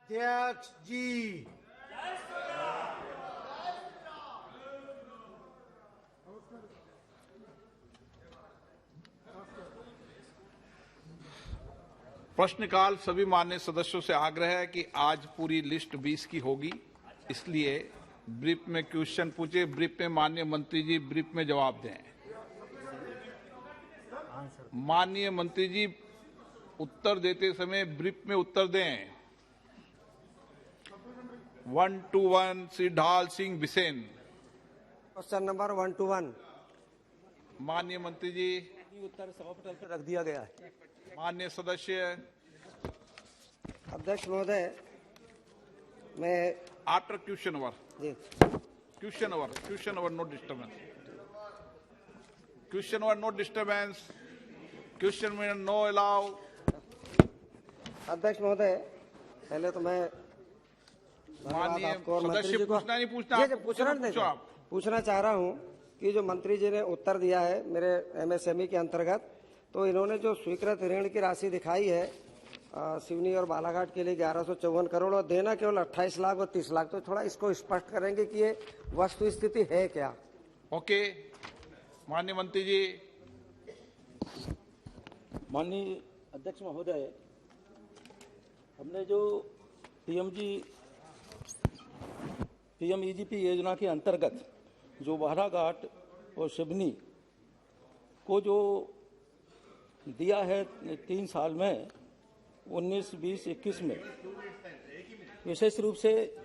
अध्यक्ष जी, प्रश्नकाल सभी माननीय सदस्यों से आग्रह है कि आज पूरी लिस्ट 20 की होगी, इसलिए ब्रीफ में क्वेश्चन पूछे, ब्रीफ में माननीय मंत्री जी ब्रीफ में जवाब दें। माननीय मंत्री जी उत्तर देते समय ब्रीफ में उत्तर दें। 121 श्री ढाल सिंह बिसेन। क्वेश्चन नंबर 121 माननीय मंत्री जी उत्तर सभा पटल पर रख दिया गया है। माननीय सदस्य अध्यक्ष महोदय, मैं आफ्टर क्वेश्चन अवर जी क्वेश्चन अवर नो डिस्टर्बेंस, क्वेश्चन अवर नो डिस्टर्बेंस, क्वेश्चन में नो अलाउ। अध्यक्ष महोदय, पहले तो मैं माननीय आपको और मंत्री सदस्य जी को पूछना नहीं पूछना, जी, आप पूछना नहीं, पूछना चाह रहा हूं कि जो मंत्री जी ने उत्तर दिया है मेरे एमएसएमई के अंतर्गत, तो इन्होंने जो स्वीकृत ऋण की राशि दिखाई है सिवनी और बालाघाट के लिए 1154 करोड़ और देना केवल 28 लाख और 30 लाख, तो थोड़ा इसको स्पष्ट करेंगे कि ये वस्तु स्थिति है क्या? ओके, माननीय मंत्री जी। माननीय अध्यक्ष महोदय, हमने जो पीएमईजीपी योजना के अंतर्गत जो बालाघाट और सिवनी को जो दिया है 3 साल में 19, 20, 21 में, विशेष रूप से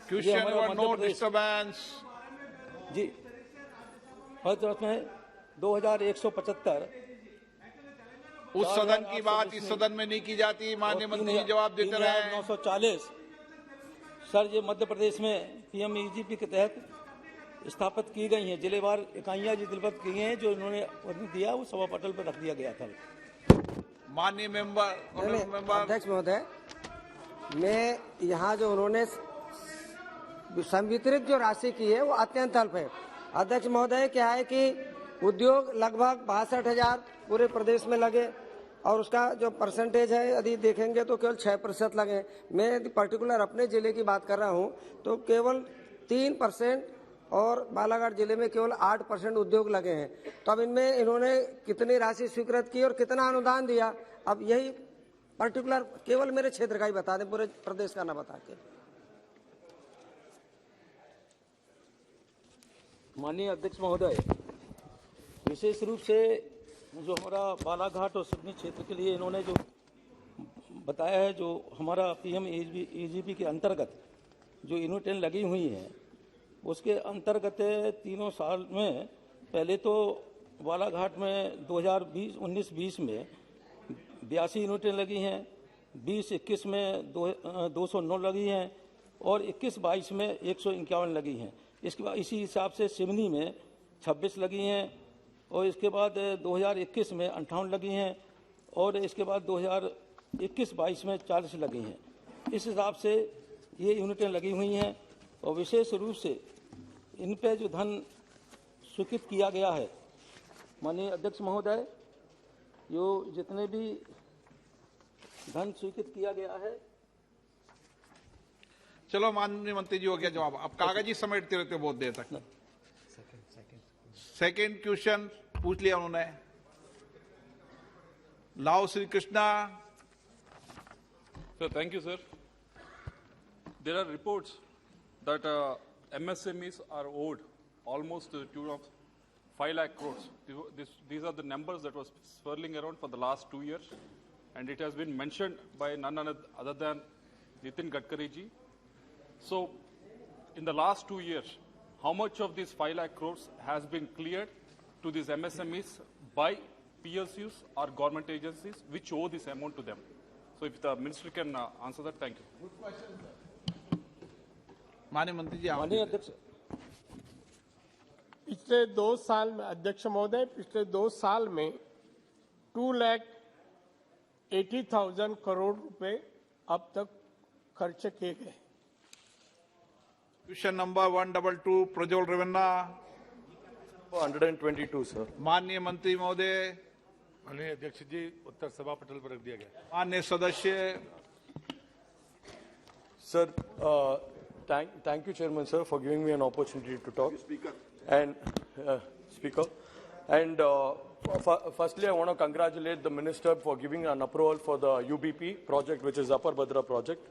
क्वेश्चन नो डिस्टर्बेंस जी, हर तरफ में 2175 उस सदन की बात इस सदन में नहीं की जाती। माननीय मंत्री जी जवाब देते रहे। 940 सर, ये मध्य प्रदेश में पीएमईजीपी के तहत स्थापित की गई हैं जिलेवार इकाइयां जो दिलपत की हैं, जो इन्होंने दिया वो सभा पटल पर रख दिया गया था। माननीय मेंबर अध्यक्ष महोदय, मैं यहाँ जो उन्होंने संवितरित जो राशि की है वो अत्यंत अल्प है। अध्यक्ष महोदय, क्या है कि उद्योग लगभग 62,000 पूरे प्रदेश में लगे और उसका जो परसेंटेज है यदि देखेंगे तो केवल 6% लगे। मैं यदि पर्टिकुलर अपने जिले की बात कर रहा हूं तो केवल 3% और बालाघाट जिले में केवल 8% उद्योग लगे हैं। तो अब इनमें इन्होंने कितनी राशि स्वीकृत की और कितना अनुदान दिया, अब यही पर्टिकुलर केवल मेरे क्षेत्र का ही बता दें, पूरे प्रदेश का ना बता के। माननीय अध्यक्ष महोदय, विशेष रूप से जो हमारा बालाघाट और सिवनी क्षेत्र के लिए इन्होंने जो बताया है, जो हमारा पीएमईजीपी के अंतर्गत जो यूनिटें लगी हुई हैं, उसके अंतर्गत 3 साल में पहले तो बालाघाट में 2019-20 में 82 यूनिटें लगी हैं, 20-21 में 209 लगी हैं और 21-22 में 151 लगी हैं। इसके बाद इसी हिसाब से सिवनी में 26 लगी हैं और इसके बाद 2021 में 58 लगी हैं और इसके बाद 2021-22 में 40 लगी हैं। इस हिसाब से ये यूनिटें लगी हुई हैं और विशेष रूप से इन पे जो धन स्वीकृत किया गया है, माननीय अध्यक्ष महोदय, जो जितने भी धन स्वीकृत किया गया है। चलो माननीय मंत्री जी हो गया जवाब। अब कागज ही समेटते रहते बहुत देर तक। सेकेंड क्वेश्चन पूछ लिया उन्होंने। लाओ Shri Krishna. Sir, thank you, sir. There are reports that MSMEs are owed almost to the tune of 5 lakh crores. These are the numbers that was swirling around for the last 2 years, and it has been mentioned by none other than Nitin Gadkari ji. So, in the last 2 years, how much of these 5 lakh crores has been cleared to these MSMEs by PSUs or government agencies which owe this amount to them? So, if the minister can answer that, thank you. Good question, sir. माननीय मंत्री जी, माननीय अध्यक्ष, पिछले 2 साल में अध्यक्ष महोदय, पिछले 2 साल में 2,80,000 करोड़ रुपए अब तक खर्च किए गए। Question number 122 Prajwal Revanna. 122 sir. माननीय मंत्री महोदय। माननीय अध्यक्ष जी, उत्तर सभा पटल पर रख दिया गया। माननीय सदस्य। Sir, thank you, Chairman, sir, for giving me an opportunity to talk. Speaker. And Speaker, and firstly, I want to congratulate the Minister for giving an approval for the UBP project, which is Upper Bhadra project.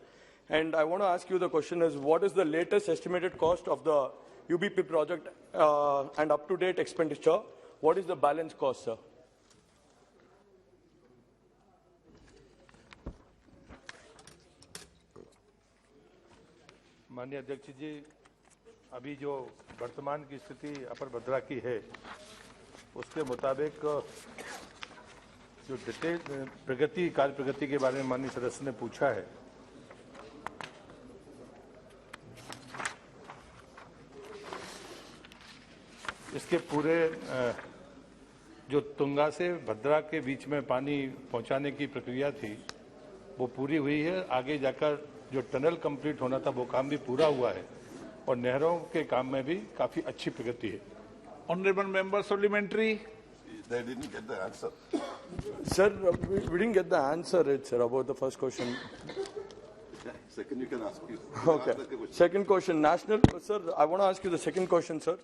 And I want to ask you the question is, what is the latest estimated cost of the UBP project and up-to-date expenditure? What is the balance cost, sir? माननीय अध्यक्ष जी, अभी जो वर्तमान की स्थिति अपर भद्रा की है उसके मुताबिक जो डिटेल कार्य प्रगति के बारे में माननीय सदस्य ने पूछा है, इसके पूरे जो तुंगा से भद्रा के बीच में पानी पहुंचाने की प्रक्रिया थी वो पूरी हुई है। आगे जाकर जो टनल कंप्लीट होना था वो काम भी पूरा हुआ है और नहरों के काम में भी काफी अच्छी प्रगति है। Honorable member supplementary. They didn't get the answer. Sir, we didn't get the answer, sir, about the first question. Second, you can ask you. Okay. Second question, sir, I want to ask you the second question, sir.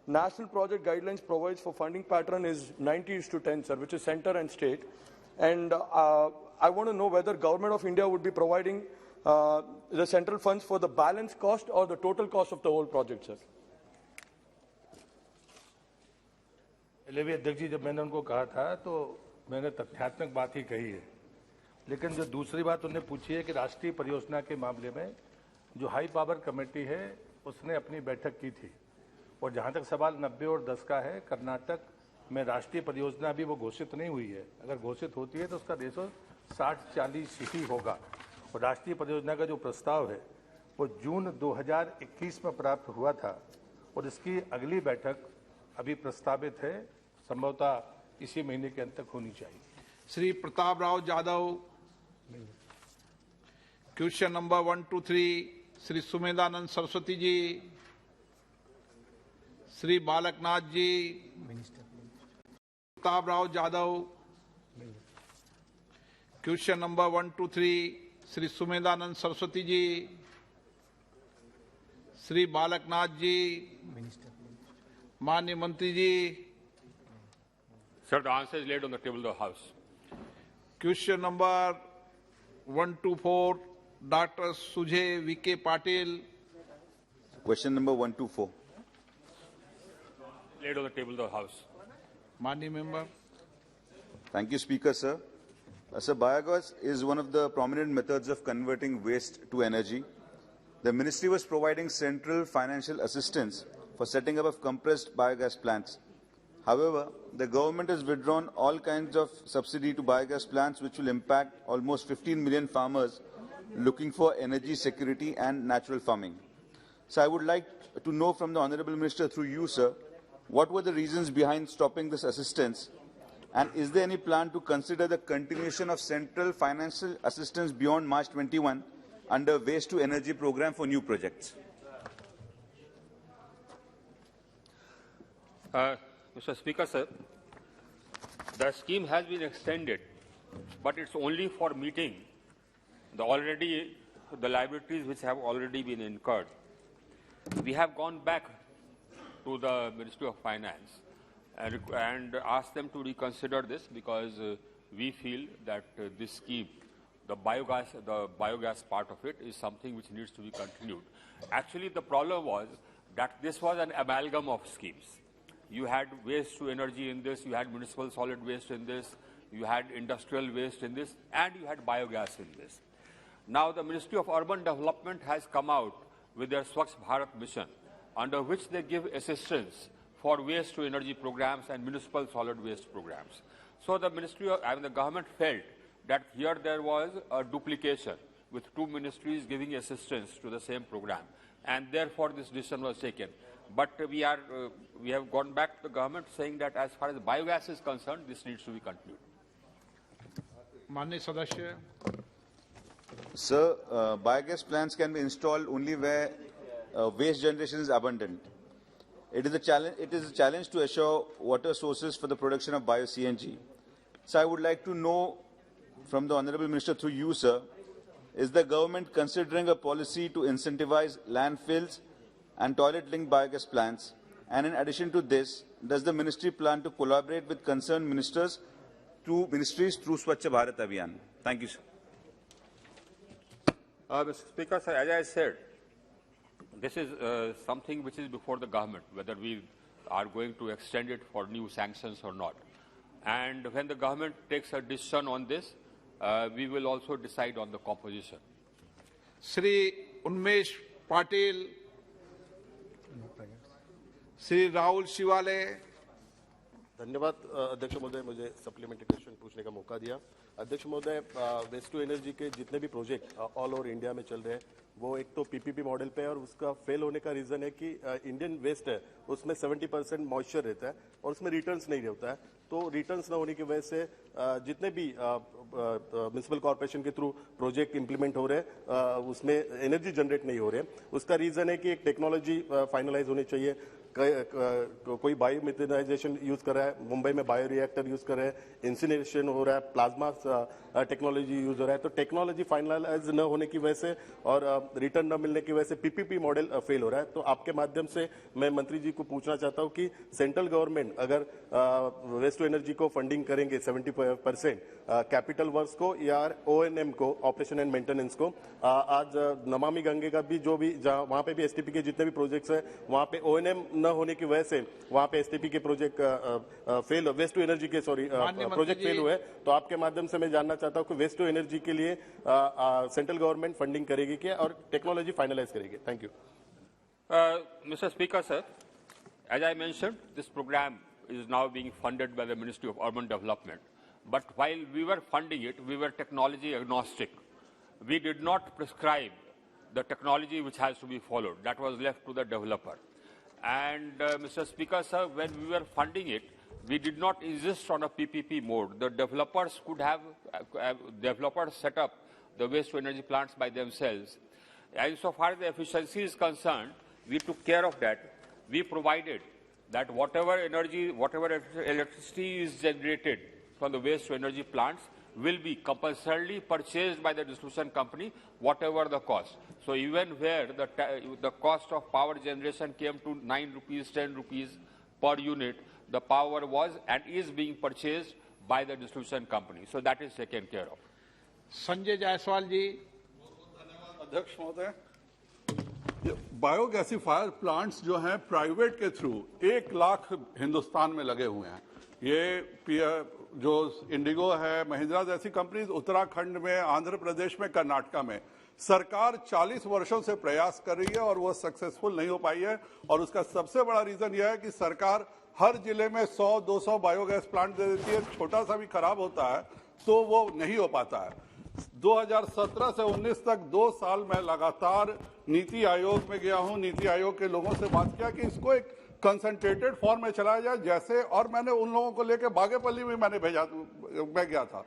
National project guidelines provides for funding pattern is 90:10, sir, which is center and state. And I want to know whether Government of India would be providing the central funds for the balance cost or the total cost of the whole project, sir. अध्यक्ष जी, जब मैंने उनको कहा था तो मैंने तथ्यात्मक बात ही कही है, लेकिन जो दूसरी बात उन्होंने पूछी है कि राष्ट्रीय परियोजना के मामले में जो हाई पावर कमेटी है उसने अपनी बैठक की थी और जहां तक सवाल 90 और 10 का है, कर्नाटक में राष्ट्रीय परियोजना भी वो घोषित नहीं हुई है। अगर घोषित होती है तो उसका रेशो 60-40 ही होगा और राष्ट्रीय परियोजना का जो प्रस्ताव है वो जून 2021 में प्राप्त हुआ था और इसकी अगली बैठक अभी प्रस्तावित है, संभवतः इसी महीने के अंत तक होनी चाहिए। Shri Pratap Rao Yadav. Question number 1 to 3 Shri Sumedhanand Saraswati ji, Shri Balaknath ji, Pratap Rao Yadav. Question number 1 to 3 Shri Sumedhanand Saraswati ji, Shri Balaknath ji, माननीय मंत्री जी। Sir, the answer is laid on the table of the House. Question number 1 to 4 doctor Sujay Vikhe Patil. Question number 1 to 4. Laid on the table of the House. माननीय member. Thank you, Speaker, sir. Sir, biogas is one of the prominent methods of converting waste to energy. The ministry was providing central financial assistance for setting up of compressed biogas plants. However, the government has withdrawn all kinds of subsidy to biogas plants, which will impact almost 15 million farmers looking for energy security and natural farming. So I would like to know from the Honorable Minister through you, sir, what were the reasons behind stopping this assistance? And is there any plan to consider the continuation of central financial assistance beyond March 21 under Waste to Energy program for new projects? Mr. Speaker, sir, the scheme has been extended, but it's only for meeting the liabilities which have already been incurred. We have gone back to the Ministry of Finance and asked them to reconsider this because we feel that this scheme, the biogas part of it, is something which needs to be continued. Actually, the problem was that this was an amalgam of schemes. You had waste to energy in this, you had municipal solid waste in this, you had industrial waste in this, and you had biogas in this. Now the Ministry of Urban Development has come out with their Swachh Bharat mission, under which they give assistance for waste to energy programs and municipal solid waste programs. So the the government felt that here there was a duplication with two ministries giving assistance to the same program, and therefore this decision was taken. But we have gone back to the government saying that as far as biogas is concerned, this needs to be continued. माननीय सदस्य। Sir, biogas plants can be installed only where waste generation is abundant. It is a challenge to assure water sources for the production of bio-CNG. So I would like to know from the Honorable Minister through you, sir, is the government considering a policy to incentivize landfills and toilet-linked biogas plants? And in addition to this, does the ministry plan to collaborate with concerned ministries through Swachh Bharat Abhiyan? Thank you, sir. Mr. Speaker, sir, as I said, this is something which is before the government, whether we are going to extend it for new sanctions or not. And when the government takes a decision on this, we will also decide on the composition. Shri उन्मेष पाटिल, श्री राहुल शिवाले। धन्यवाद अध्यक्ष महोदय, मुझे supplementary question पूछने का मौका दिया। अध्यक्ष महोदय, वेस्ट टू एनर्जी के जितने भी प्रोजेक्ट ऑल ओवर इंडिया में चल रहे हैं वो एक तो पीपीपी मॉडल पे है और उसका फेल होने का रीजन है कि इंडियन वेस्ट है उसमें 70% मॉइस्चर रहता है और उसमें रिटर्न्स नहीं होता है। तो रिटर्न्स न होने की वजह से जितने भी म्युनिसिपल कॉर्पोरेशन के थ्रू प्रोजेक्ट इंप्लीमेंट हो रहे हैं उसमें एनर्जी जनरेट नहीं हो रहे हैं। उसका रीजन है कि एक टेक्नोलॉजी फाइनलाइज होनी चाहिए। कोई बायो मिथेनाइजेशन यूज कर रहा है, मुंबई में बायो रिएक्टर यूज कर रहे हैं, इंसिनरेशन हो रहा है, प्लाज्मा टेक्नोलॉजी यूज हो रहा है। तो टेक्नोलॉजी फाइनलाइज न होने की वजह से और रिटर्न न मिलने की वजह से पीपीपी मॉडल फेल हो रहा है। तो आपके माध्यम से मैं मंत्री जी को पूछना चाहता हूं कि सेंट्रल गवर्नमेंट अगर वेस्ट टू एनर्जी को फंडिंग करेंगे 70% कैपिटल वर्क्स को या ONM को, ऑपरेशन एंड मेंटेनेंस को, आज नमामि गंगे का भी जो भी वहां पे भी एसटीपी के जितने भी प्रोजेक्ट्स हैं वहां पे ONM न होने की वजह से वहां पे एसटीपी के project fail, waste to energy के प्रोजेक्ट फेल हुए। तो आपके माध्यम से मैं जानना चाहता हूं कि वेस्ट टू एनर्जी के लिए सेंट्रल गवर्नमेंट फंडिंग करेगी क्या और टेक्नोलॉजी फाइनलाइज करेगी? Thank you. Mr. Speaker, sir, as I mentioned, this program is now being funded by the Ministry of Urban Development. But while we were funding it, we were technology agnostic. We did not prescribe the technology which has to be followed. That was left to the developer. And Mr. Speaker, sir, when we were funding it, we did not insist on a PPP mode. The developers could have developers set up the waste to energy plants by themselves. And so far as the efficiency is concerned, we took care of that. We provided that whatever energy, whatever electricity is generated from the waste to energy plants will be compulsorily purchased by the distribution company, whatever the cost. So even where the cost of power generation came to 9 rupees, 10 rupees per unit, the power was and is being purchased by the distribution company. So that is taken care of. Sanjay Jaiswal ji. अध्यक्ष महोदय, बायोगैसिफायर plants जो हैं private के through 1 lakh Hindustan में लगे हुए हैं। ये जो इंडिगो है, महिंद्रा जैसी कंपनीज उत्तराखंड में, आंध्र प्रदेश में, कर्नाटका में सरकार 40 वर्षों से प्रयास कर रही है और वो सक्सेसफुल नहीं हो पाई है। और उसका सबसे बड़ा रीजन यह है कि सरकार हर जिले में 100-200 बायोगैस प्लांट दे देती है, छोटा सा भी खराब होता है तो वो नहीं हो पाता है। 2017 से 19 तक 2 साल में लगातार नीति आयोग में गया हूं, नीति आयोग के लोगों से बात किया कि इसको एक कंसंट्रेटेड फॉर्म में चलाया जाए जैसे, और मैंने उन लोगों को लेकर बागेपल्ली में मैं गया था।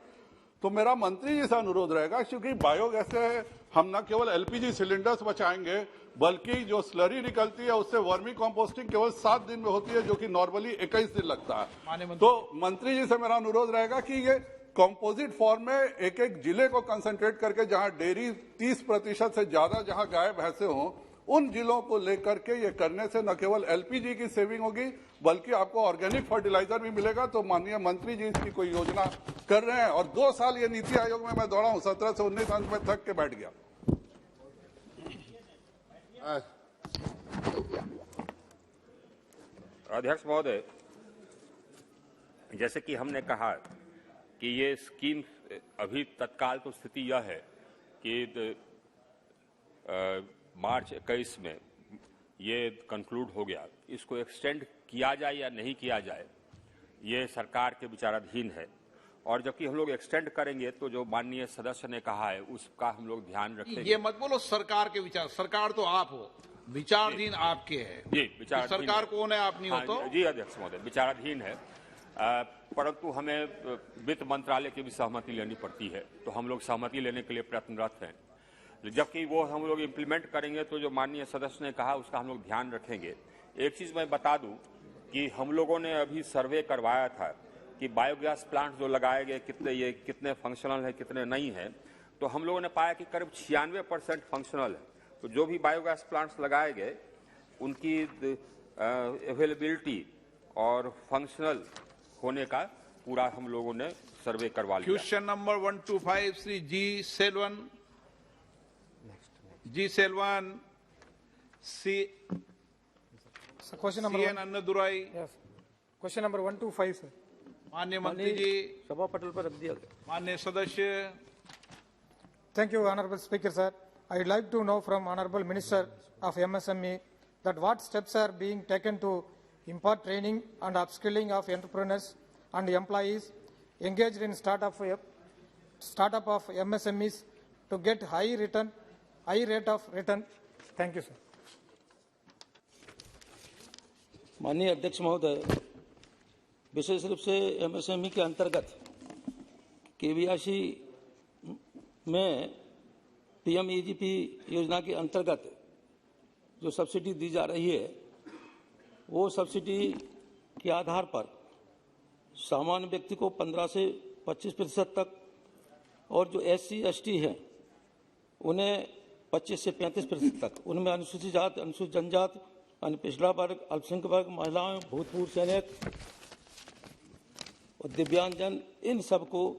तो मेरा मंत्री जी से अनुरोध रहेगा, क्योंकि बायोगैस से हम न केवल LPG सिलेंडर्स बचाएंगे बल्कि जो स्लरी निकलती है उससे वर्मी कंपोस्टिंग केवल 7 दिन में होती है, जो कि नॉर्मली 21 दिन लगता है। तो मंत्री जी से मेरा अनुरोध रहेगा कि ये कंपोजिट फॉर्म में एक एक जिले को कंसंट्रेट करके, जहां डेयरी 30% से ज्यादा जहां गाय भैंसे हों, उन जिलों को लेकर के ये करने से न केवल LPG की सेविंग होगी बल्कि आपको ऑर्गेनिक फर्टिलाइजर भी मिलेगा। तो माननीय मंत्री जी इसकी कोई योजना कर रहे हैं? और 2 साल ये नीति आयोग में मैं दौड़ा हूं, 17 से 19 अंक में थक के बैठ गया। अध्यक्ष महोदय, जैसे कि हमने कहा कि ये स्कीम अभी तत्काल तो स्थिति यह है कि मार्च 21 में ये कंक्लूड हो गया। इसको एक्सटेंड किया जाए या नहीं किया जाए ये सरकार के विचाराधीन है। और जबकि हम लोग एक्सटेंड करेंगे तो जो माननीय सदस्य ने कहा है उसका हम लोग ध्यान रखेंगे। ये मत बोलो सरकार के विचार, सरकार तो आप हो, विचाराधीन आपके है जी। विचाराधीन सरकार कौन है? आप नहीं हो तो? जी अध्यक्ष महोदय, विचाराधीन है, परंतु हमें वित्त मंत्रालय की भी सहमति लेनी पड़ती है, तो हम लोग सहमति लेने के लिए प्रयत्नरत हैं। जबकि वो हम लोग इम्प्लीमेंट करेंगे तो जो माननीय सदस्य ने कहा उसका हम लोग ध्यान रखेंगे। एक चीज मैं बता दूं कि हम लोगों ने अभी सर्वे करवाया था कि बायोगैस प्लांट जो लगाए गए कितने फंक्शनल है कितने नहीं है। तो हम लोगों ने पाया कि करीब 96% फंक्शनल है। तो जो भी बायोगैस प्लांट्स लगाए गए उनकी अवेलेबिलिटी और फंक्शनल होने का पूरा हम लोगों ने सर्वे करवा लिया। Question number 125 Shri G Selvan C question number CN Annadurai. Question number 125 sir. माननीय मंत्री जी, सभा पटल पर रख दिया गया। माननीय सदस्य। Thank you, Honorable Speaker, sir. I would like to know from Honorable Minister of MSME that what steps are being taken to impart training and upskilling of entrepreneurs and employees engaged in startup of MSMEs to get high rate of return. Thank you, sir. माननीय अध्यक्ष महोदय, विशेष रूप से MSME के अंतर्गत KVIC में PMEGP योजना के अंतर्गत जो सब्सिडी दी जा रही है वो सब्सिडी के आधार पर सामान्य व्यक्ति को 15 से 25% तक और जो एससी एसटी हैं उन्हें 25 से 35% तक, उनमें अनुसूचित जाति, अनुसूचित जनजाति, अन्य पिछड़ा वर्ग, अल्पसंख्यक वर्ग, महिलाएं, भूतपूर्व सैनिक और दिव्यांगजन, इन सबको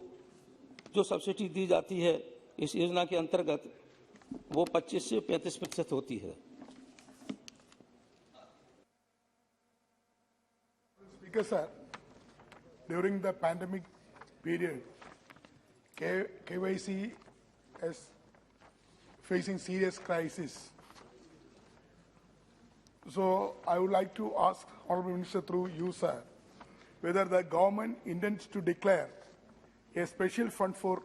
जो सब्सिडी दी जाती है इस योजना के अंतर्गत वो 25 से 35% होती है। Speaker sir, during the pandemic period, KYC is facing serious crisis. So I would like to ask Honorable Minister through you, sir, whether the government intends to declare a special fund for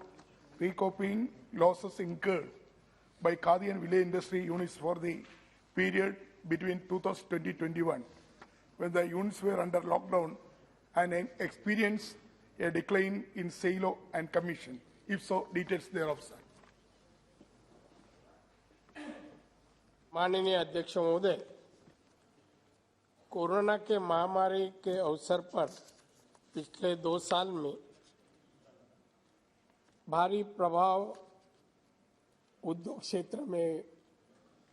recouping losses incurred by Khadi and village industry units for the period between 2020-21, when the units were under lockdown and experienced a decline in sale and commission. If so, details thereof, sir. माननीय अध्यक्ष महोदय, corona के महामारी के अवसर पर पिछले 2 साल में भारी प्रभाव उद्योग क्षेत्र में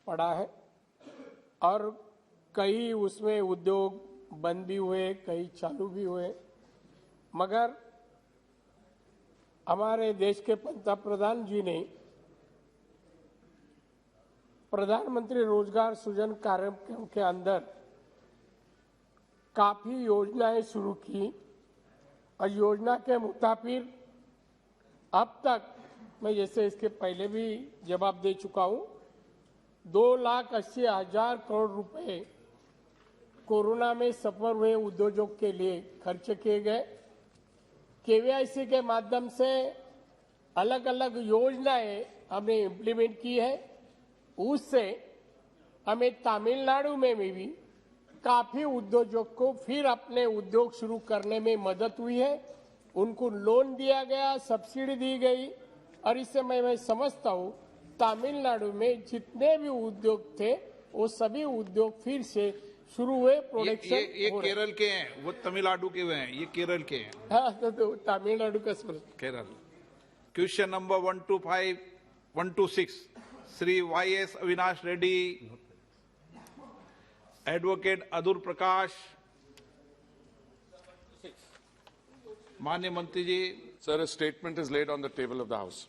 पड़ा है और कई उसमें उद्योग बंद भी हुए, कई चालू भी हुए, मगर हमारे देश के पंतप्रधान जी ने प्रधानमंत्री रोजगार सृजन कार्यक्रम के अंदर काफी योजनाएं शुरू की और योजना के मुताबिक अब तक मैं जैसे इसके पहले भी जवाब दे चुका हूं, 2,80,000 करोड़ रुपए कोरोना में सफर हुए उद्योगों के लिए खर्च किए गए। केवीआईसी के माध्यम से अलग अलग योजनाएं हमने इम्प्लीमेंट की है, उससे हमें तमिलनाडु में भी काफी उद्योगों को फिर अपने उद्योग शुरू करने में मदद हुई है, उनको लोन दिया गया, सब्सिडी दी गई और इससे मैं समझता हूँ तमिलनाडु में जितने भी उद्योग थे वो सभी उद्योग फिर से शुरू हुए, प्रोडक्शन। ये केरल के हैं, वो तमिलनाडु के हुए हैं, ये केरल के हैं। हाँ, तो तमिलनाडु का Kerala. Question number 126 Shri YS Avinash Reddy, advocate Adoor Prakash. माननीय मंत्री जी। Sir, a statement is laid on the table of the House.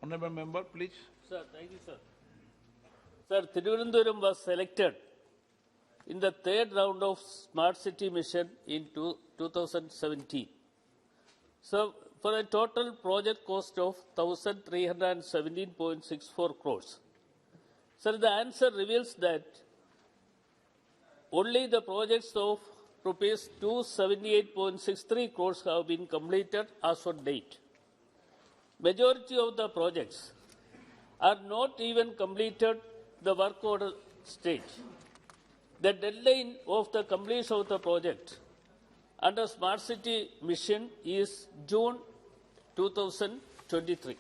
Honorable member, please. Sir, thank you, sir. Sir, Thiruvananthapuram was selected in the 3rd round of Smart City Mission in 2017. So, for a total project cost of 1,317.64 crores. Sir, the answer reveals that only the projects of rupees 278.63 crores have been completed as on date. Majority of the projects are not even completed the work order stage. The deadline of the completion of the project under Smart City Mission is June 2023.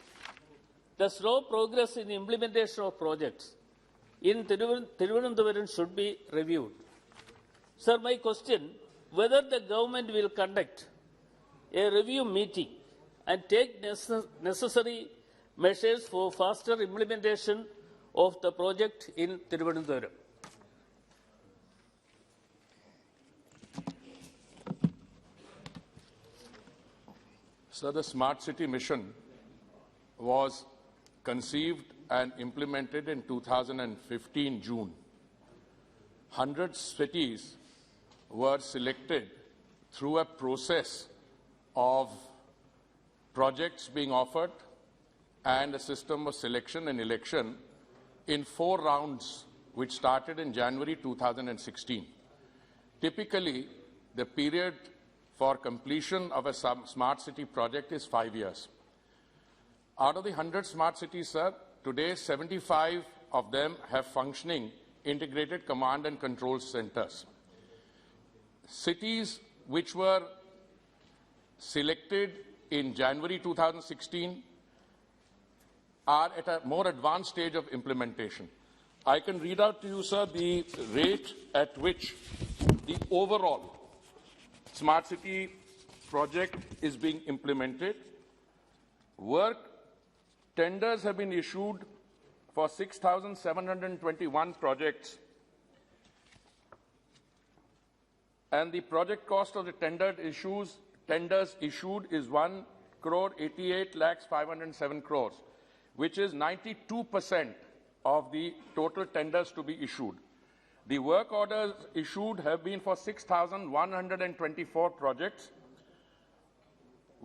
The slow progress in implementation of projects in Thiruvananthapuram should be reviewed. Sir, my question, whether the government will conduct a review meeting and take necessary measures for faster implementation of the project in Thiruvananthapuram. So the Smart City Mission was conceived and implemented in 2015 June. 100 cities were selected through a process of projects being offered and a system of selection and election in 4 rounds, which started in January 2016. Typically, the period for completion of a smart city project is 5 years. Out of the 100 smart cities, sir, today 75 of them have functioning integrated command and control centers. Cities which were selected in January 2016 are at a more advanced stage of implementation. I can read out to you, sir, the rate at which the overall Smart City project is being implemented. Work tenders have been issued for 6,721 projects, and the project cost of the tenders issued is 1,88,507 crores, which is 92% of the total tenders to be issued. The work orders issued have been for 6,124 projects,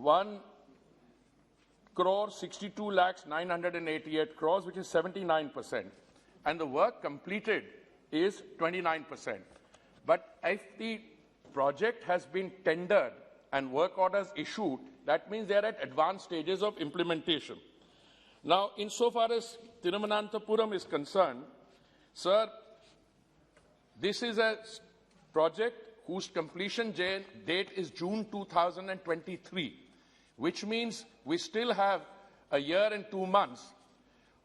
1,62,988 crores, which is 79%, and the work completed is 29%. But if the project has been tendered and work orders issued, that means they are at advanced stages of implementation. Now, insofar as Thiruvananthapuram is concerned, sir, this is a project whose completion date is June 2023, which means we still have a year and 2 months.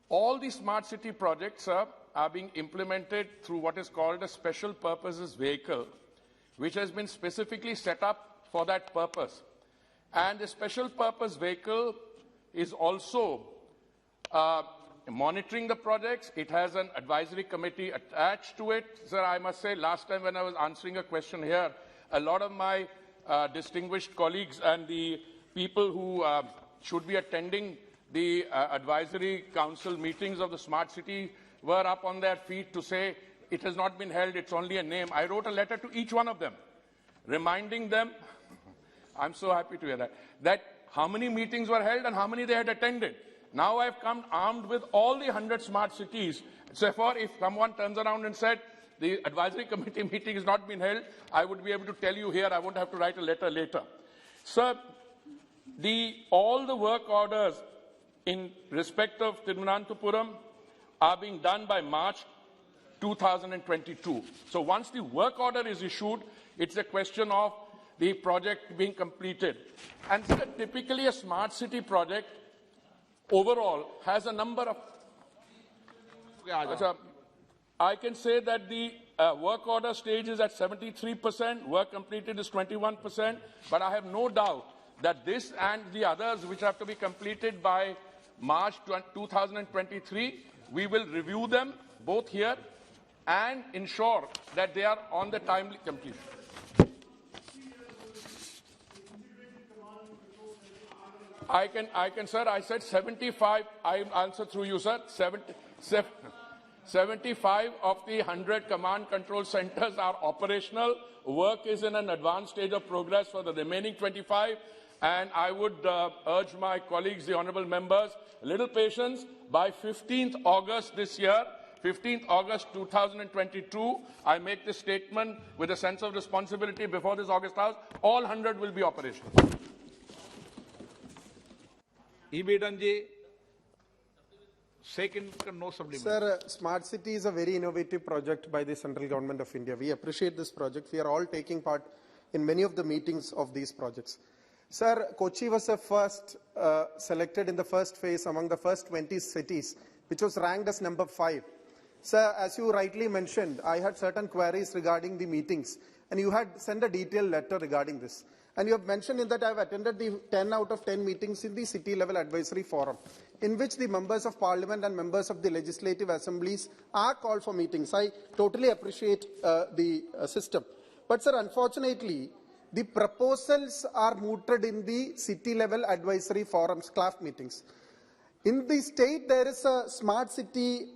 All the smart city projects, sir, are being implemented through what is called a special purposes vehicle, which has been specifically set up for that purpose. And the special purpose vehicle is also monitoring the projects. It has an advisory committee attached to it. Sir, I must say, last time when I was answering a question here, a lot of my distinguished colleagues and the people who should be attending the advisory council meetings of the smart city were up on their feet to say it has not been held, it's only a name. I wrote a letter to each one of them, reminding them, I'm so happy to hear that how many meetings were held and how many they had attended. Now I've come armed with all the 100 smart cities. Therefore, if someone turns around and said the advisory committee meeting has not been held, I would be able to tell you here, I won't have to write a letter later. Sir, all the work orders in respect of Thiruvananthapuram are being done by March 2022. So once the work order is issued, it's a question of the project being completed. And sir, typically a smart city project overall has a number of... I can say that the work order stage is at 73%, work completed is 21%, but I have no doubt that this and the others which have to be completed by March 2023, we will review them both here and ensure that they are on the timely completion. I can, sir, I said 75, I answer through you, sir, 75 of the 100 command control centers are operational. Work is in an advanced stage of progress for the remaining 25. And I would urge my colleagues, the honourable members, a little patience. By 15th August this year, 15th August 2022, I make this statement with a sense of responsibility before this August House, all 100 will be operational. Second, no supplement. Sir, Smart City is a very innovative project by the central government of India. We appreciate this project. We are all taking part in many of the meetings of these projects. Sir, Kochi was the first selected in the first phase among the first 20 cities, which was ranked as number 5. Sir, as you rightly mentioned, I had certain queries regarding the meetings, and you had sent a detailed letter regarding this. And you have mentioned in that I have attended the 10 out of 10 meetings in the city level advisory forum, in which the members of parliament and members of the legislative assemblies are called for meetings. I totally appreciate the system. But sir, unfortunately, the proposals are mooted in the city level advisory forums, CLAF meetings. In the state, there is a smart city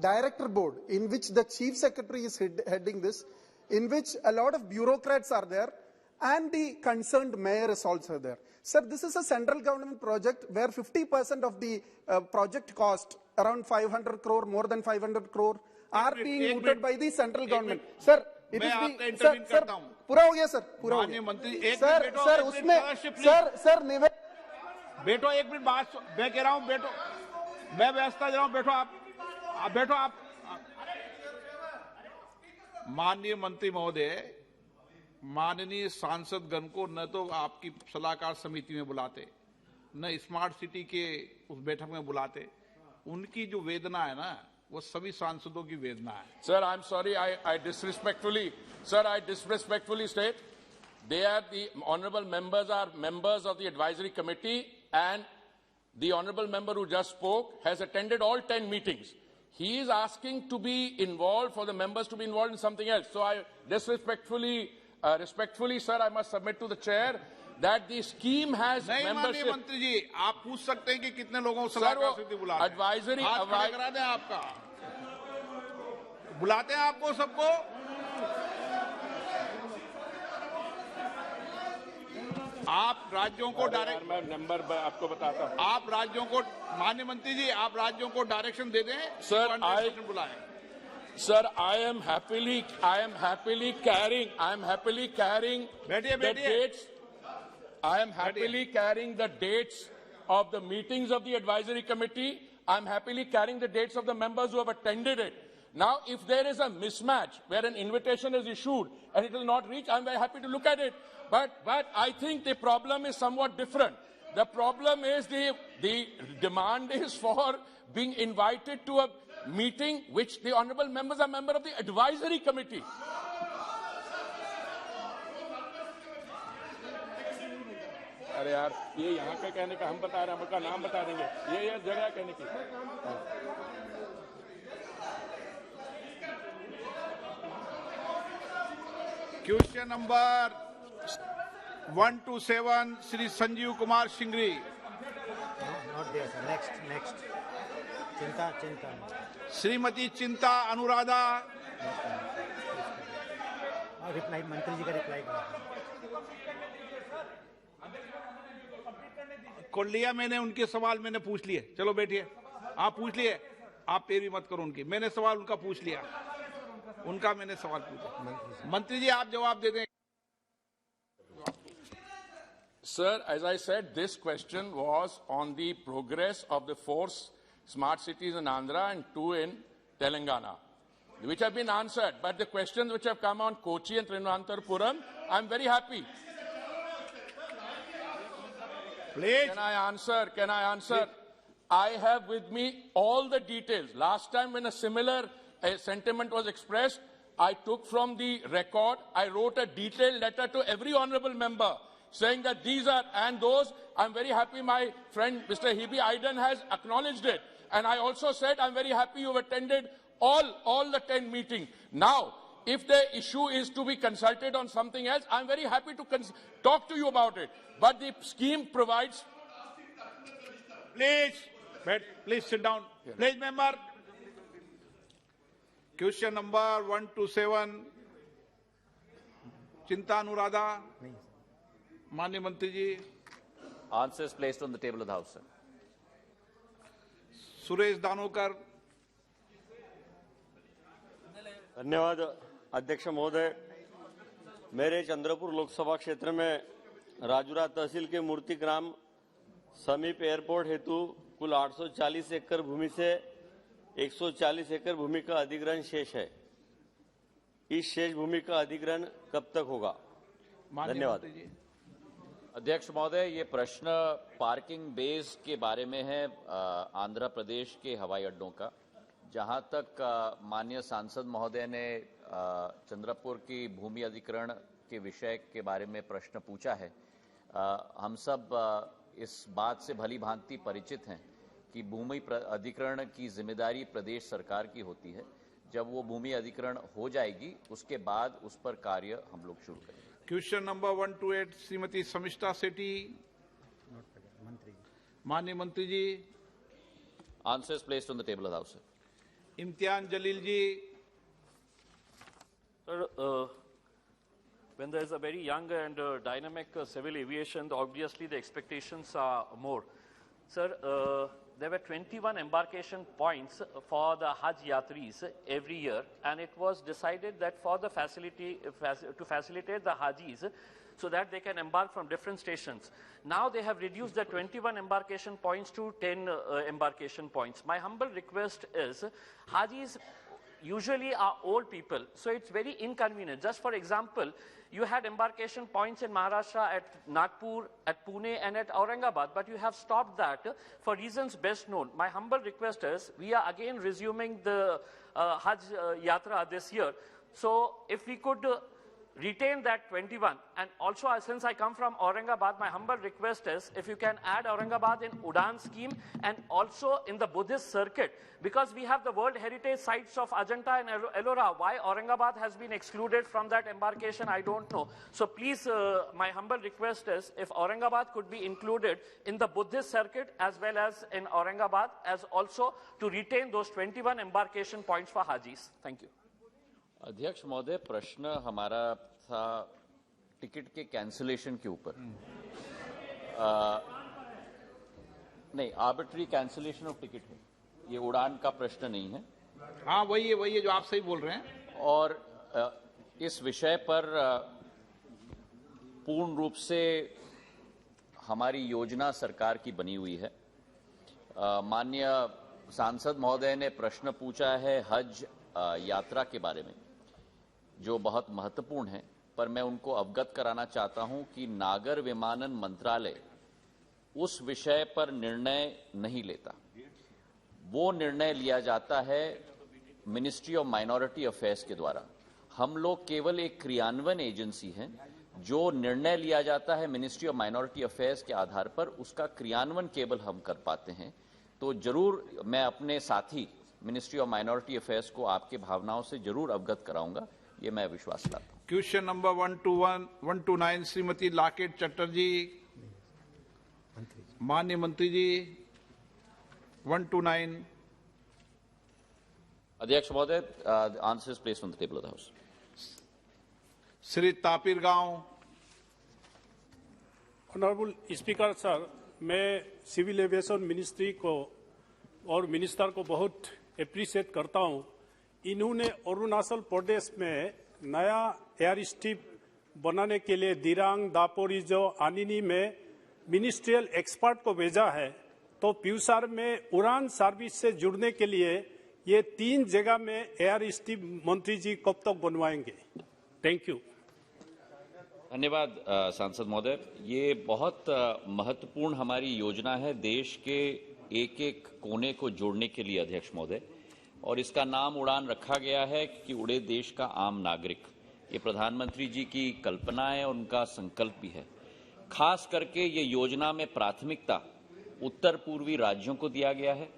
director board in which the chief secretary is heading this, in which a lot of bureaucrats are there, and the concerned mayor is also there. Sir, this is a central government project where 50% of the project cost, around 500 crore, more than 500 crore, are being mooted by the central government. Sir, it is the sir, पूरा हो गया sir, पूरा हो गया sir, उसमें sir निवेदन बेटो एक मिनट बात मैं कह रहा हूं, बेटो मैं व्यवस्था दे रहा हूं, बैठो आप माननीय मंत्री महोदय, माननीय सांसद गण को न तो आपकी सलाहकार समिति में बुलाते, न स्मार्ट सिटी के उस बैठक में बुलाते। उनकी जो वेदना है ना, वो सभी सांसदों की वेदना है। Sir, I'm sorry, I disrespectfully state, they are the honorable members are members of the advisory committee, and the honorable member who just spoke has attended all 10 meetings. He is asking to be involved, for the members to be involved in something else. So I respectfully, sir, I must submit to the chair that the scheme has membership. नहीं मंत्री जी, आप पूछ सकते हैं कि कितने लोगों को सलाहकार समिति बुलाते हैं। Advisory करा दें आपका, बुलाते हैं आपको सबको। आप राज्यों को डायरेक्ट, मैं नंबर आपको बताता हूं, आप राज्यों को, माननीय मंत्री जी, आप राज्यों को डायरेक्शन दे दें। सर, बुलाएं। Sir, I am happily carrying the dates. I am happily carrying the dates of the meetings of the advisory committee. I am happily carrying the dates of the members who have attended it. Now, if there is a mismatch where an invitation is issued and it will not reach, I am very happy to look at it. But I think the problem is somewhat different. The problem is the demand is for being invited to a meeting which the honorable members are member of the advisory committee. अरे यार, ये यहाँ के कहने का हम बता रहे हैं, हमका नाम बता देंगे, ये जगह कहने की। Question number 127 Shri Sanjeev Kumar Singri. Next Chinta Shrimati चिंता अनुराधा। रिप्लाई मंत्री जी का रिप्लाई कर लिया मैंने, उनके सवाल मैंने पूछ लिए। चलो बैठिए, आप पूछ लिए, आप पेरी मत करो उनकी, मैंने सवाल उनका पूछ लिया, उनका मैंने सवाल पूछा। मंत्री जी आप जवाब दे दें। Sir, as I said, this question was on the progress of the 4 smart cities in Andhra and 2 in Telangana, which have been answered. But the questions which have come on Kochi and Thiruvananthapuram, I'm very happy. Please. Can I answer? Please. I have with me all the details. Last time when a similar sentiment was expressed, I took from the record, I wrote a detailed letter to every honorable member saying that these are, and those, I'm very happy my friend Mr. Hebe Aiden has acknowledged it. And I also said, I'm very happy you've attended all the 10 meetings. Now, if the issue is to be consulted on something else, I'm very happy to talk to you about it. But the scheme provides... Please sit down. Please, member. Question number 127. Chinta Anuradha. Manya Mantri ji. Answers placed on the table of the House, sir. Suresh Danokar. धन्यवाद अध्यक्ष महोदय। मेरे चंद्रपुर लोकसभा क्षेत्र में राजुरा तहसील के मूर्ति ग्राम समीप airport हेतु कुल 840 एकड़ भूमि से 140 एकड़ भूमि का अधिग्रहण शेष है। इस शेष भूमि का अधिग्रहण कब तक होगा? धन्यवाद। अध्यक्ष महोदय, ये प्रश्न पार्किंग बेस के बारे में है आंध्र प्रदेश के हवाई अड्डों का। जहां तक माननीय सांसद महोदय ने चंद्रपुर की भूमि अधिग्रहण के विषय के बारे में प्रश्न पूछा है। हम सब इस बात से भली भांति परिचित हैं कि भूमि अधिग्रहण की जिम्मेदारी प्रदेश सरकार की होती है। जब वो भूमि अधिग्रहण हो जाएगी उसके बाद उस पर कार्य हम लोग शुरू करेंगे। क्वेश्चन नंबर 128 श्रीमती समिष्टा सेठी। माननीय मंत्री जी। Answers placed on the table of the House. इम्तियान Jalil ji. Sir, when there is a very young and dynamic civil aviation, obviously the expectations are more. Sir, there were 21 embarkation points for the Hajj Yatris every year, and it was decided that for the to facilitate the Hajis, so that they can embark from different stations. Now they have reduced the 21 embarkation points to 10 embarkation points. My humble request is, Hajis usually are old people, so it's very inconvenient. Just for example, you had embarkation points in Maharashtra at Nagpur, at Pune and at Aurangabad, but you have stopped that for reasons best known. My humble request is, we are again resuming the Hajj Yatra this year, so if we could retain that 21, and also since I come from Aurangabad, my humble request is if you can add Aurangabad in Udan scheme and also in the Buddhist circuit, because we have the World Heritage sites of Ajanta and Ellora. Why Aurangabad has been excluded from that embarkation, I don't know. So please, my humble request is if Aurangabad could be included in the Buddhist circuit as well as in Aurangabad, as also to retain those 21 embarkation points for Hajis. Thank you. अध्यक्ष महोदय, प्रश्न हमारा था ticket के cancellation के ऊपर। नहीं, arbitrary cancellation of ticket है, ये उड़ान का प्रश्न नहीं है। हाँ, वही है जो आप सही बोल रहे हैं। और इस विषय पर पूर्ण रूप से हमारी योजना सरकार की बनी हुई है। माननीय सांसद महोदय ने प्रश्न पूछा है हज यात्रा के बारे में, जो बहुत महत्वपूर्ण है, पर मैं उनको अवगत कराना चाहता हूं कि नागर विमानन मंत्रालय उस विषय पर निर्णय नहीं लेता। वो निर्णय लिया जाता है मिनिस्ट्री ऑफ माइनॉरिटी अफेयर्स के द्वारा। हम लोग केवल एक क्रियान्वयन एजेंसी हैं। जो निर्णय लिया जाता है मिनिस्ट्री ऑफ माइनॉरिटी अफेयर्स के आधार पर, उसका क्रियान्वयन केवल हम कर पाते हैं। तो जरूर मैं अपने साथी मिनिस्ट्री ऑफ माइनॉरिटी अफेयर्स को आपके भावनाओं से जरूर अवगत कराऊंगा, ये मैं विश्वास लाता हूं। Question number 129 Shrimati locket Chatterjee. माननीय मंत्री जी। 129। अध्यक्ष महोदय, answers placed on the table of the house. Shri Tapir गांव। ऑनरेबल स्पीकर सर, मैं सिविल एविएशन मिनिस्ट्री को और मिनिस्टर को बहुत एप्रिशिएट करता हूं। इन्होंने अरुणाचल प्रदेश में नया एयर स्ट्रिप बनाने के लिए दिरांग, दापोरिजो, आनिनी में मिनिस्ट्रियल एक्सपर्ट को भेजा है। तो प्यूसार में उड़ान सर्विस से जुड़ने के लिए ये 3 जगह में एयर स्ट्रिप मंत्री जी कब तक बनवाएंगे? Thank you. धन्यवाद सांसद महोदय। ये बहुत महत्वपूर्ण हमारी योजना है देश के एक एक कोने को जोड़ने के लिए अध्यक्ष महोदय, और इसका नाम उड़ान रखा गया है कि उड़े देश का आम नागरिक। ये प्रधानमंत्री जी की कल्पना है और उनका संकल्प भी है। खास करके ये योजना में प्राथमिकता उत्तर पूर्वी राज्यों को दिया गया है।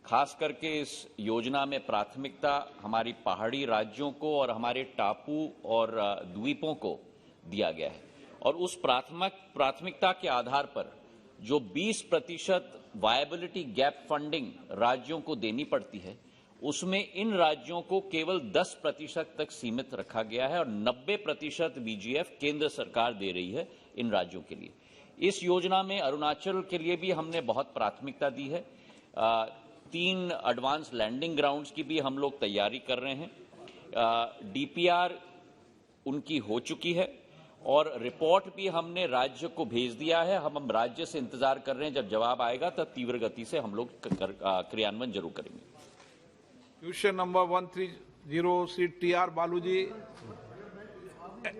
खास करके इस योजना में प्राथमिकता हमारी पहाड़ी राज्यों को और हमारे टापू और द्वीपों को दिया गया है। और उस प्राथमिकता के आधार पर जो 20% वायबिलिटी गैप फंडिंग राज्यों को देनी पड़ती है, उसमें इन राज्यों को केवल 10% तक सीमित रखा गया है और 90% VGF केंद्र सरकार दे रही है इन राज्यों के लिए। इस योजना में अरुणाचल के लिए भी हमने बहुत प्राथमिकता दी है। 3 एडवांस लैंडिंग ग्राउंड्स की भी हम लोग तैयारी कर रहे हैं। DPR उनकी हो चुकी है और रिपोर्ट भी हमने राज्य को भेज दिया है। हम राज्य से इंतजार कर रहे हैं, जब जवाब आएगा तब तीव्र गति से हम लोग क्रियान्वयन जरूर करेंगे। क्वेश्चन नंबर 130 श्री TR बालू जी।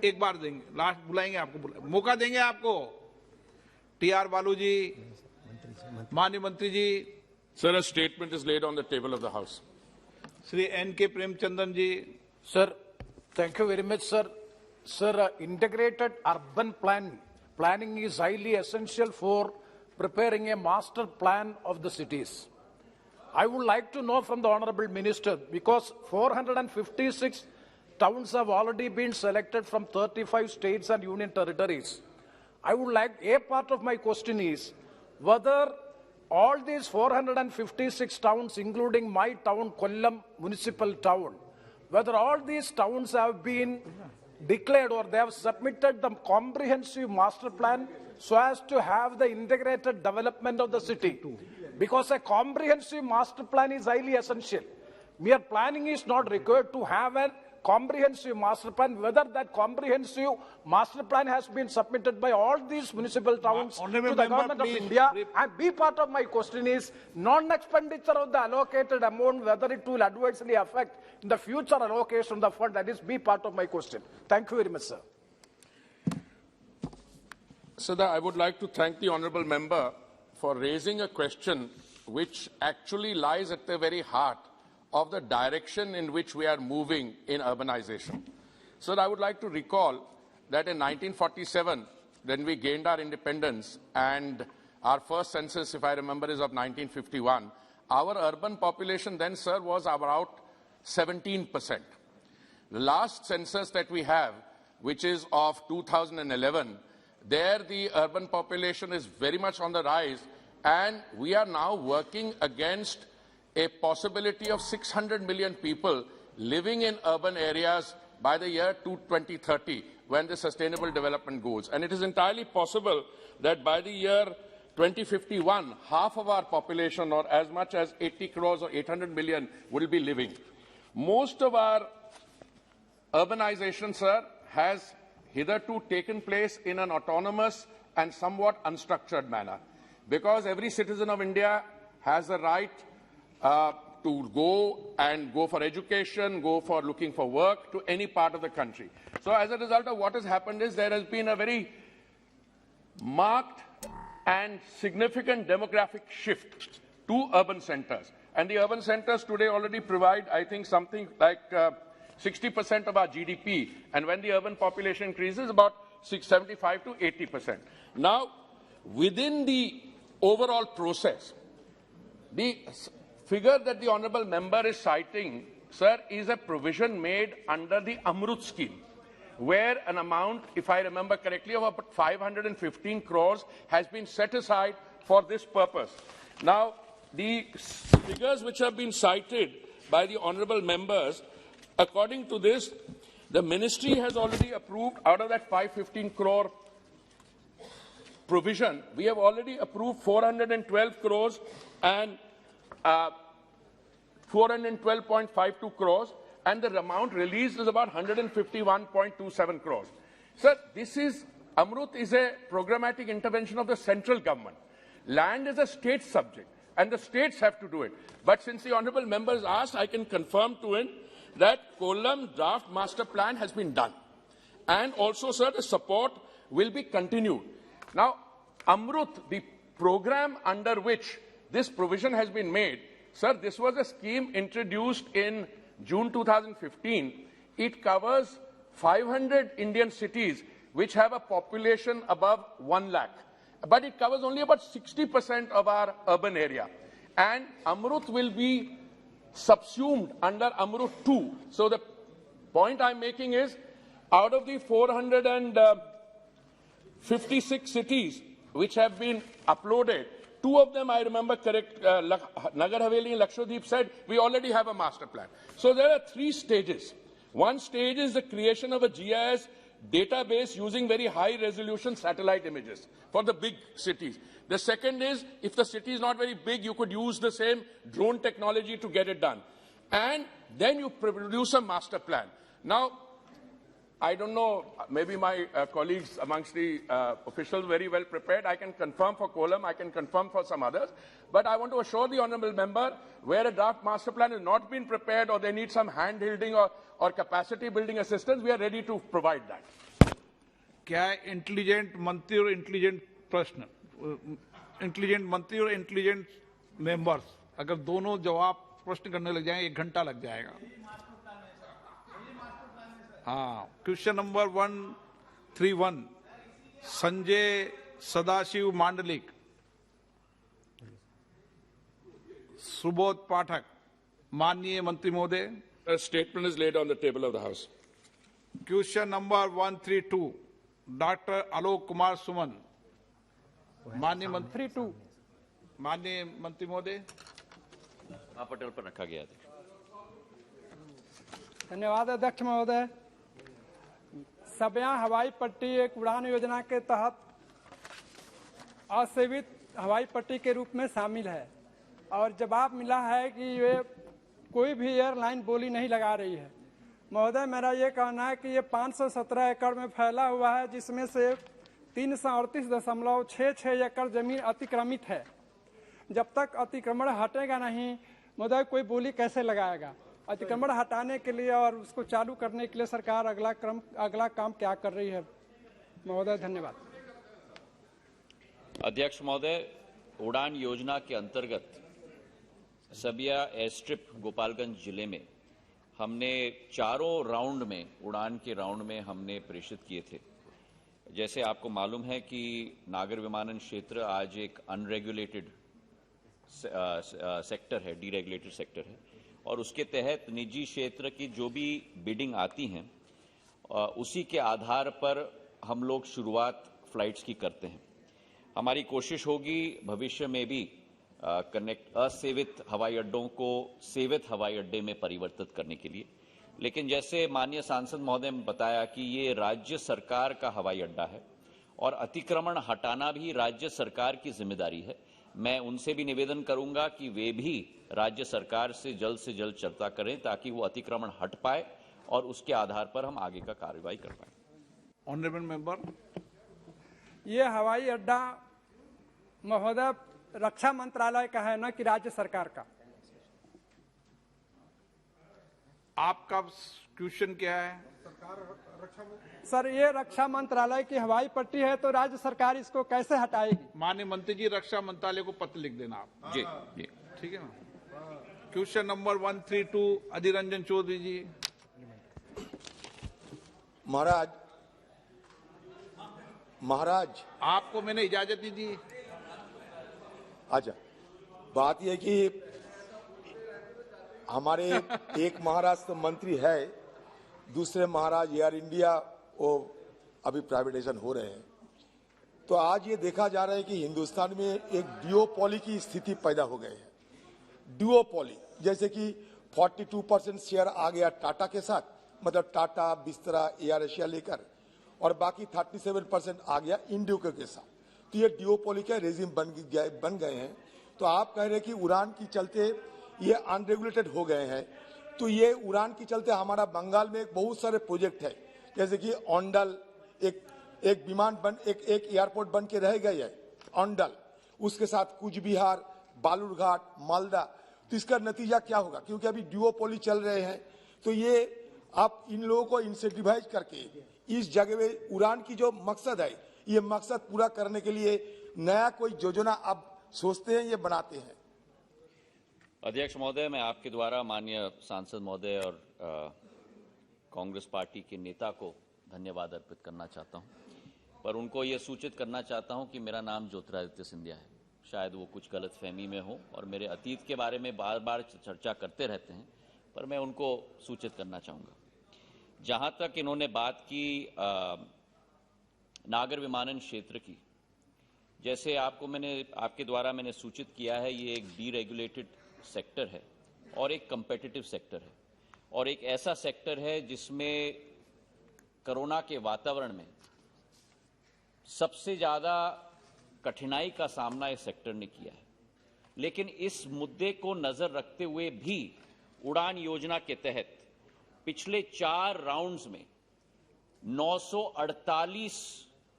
एक बार देंगे, लास्ट बुलाएंगे आपको, मौका देंगे आपको। TR बालू जी। माननीय मंत्री जी। Sir, a statement is laid on the table of the House. Shri NK Premachandran ji. Sir, thank you very much sir. Sir, integrated urban planning is highly essential for preparing a master plan of the cities. I would like to know from the Honorable Minister, because 456 towns have already been selected from 35 states and union territories. I would like, a part of my question is, whether all these 456 towns, including my town, Kollam municipal town, whether all these towns have been declared or they have submitted the comprehensive master plan so as to have the integrated development of the city. Because a comprehensive master plan is highly essential. Mere planning is not required to have a comprehensive master plan. Whether that comprehensive master plan has been submitted by all these municipal towns to the government of India. And B part of my question is, non-expenditure of the allocated amount, whether it will adversely affect in the future allocation of the fund. That is B part of my question. Thank you very much, sir. Sada, I would like to thank the honourable member for raising a question which actually lies at the very heart of the direction in which we are moving in urbanization. So I would like to recall that in 1947, when we gained our independence, and our first census, if I remember, is of 1951, our urban population then, sir, was about 17%. The last census that we have, which is of 2011, there the urban population is very much on the rise, and we are now working against a possibility of 600 million people living in urban areas by the year 2030, when the Sustainable Development Goals. And it is entirely possible that by the year 2051, half of our population, or as much as 80 crores or 800 million, will be living. Most of our urbanization, sir, has hitherto taken place in an autonomous and somewhat unstructured manner, because every citizen of India has the right to go for education, go for looking for work to any part of the country. So as a result of what has happened is there has been a very marked and significant demographic shift to urban centers. And the urban centers today already provide, I think, something like 60% of our GDP. And when the urban population increases, about 75 to 80%. Now, within the overall process, the figure that the honourable member is citing, sir, is a provision made under the Amrut scheme, where an amount, if I remember correctly, of about 515 crores has been set aside for this purpose. Now, the figures which have been cited by the honourable members, according to this, the ministry has already approved, out of that 515 crore provision, we have already approved 412 crores and 412.52 crores, and the amount released is about 151.27 crores. Sir, this is, Amrut is a programmatic intervention of the central government. Land is a state subject, and the states have to do it. But since the honourable members asked, I can confirm to him that Kollam draft master plan has been done. And also, sir, the support will be continued. Now, Amrut, the program under which this provision has been made, sir, this was a scheme introduced in June 2015. It covers 500 Indian cities which have a population above 1 lakh. But it covers only about 60% of our urban area. And Amrut will be subsumed under Amrut 2. So the point I'm making is, out of the 456 cities which have been uploaded, 2 of them, I remember correct, Nagar Haveli and Lakshadweep said, we already have a master plan. So there are 3 stages. One stage is the creation of a GIS database using very high resolution satellite images for the big cities. The second is, if the city is not very big, you could use the same drone technology to get it done. And then you produce a master plan. Now, I don't know, maybe my colleagues amongst the officials very well prepared. I can confirm for Kollam, I can confirm for some others. But I want to assure the honourable member, where a draft master plan has not been prepared or they need some hand-holding or capacity building assistance, we are ready to provide that. क्या intelligent मंत्री और intelligent प्रश्न, intelligent मंत्री और intelligent members, अगर दोनों जवाब प्रश्न करने लग जाएं 1 घंटा लग जाएगा. हाँ, क्वेश्चन नंबर 131 संजय सदाशिव मांडलिक, सुबोध पाठक। माननीय मंत्री महोदय, A statement is laid on the table of the House. Question number 132 doctor Alok Kumar Suman. माननीय मंत्री माननीय मंत्री महोदय, पटेल पर रखा गया है। धन्यवाद अध्यक्ष महोदय। सबया हवाई पट्टी एक उड़ान योजना के तहत असेवित हवाई पट्टी के रूप में शामिल है और जवाब मिला है कि ये कोई भी एयरलाइन बोली नहीं लगा रही है। महोदय, मेरा ये कहना है कि ये 517 एकड़ में फैला हुआ है, जिसमें से 338.66 एकड़ जमीन अतिक्रमित है। जब तक अतिक्रमण हटेगा नहीं महोदय, कोई बोली कैसे लगाएगा? अतिक्रमण हटाने के लिए और उसको चालू करने के लिए सरकार अगला काम क्या कर रही है महोदय? धन्यवाद। अध्यक्ष महोदय, उड़ान योजना के अंतर्गत सबिया एयर स्ट्रिप गोपालगंज जिले में हमने चारों राउंड में, उड़ान के राउंड में हमने प्रेषित किए थे। जैसे आपको मालूम है कि नागर विमानन क्षेत्र आज एक अनरेगुलेटेड सेक्टर है, डीरेगुलेटेड सेक्टर है और उसके तहत निजी क्षेत्र की जो भी बिडिंग आती हैं उसी के आधार पर हम लोग शुरुआत फ्लाइट्स की करते हैं। हमारी कोशिश होगी भविष्य में भी असेवित हवाई अड्डों को सेवित हवाई अड्डे में परिवर्तित करने के लिए। लेकिन जैसे माननीय सांसद महोदय ने बताया कि ये राज्य सरकार का हवाई अड्डा है और अतिक्रमण हटाना भी राज्य सरकार की जिम्मेदारी है। मैं उनसे भी निवेदन करूंगा कि वे भी राज्य सरकार से जल्द चर्चा करें ताकि वो अतिक्रमण हट पाए और उसके आधार पर हम आगे का कार्रवाई कर पाए। ऑनरेबल मेंबर, ये हवाई अड्डा महोदय रक्षा मंत्रालय का है, न कि राज्य सरकार का। आपका क्वेश्चन क्या है? सर, ये रक्षा मंत्रालय की हवाई पट्टी है तो राज्य सरकार इसको कैसे हटाएगी? माननीय मंत्री जी, रक्षा मंत्रालय को पत्र लिख देना आप। जी जी, ठीक है ना। क्वेश्चन नंबर 132 अधीर रंजन चौधरी जी। महाराज आपको मैंने इजाजत दी थी। अच्छा, बात यह कि हमारे एक महाराज तो मंत्री है, दूसरे महाराज एयर इंडिया वो अभी प्राइवेटाइजेशन हो रहे हैं। तो आज ये देखा जा रहा है कि हिंदुस्तान में एक डिओपोली की स्थिति पैदा हो गई है। डिओपोली जैसे कि 42% शेयर आ गया टाटा के साथ, मतलब टाटा, बिस्तरा, एयर एशिया लेकर, और बाकी 37% आ गया इंडिको के साथ। तो ये डिओपोली के रेजिम बन गए हैं। तो आप कह रहे हैं कि उड़ान की चलते ये अनरेगुलेटेड हो गए हैं। तो ये उड़ान की चलते हमारा बंगाल में बहुत सारे प्रोजेक्ट है, जैसे कि औंडल एक विमान एक एयरपोर्ट बन के रह गई है औंडल, उसके साथ कूच बिहार, बालूरघाट, मालदा। तो इसका नतीजा क्या होगा? क्योंकि अभी डिओपोली चल रहे हैं। तो ये आप इन लोगों को इंसेंटिवाइज करके इस जगह में उड़ान की जो मकसद है, ये मकसद पूरा करने के लिए नया कोई योजना आप सोचते हैं, ये बनाते हैं? अध्यक्ष महोदय, मैं आपके द्वारा माननीय सांसद महोदय और कांग्रेस पार्टी के नेता को धन्यवाद अर्पित करना चाहता हूं, पर उनको ये सूचित करना चाहता हूं कि मेरा नाम ज्योतिरादित्य सिंधिया है। शायद वो कुछ गलतफहमी में हो और मेरे अतीत के बारे में बार बार चर्चा करते रहते हैं, पर मैं उनको सूचित करना चाहूँगा। जहाँ तक इन्होंने बात की नागर विमानन क्षेत्र की, जैसे आपके द्वारा मैंने सूचित किया है, ये एक डीरेगुलेटेड सेक्टर है और एक कंपेटिटिव सेक्टर है और एक ऐसा सेक्टर है जिसमें कोरोना के वातावरण में सबसे ज्यादा कठिनाई का सामना इस सेक्टर ने किया है। लेकिन इस मुद्दे को नजर रखते हुए भी उड़ान योजना के तहत पिछले 4 राउंड्स में 948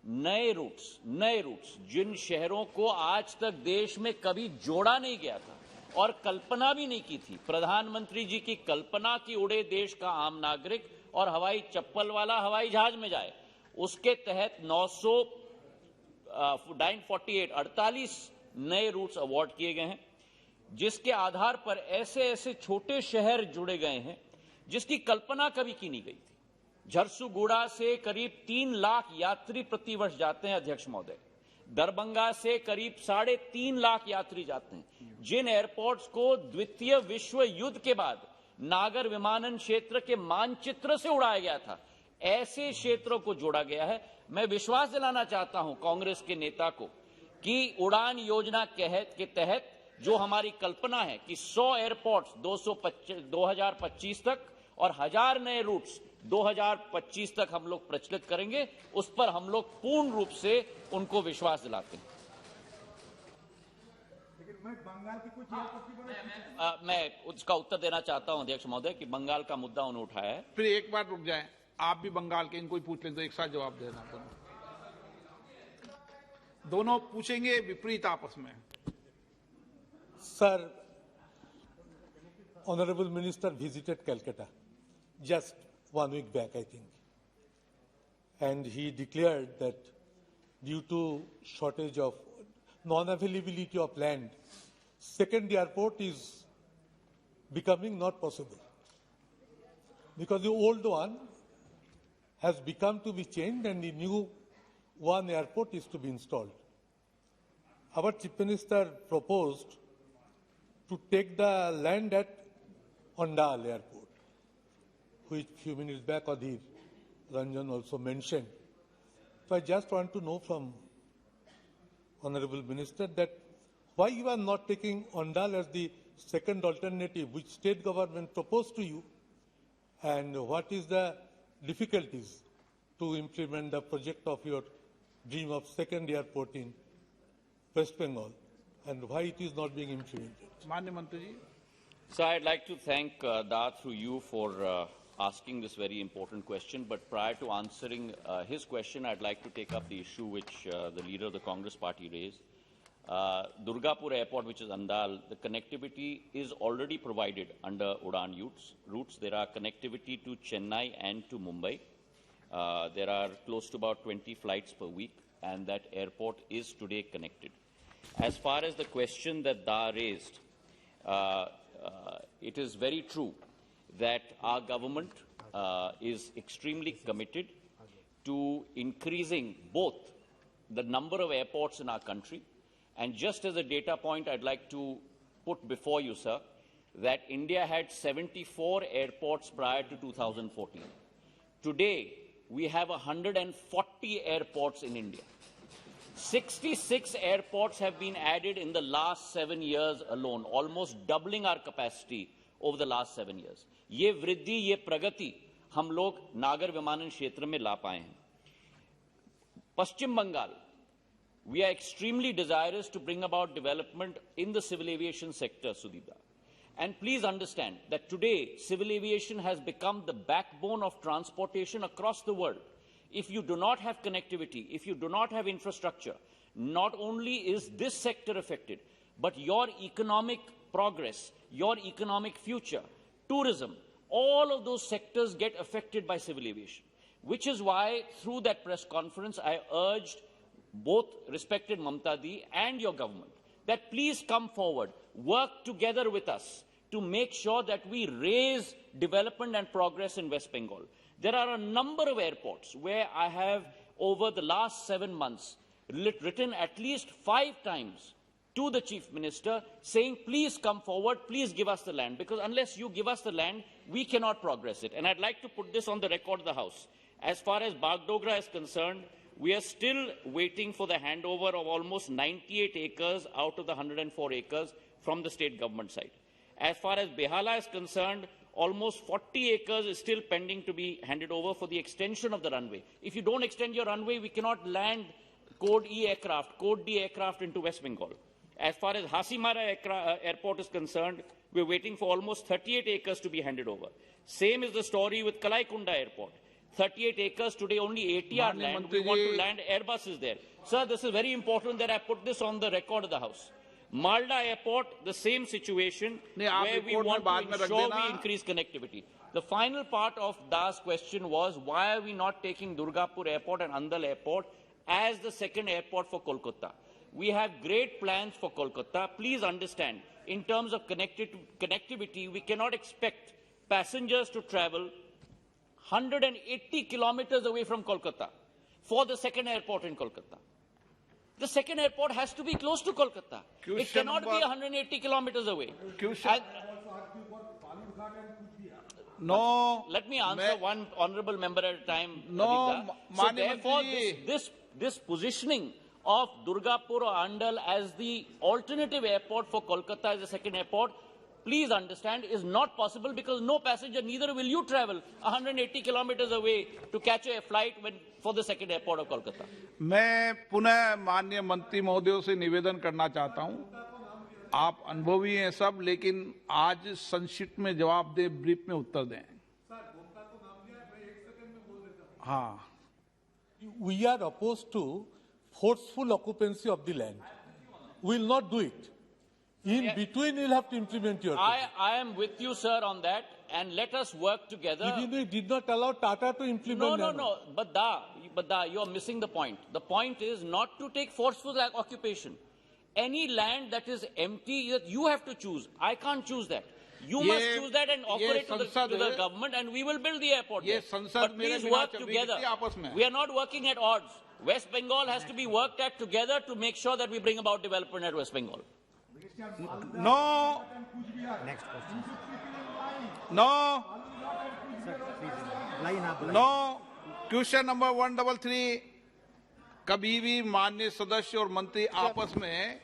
नए रूट्स जिन शहरों को आज तक देश में कभी जोड़ा नहीं गया था और कल्पना भी नहीं की थी, प्रधानमंत्री जी की कल्पना की उड़े देश का आम नागरिक और हवाई चप्पल वाला हवाई जहाज में जाए, उसके तहत 48 नए रूट्स अवार्ड किए गए हैं, जिसके आधार पर ऐसे छोटे शहर जुड़े गए हैं जिसकी कल्पना कभी की नहीं गई थी। झरसुगुड़ा से करीब 3 लाख यात्री प्रतिवर्ष जाते हैं अध्यक्ष महोदय। दरभंगा से करीब 3.5 लाख यात्री जाते हैं। जिन एयरपोर्ट्स को द्वितीय विश्व युद्ध के बाद नागर विमानन क्षेत्र के मानचित्र से उड़ाया गया था, ऐसे क्षेत्रों को जोड़ा गया है। मैं विश्वास दिलाना चाहता हूं कांग्रेस के नेता को कि उड़ान योजना के तहत जो हमारी कल्पना है कि 100 एयरपोर्ट्स 2025 तक और 1000 नए रूट्स 2025 तक हम लोग प्रचलित करेंगे, उस पर हम लोग पूर्ण रूप से उनको विश्वास दिलाते हैं। मैं उसका उत्तर देना चाहता हूं अध्यक्ष महोदय कि बंगाल का मुद्दा उन्होंने उठाया है। फिर एक बार रुक जाएं, आप भी बंगाल के, इनको पूछ लें तो एक साथ जवाब देना। दोनों पूछेंगे विपरीत आपस में। Sir, Honorable Minister visited Calcutta just 1 week back, I think. And he declared that due to shortage of non-availability of land, second airport is becoming not possible. Because the old one has become to be changed and the new one airport is to be installed. Our Chief Minister proposed to take the land at Ondal Airport, which few minutes back Adhir Ranjan also mentioned. So I just want to know from Honorable Minister that why you are not taking Ondal as the second alternative which state government proposed to you, and what is the difficulties to implement the project of your dream of second airport in West Bengal, and why it is not being implemented? माननीय मंत्री जी। So I'd like to thank Da through you for asking this very important question. But prior to answering his question, I'd like to take up the issue which the leader of the Congress party raised. Durgapur Airport, which is Andal, the connectivity is already provided under Udan routes. There are connectivity to Chennai and to Mumbai. There are close to about 20 flights per week, and that airport is today connected. As far as the question that Da raised, it is very true that our government is extremely committed to increasing both the number of airports in our country, and just as a data point, I'd like to put before you, sir, that India had 74 airports prior to 2014. Today, we have 140 airports in India. 66 airports have been added in the last 7 years alone, almost doubling our capacity over the last 7 years. ये वृद्धि, ये प्रगति हम लोग नागर विमानन क्षेत्र में ला पाए हैं। पश्चिम Bengal, we are extremely desirous to bring about development in the civil aviation sector, Sudhita. And please understand that today, civil aviation has become the backbone of transportation across the world. If you do not have connectivity, if you do not have infrastructure, not only is this sector affected, but your economic progress, your economic future, tourism, all of those sectors get affected by civil aviation. Which is why, through that press conference, I urged both respected Mamta Di and your government that please come forward, work together with us to make sure that we raise development and progress in West Bengal. There are a number of airports where I have, over the last 7 months, written at least 5 times to the Chief Minister saying, please come forward, please give us the land, because unless you give us the land, we cannot progress it. And I'd like to put this on the record of the House. As far as Bagdogra is concerned, we are still waiting for the handover of almost 98 acres out of the 104 acres from the state government side. As far as Behala is concerned, almost 40 acres is still pending to be handed over for the extension of the runway. If you don't extend your runway, we cannot land Code E aircraft, Code D aircraft into West Bengal. As far as Hasimara airport is concerned, we're waiting for almost 38 acres to be handed over. Same is the story with Kalaikunda airport. 38 acres, today only 80 are land. We want to land Airbuses there. Sir, this is very important that I put this on the record of the House. Malda Airport, the same situation, where we want to ensure we increase connectivity. The final part of Das question was, why are we not taking Durgapur Airport and Andal Airport as the second airport for Kolkata? We have great plans for Kolkata. Please understand, in terms of connectivity, we cannot expect passengers to travel 180 kilometers away from Kolkata for the second airport in Kolkata. The second airport has to be close to Kolkata. It cannot be 180 kilometers away. No. Let me answer one honourable member at a time. No, so therefore, this positioning of Durgapur or Andal as the alternative airport for Kolkata as a second airport, please understand, is not possible because no passenger, neither will you travel 180 kilometers away to catch a flight for the second airport of Kolkata. मैं पुनः माननीय मंत्री महोदयों से निवेदन करना चाहता हूं, आप अनुभवी हैं सब, लेकिन आज संक्षिप्त में जवाब दें, ब्रीफ में उत्तर दें. हाँ. We are opposed to forceful occupancy of the land. We will not do it. In between, you'll have to implement your project. I am with you, sir, on that, and let us work together. We did not allow Tata to implement. No. But you are missing the point. The point is not to take forceful occupation. Any land that is empty, you have to choose. I can't choose that. You must choose that and offer it to the government, and we will build the airport there. But please work together. We are not working at odds. West Bengal has to be worked at together to make sure that we bring about development at West Bengal. No. Next question. No. Sir, please. No. Question number 133. कभी भी माननीय सदस्य और मंत्री आपस में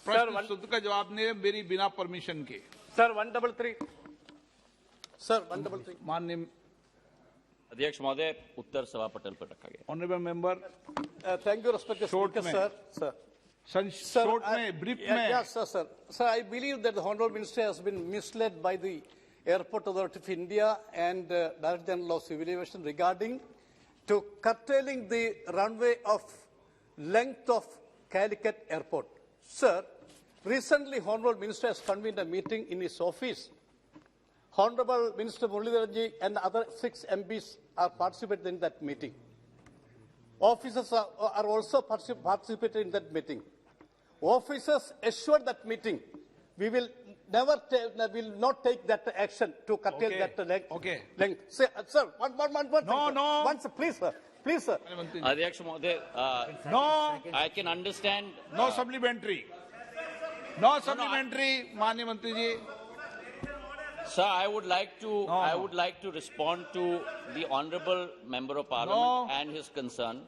प्रश्न शुद्ध का जवाब नहीं, मेरी बिना परमिशन के. Sir, 133. Sir, 133. माननीय अध्यक्ष महोदय, उत्तर सभा पटल पर रखा गया. Honourable member. Thank you, respected speaker, sir. Short में, brief में. Yes, sir. Sir, I believe that the Honourable Minister has been misled by the Airport Authority of India and Director General of Civil Aviation regarding to curtailing the runway of length of Calicut Airport. Sir, recently Honourable Minister has convened a meeting in his office. Honourable Minister Muralidharanji and other 6 MPs are participating in that meeting. Officers are also participating in that meeting. Officers assured that meeting we will not take that action to curtail that length. Okay. Sir, one. No. Once, please, sir. Adhyaksh Mahoday, no. I can understand. No supplementary. No supplementary, Mani Mantri ji. Sir, I would like to respond to the Honourable Member of Parliament and his concern.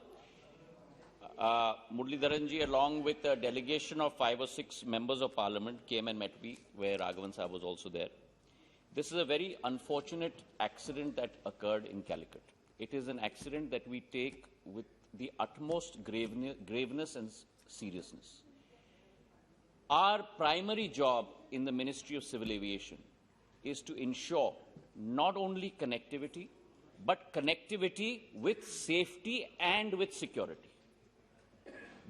Muralidharanji, along with a delegation of 5 or 6 members of Parliament, came and met me, where Raghavan Sahab was also there. This is a very unfortunate accident that occurred in Calicut. It is an accident that we take with the utmost graveness and seriousness. Our primary job in the Ministry of Civil Aviation is to ensure not only connectivity, but connectivity with safety and with security.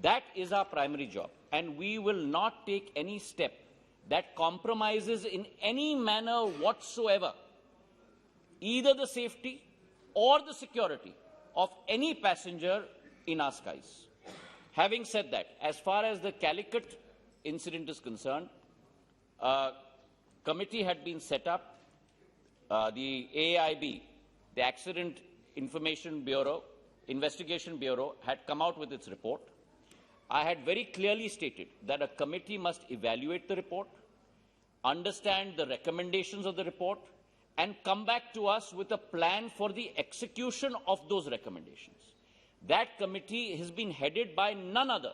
That is our primary job, and we will not take any step that compromises in any manner whatsoever either the safety or the security of any passenger in our skies. Having said that, as far as the Calicut incident is concerned, a committee had been set up. The AIB, the Accident Investigation Bureau, had come out with its report. I had very clearly stated that a committee must evaluate the report, understand the recommendations of the report, and come back to us with a plan for the execution of those recommendations. That committee has been headed by none other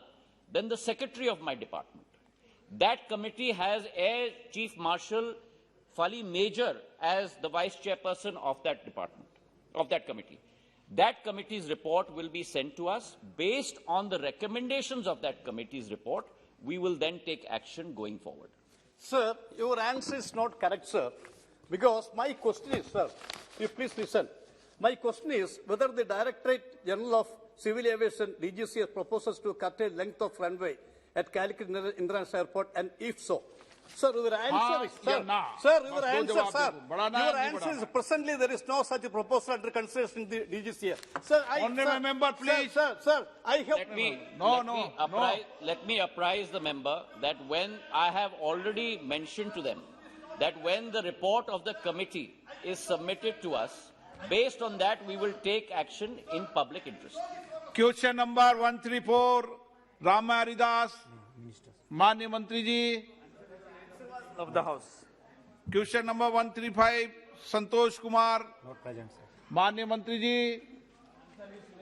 than the Secretary of my department. That committee has Air Chief Marshal Fali Major as the Vice Chairperson of that department, of that committee. That committee's report will be sent to us. Based on the recommendations of that committee's report, we will then take action going forward. Sir, your answer is not correct, sir. Because my question is, sir, you please listen. My question is whether the Directorate General of Civil Aviation, DGC, proposes to curtail length of runway at Calicut International Airport, and if so. Sir, your answer is presently there is no such a proposal under consideration in the DGCA. Sir, Honourable member, please. Sir, I have... Let me apprise the member that when I have already mentioned to them that when the report of the committee is submitted to us, Based on that, we will take action in public interest. Question number 134 Ram Haridas, माननीय मंत्री जी of the House. Question number 135 Santosh Kumar, Not present, sir. माननीय मंत्री जी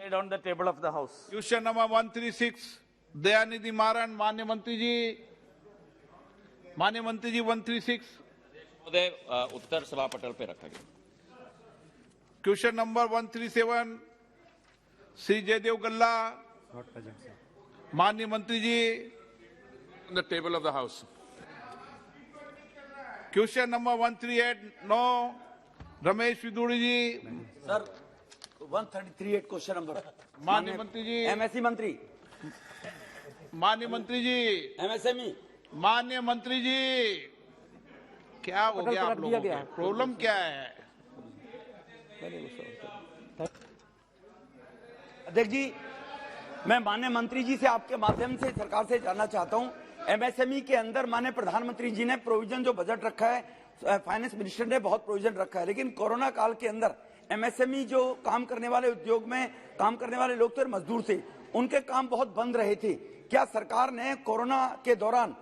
Laid on the table of the House. Question number 136 Dayanidhi Maran, माननीय मंत्री जी 136 महोदय, उत्तर सभा पटल पे रखा गया। क्वेश्चन नंबर 137 श्री जयदेव गल्ला, Not present, sir. माननीय मंत्री ji On the table of the House. Question number 138 9 Ramesh विदुड़ी जी, सर 138 क्वेश्चन नंबर, माननीय मंत्री जी एमएससी मंत्री, माननीय मंत्री जी एमएसएमई, माननीय मंत्री जी क्या हो गया आप लोगों को? प्रॉब्लम क्या है? अध्यक्ष जी, मैं माननीय मंत्री जी से आपके माध्यम से सरकार से जानना चाहता हूं, एमएसएमई के अंदर माननीय प्रधानमंत्री जी ने प्रोविजन जो बजट रखा है, फाइनेंस मिनिस्टर ने बहुत प्रोविजन रखा है, लेकिन कोरोना काल के अंदर एमएसएमई जो काम करने वाले उद्योग में काम करने वाले लोग थे, मजदूर थे, उनके काम बहुत बंद रहे थे। क्या सरकार ने कोरोना के दौरान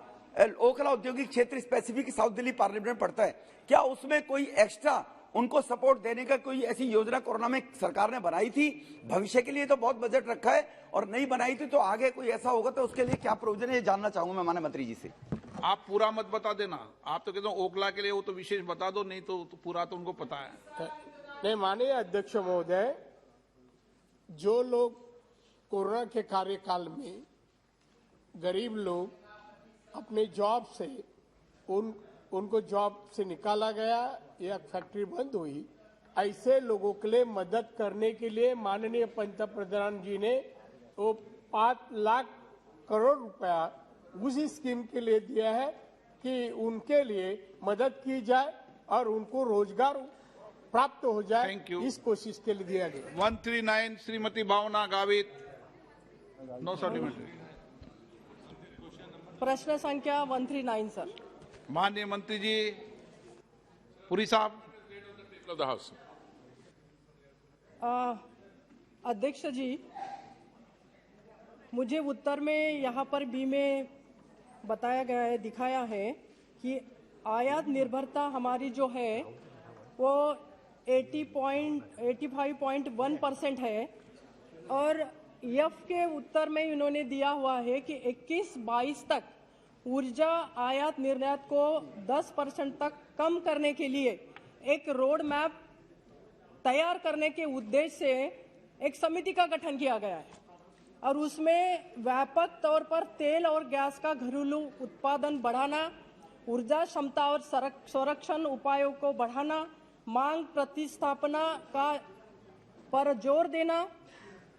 ओखला औद्योगिक क्षेत्र स्पेसिफिक साउथ दिल्ली पार्लियामेंट में पड़ता है, क्या उसमें कोई एक्स्ट्रा उनको सपोर्ट देने का कोई ऐसी योजना कोरोना में सरकार ने बनाई थी? भविष्य के लिए तो बहुत बजट रखा है और नहीं बनाई थी, तो आगे कोई ऐसा होगा तो उसके लिए क्या प्रोविजन है, ये जानना चाहूंगा मैं माननीय मंत्री जी से। आप पूरा मत बता देना, आप तो कहते हो ओखला के लिए वो तो विशेष बता दो, नहीं तो पूरा तो उनको पता है। नहीं, माननीय अध्यक्ष महोदय, जो लोग कोरोना के कार्यकाल में गरीब लोग अपने जॉब से उनको जॉब से निकाला गया या फैक्ट्री बंद हुई, ऐसे लोगों के लिए मदद करने के लिए माननीय पंतप्रधान जी ने वो 5 लाख करोड़ रुपया उसी स्कीम के लिए दिया है कि उनके लिए मदद की जाए और उनको रोजगार प्राप्त हो जाए, इस कोशिश के लिए दिया गया। 139 श्रीमती भावना गावित, नो सप्लीमेंट्री। प्रश्न संख्या 139 सर। माननीय मंत्री जी पुरी साहब, of the House. अध्यक्ष जी, मुझे उत्तर में यहाँ पर बी में बताया गया है, दिखाया है कि आयात निर्भरता हमारी जो है वो 85.1% है, और एफ के उत्तर में इन्होंने दिया हुआ है कि 21-22 तक ऊर्जा आयात निर्यात को 10% तक कम करने के लिए एक रोड मैप तैयार करने के उद्देश्य से एक समिति का गठन किया गया है, और उसमें व्यापक तौर पर तेल और गैस का घरेलू उत्पादन बढ़ाना, ऊर्जा क्षमता और संरक्षण उपायों को बढ़ाना, मांग प्रतिस्थापना का पर जोर देना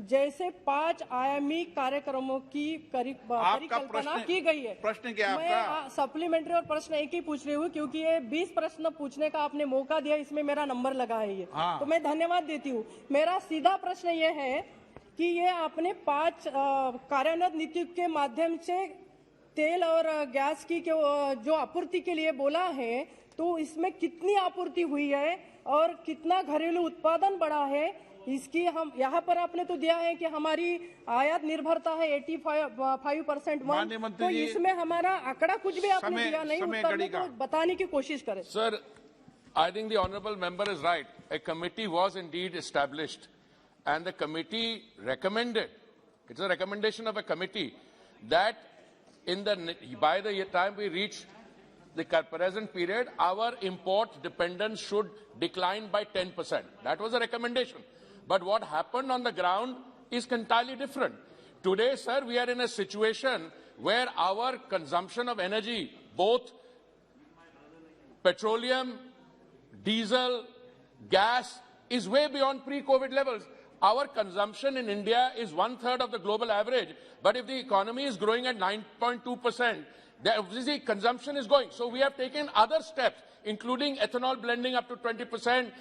जैसे 5 आयामी कार्यक्रमों की परिकल्पना की गई है। प्रश्न क्या मैं आपका? सप्लीमेंट्री और प्रश्न एक ही पूछ रही हूँ, क्योंकि ये 20 प्रश्न पूछने का आपने मौका दिया, इसमें मेरा नंबर लगा है ये। हाँ। तो मैं धन्यवाद देती हूँ। मेरा सीधा प्रश्न ये है कि ये आपने 5 कार्यान्वित नीति के माध्यम से तेल और गैस की जो आपूर्ति के लिए बोला है, तो इसमें कितनी आपूर्ति हुई है और कितना घरेलू उत्पादन बढ़ा है, इसकी हम यहाँ पर आपने तो दिया है कि हमारी आयात निर्भरता है 85%, तो इसमें हमारा आंकड़ा कुछ भी आपने दिया नहीं, उत्तर में तो बताने की कोशिश करें। Sir, I think the honourable member is right. A committee was indeed established, and the committee recommended, it's a recommendation of a committee, that by the time we reach the present period, our import dependence should decline by 10%. That was a recommendation. But what happened on the ground is entirely different. Today, sir, we are in a situation where our consumption of energy, both petroleum, diesel, gas, is way beyond pre-COVID levels. Our consumption in India is 1/3 of the global average. But if the economy is growing at 9.2%, obviously consumption is going. So we have taken other steps, including ethanol blending up to 20%,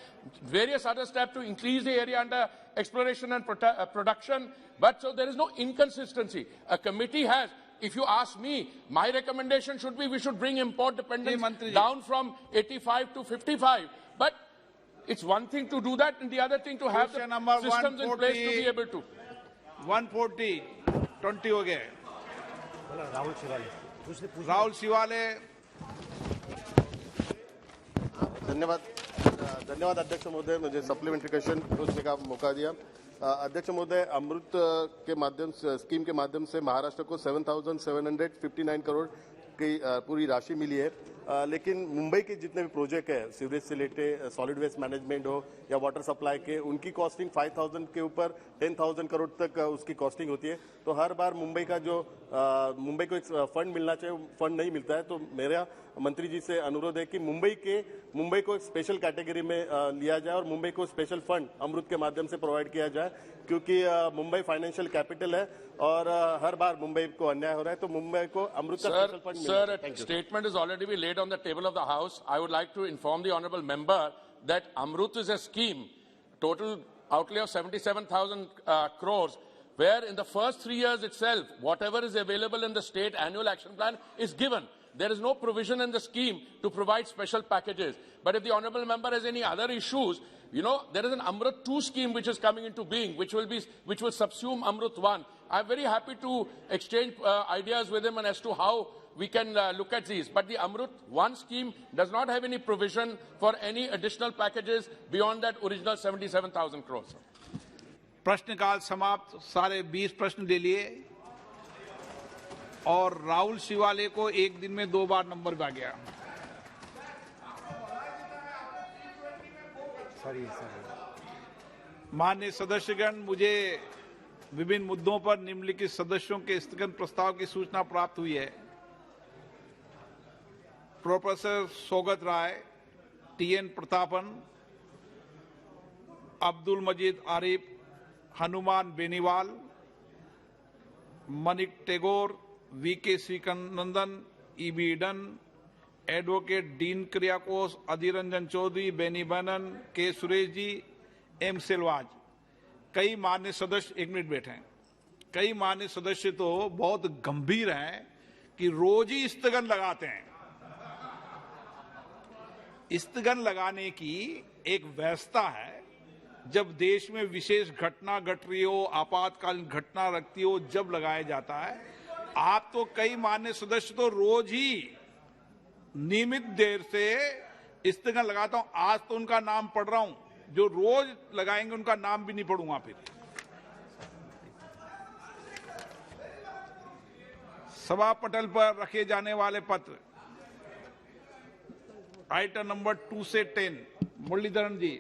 various other steps to increase the area under exploration and production. But so there is no inconsistency. A committee has, if you ask me, my recommendation should be we should bring import dependence down from 85 to 55. But It's one thing to do that, and the other thing to have the Question number systems in place to 140. be able to. 140, 20 हो गए. राहुल शिवाले. धन्यवाद अध्यक्ष महोदय, मुझे supplementary question पूछने का मौका दिया। अध्यक्ष महोदय, अमृत के माध्यम से, स्कीम के माध्यम से महाराष्ट्र को 7,759 करोड़ की पूरी राशि मिली है, लेकिन मुंबई के जितने भी प्रोजेक्ट है, सीवरेज से लेके सॉलिड वेस्ट मैनेजमेंट हो या वाटर सप्लाई के, उनकी कॉस्टिंग 5,000 के ऊपर 10,000 करोड़ तक उसकी कॉस्टिंग होती है। तो हर बार मुंबई का जो मुंबई को एक फंड मिलना चाहिए, फंड नहीं मिलता है। तो मेरा मंत्री जी से अनुरोध है कि मुंबई को एक स्पेशल कैटेगरी में लिया जाए और मुंबई को स्पेशल फंड अमृत के माध्यम से प्रोवाइड किया जाए, क्योंकि मुंबई फाइनेंशियल कैपिटल है और हर बार मुंबई को अन्याय हो रहा है। तो मुंबई को अमृत का स्पेशल फंड मिलना चाहिए। Sir, statement is already been laid on the table of the House. I would like to inform the honourable member that Amrut is a scheme, total outlay of 77,000 crores, where in the first 3 years itself, whatever is available in the state annual action plan is given. There is no provision in the scheme to provide special packages. But if the honourable member has any other issues, you know, there is an Amrut 2 scheme which is coming into being, which will subsume Amrut 1. I'm very happy to exchange ideas with him and as to how we can look at these. But the Amrut 1 scheme does not have any provision for any additional packages beyond that original 77,000 crores. प्रश्नकाल समाप्त. सारे 20 प्रश्न ले लिए और राहुल शिवाले को एक दिन में 2 बार नंबर आ गया. माननीय सदस्यगण, मुझे विभिन्न मुद्दों पर निम्नलिखित सदस्यों के स्थगन प्रस्ताव की सूचना प्राप्त हुई है. Professor Sougata Ray, TN Prathapan, Abdul Majeed Arif, Hanuman Beniwal, Manik Tagore, VK Sreekandan, Hibi Eden, advocate Dean Kuriakose, Adhir Ranjan Chowdhury, Benny Behanan, K Suresh ji, M सिलवाज. कई मान्य सदस्य, 1 मिनट बैठे हैं, कई मान्य सदस्य तो बहुत गंभीर हैं कि रोज ही स्थगन लगाते हैं. स्थगन लगाने की एक व्यवस्था है. जब देश में विशेष घटना घट रही हो, आपातकालीन घटना रखती हो, जब लगाया जाता है. आप तो कई मान्य सदस्य तो रोज ही नियमित देर से स्थगन लगाता हूं. आज तो उनका नाम पढ़ रहा हूं, जो रोज लगाएंगे उनका नाम भी नहीं पढ़ूंगा. फिर सभा पटल पर रखे जाने वाले पत्र, आइटम नंबर 2 से 10, मुरलीधरन जी.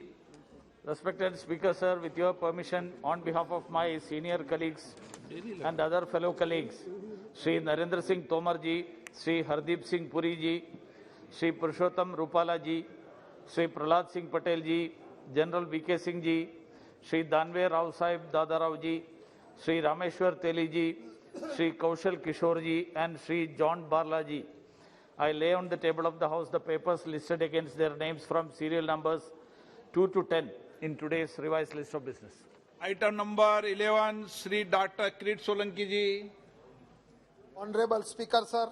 Respected Speaker, sir, with your permission, on behalf of my senior colleagues and other fellow colleagues, Shri Narendra Singh Tomar ji, Shri Hardeep Singh Puri ji, Shri Purushottam Rupala ji, Shri Prahlad Singh Patel ji, General VK Singh ji, Shri Danve Rao Sahib Dadarao ji, Shri Rameshwar Teli ji, Shri Kaushal Kishore ji, and Shri John Barla ji. I lay on the table of the House the papers listed against their names from serial numbers 2 to 10 in today's revised list of business. Item number 11, Shri Dr. Kirit Solanki ji. Honorable Speaker, sir,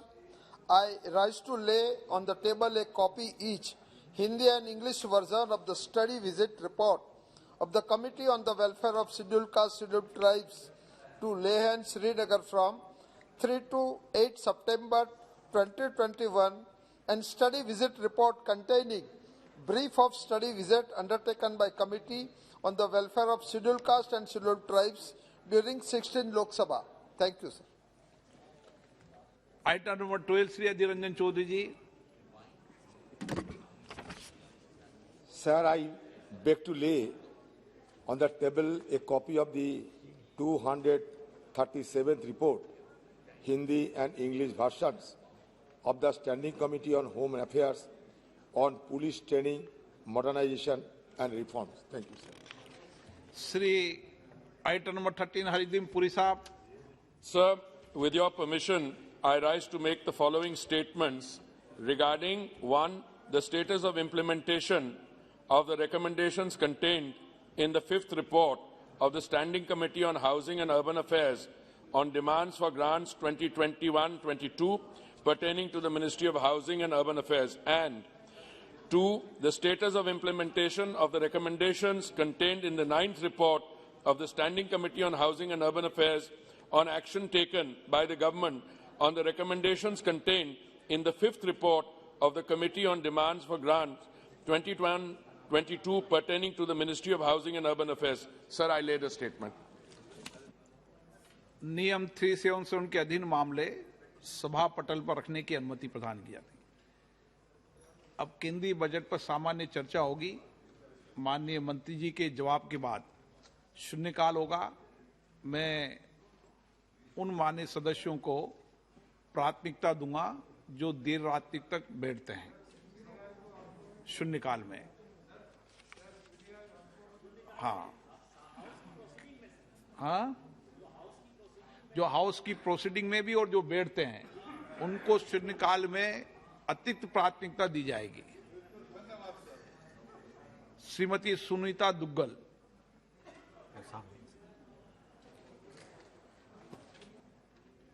I rise to lay on the table a copy each, Hindi and English version of the study visit report of the Committee on the Welfare of Scheduled Castes, Scheduled Tribes to Lehan, Srinagar from 3 to 8 September 2021 and study visit report containing brief of study visit undertaken by Committee on the Welfare of Scheduled Castes and Scheduled Tribes during 16 Loksabha. Thank you, sir. Item number 12, Shri Adhir Ranjan Chaudhary ji. Sir, I beg to lay on the table a copy of the 237th report, Hindi and English versions of the Standing Committee on Home Affairs on Police Training, Modernization and Reforms. Thank you, sir. Shri, item number 13, Haridim Puri Sahab. Sir, with your permission, I rise to make the following statements regarding 1. The status of implementation of the recommendations contained in the 5th report of the Standing Committee on Housing and Urban Affairs on demands for grants 2021-22 pertaining to the Ministry of Housing and Urban Affairs, and 2. The status of implementation of the recommendations contained in the 9th report of the Standing Committee on Housing and Urban Affairs on action taken by the government on the recommendations contained in the 5th report of the Committee on Demands for Grants 2021-22 pertaining to the Ministry of Housing and Urban Affairs. Sir, I laid a statement. नियम 377 के अधीन मामले सभा पटल पर रखने की अनुमति प्रदान की जाती है। अब केंद्रीय बजट पर सामान्य चर्चा होगी। माननीय मंत्री जी के जवाब के बाद शून्यकाल होगा। मैं उन माननीय सदस्यों को प्राथमिकता दूंगा जो देर रात तक बैठते हैं शून्यकाल में। हाँ, जो हाउस की प्रोसीडिंग में भी और जो बैठते हैं उनको शून्यकाल में अतिरिक्त प्राथमिकता दी जाएगी। श्रीमती सुनीता दुग्गल।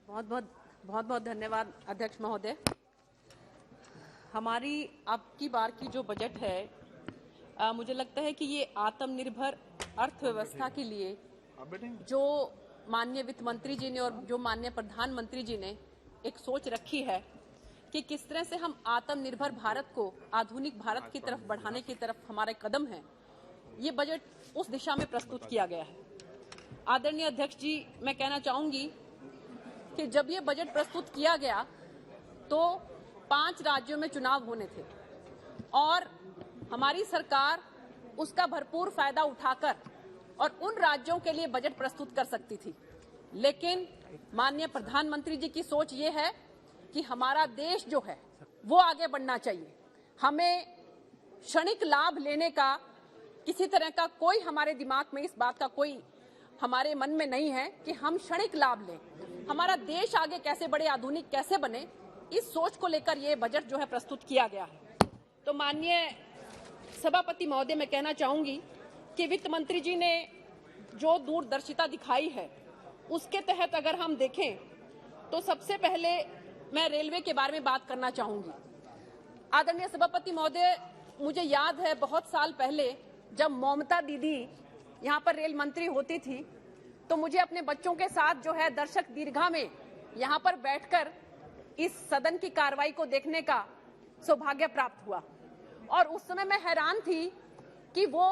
बहुत धन्यवाद अध्यक्ष महोदय। हमारी अब की बार की जो बजट है, मुझे लगता है कि ये आत्मनिर्भर अर्थव्यवस्था के लिए जो माननीय वित्त मंत्री जी ने और जो माननीय प्रधानमंत्री जी ने एक सोच रखी है कि किस तरह से हम आत्मनिर्भर भारत को आधुनिक भारत की तरफ बढ़ाने की तरफ हमारे कदम हैं, ये बजट उस दिशा में प्रस्तुत किया गया है। आदरणीय अध्यक्ष जी, मैं कहना चाहूंगी कि जब ये बजट प्रस्तुत किया गया तो 5 राज्यों में चुनाव होने थे और हमारी सरकार उसका भरपूर फायदा उठाकर और उन राज्यों के लिए बजट प्रस्तुत कर सकती थी। लेकिन माननीय प्रधानमंत्री जी की सोच ये है कि हमारा देश जो है वो आगे बढ़ना चाहिए। हमें क्षणिक लाभ लेने का किसी तरह का कोई हमारे दिमाग में इस बात का कोई हमारे मन में नहीं है कि हम क्षणिक लाभ लें। हमारा देश आगे कैसे बढ़े, आधुनिक कैसे बने, इस सोच को लेकर ये बजट जो है प्रस्तुत किया गया है। तो माननीय सभापति महोदय, मैं कहना चाहूंगी कि वित्त मंत्री जी ने जो दूरदर्शिता दिखाई है उसके तहत अगर हम देखें तो सबसे पहले मैं रेलवे के बारे में बात करना चाहूंगी। आदरणीय सभापति महोदय, मुझे याद है बहुत साल पहले जब ममता दीदी यहाँ पर रेल मंत्री होती थी तो मुझे अपने बच्चों के साथ जो है दर्शक दीर्घा में यहाँ पर बैठकर इस सदन की कार्रवाई को देखने का सौभाग्य प्राप्त हुआ और उस समय मैं हैरान थी कि वो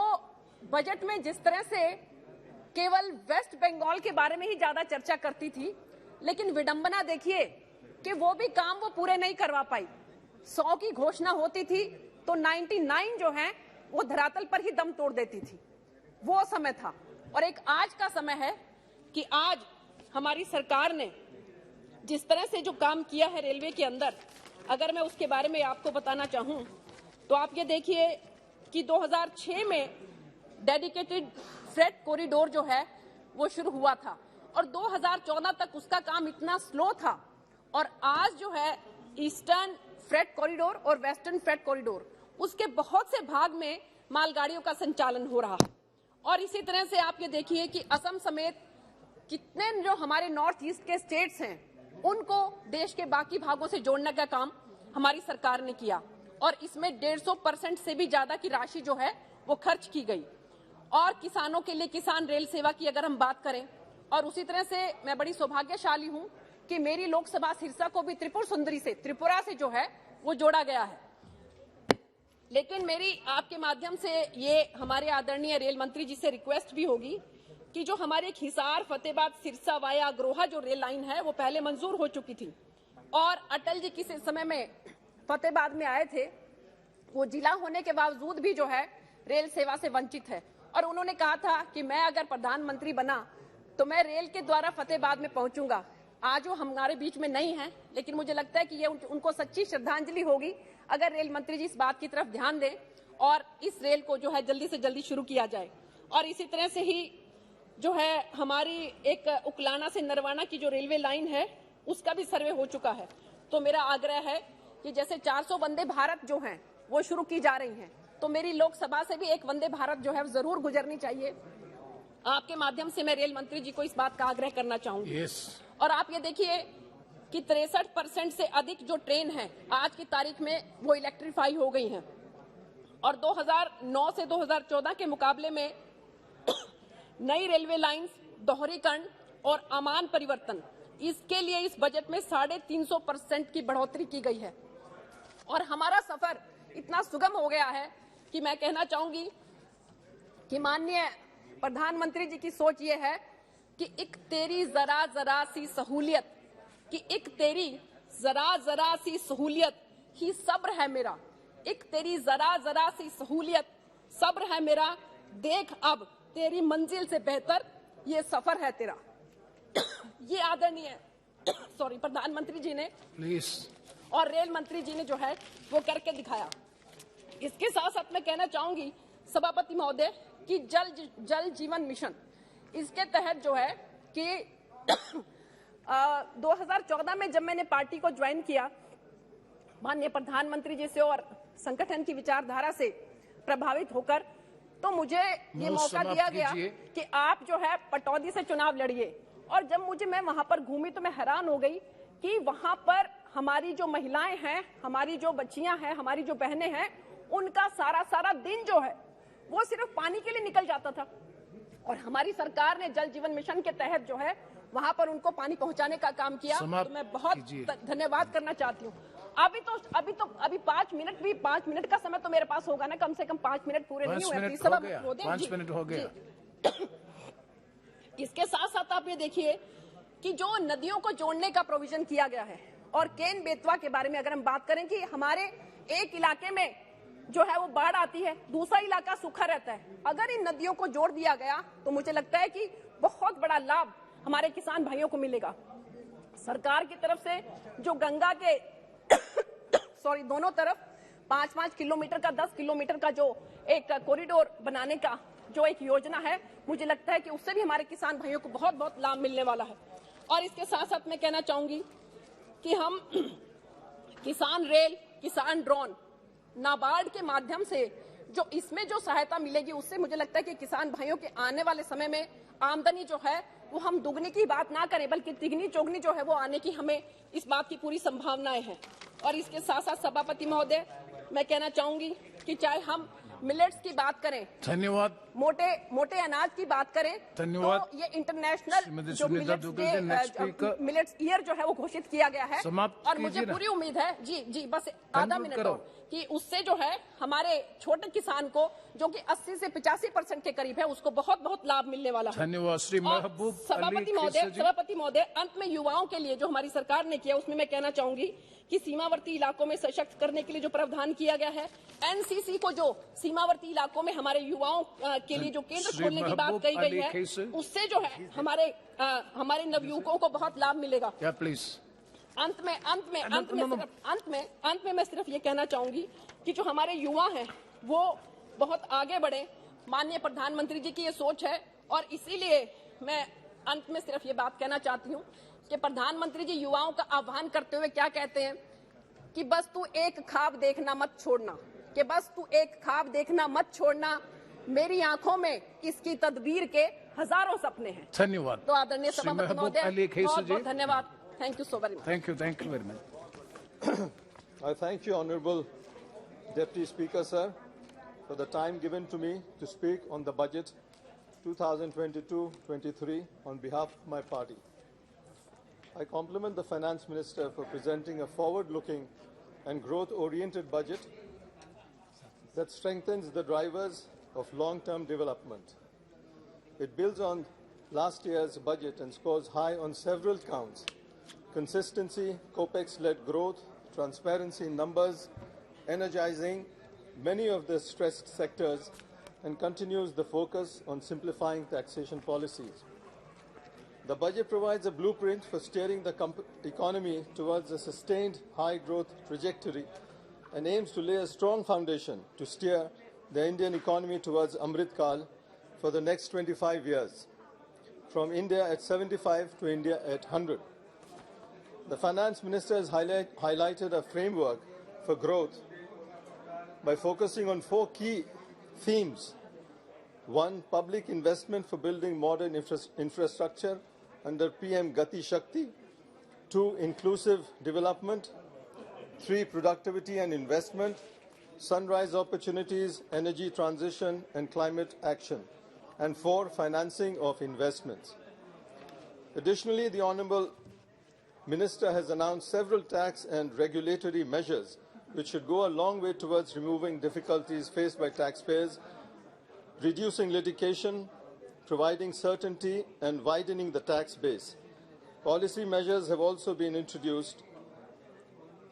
बजट में जिस तरह से केवल वेस्ट बंगाल के बारे में ही ज्यादा चर्चा करती थी, लेकिन विडंबना देखिए कि वो भी काम वो पूरे नहीं करवा पाई। 100 की घोषणा होती थी तो 99 जो है वो धरातल पर ही दम तोड़ देती थी। वो समय था और एक आज का समय है कि आज हमारी सरकार ने जिस तरह से जो काम किया है रेलवे के अंदर, अगर मैं उसके बारे में आपको बताना चाहूं तो आप ये देखिए कि 2006 में डेडिकेटेड फ्रेट कॉरिडोर जो है वो शुरू हुआ था और 2014 तक उसका काम इतना स्लो था और आज जो है ईस्टर्न फ्रेट कॉरिडोर और वेस्टर्न फ्रेट कॉरिडोर उसके बहुत से भाग में मालगाड़ियों का संचालन हो रहा है। और इसी तरह से आप ये देखिए कि असम समेत कितने जो हमारे नॉर्थ ईस्ट के स्टेट्स हैं उनको देश के बाकी भागों से जोड़ने का काम हमारी सरकार ने किया और इसमें 150% से भी ज्यादा की राशि जो है वो खर्च की गई। और किसानों के लिए किसान रेल सेवा की अगर हम बात करें, और उसी तरह से मैं बड़ी सौभाग्यशाली हूं कि मेरी लोकसभा सिरसा को भी त्रिपुर सुंदरी से, त्रिपुरा से जो है वो जोड़ा गया है। लेकिन मेरी आपके माध्यम से ये हमारे आदरणीय रेल मंत्री जी से रिक्वेस्ट भी होगी कि जो हमारे हिसार फतेहाबाद सिरसा वाया अग्रोहा जो रेल लाइन है वो पहले मंजूर हो चुकी थी और अटल जी किसी समय में फतेहाबाद में आए थे, वो जिला होने के बावजूद भी जो है रेल सेवा से वंचित है और उन्होंने कहा था कि मैं अगर प्रधानमंत्री बना तो मैं रेल के द्वारा फतेहाबाद में पहुंचूंगा। आज वो हमारे बीच में नहीं है, लेकिन मुझे लगता है कि ये उनको सच्ची श्रद्धांजलि होगी अगर रेल मंत्री जी इस बात की तरफ ध्यान दें और इस रेल को जो है जल्दी से जल्दी शुरू किया जाए। और इसी तरह से ही जो है हमारी एक उकलाना से नरवाना की जो रेलवे लाइन है उसका भी सर्वे हो चुका है। तो मेरा आग्रह है कि जैसे 400 वंदे भारत जो हैं वो शुरू की जा रही हैं, तो मेरी लोकसभा से भी एक वंदे भारत जो है जरूर गुजरनी चाहिए। आपके माध्यम से मैं रेल मंत्री जी को इस बात का आग्रह करना चाहूंगी। और आप ये देखिए कि 63% से अधिक जो ट्रेन है आज की तारीख में वो इलेक्ट्रीफाई हो गई हैं और 2009 से 2014 के मुकाबले में नई रेलवे लाइंस, दोहरीकरण और अमान परिवर्तन, इसके लिए इस बजट में 350% की बढ़ोतरी की गई है। और हमारा सफर इतना सुगम हो गया है कि मैं कहना चाहूंगी कि माननीय प्रधानमंत्री जी की सोच ये है कि एक तेरी जरा जरा सी सहूलियत, कि एक तेरी जरा जरा सी सहूलियत ही सब्र है मेरा, एक तेरी जरा जरा सी सहूलियत सब्र है मेरा, देख अब तेरी मंजिल से बेहतर ये सफर है तेरा। ये आदरणीय प्रधानमंत्री जी ने और रेल मंत्री जी ने जो है वो करके दिखाया। इसके साथ साथ मैं कहना चाहूंगी सभापति महोदय कि जल जीवन मिशन, इसके तहत जो है कि 2014 में जब मैंने पार्टी को ज्वाइन किया, माननीय प्रधानमंत्री जी से और संगठन की विचारधारा से प्रभावित होकर, तो मुझे ये मौका दिया गया कि आप जो है पटौदी से चुनाव लड़िए। और जब मैं वहां पर घूमी तो मैं हैरान हो गई कि वहां पर हमारी जो महिलाएं हैं, हमारी जो बच्चियां हैं, हमारी जो बहनें हैं, उनका सारा दिन जो है वो सिर्फ पानी के लिए निकल जाता था। और हमारी सरकार ने जल जीवन मिशन के तहत जो है वहां पर उनको पानी पहुंचाने का काम किया। तो मैं बहुत धन्यवाद करना चाहती हूँ। अभी 5 मिनट का समय तो मेरे पास होगा ना, कम से कम 5 मिनट पूरे नहीं हुए। 5 मिनट हो गया। इसके साथ साथ आप ये देखिए कि जो नदियों को जोड़ने का प्रोविजन किया गया है, और केन बेतवा के बारे में अगर हम बात करें कि हमारे एक इलाके में जो है वो बाढ़ आती है, दूसरा इलाका सूखा रहता है। अगर इन नदियों को जोड़ दिया गया तो मुझे लगता है कि बहुत बड़ा लाभ हमारे किसान भाइयों को मिलेगा। सरकार की तरफ से जो गंगा के दोनों तरफ 5-5 किलोमीटर का, 10 किलोमीटर का जो एक कॉरिडोर बनाने का जो एक योजना है, मुझे लगता है कि उससे भी हमारे किसान भाइयों को बहुत बहुत लाभ मिलने वाला है। और इसके साथ साथ मैं कहना चाहूंगी कि हम किसान रेल, किसान ड्रोन, नाबार्ड के माध्यम से जो इसमें जो सहायता मिलेगी, उससे मुझे लगता है कि किसान भाइयों के आने वाले समय में आमदनी जो है वो हम दुगनी की बात ना करें, बल्कि तिगनी चौगनी जो है वो आने की हमें इस बात की पूरी संभावनाएं हैं। और इसके साथ साथ सभापति महोदय, मैं कहना चाहूंगी कि चाहे हम मिलेट्स की बात करें, धन्यवाद, मोटे अनाज की बात करें, धन्यवाद, तो ये इंटरनेशनल जो मिलेट्स ईयर जो है वो घोषित किया गया है। और मुझे पूरी उम्मीद है जी बस आधा मिनट और, कि उससे जो है हमारे छोटे किसान को जो कि 80 से 85% के करीब है, उसको बहुत बहुत लाभ मिलने वाला है। धन्यवाद श्री महबूब सभापति महोदय, अंत में युवाओं के लिए जो हमारी सरकार ने किया, उसमें मैं कहना चाहूंगी कि सीमावर्ती इलाकों में सशक्त करने के लिए जो प्रावधान किया गया है, एनसीसी को जो सीमावर्ती इलाकों में हमारे युवाओं के लिए जो केंद्र खोलने की बात कही गई है, उससे जो है हमारे नवयुवकों को बहुत लाभ मिलेगा। प्लीज अंत में मैं सिर्फ ये कहना चाहूंगी कि जो हमारे युवा हैं वो बहुत आगे बढ़े। माननीय प्रधानमंत्री जी की ये सोच है, और इसीलिए मैं अंत में सिर्फ ये बात कहना चाहती हूँ कि प्रधानमंत्री जी युवाओं का आह्वान करते हुए क्या कहते हैं कि बस तू एक ख्वाब देखना मत छोड़ना, कि बस तू एक ख्वाब देखना मत छोड़ना, मेरी आंखों में इसकी तदबीर के हजारों सपने हैं। धन्यवाद। तो आदरणीय सभापति महोदय, बहुत बहुत धन्यवाद। Thank you so very much. Thank you very much. I thank you, Honourable Deputy Speaker, sir, for the time given to me to speak on the budget 2022-23 on behalf of my party. I compliment the Finance Minister for presenting a forward-looking and growth-oriented budget that strengthens the drivers of long-term development. It builds on last year's budget and scores high on several counts: consistency, COPEX-led growth, transparency in numbers, energizing many of the stressed sectors, and continues the focus on simplifying taxation policies. The budget provides a blueprint for steering the economy towards a sustained high-growth trajectory and aims to lay a strong foundation to steer the Indian economy towards Amrit Kal for the next 25 years, from India at 75 to India at 100. The Finance Minister has highlighted a framework for growth by focusing on 4 key themes. 1. Public investment for building modern infrastructure under PM Gati Shakti. 2. Inclusive development. 3. Productivity and investment. sunrise opportunities, energy transition and climate action. And 4, financing of investments. Additionally, the Honourable Minister has announced several tax and regulatory measures which should go a long way towards removing difficulties faced by taxpayers, reducing litigation, providing certainty and widening the tax base. Policy measures have also been introduced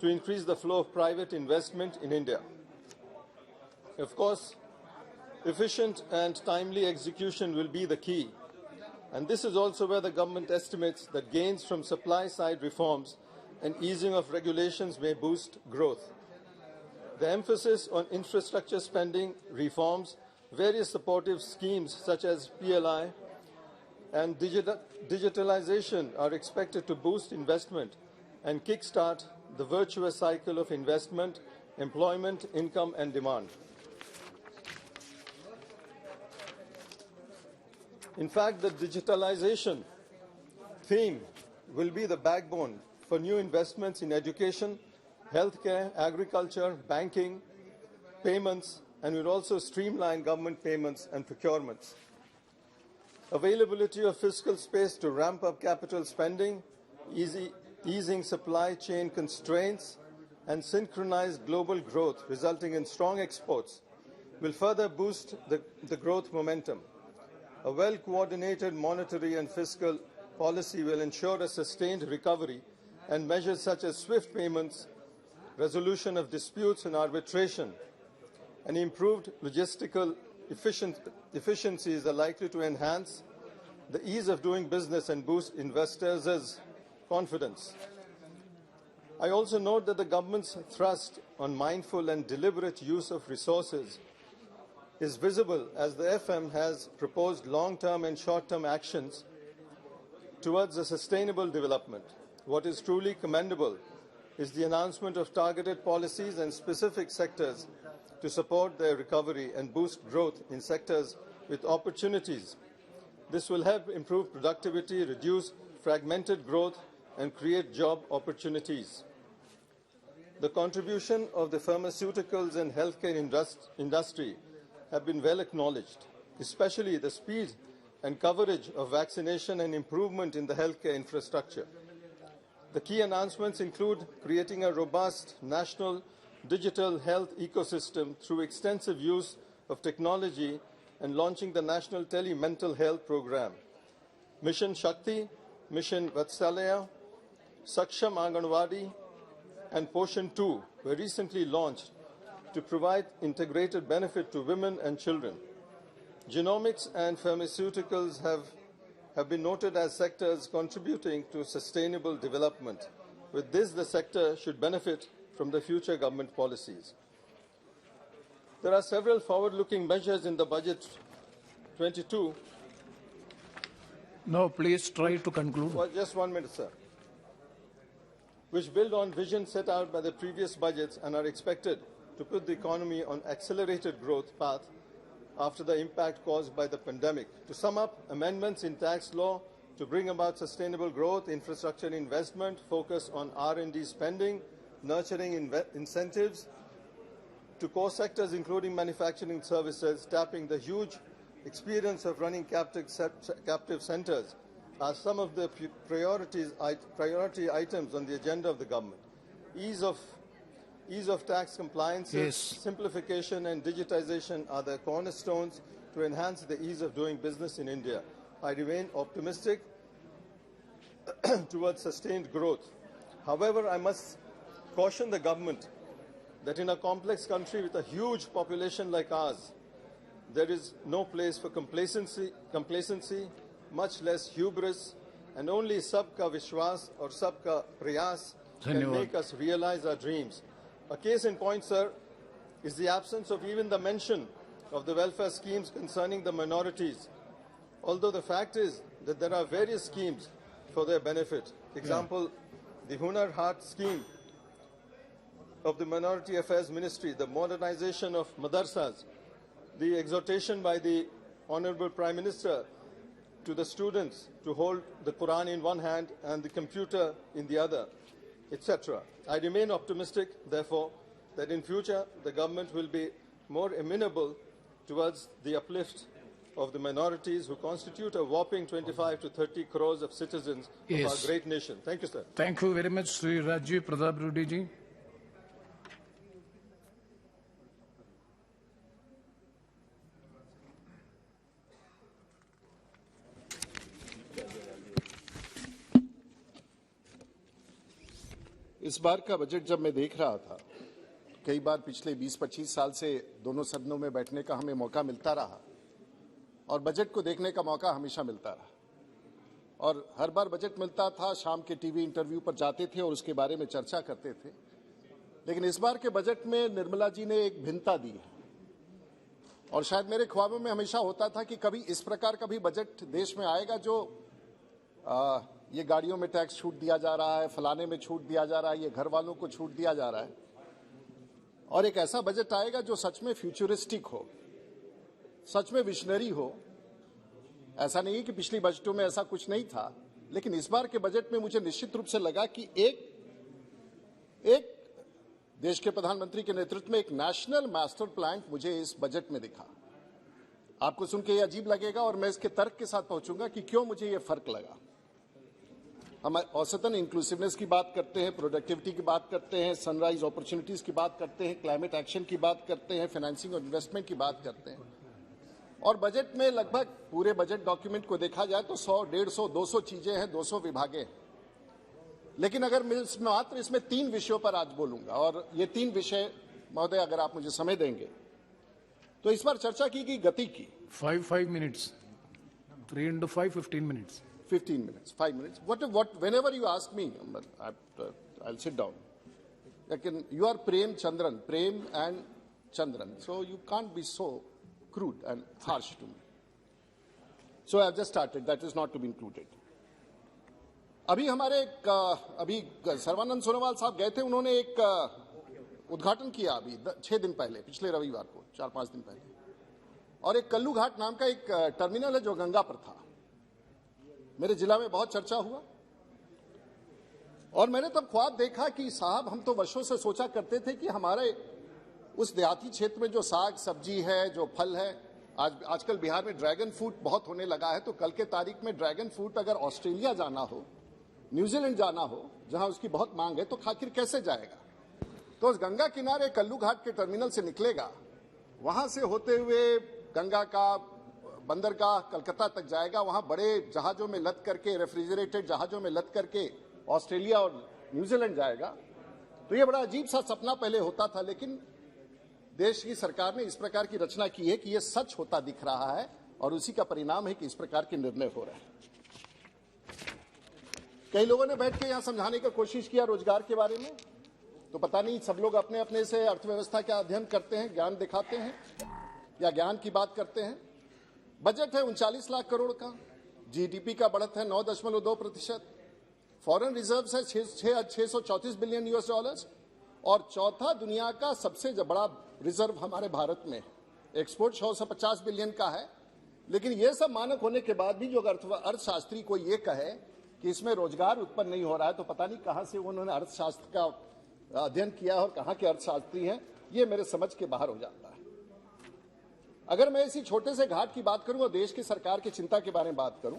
to increase the flow of private investment in India. Of course, efficient and timely execution will be the key, and this is also where the government estimates that gains from supply-side reforms and easing of regulations may boost growth. The emphasis on infrastructure spending, reforms, various supportive schemes such as PLI and digitalization are expected to boost investment and kickstart the virtuous cycle of investment, employment, income and demand. In fact, the digitalization theme will be the backbone for new investments in education, healthcare, agriculture, banking, payments, and will also streamline government payments and procurements. Availability of fiscal space to ramp up capital spending, easing supply chain constraints, and synchronized global growth resulting in strong exports will further boost the growth momentum. A well-coordinated monetary and fiscal policy will ensure a sustained recovery, and measures such as swift payments, resolution of disputes and arbitration, and improved logistical efficiencies are likely to enhance the ease of doing business and boost investors' confidence. I also note that the government's thrust on mindful and deliberate use of resources is visible as the FM has proposed long-term and short-term actions towards a sustainable development. What is truly commendable is the announcement of targeted policies and specific sectors to support their recovery and boost growth in sectors with opportunities. This will help improve productivity, reduce fragmented growth, and create job opportunities. The contribution of the pharmaceuticals and healthcare industry have been well acknowledged, especially the speed and coverage of vaccination and improvement in the healthcare infrastructure. The key announcements include creating a robust national digital health ecosystem through extensive use of technology and launching the National Tele-Mental Health Program. Mission Shakti, Mission Vatsalaya, Saksham Anganwadi, and Poshan 2 were recently launched to provide integrated benefit to women and children. Genomics and pharmaceuticals have been noted as sectors contributing to sustainable development. With this, the sector should benefit from the future government policies. There are several forward-looking measures in the Budget 22. No, please try to conclude. Well, just 1 minute, sir. Which build on vision set out by the previous budgets and are expected to put the economy on accelerated growth path after the impact caused by the pandemic. To sum up, amendments in tax law to bring about sustainable growth, infrastructure investment, focus on R&D spending, nurturing incentives to core sectors including manufacturing services, tapping the huge experience of running captive centers are some of the priority items on the agenda of the government. Ease of tax compliance, yes. Simplification and digitization are the cornerstones to enhance the ease of doing business in India. I remain optimistic towards sustained growth. However, I must caution the government that in a complex country with a huge population like ours, there is no place for complacency, much less hubris, and only sabka vishwas or sabka prayas can make us realize our dreams. A case in point, sir, is the absence of even the mention of the welfare schemes concerning the minorities, although the fact is that there are various schemes for their benefit. Example, the Hunar Haat scheme of the Minority Affairs Ministry, the modernization of madrasas, the exhortation by the Honorable Prime Minister to the students to hold the Quran in one hand and the computer in the other, etc. I remain optimistic, therefore, that in future the government will be more amenable towards the uplift of the minorities who constitute a whopping 25 to 30 crores of citizens of our great nation. Thank you, sir. Thank you very much, Sri Rajiv Pratap Rudy ji. इस बार का budget जब मैं देख रहा था, कई बार पिछले 20-25 साल से दोनों सदनों में बैठने का हमें मौका मिलता रहा और बजट को देखने का मौका हमेशा मिलता रहा और हर बार बजट मिलता था, शाम के टीवी इंटरव्यू पर जाते थे और उसके बारे में चर्चा करते थे। लेकिन इस बार के बजट में निर्मला जी ने एक भिन्नता दी है और शायद मेरे ख्वाबों में हमेशा होता था कि कभी इस प्रकार का भी बजट देश में आएगा जो ये गाड़ियों में टैक्स छूट दिया जा रहा है, फलाने में छूट दिया जा रहा है, ये घर वालों को छूट दिया जा रहा है, और एक ऐसा बजट आएगा जो सच में फ्यूचरिस्टिक हो, सच में विजनरी हो। ऐसा नहीं है कि पिछली बजटों में ऐसा कुछ नहीं था, लेकिन इस बार के बजट में मुझे निश्चित रूप से लगा कि एक देश के प्रधानमंत्री के नेतृत्व में एक नेशनल मास्टर प्लान मुझे इस बजट में दिखा। आपको सुन के ये अजीब लगेगा और मैं इसके तर्क के साथ पहुंचूंगा कि क्यों मुझे ये फर्क लगा। हम औसतन इंक्लूसिवनेस की बात करते हैं, प्रोडक्टिविटी की बात करते हैं, सनराइज अपॉर्चुनिटीज की बात करते हैं, क्लाइमेट एक्शन की बात करते हैं, फाइनेंसिंग और इन्वेस्टमेंट की बात करते हैं, और बजट में लगभग पूरे बजट डॉक्यूमेंट को देखा जाए तो 100, 150, 200 चीजें हैं, 200 विभागे हैं। लेकिन अगर मैं मात्र इसमें 3 विषयों पर आज बोलूंगा, और ये 3 विषय महोदय अगर आप मुझे समय देंगे तो इस बार चर्चा की गई गति की। 5 minutes. 3 into 5, 15 minutes. 15 minutes, 5 minutes. Whenever you ask me, I'll sit down. Lekin you are Prem and Chandran, so you can't be so crude and harsh to me. So I've just started. That is not to be included. अभी सर्वानंद सोनोवाल साहब गए थे, उन्होंने एक उद्घाटन किया अभी 6 दिन पहले, पिछले रविवार को, 4-5 दिन पहले, और एक कल्लू घाट नाम का एक टर्मिनल है जो गंगा पर था। मेरे जिला में बहुत चर्चा हुआ और मैंने तब ख्वाब देखा कि साहब, हम तो वर्षों से सोचा करते थे कि हमारे उस देहाती क्षेत्र में जो साग सब्जी है, जो फल है, आजकल बिहार में ड्रैगन फ्रूट बहुत होने लगा है, तो कल के तारीख में ड्रैगन फ्रूट अगर ऑस्ट्रेलिया जाना हो, न्यूजीलैंड जाना हो, जहां उसकी बहुत मांग है, तो आखिर कैसे जाएगा? तो उस गंगा किनारे कल्लू घाट के टर्मिनल से निकलेगा, वहां से होते हुए गंगा का बंदरगाह कलकत्ता तक जाएगा, वहां बड़े जहाजों में लद करके, रेफ्रिजरेटेड जहाजों में लद करके ऑस्ट्रेलिया और न्यूजीलैंड जाएगा। तो ये बड़ा अजीब सा सपना पहले होता था, लेकिन देश की सरकार ने इस प्रकार की रचना की है कि ये सच होता दिख रहा है और उसी का परिणाम है कि इस प्रकार के निर्णय हो रहे हैं। कई लोगों ने बैठ के यहां समझाने की कोशिश किया रोजगार के बारे में, तो पता नहीं सब लोग अपने अपने से अर्थव्यवस्था का अध्ययन करते हैं, ज्ञान दिखाते हैं या ज्ञान की बात करते हैं। बजट है 39 लाख करोड़ का, जीडीपी का बढ़त है 9.2%, फॉरेन रिजर्व्स है 634 बिलियन US डॉलर्स, और चौथा दुनिया का सबसे बड़ा रिजर्व हमारे भारत में, एक्सपोर्ट 650 बिलियन का है। लेकिन ये सब मानक होने के बाद भी जो अर्थशास्त्री को ये कहे कि इसमें रोजगार उत्पन्न नहीं हो रहा है, तो पता नहीं कहां से उन्होंने अर्थशास्त्र का अध्ययन किया और कहां के अर्थशास्त्री हैं, ये मेरे समझ के बाहर हो जाता है। अगर मैं इसी छोटे से घाट की बात करूं और देश की सरकार की चिंता के बारे में बात करूं,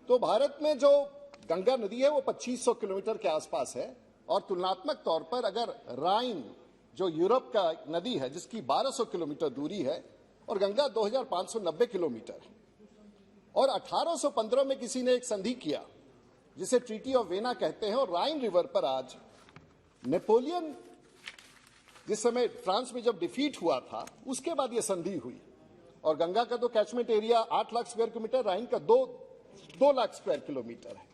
तो भारत में जो गंगा नदी है वो 2500 किलोमीटर के आसपास है, और तुलनात्मक तौर पर अगर राइन जो यूरोप का नदी है जिसकी 1200 किलोमीटर दूरी है, और गंगा 2590 किलोमीटर है, और 1815 में किसी ने एक संधि किया जिसे ट्रीटी ऑफ वेना कहते हैं, और राइन रिवर पर आज नेपोलियन जिस समय फ्रांस में जब डिफीट हुआ था उसके बाद यह संधि हुई, और गंगा का तो catchment area 8 lakh square kilometre, Rhine का 2 लाख स्क्वायर किलोमीटर है।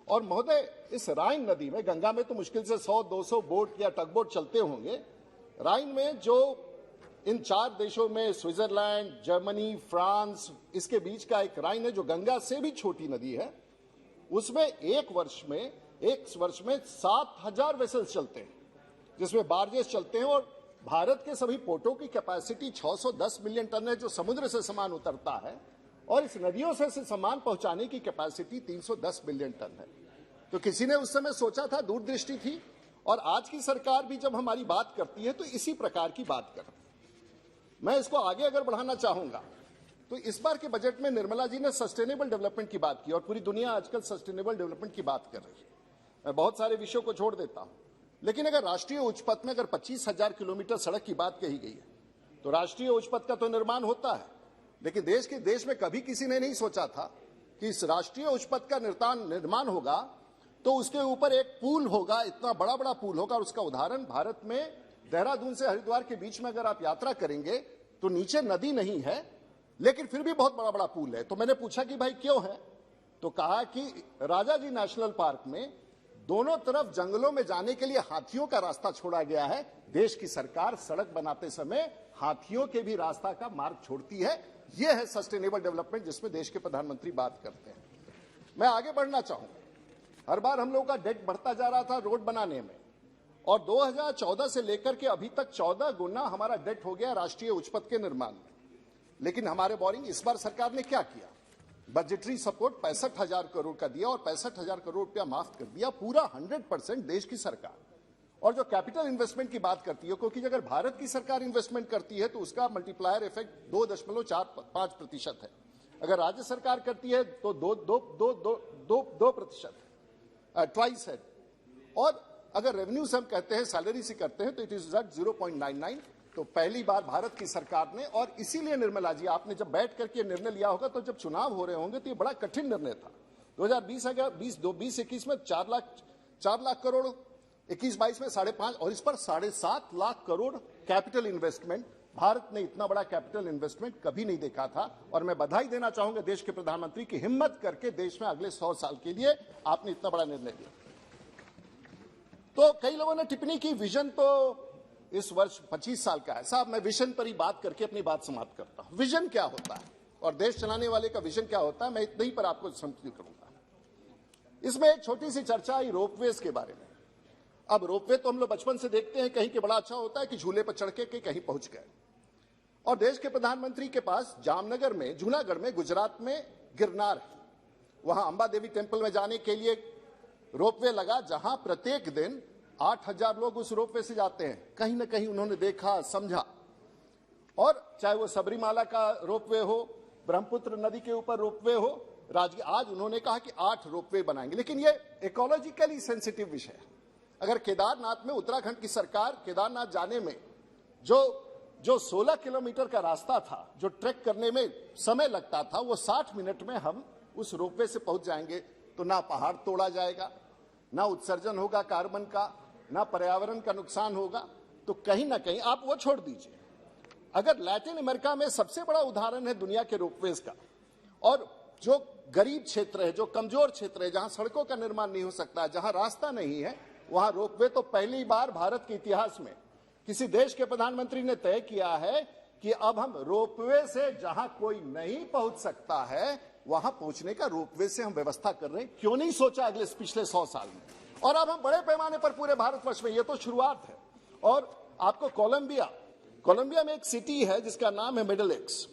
और महोदय, इस राइन नदी में, गंगा में तो मुश्किल से 100-200 बोट या टग बोट चलते होंगे, राइन में जो इन 4 देशों में स्विट्जरलैंड, जर्मनी, फ्रांस, इसके बीच का एक राइन है जो गंगा से भी छोटी नदी है, उसमें एक वर्ष में 7000 वेसल्स चलते हैं, जिसमें बार्जेस चलते हैं, और भारत के सभी पोर्टों की कैपेसिटी 610 मिलियन टन है जो समुद्र से सामान उतरता है, और इस नदियों से सामान पहुंचाने की कैपेसिटी 310 बिलियन टन है। तो किसी ने उस समय सोचा था, दूरदृष्टि थी, और आज की सरकार भी जब हमारी बात करती है तो इसी प्रकार की बात करती है। मैं इसको आगे अगर बढ़ाना चाहूंगा तो इस बार के बजट में निर्मला जी ने सस्टेनेबल डेवलपमेंट की बात की और पूरी दुनिया आजकल सस्टेनेबल डेवलपमेंट की बात कर रही है। मैं बहुत सारे विषयों को छोड़ देता हूं, लेकिन अगर राष्ट्रीय उच्च पथ में अगर 25,000 किलोमीटर सड़क की बात कही गई है तो राष्ट्रीय उच्च पथ का तो निर्माण होता है, लेकिन देश में कभी किसी ने नहीं सोचा था कि इस राष्ट्रीय उच्च पथ का निर्माण होगा तो उसके ऊपर एक पुल होगा, इतना बड़ा बड़ा पुल होगा। और उसका उदाहरण भारत में देहरादून से हरिद्वार के बीच में अगर आप यात्रा करेंगे तो नीचे नदी नहीं है, लेकिन फिर भी बहुत बड़ा बड़ा पुल है। तो मैंने पूछा कि भाई क्यों है, तो कहा कि राजाजी नेशनल पार्क में दोनों तरफ जंगलों में जाने के लिए हाथियों का रास्ता छोड़ा गया है। देश की सरकार सड़क बनाते समय हाथियों के भी रास्ता का मार्ग छोड़ती है। यह है सस्टेनेबल डेवलपमेंट जिसमें देश के प्रधानमंत्री बात करते हैं। मैं आगे बढ़ना चाहूंगा। हर बार हम लोगों का डेट बढ़ता जा रहा था रोड बनाने में, और 2014 से लेकर के अभी तक 14 गुना हमारा डेट हो गया राष्ट्रीय उच्च पथ के निर्माण में। लेकिन हमारे बोरिंग इस बार सरकार ने क्या किया, बजटरी सपोर्ट 65,000 करोड़ का दिया और 65,000 करोड़ रुपया माफ कर दिया, पूरा 100% देश की सरकार। और जो कैपिटल इन्वेस्टमेंट की बात करती है, क्योंकि अगर भारत की सरकार इन्वेस्टमेंट करती है तो उसका मल्टीप्लायर इफेक्ट 2.45% है, अगर राज्य सरकार करती है तो 2% है, ट्वाइस है। और अगर रेवेन्यू से हम कहते हैं, सैलरी से करते हैं तो इट इज 0.99। तो पहली बार भारत की सरकार ने, और इसीलिए निर्मला जी आपने जब बैठ करके निर्णय लिया होगा तो जब चुनाव हो रहे होंगे तो ये बड़ा कठिन निर्णय था। 2020-21 में 4 लाख करोड़, 21-22 में 5.5, और इस पर 7.5 लाख करोड़ कैपिटल इन्वेस्टमेंट। भारत ने इतना बड़ा कैपिटल इन्वेस्टमेंट कभी नहीं देखा था। और मैं बधाई देना चाहूंगा देश के प्रधानमंत्री की हिम्मत करके देश में अगले 100 साल के लिए आपने इतना बड़ा निर्णय लिया। तो कई लोगों ने टिप्पणी की विजन तो इस वर्ष 25 साल का है। साहब मैं विजन पर ही बात करके अपनी बात समाप्त करता हूं। विजन क्या होता है और देश चलाने वाले का विजन क्या होता है, मैं इतना ही पर आपको संतुलित करूंगा। इसमें एक छोटी सी चर्चा आई रोपवेज के बारे में। अब रोपवे तो हम लोग बचपन से देखते हैं, कहीं के बड़ा अच्छा होता है कि झूले पर चढ़ के कहीं पहुंच गए। और देश के प्रधानमंत्री के पास जामनगर में, जूनागढ़ में, गुजरात में गिरनार है, वहां अंबा देवी टेम्पल में जाने के लिए रोपवे लगा, जहां प्रत्येक दिन 8,000 लोग उस रोपवे से जाते हैं। कहीं ना कहीं उन्होंने देखा, समझा। और चाहे वो सबरीमाला का रोपवे हो, ब्रह्मपुत्र नदी के ऊपर रोपवे हो, आज उन्होंने कहा कि 8 रोपवे बनाएंगे। लेकिन ये इकोलॉजिकली सेंसिटिव विषय है। अगर केदारनाथ में उत्तराखंड की सरकार केदारनाथ जाने में जो 16 किलोमीटर का रास्ता था, जो ट्रैक करने में समय लगता था, वो 60 मिनट में हम उस रोपवे से पहुंच जाएंगे, तो ना पहाड़ तोड़ा जाएगा, ना उत्सर्जन होगा कार्बन का, ना पर्यावरण का नुकसान होगा। तो कहीं ना कहीं आप वो छोड़ दीजिए। अगर लैटिन अमेरिका में सबसे बड़ा उदाहरण है दुनिया के रोपवेज का, और जो गरीब क्षेत्र है, जो कमजोर क्षेत्र है, जहां सड़कों का निर्माण नहीं हो सकता, जहां रास्ता नहीं है, वहां रोपवे तो पहली बार भारत के इतिहास में किसी देश के प्रधानमंत्री ने तय किया है कि अब हम रोपवे से जहां कोई नहीं पहुंच सकता है वहां पहुंचने का रोपवे से हम व्यवस्था कर रहे हैं। क्यों नहीं सोचा अगले पिछले 100 साल में? और अब हम बड़े पैमाने पर पूरे भारतवर्ष में, ये तो शुरुआत है। और आपको कोलंबिया में एक सिटी है जिसका नाम है मिडल एक्स।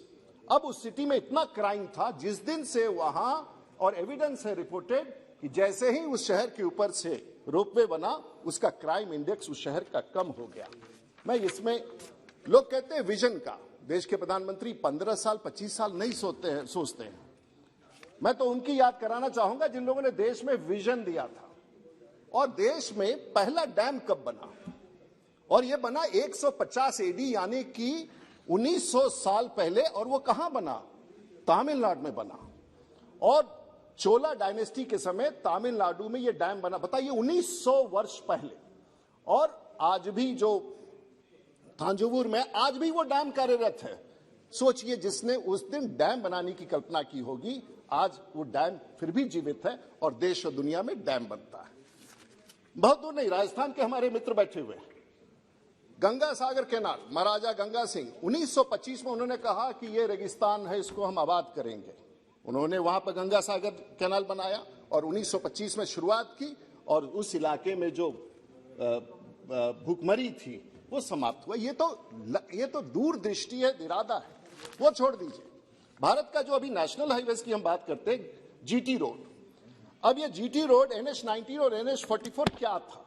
अब उस सिटी में इतना क्राइम था, जिस दिन से वहां, और एविडेंस है रिपोर्टेड, कि जैसे ही उस शहर के ऊपर से रोपवे बना, उसका क्राइम इंडेक्स उस शहर का कम हो गया। मैं इसमें, लोग कहते हैं विजन का, देश के प्रधानमंत्री 15 साल 25 साल नहीं सोचते हैं। मैं तो उनकी याद कराना चाहूंगा जिन लोगों ने देश में विजन दिया था। और देश में पहला डैम कब बना, और यह बना 150 एडी यानी कि 1900 साल पहले। और वो कहां बना? तमिलनाडु में बना। और चोला डायनेस्टी के समय तमिलनाडु में यह डैम बना। बताइए, 1900 वर्ष पहले। और आज भी जो थांजावुर में आज भी वो डैम कार्यरत है। सोचिए, जिसने उस दिन डैम बनाने की कल्पना की होगी, आज वो डैम फिर भी जीवित है और देश और दुनिया में डैम बनता है। बहुत दूर नहीं, राजस्थान के हमारे मित्र बैठे हुए, गंगा सागर केनाल, महाराजा गंगा सिंह 1925 में उन्होंने कहा कि ये रेगिस्तान है, इसको हम आबाद करेंगे। उन्होंने वहां पर गंगा सागर कैनाल बनाया और 1925 में शुरुआत की, और उस इलाके में जो भूखमरी थी वो समाप्त हुआ। ये तो दूरदृष्टि है, इरादा है, वो छोड़ दीजिए। भारत का जो अभी नेशनल हाईवेज की हम बात करते हैं, जीटी रोड। अब ये जीटी रोड, NH-19 और NH-44 क्या था?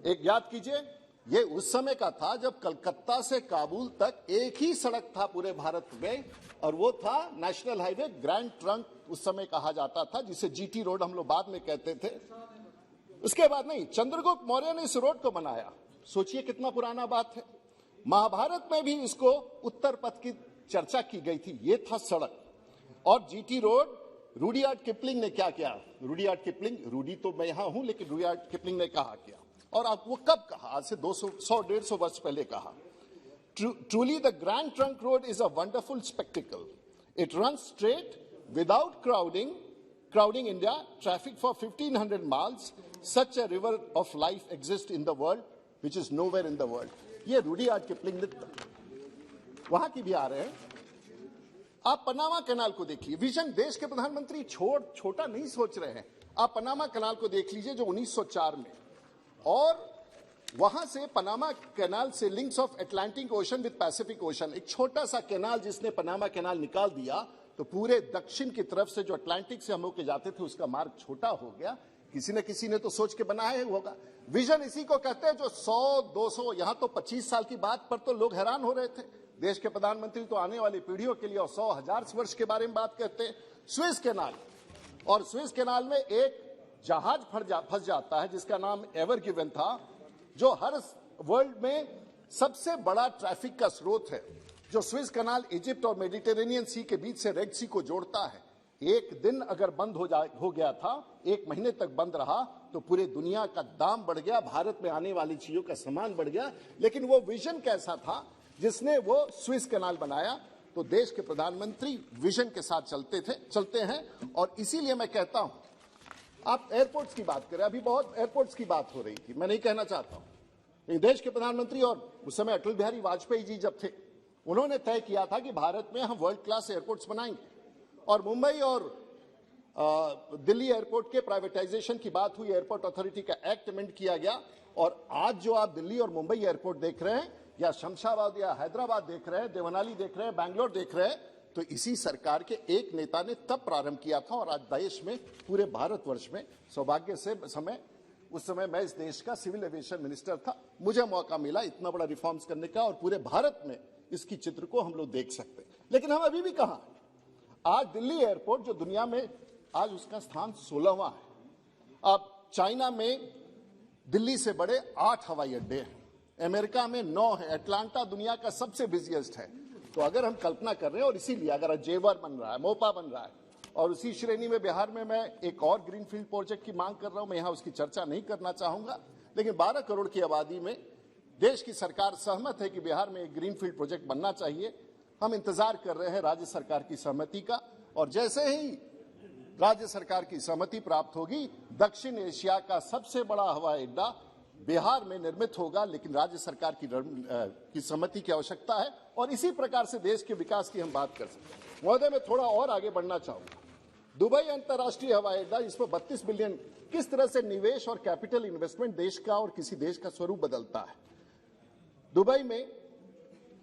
एक याद कीजिए, ये उस समय का था जब कलकत्ता से काबुल तक एक ही सड़क था पूरे भारत में, और वो था नेशनल हाईवे ग्रैंड ट्रंक उस समय कहा जाता था, जिसे जीटी रोड हम लोग बाद में कहते थे। उसके बाद नहीं, चंद्रगुप्त मौर्य ने इस रोड को बनाया। सोचिए कितना पुराना बात है। महाभारत में भी इसको उत्तर पथ की चर्चा की गई थी। ये था सड़क। और जीटी रोड, रुडियार्ड किपलिंग ने क्या किया? रुडियार्ड किपलिंग, रूडी तो मैं यहां हूं, लेकिन रुडियार्ड किपलिंग ने कहा किया। और आप वो कब कहा? आज से 100-150 वर्ष पहले कहा। Truly the Grand Trunk Road is a wonderful spectacle. It runs straight without crowding India, traffic for 1500 miles. Such a river of life exists in the world, which is nowhere in the world. ये Rudyard Kipling ने, वहां की भी आ रहे हैं। आप Panama canal को देखिए। विजन देश के प्रधानमंत्री छोटा नहीं सोच रहे हैं। आप पनामा कैनाल को देख लीजिए जो 1904 में, और वहां से पनामा कैनाल से links of Atlantic ocean with Pacific ocean, एक छोटा सा कैनाल जिसने पनामा कैनाल निकाल दिया, तो पूरे दक्षिण की तरफ से जो अटलांटिक से हम लोग के जाते थे उसका मार्ग छोटा हो गया। किसी ने तो सोच के बनाया ही होगा। विजन इसी को कहते हैं जो 100-200, यहां तो 25 साल की बात पर तो लोग हैरान हो रहे थे। देश के प्रधानमंत्री तो आने वाली पीढ़ियों के लिए और 100,000 वर्ष के बारे में बात करते हैं। स्विस कैनाल, और स्विस कैनाल में एक जहाज फंस जाता है जिसका नाम एवर गिवन था, जो हर वर्ल्ड में सबसे बड़ा ट्रैफिक का स्रोत है। जो स्विस कैनाल इजिप्ट और मेडिटेरेनियन सी के बीच से रेड सी को जोड़ता है, एक दिन अगर बंद हो गया था, 1 महीने तक बंद रहा, तो पूरे दुनिया का दाम बढ़ गया, भारत में आने वाली चीजों का सामान बढ़ गया। लेकिन वो विजन कैसा था जिसने वो स्विस कैनाल बनाया? तो देश के प्रधानमंत्री विजन के साथ चलते हैं। और इसीलिए मैं कहता हूं, आप एयरपोर्ट्स की बात करें, अभी बहुत एयरपोर्ट्स की बात हो रही थी, मैं नहीं कहना चाहता हूं। देश के प्रधानमंत्री और उस समय अटल बिहारी वाजपेयी जी जब थे, उन्होंने तय किया था कि भारत में हम वर्ल्ड क्लास एयरपोर्ट्स बनाएंगे, और मुंबई और दिल्ली एयरपोर्ट के प्राइवेटाइजेशन की बात हुई, एयरपोर्ट अथॉरिटी का एक्ट अमेंड किया गया। और आज जो आप दिल्ली और मुंबई एयरपोर्ट देख रहे हैं, या शमशाबाद या हैदराबाद देख रहे हैं, देवनाली देख रहे हैं, बैंगलोर देख रहे हैं, तो इसी सरकार के एक नेता ने तब प्रारंभ किया था। और आज देश में, पूरे भारतवर्ष में, सौभाग्य से उस समय मैं इस देश का सिविल एविएशन मिनिस्टर था, मुझे मौका मिला इतना बड़ा रिफॉर्म्स करने का, और पूरे भारत में इसकी चित्र को हम लोग देख सकते हैं। लेकिन हम अभी भी कहां? आज दिल्ली एयरपोर्ट जो दुनिया में आज उसका स्थान 16वां है। अब चाइना में दिल्ली से बड़े 8 हवाई अड्डे हैं, अमेरिका में 9 है, अटलांटा दुनिया का सबसे बिजिएस्ट है। तो अगर हम कल्पना कर रहे हैं, और इसीलिए अगर जेवर बन रहा है, मोपा बन रहा है, और उसी श्रेणी में बिहार में मैं एक और ग्रीनफील्ड प्रोजेक्ट की मांग कर रहा हूं, मैं यहां उसकी चर्चा नहीं करना चाहूंगा, लेकिन 12 करोड़ की आबादी में देश की सरकार सहमत है कि बिहार में एक ग्रीनफील्ड प्रोजेक्ट बनना चाहिए। हम इंतजार कर रहे हैं राज्य सरकार की सहमति का, और जैसे ही राज्य सरकार की सहमति प्राप्त होगी, दक्षिण एशिया का सबसे बड़ा हवाई अड्डा बिहार में निर्मित होगा। लेकिन राज्य सरकार की सहमति की आवश्यकता है, और इसी प्रकार से देश के विकास की हम बात कर सकते हैं। महोदय, मैं थोड़ा और आगे बढ़ना चाहूंगा। दुबई अंतर्राष्ट्रीय हवाई अड्डा, जिसमें 32 बिलियन, किस तरह से निवेश और कैपिटल इन्वेस्टमेंट देश का और किसी देश का स्वरूप बदलता है। दुबई में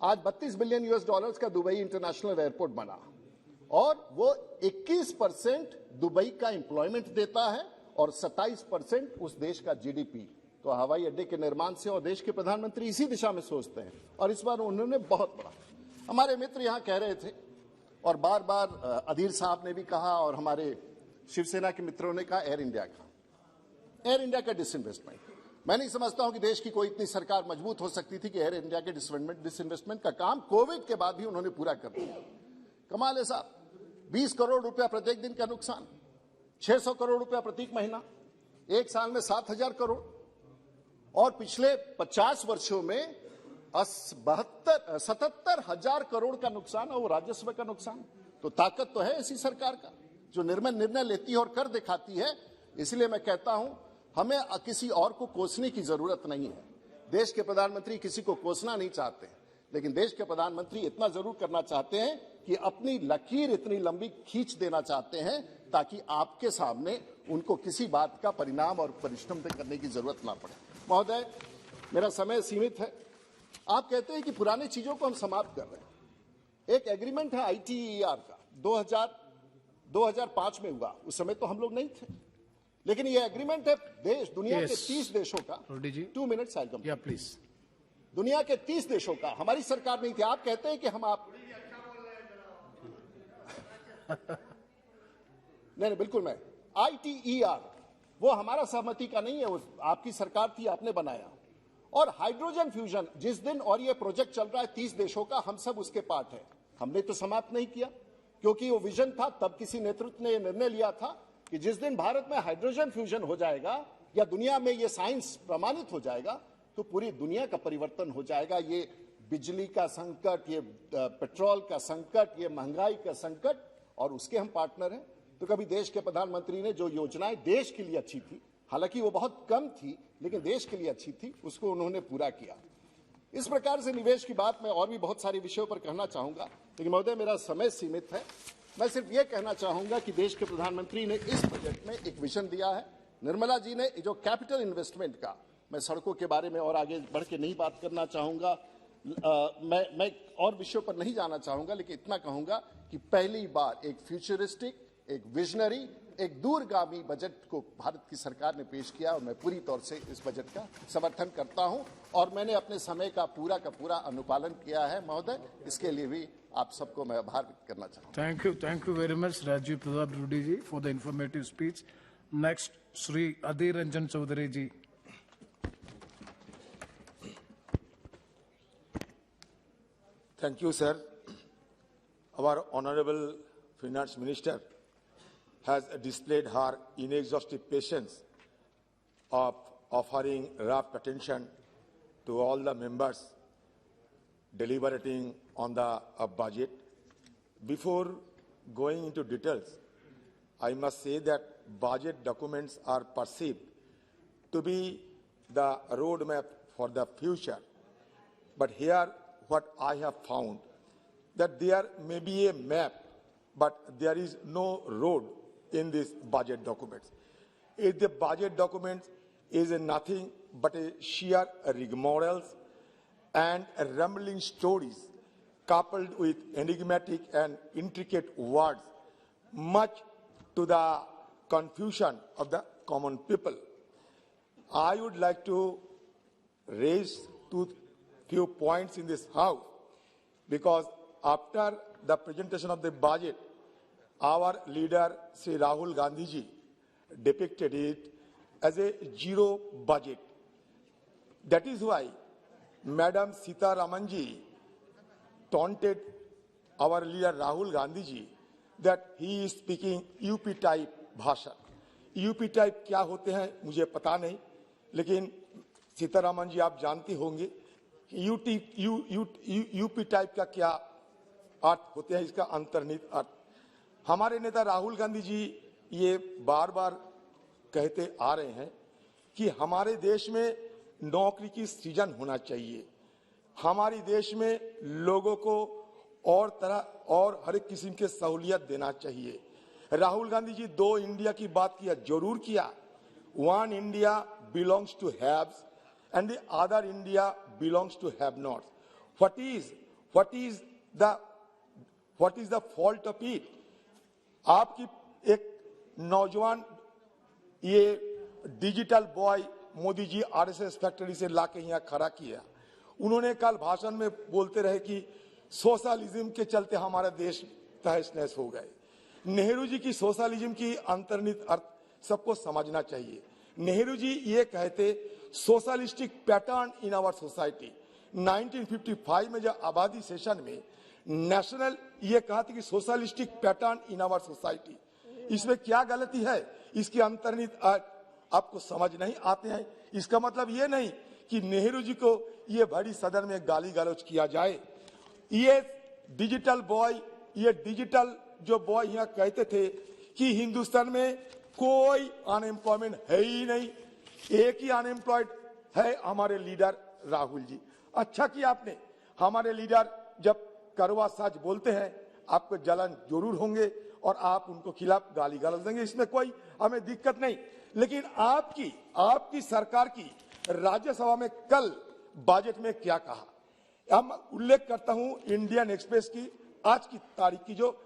आज $32 बिलियन का दुबई इंटरनेशनल एयरपोर्ट बना, और वो 21% दुबई का एम्प्लॉयमेंट देता है और 27% उस देश का जीडीपी। तो हवाई अड्डे के निर्माण से, और देश के प्रधानमंत्री इसी दिशा में सोचते हैं, और इस बार उन्होंने बहुत बड़ा, हमारे मित्र यहां कह रहे थे, और बार बार अधीर साहब ने भी कहा, और हमारे शिवसेना के मित्रों ने कहा, एयर इंडिया का डिसइन्वेस्टमेंट। मैं नहीं समझता हूं कि देश की कोई इतनी सरकार मजबूत हो सकती थी कि एयर इंडिया के डिसइन्वेस्टमेंट का काम कोविड के बाद भी उन्होंने पूरा कर दिया। कमाल है साहब, 20 करोड़ रुपया प्रत्येक दिन का नुकसान, 600 करोड़ रुपया प्रत्येक महीना, एक साल में 7,000 करोड़, और पिछले 50 वर्षों में 77,000 करोड़ का नुकसान, और वो राजस्व का नुकसान। तो ताकत तो है ऐसी सरकार का, जो निर्णय लेती है और कर दिखाती है। इसलिए मैं कहता हूं, हमें किसी और को कोसने की जरूरत नहीं है। देश के प्रधानमंत्री किसी को कोसना नहीं चाहते, लेकिन देश के प्रधानमंत्री इतना जरूर करना चाहते हैं कि अपनी लकीर इतनी लंबी खींच देना चाहते हैं, ताकि आपके सामने उनको किसी बात का परिणाम और परिश्रम करने की जरूरत ना पड़े। महोदय, मेरा समय सीमित है। आप कहते हैं कि पुरानी चीजों को हम समाप्त कर रहे हैं। एक एग्रीमेंट है ITER का, 2005 में हुआ, उस समय तो हम लोग नहीं थे, लेकिन ये एग्रीमेंट है देश दुनिया के 30 देशों का। 2 मिनट्स आई कम प्लीज। दुनिया के 30 देशों का, हमारी सरकार नहीं थी। आप कहते हैं कि हम आप नहीं, बिल्कुल मैं ITER वो हमारा सहमति का नहीं है, वो आपकी सरकार थी, आपने बनाया। और हाइड्रोजन फ्यूजन जिस दिन, और ये प्रोजेक्ट चल रहा है 30 देशों का, हम सब उसके पार्ट है। हमने तो समाप्त नहीं किया क्योंकि वो विजन था। तब किसी नेतृत्व ने यह निर्णय लिया था कि जिस दिन भारत में हाइड्रोजन फ्यूजन हो जाएगा या दुनिया में ये साइंस प्रमाणित हो जाएगा तो पूरी दुनिया का परिवर्तन हो जाएगा। ये बिजली का संकट, ये पेट्रोल का संकट, ये महंगाई का संकट, और उसके हम पार्टनर हैं। तो कभी देश के प्रधानमंत्री ने जो योजनाएं देश के लिए अच्छी थी, हालांकि वो बहुत कम थी लेकिन देश के लिए अच्छी थी, उसको उन्होंने पूरा किया। इस प्रकार से निवेश की बात मैं और भी बहुत सारे विषयों पर कहना चाहूंगा, लेकिन महोदय मेरा समय सीमित है। मैं सिर्फ ये कहना चाहूंगा कि देश के प्रधानमंत्री ने इस बजट में एक विजन दिया है। निर्मला जी ने जो कैपिटल इन्वेस्टमेंट का, मैं सड़कों के बारे में और आगे बढ़ के नहीं बात करना चाहूंगा, मैं और विषयों पर नहीं जाना चाहूंगा, लेकिन इतना कहूंगा कि पहली बार एक फ्यूचरिस्टिक, एक विजनरी, एक दूरगामी बजट को भारत की सरकार ने पेश किया और मैं पूरी तौर से इस बजट का समर्थन करता हूं और मैंने अपने समय का पूरा अनुपालन किया है महोदय। इसके लिए भी आप सबको मैं आभार व्यक्त करना चाहता हूं। Thank you very much, Rajiv Pratap Rudy ji, for the informative speech. Next, Shri Adhir Ranjan Chaudhary ji. Thank you, sir. Our Honorable Finance Minister has displayed her inexhaustive patience of offering rapt attention to all the members deliberating on the budget. Before going into details, I must say that budget documents are perceived to be the roadmap for the future. But here, what I have found, that there may be a map, but there is no road in these budget documents. If the budget document is nothing but a sheer rigmaroles and rambling stories coupled with enigmatic and intricate words, much to the confusion of the common people. I would like to raise few points in this house, because after the presentation of the budget, our leader, Sri Rahul Gandhi ji, depicted it as a zero budget. That is why Madam Sita Ramanji taunted our leader Rahul Gandhi ji that he is speaking UP type भाषा। UP type क्या होते हैं मुझे पता नहीं, लेकिन सीतारामन जी आप जानती होंगे UP टाइप का क्या अर्थ होते हैं, इसका अंतर्निहित अर्थ। हमारे नेता राहुल गांधी जी ये बार बार कहते आ रहे हैं कि हमारे देश में नौकरी की सृजन होना चाहिए, हमारे देश में लोगों को और तरह और हर एक किस्म के सहूलियत देना चाहिए। राहुल गांधी जी 2 इंडिया की बात किया, जरूर किया। 1 India belongs to haves and the other India belongs to have-nots. What is the fault of it? आपकी एक नौजवान ये digital boy Modi ji RSS factory से लाके यहाँ खड़ा किया। उन्होंने कल भाषण में बोलते रहे कि सोशलिज्म के चलते हमारा देश तहस नहस हो गए। नेहरू जी की सोशलिज्म की अंतर्निहित अर्थ सबको समझना चाहिए। नेहरू जी ये कहते socialistic pattern in our society. 1955 में जब आबादी सेशन में नेशनल ये कहा था कि socialistic pattern in our society, इसमें क्या गलती है, इसके अंतर्निहित अर्थ आपको समझ नहीं आते हैं। इसका मतलब ये नहीं कि नेहरू जी को ये बड़ी सदन में गाली गलौज किया जाए। ये डिजिटल बॉय, ये डिजिटल जो बॉय यहाँ कहते थे कि हिंदुस्तान में कोई अनएम्प्लॉयमेंट है ही नहीं, एक ही अनएम्प्लॉयड है हमारे लीडर राहुल जी। अच्छा किया आपने, हमारे लीडर जब करवा सच बोलते हैं आपको जलन जरूर होंगे और आप उनको खिलाफ गाली गलौज देंगे, इसमें कोई हमें दिक्कत नहीं। लेकिन आपकी सरकार की राज्यसभा में कल बजट में क्या कहा, हम उल्लेख करता हूं इंडियन एक्सप्रेस की आज की तारीख की जो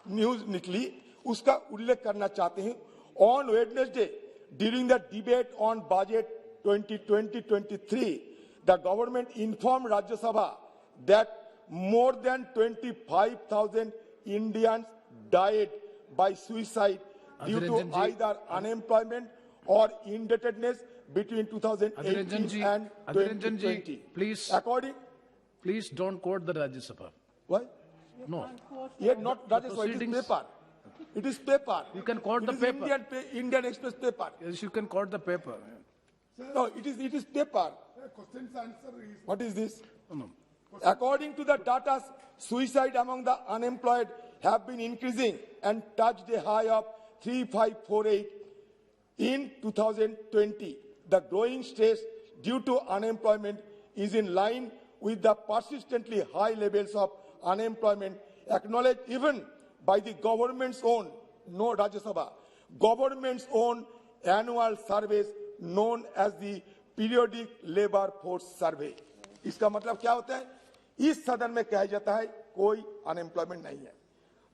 न्यूज निकली उसका उल्लेख करना चाहते हैं। On Wednesday during the debate on budget 2020-23, the government informed Rajya Sabha that more than 25,000 Indians died by suicide due to either unemployment or indebtedness between 2018 and 2020. Please, please don't quote the Rajya Sabha. Why? No. Yet not Rajya Sabha, it is paper. It is paper. You can quote the paper. Indian Express paper. Yes, you can quote the paper. No, it is paper. What is this? No. According to the data, suicide among the unemployed have been increasing and touched a high of 3,548 in 2020. The growing stress due to unemployment is in line with the persistently high levels of unemployment acknowledged even by the government's own, no Rajya Sabha, government's own annual surveys known as the Periodic Labor Force Survey. इसका मतलब क्या होता है? इस सदन में कहा जाता है कोई अनएम्प्लॉयमेंट नहीं है,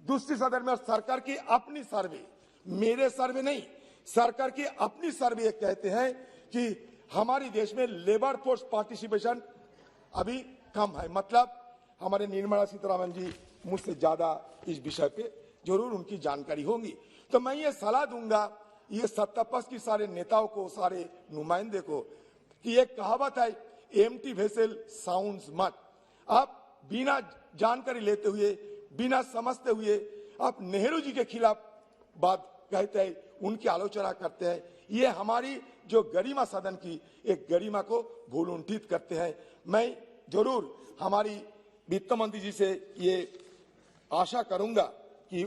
दूसरी सदन में सरकार की अपनी सर्वे, मेरे सर्वे नहीं, सरकार की अपनी सर्वे कहते हैं कि हमारे देश में लेबर फोर्स पार्टिसिपेशन अभी कम है। मतलब हमारे निर्मला सीतारमण जी मुझसे ज्यादा इस विषय पे जरूर उनकी जानकारी होगी। तो मैं ये सलाह दूंगा ये सत्तापक्ष की सारे नेताओं को, सारे नुमाइंदे को कि एक कहावत है, एम्प्टी वेसल साउंड्स मच। आप बिना जानकारी लेते हुए, बिना समझते हुए आप नेहरू जी के खिलाफ बात कहते हैं, उनकी आलोचना करते हैं। ये हमारी जो गरिमा सदन की एक गरिमा को भूलुंठित करते हैं। मैं जरूर हमारी वित्त मंत्री जी से ये आशा करूंगा कि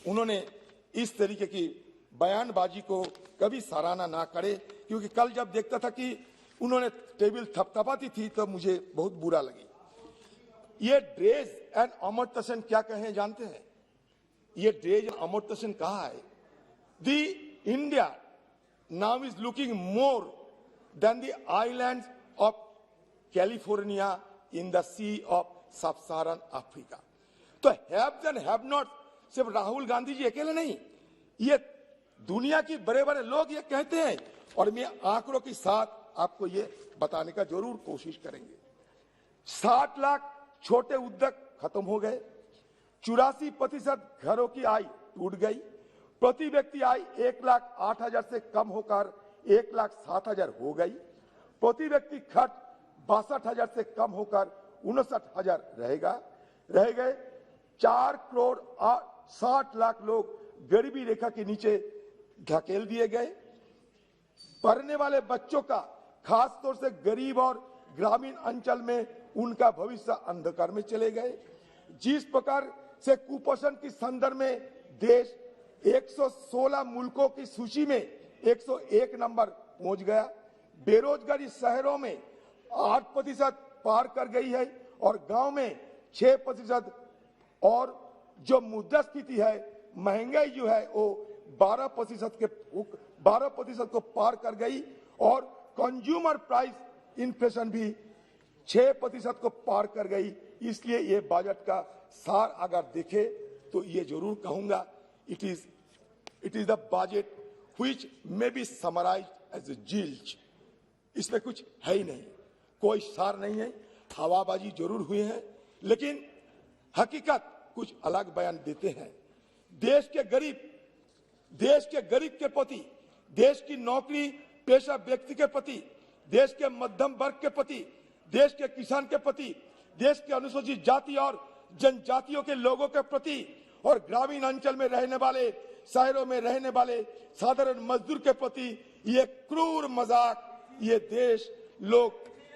उन्होंने इस तरीके की बयानबाजी को कभी सराहना ना करे, क्योंकि कल जब देखता था कि उन्होंने टेबल थपथपाती थी तो मुझे बहुत बुरा लगी। ये ड्रेज एंड अमर्त्य सेन क्या कहे जानते हैं? ये ड्रेज एंड अमर्त्य सेन कहा है, the India now is looking more than the islands of California in the sea of sub Saharan Africa. तो हैव्स एंड हैव नॉट सिर्फ राहुल गांधी जी अकेले नहीं, ये दुनिया की बड़े बड़े लोग ये कहते हैं, और मैं आंकड़ों के साथ आपको ये बताने का जरूर कोशिश करेंगे। 60 लाख छोटे उद्योग खत्म हो गए, 84% घरों की आय टूट गई, प्रति व्यक्ति आय 1,08,000 से कम होकर 1,07,000 हो गई, प्रति व्यक्ति खर्च 62,000 से कम होकर 59,000 रह गए। 4,60,00,000 लोग गरीबी रेखा के नीचे धकेल दिए गए। पढ़ने वाले बच्चों का खास तौर से गरीब और ग्रामीण अंचल में उनका भविष्य अंधकार में चले गए। जिस प्रकार से कुपोषण की संदर्भ में देश 116 मुल्कों की सूची में 101 नंबर पहुंच गया, बेरोजगारी शहरों में 8% पार कर गई है और गांव में 6%, और जो मुद्रास्फीति है, महंगाई जो है वो 12% को पार कर गई, और कंज्यूमर प्राइस इन्फ्लेशन भी 6% को पार कर गई। इसलिए ये बजट का सार अगर देखे तो ये जरूर कहूंगा, it is the budget which may be summarised as a zilch. इसमें कुछ है ही नहीं, कोई सार नहीं है, हवाबाजी जरूर हुई है, लेकिन हकीकत कुछ अलग बयान देते हैं। देश के गरीब के प्रति, देश की नौकरी पेशा व्यक्ति के प्रति, देश के मध्यम वर्ग के प्रति, देश के किसान के प्रति, देश के अनुसूचित जाति और जनजातियों के लोगों के प्रति, और ग्रामीण अंचल में रहने वाले, शहरों में रहने वाले साधारण मजदूर के प्रति ये क्रूर मजाक ये देश लोग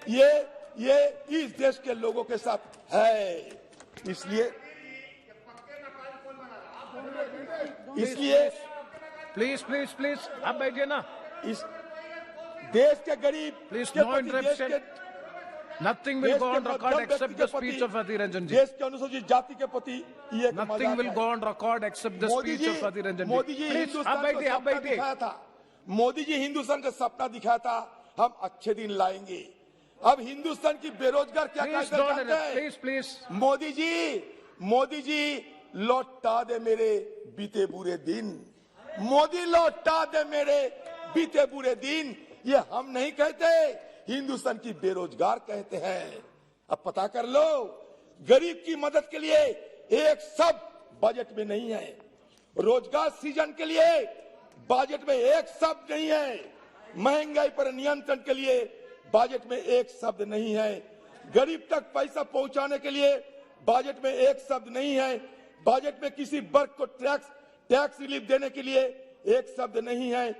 ये इस देश के लोगों के साथ है। इसलिए प्लीज आप बैठिए ना। इस देश के गरीब please no interruption. Nothing will go on record except the speech of Adhir Ranjan ji. देश के अनुसूचित जाति के प्रति ये Nothing will go on record except the speech of Adhir Ranjan ji. Modi ji Hindustan को सपना दिखाया था, मोदी जी हिंदुस्तान का सपना दिखाया था, हम अच्छे दिन लाएंगे। अब हिंदुस्तान की बेरोजगार क्या जानते हैं? प्लीज मोदी जी लौटा दे मेरे बीते बुरे दिन, मोदी लौटा दे मेरे बीते बुरे दिन, ये हम नहीं कहते, हिंदुस्तान की बेरोजगार कहते हैं। अब पता कर लो, गरीब की मदद के लिए एक शब्द बजट में नहीं है, रोजगार सृजन के लिए बजट में एक शब्द नहीं है, महंगाई पर नियंत्रण के लिए बजट में एक शब्द नहीं है, गरीब तक पैसा पहुंचाने के लिए बजट में एक शब्द नहीं है, बजट में किसी वर्ग को टैक्स रिलीफ देने के लिए एक शब्द नहीं है,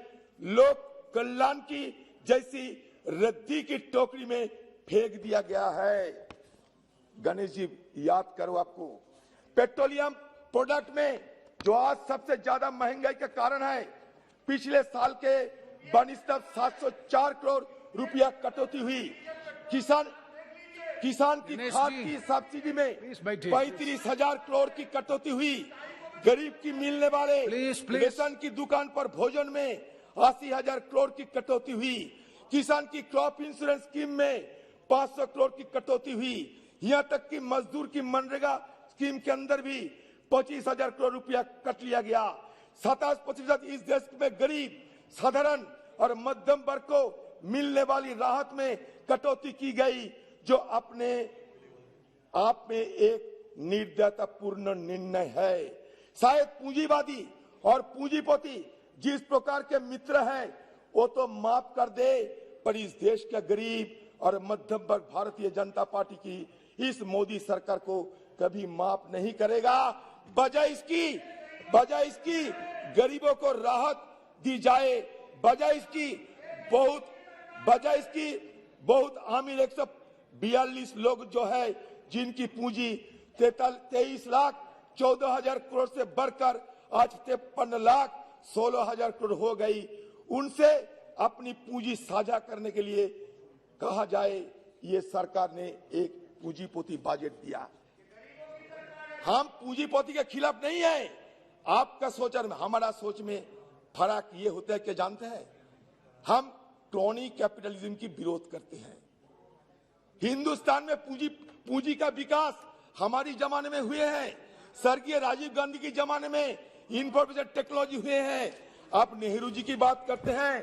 लोक कल्याण की जैसी रद्दी की टोकरी में फेंक दिया गया है। गणेश जी याद करो, आपको पेट्रोलियम प्रोडक्ट में जो आज सबसे ज्यादा महंगाई का कारण है, पिछले साल के बनिस्तर 704 करोड़ रुपया कटौती हुई, किसान की खाद की सब्सिडी में 35,000 करोड़ की कटौती हुई, गरीब की मिलने वाले रेशन की दुकान पर भोजन में 80,000 करोड़ की कटौती हुई, किसान की क्रॉप इंश्योरेंस स्कीम में 500 करोड़ की कटौती हुई, यहाँ तक कि मजदूर की मनरेगा स्कीम के अंदर भी 25,000 करोड़ रुपया कट लिया गया। 27% इस देश में गरीब, साधारण और मध्यम वर्ग को मिलने वाली राहत में कटौती की गई, जो अपने आप में एक निर्दयतापूर्ण निर्णय है। शायद पूंजीवादी और पूंजीपति जिस प्रकार के मित्र हैं वो तो माफ कर दे, पर इस देश के गरीब और मध्यम वर्ग भारतीय जनता पार्टी की इस मोदी सरकार को कभी माफ नहीं करेगा। बजाय इसकी गरीबों को राहत दी जाए, बजाय इसकी बहुत आमिर 142 लोग जो है जिनकी पूंजी 23,14,000 करोड़ से बढ़कर आज 53,16,000 करोड़ हो गई, उनसे अपनी पूंजी साझा करने के लिए कहा जाए, ये सरकार ने एक पूंजीपति बजट दिया। हम पूंजीपति के खिलाफ नहीं है, आपका सोच और हमारा सोच में फर्क ये होता है कि जानते हैं, हम क्रोनी कैपिटलिज्म की विरोध करते हैं। हिंदुस्तान में पूंजी का विकास हमारी जमाने में हुए हैं, स्वर्गीय राजीव गांधी के जमाने में इंफॉर्मेशन टेक्नोलॉजी हुए हैं। आप नेहरू जी की बात करते हैं,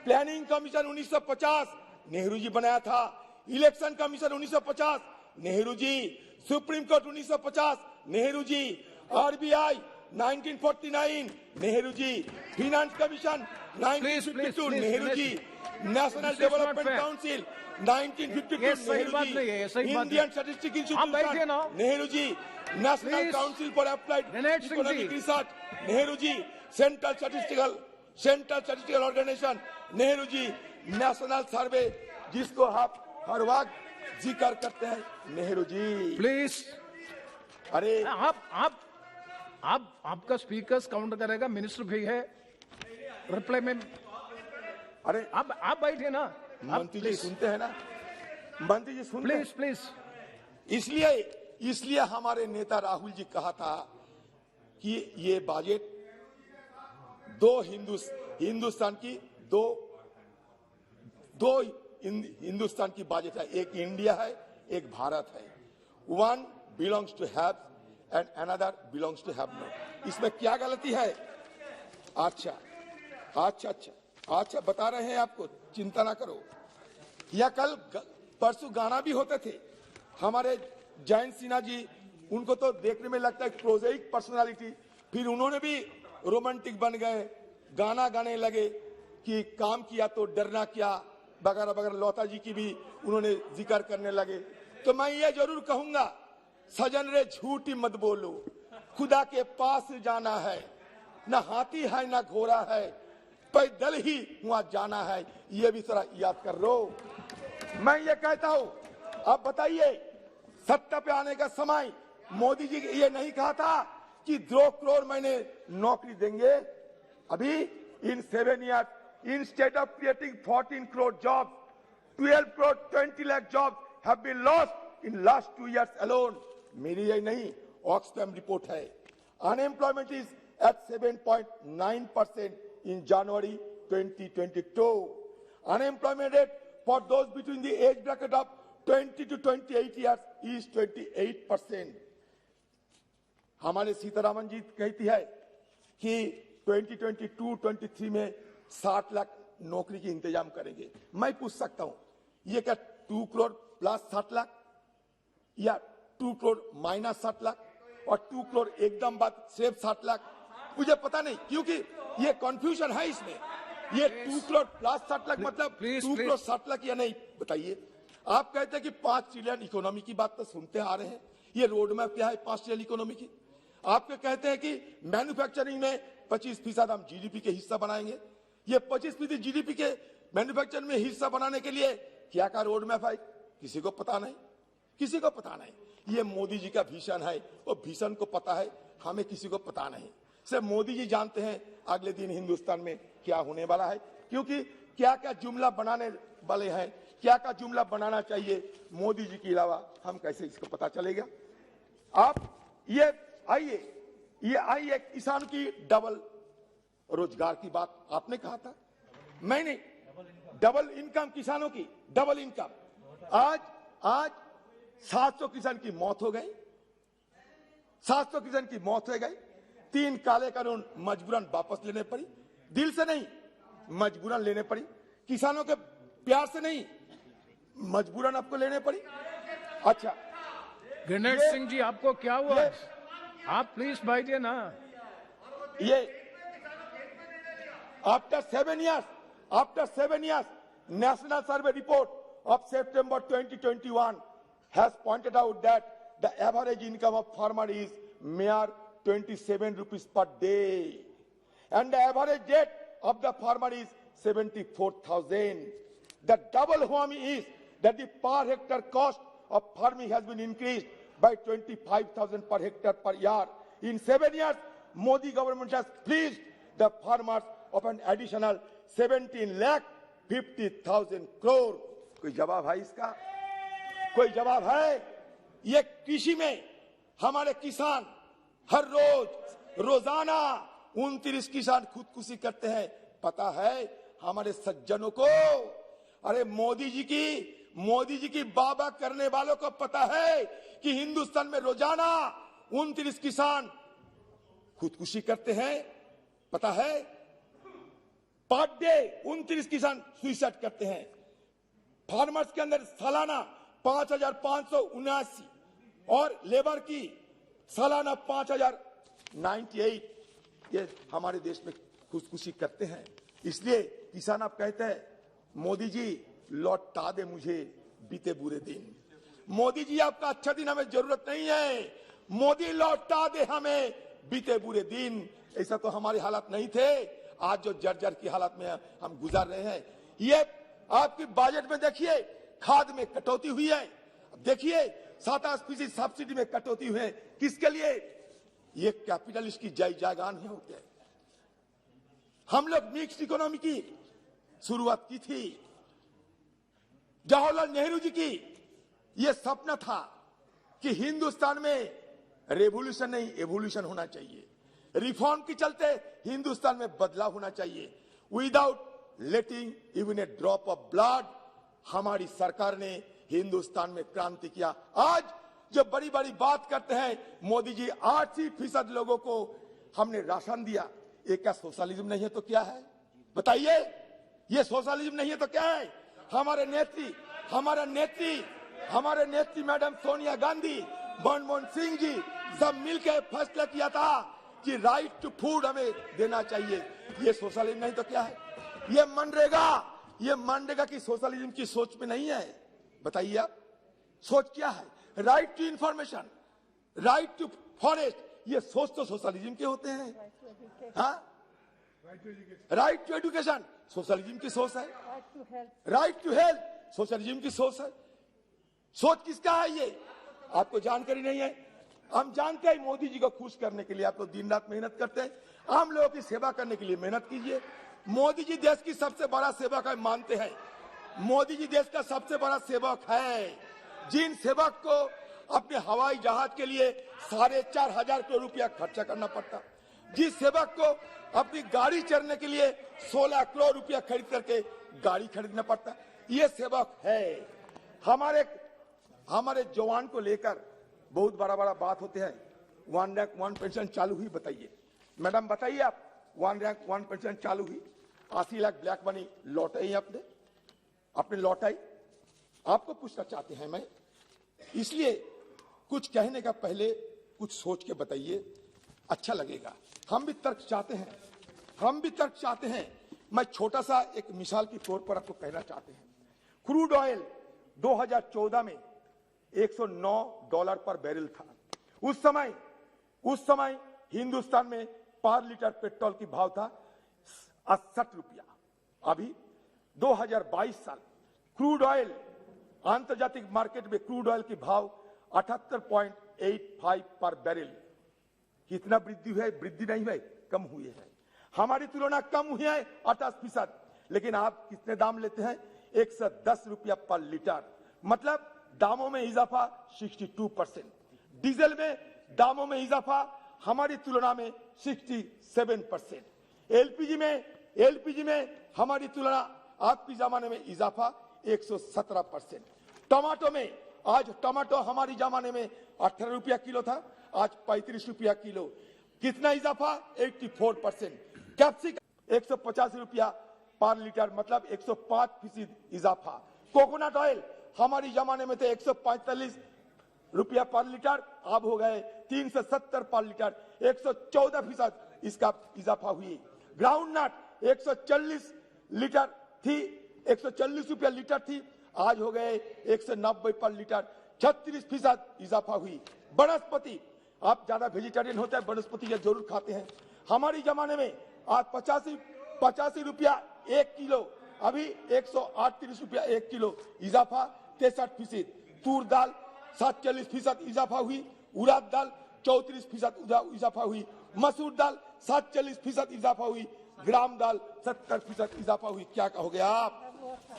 प्लानिंग कमीशन 1950 नेहरू जी बनाया था, election commission 1950 Nehru ji, supreme court 1950 Nehru ji, RBI 1949 Nehru ji, finance commission 1952 Nehru ji, national development council 1952 Nehru ji, Indian statistics institution Nehru ji, national council for applied economic research Nehru ji, central statistical organisation Nehru ji, national survey जिसको आप हर वक्त जिक्र करते हैं नेहरू जी। प्लीज, अरे आपका स्पीकर्स काउंट करेगा, मिनिस्टर भी है रिप्लाई में। अरे आप बैठे ना, मंत्री जी सुनते हैं ना, मंत्री जी सुनते हैं। प्लीज इसलिए हमारे नेता राहुल जी कहा था कि ये बजट हिंदुस्तान की बजट है, एक इंडिया है, एक भारत है। One belongs to have and another belongs to have not. इसमें क्या गलती है? अच्छा, बता रहे हैं आपको, चिंता ना करो। या कल परसों गाना भी होते थे हमारे जयंत सिन्हा जी, उनको तो देखने में लगता है प्रोजेक्ट पर्सनालिटी, फिर उन्होंने भी रोमांटिक बन गए, गाना गाने लगे कि काम किया तो डरना क्या वगैरह वगैरह। लौता जी की भी उन्होंने जिक्र करने लगे। तो मैं ये जरूर कहूंगा, सजन रे झूठी मत बोलो, खुदा के पास जाना है, न हाथी है न घोड़ा है, पैदल ही वहां जाना है, ये भी थोड़ा याद कर लो। मैं ये कहता हूं, अब बताइए, सत्ता पे आने का समय मोदी जी ये नहीं कहा था कि 2 करोड़ महीने नौकरी देंगे? अभी इन 7 years, instead of creating 14 crore jobs, 12 crore 20 lakh jobs have been lost in last 2 years alone. मेरी ये नहीं, ऑक्सफैम रिपोर्ट है। Unemployment is at 7.9% in January 2022. Unemployment rate for those between the age bracket of 20 to 28 years is 28%. हमारे सीतारामन जी कहती है कि 2022-23 में 60 लाख नौकरी की इंतजाम करेंगे। मैं पूछ सकता हूं, ये क्या 2 करोड़ प्लस 60 लाख या 2 करोड़ माइनस 60 लाख और 2 करोड़ एकदम बाद सिर्फ 60 लाख, मुझे पता नहीं, क्योंकि ये कंफ्यूजन है इसमें। ये 2 करोड़ प्लस 60 लाख मतलब 2 करोड़ 60 लाख या नहीं, बताइए। आप कहते हैं कि 5 ट्रिलियन इकोनॉमी की बात तो सुनते आ रहे हैं, ये रोड मैप क्या है 5 ट्रिलियन इकोनॉमी की? आपके कहते हैं कि मैन्युफैक्चरिंग में 25% हम जीडीपी के हिस्सा बनाएंगे। ये 25% जीडीपी के मैन्युफैक्चरिंग में हिस्सा बनाने के लिए क्या का रोड मैप है, किसी को पता नहीं, किसी को पता नहीं। ये मोदी जी का विजन है, वो विजन को पता है, हमें किसी को पता नहीं। सिर्फ मोदी जी जानते हैं अगले दिन हिंदुस्तान में क्या होने वाला है, क्योंकि क्या क्या जुमला बनाने वाले हैं, क्या क्या जुमला बनाना चाहिए मोदी जी के अलावा हम कैसे इसको पता चलेगा। आप ये आइए किसान की डबल रोजगार की बात आपने कहा था, मैंने डबल इनकम, किसानों की डबल इनकम। आज 700 किसान की मौत हो गई, 700 किसान की मौत हो गई। 3 काले कानून मजबूरन वापस लेने पड़ी, दिल से नहीं मजबूरन लेने पड़ी, किसानों के प्यार से नहीं मजबूरन आपको लेने पड़ी। अच्छा गणेश सिंह जी, आपको क्या हुआ? आप प्लीज बैठिए ना। ये after 7 years, National Survey report of September 2021 has pointed out that the average income of farmer is mere 27 rupees per day, and the average debt of the farmer is 74,000. The double whammy is that the per hectare cost of farming has been increased by 25,000 per hectare per year. In 7 years, Modi government has fleeced the farmers of an additional 17,50,000 crore. कोई जवाब है इसका? कोई जवाब है? ये कृषि में हमारे किसान हर रोजाना 29 किसान खुदकुशी करते हैं, पता है हमारे सज्जनों को? अरे मोदी जी की बाबा करने वालों को पता है कि हिंदुस्तान में रोजाना 29 किसान खुदकुशी करते हैं, पता है? पर डे 29 किसान सुसाइड करते हैं। फार्मर्स के अंदर सालाना 5,579 और लेबर की सालाना 5,098 ये हमारे देश में खुदकुशी करते हैं। इसलिए किसान आप कहते हैं मोदी जी लौटा दे मुझे बीते बुरे दिन। मोदी जी आपका अच्छा दिन हमें जरूरत नहीं है, मोदी लौटा दे हमें बीते बुरे दिन। ऐसा तो हमारे हालात नहीं थे, आज जो जर्जर की हालत में हम गुजार रहे हैं। ये आपकी बजट में देखिए खाद में कटौती हुई है, देखिए 27% सब्सिडी में कटौती हुई है, किसके लिए? ये कैपिटलिस्ट की जय जागान है होते हैं। हम लोग मिक्स्ड इकोनॉमी की शुरुआत की थी, जवाहरलाल नेहरू जी की ये सपना था कि हिंदुस्तान में रेवोल्यूशन नहीं एवोल्यूशन होना चाहिए, रिफॉर्म के चलते हिंदुस्तान में बदलाव होना चाहिए। Without letting even a drop of blood हमारी सरकार ने हिंदुस्तान में क्रांति किया। आज जो बड़ी बड़ी बात करते हैं मोदी जी, 80% लोगों को हमने राशन दिया, ये क्या सोशलिज्म नहीं है तो क्या है? बताइए, ये सोशलिज्म नहीं है तो क्या है? हमारे नेत्री मैडम सोनिया गांधी, मनमोहन सिंह जी सब मिलकर फैसला किया था कि राइट टू फूड हमें देना चाहिए। ये सोशलिज्म नहीं तो क्या है? ये मनरेगा की सोशलिज्म की सोच में नहीं है। बताइए आप सोच क्या है? Right to information, right to forest, ये सोच तो सोशलिज्म के होते हैं। हाँ, राइट टू एजुकेशन सोशलिज्म की सोच है, राइट टू हेल्थ सोशलिज्म की सोच है। सोच किसका है ये आपको जानकारी नहीं है। हम जानते हैं मोदी जी को खुश करने के लिए आप लोग दिन रात मेहनत करते हैं, आम लोगों की सेवा करने के लिए मेहनत कीजिए। मोदी जी देश की सबसे बड़ा सेवक है, मानते हैं मोदी जी देश का सबसे बड़ा सेवक है। जिन सेवक को अपने हवाई जहाज के लिए 4,500 करोड़ रुपया खर्चा करना पड़ता, जिस सेवक को अपनी गाड़ी चढ़ने के लिए 16 करोड़ रुपया खरीद करके गाड़ी खरीदना पड़ता, ये सेवक है। हमारे जवान को लेकर बहुत बड़ा बात होते हैं। 1 रैंक 1 पेंशन चालू हुई, बताइए मैडम, बताइए आप 1 रैंक 1 पेंशन चालू हुई। 80 लाख ब्लैक मनी लौटाई आपने लौटाई? आपको पूछना चाहते हैं मैं, इसलिए कुछ कहने का पहले कुछ सोच के बताइए, अच्छा लगेगा। हम भी तर्क चाहते हैं, मैं छोटा सा एक मिसाल के तौर पर आपको कहना चाहते हैं। क्रूड ऑयल 2014 में $109 पर बैरल था। उस समय हिंदुस्तान में पर लीटर पेट्रोल की भाव था 68 रुपया। अभी 2022 साल क्रूड ऑयल अंतर्जातिक मार्केट में क्रूड ऑयल की भाव 78.85 पर बैरल। कितना वृद्धि हुई है? वृद्धि नहीं है, कम हुई है। हमारी तुलना कम हुई है 28%, लेकिन आप कितने दाम लेते हैं? 110 रुपया पर लीटर, मतलब दामों में इजाफा 62%। डीजल में दामों में इजाफा हमारी तुलना में 67%। एलपीजी में हमारी तुलना आपकी जमाने में इजाफा 117%। टमाटो में आज टमाटो हमारी जमाने में 18 रुपया किलो था, आज 35 रुपया किलो। कितना इजाफा? 84%। कैप्सिकम 150 रुपया पर लीटर, मतलब 105% इजाफा। कोकोनट ऑयल हमारी जमाने में थे 145 रुपया पर लीटर, अब हो गए 370 पर लीटर, 114% इसका इजाफा हुई। ग्राउंड नट 140 रुपया लीटर थी, आज हो गए 190 पर लीटर, 36% इजाफा हुई। वनस्पति, आप ज्यादा वेजिटेरियन होते हैं, वनस्पति ये जरूर खाते हैं। हमारी जमाने में आज 85 रुपया 1 किलो, अभी 138 रुपया 1 किलो, इजाफा 63%। तूर दाल 47% इजाफा हुई, उड़द दाल 34% इजाफा हुई, मसूर दाल 47% इजाफा हुई, ग्राम दाल 70% इजाफा हुई। क्या कहोगे आप?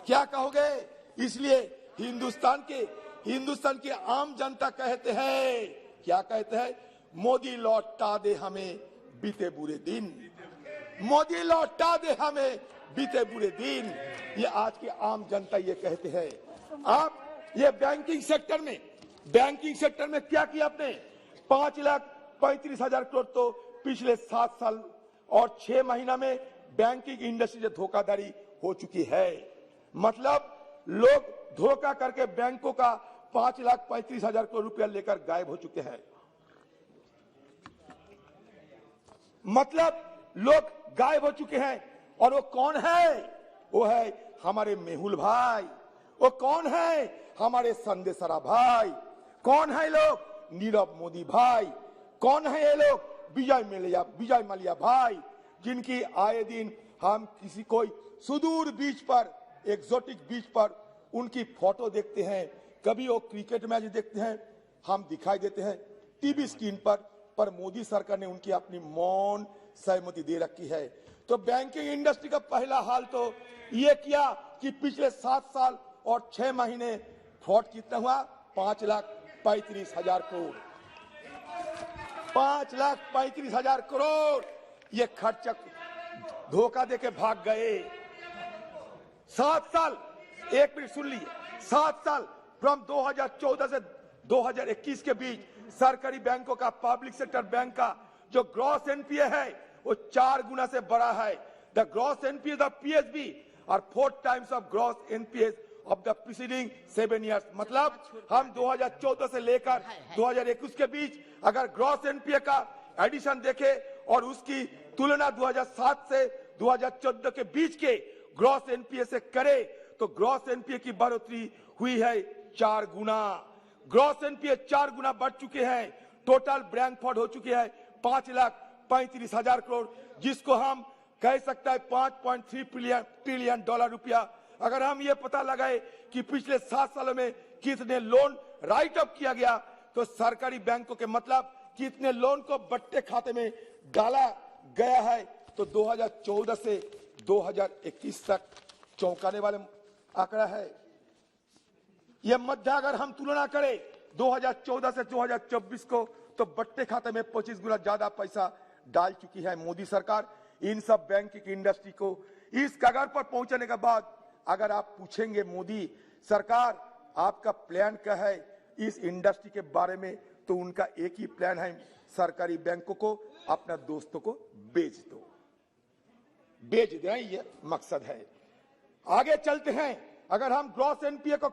क्या कहोगे? इसलिए हिंदुस्तान के आम जनता कहते हैं, क्या कहते हैं? मोदी लौटा दे हमें बीते बुरे दिन, मोदी लौटा दे हमें बीते बुरे दिन। ये आज के आम जनता ये कहते हैं। आप ये बैंकिंग सेक्टर में क्या किया आपने? 5,35,000 करोड़ तो पिछले 7 साल और 6 महीना में बैंकिंग इंडस्ट्री से धोखाधड़ी हो चुकी है। मतलब लोग धोखा करके बैंकों का 5,35,000 करोड़ रुपया लेकर गायब हो चुके हैं। मतलब लोग गायब हो चुके हैं। और वो कौन है? वो है हमारे मेहुल भाई। वो कौन है? हमारे संदेशरा भाई। कौन है लोग? नीरव मोदी भाई। कौन है ये लोग? विजय माल्या भाई, जिनकी आए दिन हम किसी कोई सुदूर बीच पर, एक्सोटिक बीच पर उनकी फोटो देखते हैं, कभी वो क्रिकेट मैच देखते हैं, हम दिखाई देते हैं टीवी स्क्रीन पर मोदी सरकार ने उनकी अपनी मौन सहमति दे रखी है। तो बैंकिंग इंडस्ट्री का पहला हाल तो ये किया कि पिछले 7 साल और 6 महीने फ्रॉड कितना हुआ? 5,35,000 करोड़। 5,35,000 करोड़ ये खर्च धोखा देके भाग गए। 7 साल, एक मिनट सुन लीजिए, 7 साल फ्रॉम 2014 से 2021 के बीच सरकारी बैंकों का, पब्लिक सेक्टर बैंक का जो ग्रॉस एनपीए है वो 4 गुना से बड़ा है। The gross NPA the PSB और 4 times of gross NPA of the preceding 7 years. मतलब हम 2014 से लेकर 2021 के बीच अगर ग्रॉस एनपीए का एडिशन देखे और उसकी तुलना 2007 से 2014 के बीच के ग्रॉस एनपीए से करे तो ग्रॉस एनपीए की बढ़ोतरी हुई है 4 गुना। ग्रॉस एनपीए 4 गुना बढ़ चुके हैं। टोटल बैंक फ्रॉड हो चुके हैं 5,35,000 करोड़, जिसको हम कह सकते हैं 5.3 ट्रिलियन डॉलर रुपया। अगर हम ये पता लगाए कि पिछले 7 सालों में कितने लोन राइट अप किया गया तो सरकारी बैंकों के मतलब कितने लोन को बट्टे खाते में डाला गया है, तो 2014 से 2021 तक चौंकाने वाले आंकड़ा है। यह मध्य अगर हम तुलना करें 2014 से 2024 को तो बट्टे खाते में 25 गुना ज्यादा पैसा डाल चुकी है मोदी सरकार इन सब बैंकिंग इंडस्ट्री को। इस कगार पर पहुंचने के बाद अगर आप पूछेंगे मोदी सरकार आपका प्लान क्या है इस इंडस्ट्री के बारे में, तो उनका एक ही प्लान है, सरकारी बैंकों को अपना दोस्तों को बेच दो। बेच दें, ये मकसद है। आगे चलते हैं, अगर हम ग्रॉस एनपीए को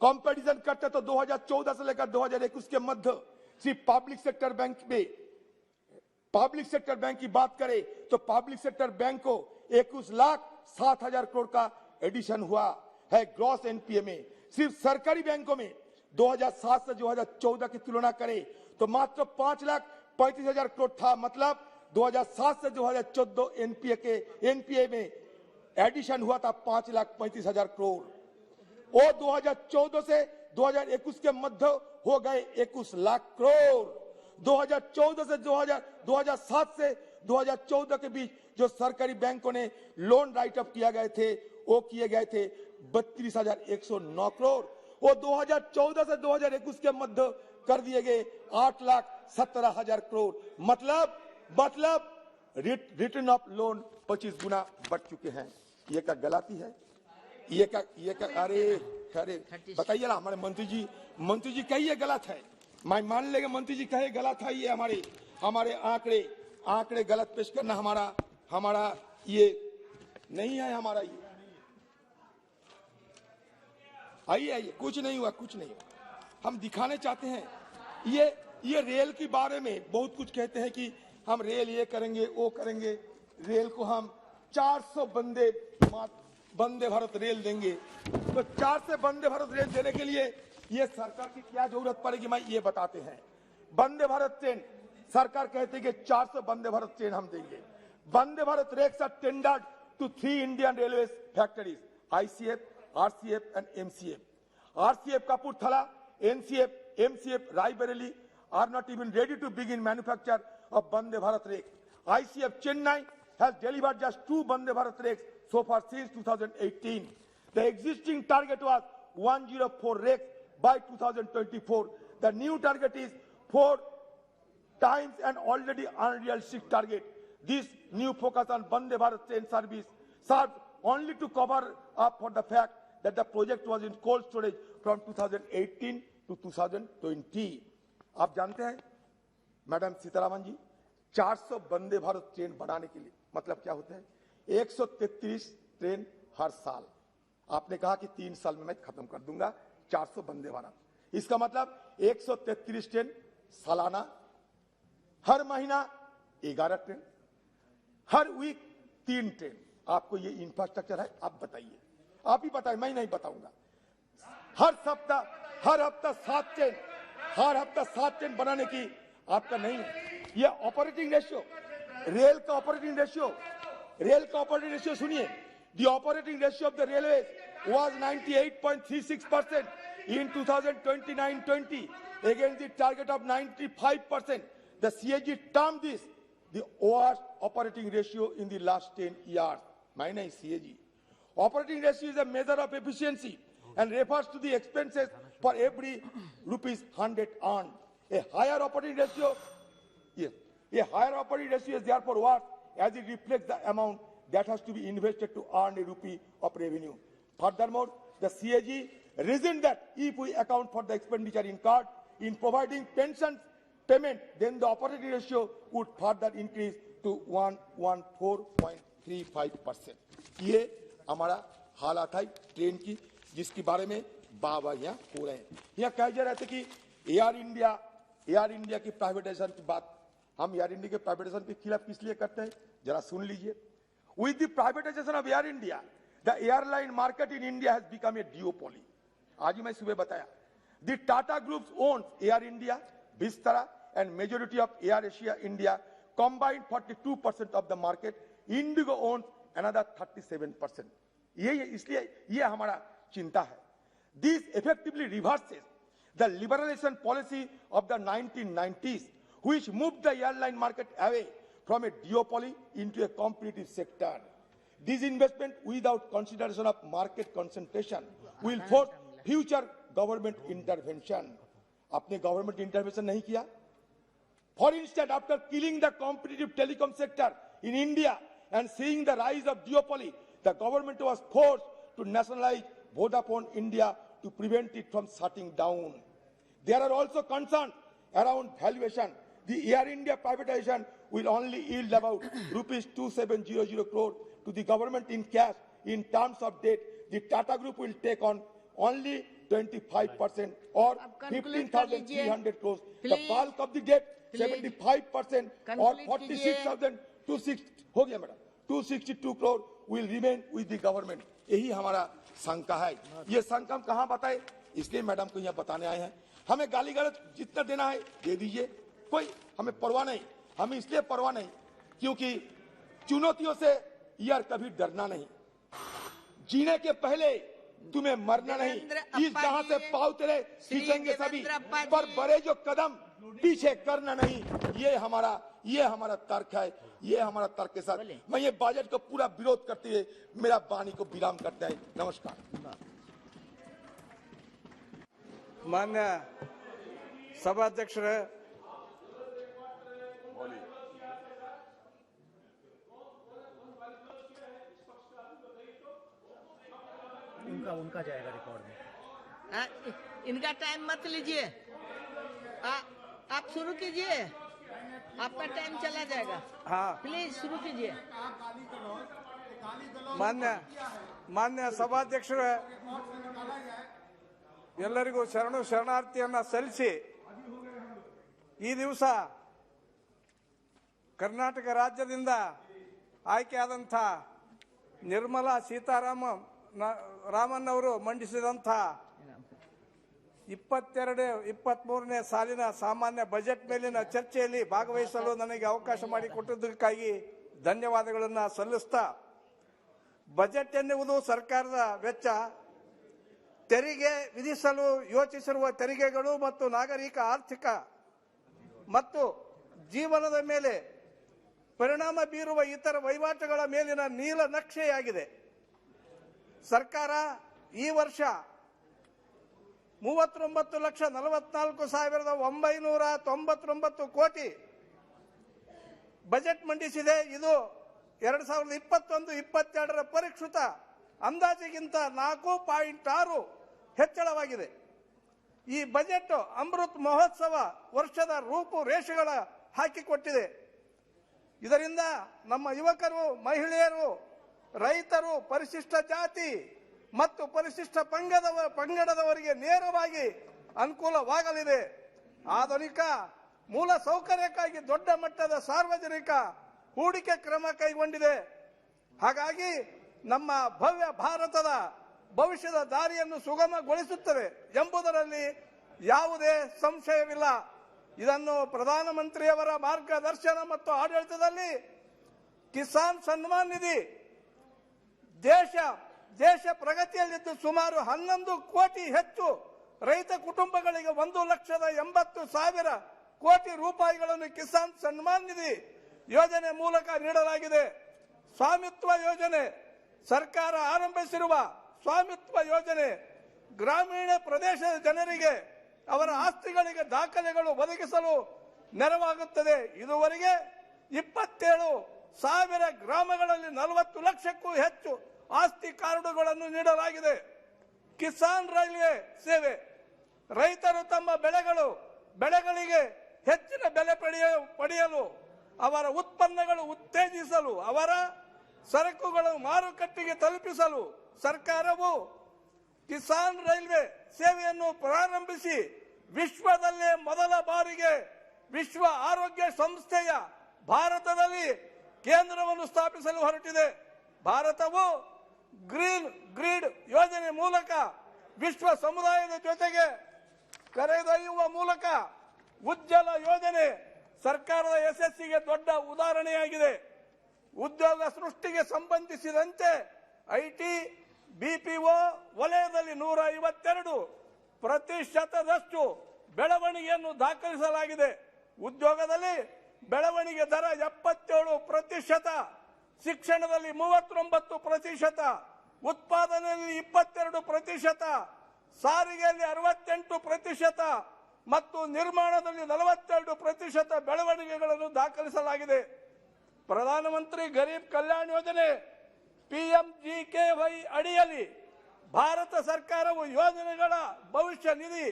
कंपैरिजन करते तो 2014 से लेकर 2021 के मध्य सिर्फ पब्लिक सेक्टर बैंक की बात करें तो पब्लिक सेक्टर बैंक को 21,07,000 करोड़ का एडिशन हुआ है ग्रॉस एनपीए में। सिर्फ सरकारी बैंकों में 2007 से 2014 की तुलना करें तो मात्र 5,35,000 करोड़ था। मतलब 2007 से 2014 एनपीए में एडिशन हुआ था 5,35,000 करोड़। और 2014 से 2021 के मध्य हो गए 21 लाख करोड़। 2014 से 2007 से 2014 के बीच जो सरकारी बैंकों ने लोन राइट अप किए गए थे वो किए गए थे 32,109 करोड़। और 2014 से 2021 के मध्य कर दिए गए 8,17,000 करोड़। मतलब रिटर्न ऑफ लोन 25 गुना बढ़ चुके हैं। ये क्या गलती है? ये क्या अरे बताइए ना, हमारे मंत्री जी कहिए गलत है। मैं मान लेगा मंत्री जी कहे गलत है, ये हमारे आंकड़े गलत पेश करना हमारा ये नहीं है। हमारा ये आइए कुछ नहीं हुआ। हम दिखाने चाहते हैं ये रेल के बारे में बहुत कुछ कहते हैं कि हम रेल ये करेंगे वो करेंगे। रेल को हम 400 वंदे भारत रेल देंगे। तो 400 वंदे भारत रेल देने के लिए ये सरकार की क्या जरूरत पड़ेगी, मैं ये बताते हैं। वंदे भारत ट्रेन सरकार कहती है कि 400 वंदे भारत ट्रेन हम देंगे। Vande Bharat rakes are tendered to 3 Indian railway factories, ICF, RCF and MCF. RCF Kapurthala, NCF, MCF Raebareli are not even ready to begin manufacture of Vande Bharat rakes. ICF Chennai has delivered just 2 Vande Bharat rakes so far since 2018. The existing target was 104 rakes by 2024. The new target is 4 times an already unrealistic target. This new focus on Vande Bharat train service serves only to cover up for the fact that the project was in cold storage from 2018 to 2020. आप जानते हैं madam Sitharaman जी, 400 Vande Bharat train बढ़ाने के लिए मतलब क्या होता है? 133 ट्रेन हर साल। आपने कहा कि 3 साल में मैं खत्म कर दूंगा 400 वंदे भारत। इसका मतलब 133 ट्रेन सालाना, हर महीना 11 ट्रेन, हर वीक 3 ट्रेन। आपको ये इंफ्रास्ट्रक्चर है? आप बताइए, आप ही बताइए, मैं नहीं बताऊंगा। हर हफ्ता 7 ट्रेन, हर हफ्ता 7 ट्रेन बनाने की आपका नहीं है। ये ऑपरेटिंग रेशियो, रेल का ऑपरेटिंग रेशियो सुनिए। The operating ratio of the railway was 98.36% in 2029-20 against the target of 95%. The CAG termed this the worst operating ratio in the last 10 years. Minus CAG. Operating ratio is a measure of efficiency and refers to the expenses for every rupees 100 earned. A higher operating ratio is therefore worse as it reflects the amount that has to be invested to earn a rupee of revenue. Furthermore, the CAG reasoned that if we account for the expenditure incurred in providing pension payment, then the operating ratio would further increase to 114.35%. ये हमारा हालात है train की, जिसके बारे में बाबा यहाँ हो रहे हैं। यहाँ कहा जा रहा था कि एयर इंडिया की प्राइवेटाइजेशन की बात, हम एयर इंडिया के प्राइवेटाइजेशन के खिलाफ किस लिए करते हैं, जरा सुन लीजिए। With the privatization of Air India, the airline market in India has become a duopoly. आज ही मैं सुबह बताया। The Tata Group owns Air India, Vistara, and majority of Air Asia India combined 42% of the market. Indigo owns another 37%. इसलिए ये हमारा चिंता है। This effectively reverses the liberalization policy of the 1990s, which moved the airline market away from a duopoly into a competitive sector. This investment without consideration of market concentration will force future government intervention. आपने government intervention नहीं किया? For instance, after killing the competitive telecom sector in India and seeing the rise of duopoly, the government was forced to nationalize Vodafone India to prevent it from shutting down. There are also concerns around valuation. The Air India privatization will only yield about rupees 2700 crore to the government in cash. In terms of debt, the Tata Group will take on only 25% or 15,300 crores. The bulk of the debt, 75% or 262 crore will remain with the government. यही हमारा शंका है। ये शंका हम कहाँ बताए, इसलिए मैडम को यहाँ बताने आए हैं। हमें गाली गलौज जितना देना है दे दीजिए, कोई हमें परवाह नहीं। हमें इसलिए परवाह नहीं क्योंकि चुनौतियों से यार कभी डरना नहीं। जीने के पहले तुम्हें मरना नहीं। इस जहां से पाँव तेरे खींचेंगे सभी, पर बड़े जो कदम पीछे करना नहीं। ये हमारा तर्क है। ये हमारा तर्क के साथ मैं ये बजट को पूरा विरोध करते हुए मेरा वाणी को विराम करते हैं। नमस्कार। मान्य सभाध्यक्ष उनका जाएगा रिकॉर्ड में। इनका टाइम मत लीजिए, आप शुरू कीजिए, आपका टाइम चला जाएगा। हाँ प्लीज शुरू कीजिए। ಮಾನ್ಯ ಸಭಾಧ್ಯಕ್ಷರೇ, ಎಲ್ಲರಿಗೂ ಶರಣಾರ್ಥಿಯನ್ನ ಸಲ್ಲಿಸಿ ಈ ದಿವಸ ಕರ್ನಾಟಕ ರಾಜ್ಯದಿಂದ ಆಯ್ಕೆಯಾದಂಥ ನಿರ್ಮಲಾ ಸೀತಾರಾಮನ್ ಅವರು ಮಂಡಿಸಿದಂಥ 22-23ನೇ ಸಾಲಿನ ಸಾಮಾನ್ಯ ಬಜೆಟ್ ಮೇಲಿನ ಚರ್ಚೆಯಲ್ಲಿ ಭಾಗವಹಿಸಲು ನನಗೆ ಅವಕಾಶ ಮಾಡಿಕೊಟ್ಟಿದ್ದಕ್ಕಾಗಿ ಧನ್ಯವಾದಗಳನ್ನು ಸಲ್ಲಿಸ್ತಾ, ಬಜೆಟ್ ಎನ್ನುವುದು ಸರ್ಕಾರದ ವೆಚ್ಚ, ತೆರಿಗೆ ವಿಧಿಸಲು ಯೋಚಿಸಿರುವ ತೆರಿಗೆಗಳು ಮತ್ತು ನಾಗರಿಕ ಆರ್ಥಿಕ ಮತ್ತು ಜೀವನದ ಮೇಲೆ ಪರಿಣಾಮ ಬೀರುವ ಇತರ ವಹಿವಾಟುಗಳ ಮೇಲಿನ ನೀಲನಕ್ಷೆಯಾಗಿದೆ. ಸರ್ಕಾರ ಈ ವರ್ಷ 39,44,999 ಕೋಟಿ ಬಜೆಟ್ ಮಂಡಿಸಿದೆ. ಇದು 2021-22ರ ಪರಿಷ್ಕೃತ ಅಂದಾಜಿಗಿಂತ 4.6 ಹೆಚ್ಚಳವಾಗಿದೆ. ಈ ಬಜೆಟ್ ಅಮೃತ್ ಮಹೋತ್ಸವ ವರ್ಷದ ರೂಪುರೇಷೆಗಳ ಹಾಕಿಕೊಟ್ಟಿದೆ. ಇದರಿಂದ ನಮ್ಮ ಯುವಕರು, ಮಹಿಳೆಯರು, ರೈತರು, ಪರಿಶಿಷ್ಟ ಜಾತಿ ಮತ್ತು ಪರಿಶಿಷ್ಟ ಪಂಗಡದವರಿಗೆ ನೇರವಾಗಿ ಅನುಕೂಲವಾಗಲಿದೆ. ಆಧುನಿಕ ಮೂಲ ಸೌಕರ್ಯಕ್ಕಾಗಿ ದೊಡ್ಡ ಮಟ್ಟದ ಸಾರ್ವಜನಿಕ ಹೂಡಿಕೆ ಕ್ರಮ ಕೈಗೊಂಡಿದೆ. ಹಾಗಾಗಿ ನಮ್ಮ ಭವ್ಯ ಭಾರತದ ಭವಿಷ್ಯದ ದಾರಿಯನ್ನು ಸುಗಮಗೊಳಿಸುತ್ತದೆ ಎಂಬುದರಲ್ಲಿ ಯಾವುದೇ ಸಂಶಯವಿಲ್ಲ. ಇದನ್ನು ಪ್ರಧಾನಮಂತ್ರಿಯವರ ಮಾರ್ಗದರ್ಶನ ಮತ್ತು ಆಡಳಿತದಲ್ಲಿ ಕಿಸಾನ್ ಸನ್ಮಾನ್ ನಿಧಿ ದೇಶ ಪ್ರಗತಿಯಲ್ಲಿದ್ದು ಸುಮಾರು 11 ಕೋಟಿ ಹೆಚ್ಚು ರೈತ ಕುಟುಂಬಗಳಿಗೆ 1,80,000 ಕೋಟಿ ರೂಪಾಯಿಗಳನ್ನು ಕಿಸಾನ್ ಸನ್ಮಾನ್ ನಿಧಿ ಯೋಜನೆ ಮೂಲಕ ನೀಡಲಾಗಿದೆ. ಸ್ವಾಮಿತ್ವ ಯೋಜನೆ, ಸರ್ಕಾರ ಆರಂಭಿಸಿರುವ ಸ್ವಾಮಿತ್ವ ಯೋಜನೆ ಗ್ರಾಮೀಣ ಪ್ರದೇಶದ ಜನರಿಗೆ ಅವರ ಆಸ್ತಿಗಳಿಗೆ ದಾಖಲೆಗಳು ಒದಗಿಸಲು ನೆರವಾಗುತ್ತದೆ. ಇದುವರೆಗೆ 27,000 ಗ್ರಾಮಗಳಲ್ಲಿ 40 ಲಕ್ಷಕ್ಕೂ ಹೆಚ್ಚು ಆಸ್ತಿ ಕಾರ್ಡುಗಳನ್ನು ನೀಡಲಾಗಿದೆ. ಕಿಸಾನ್ ರೈಲ್ವೆ ಸೇವೆ, ರೈತರು ತಮ್ಮ ಬೆಳೆಗಳಿಗೆ ಹೆಚ್ಚಿನ ಬೆಲೆ ಪಡೆಯಲು, ಅವರ ಉತ್ಪನ್ನಗಳು ಉತ್ತೇಜಿಸಲು, ಅವರ ಸರಕುಗಳು ಮಾರುಕಟ್ಟೆಗೆ ತಲುಪಿಸಲು ಸರ್ಕಾರವು ಕಿಸಾನ್ ರೈಲ್ವೆ ಸೇವೆಯನ್ನು ಪ್ರಾರಂಭಿಸಿ ವಿಶ್ವದಲ್ಲೇ ಮೊದಲ ಬಾರಿಗೆ ವಿಶ್ವ ಆರೋಗ್ಯ ಸಂಸ್ಥೆಯ ಭಾರತದಲ್ಲಿ ಕೇಂದ್ರವನ್ನು ಸ್ಥಾಪಿಸಲು ಹೊರಟಿದೆ. ಭಾರತವು ಗ್ರೀನ್ ಗ್ರಿಡ್ ಯೋಜನೆ ಮೂಲಕ ವಿಶ್ವ ಸಮುದಾಯದ ಜೊತೆಗೆ ಕರೆದೊಯ್ಯುವ ಮೂಲಕ ಉಜ್ವಲ ಯೋಜನೆ ಸರ್ಕಾರದ ಯಶಸ್ಸಿಗೆ ದೊಡ್ಡ ಉದಾಹರಣೆಯಾಗಿದೆ. ಉದ್ಯೋಗ ಸೃಷ್ಟಿಗೆ ಸಂಬಂಧಿಸಿದಂತೆ ಐಟಿ, ಬಿಪಿಒ ವಲಯದಲ್ಲಿ 152% ಬೆಳವಣಿಗೆಯನ್ನು ದಾಖಲಿಸಲಾಗಿದೆ. ಉದ್ಯೋಗದಲ್ಲಿ ಬೆಳವಣಿಗೆ ದರ 77%, ಶಿಕ್ಷಣದಲ್ಲಿ 39%, ಉತ್ಪಾದನೆಯಲ್ಲಿ 22%, ಸಾರಿಗೆಯಲ್ಲಿ 68% ಮತ್ತು ನಿರ್ಮಾಣದಲ್ಲಿ 42% ಬೆಳವಣಿಗೆಗಳನ್ನು ದಾಖಲಿಸಲಾಗಿದೆ. ಪ್ರಧಾನಮಂತ್ರಿ ಗರೀಬ್ ಕಲ್ಯಾಣ ಯೋಜನೆ PMGKY ಅಡಿಯಲ್ಲಿ ಭಾರತ ಸರ್ಕಾರವು ಯೋಜನೆಗಳ ಭವಿಷ್ಯ ನಿಧಿ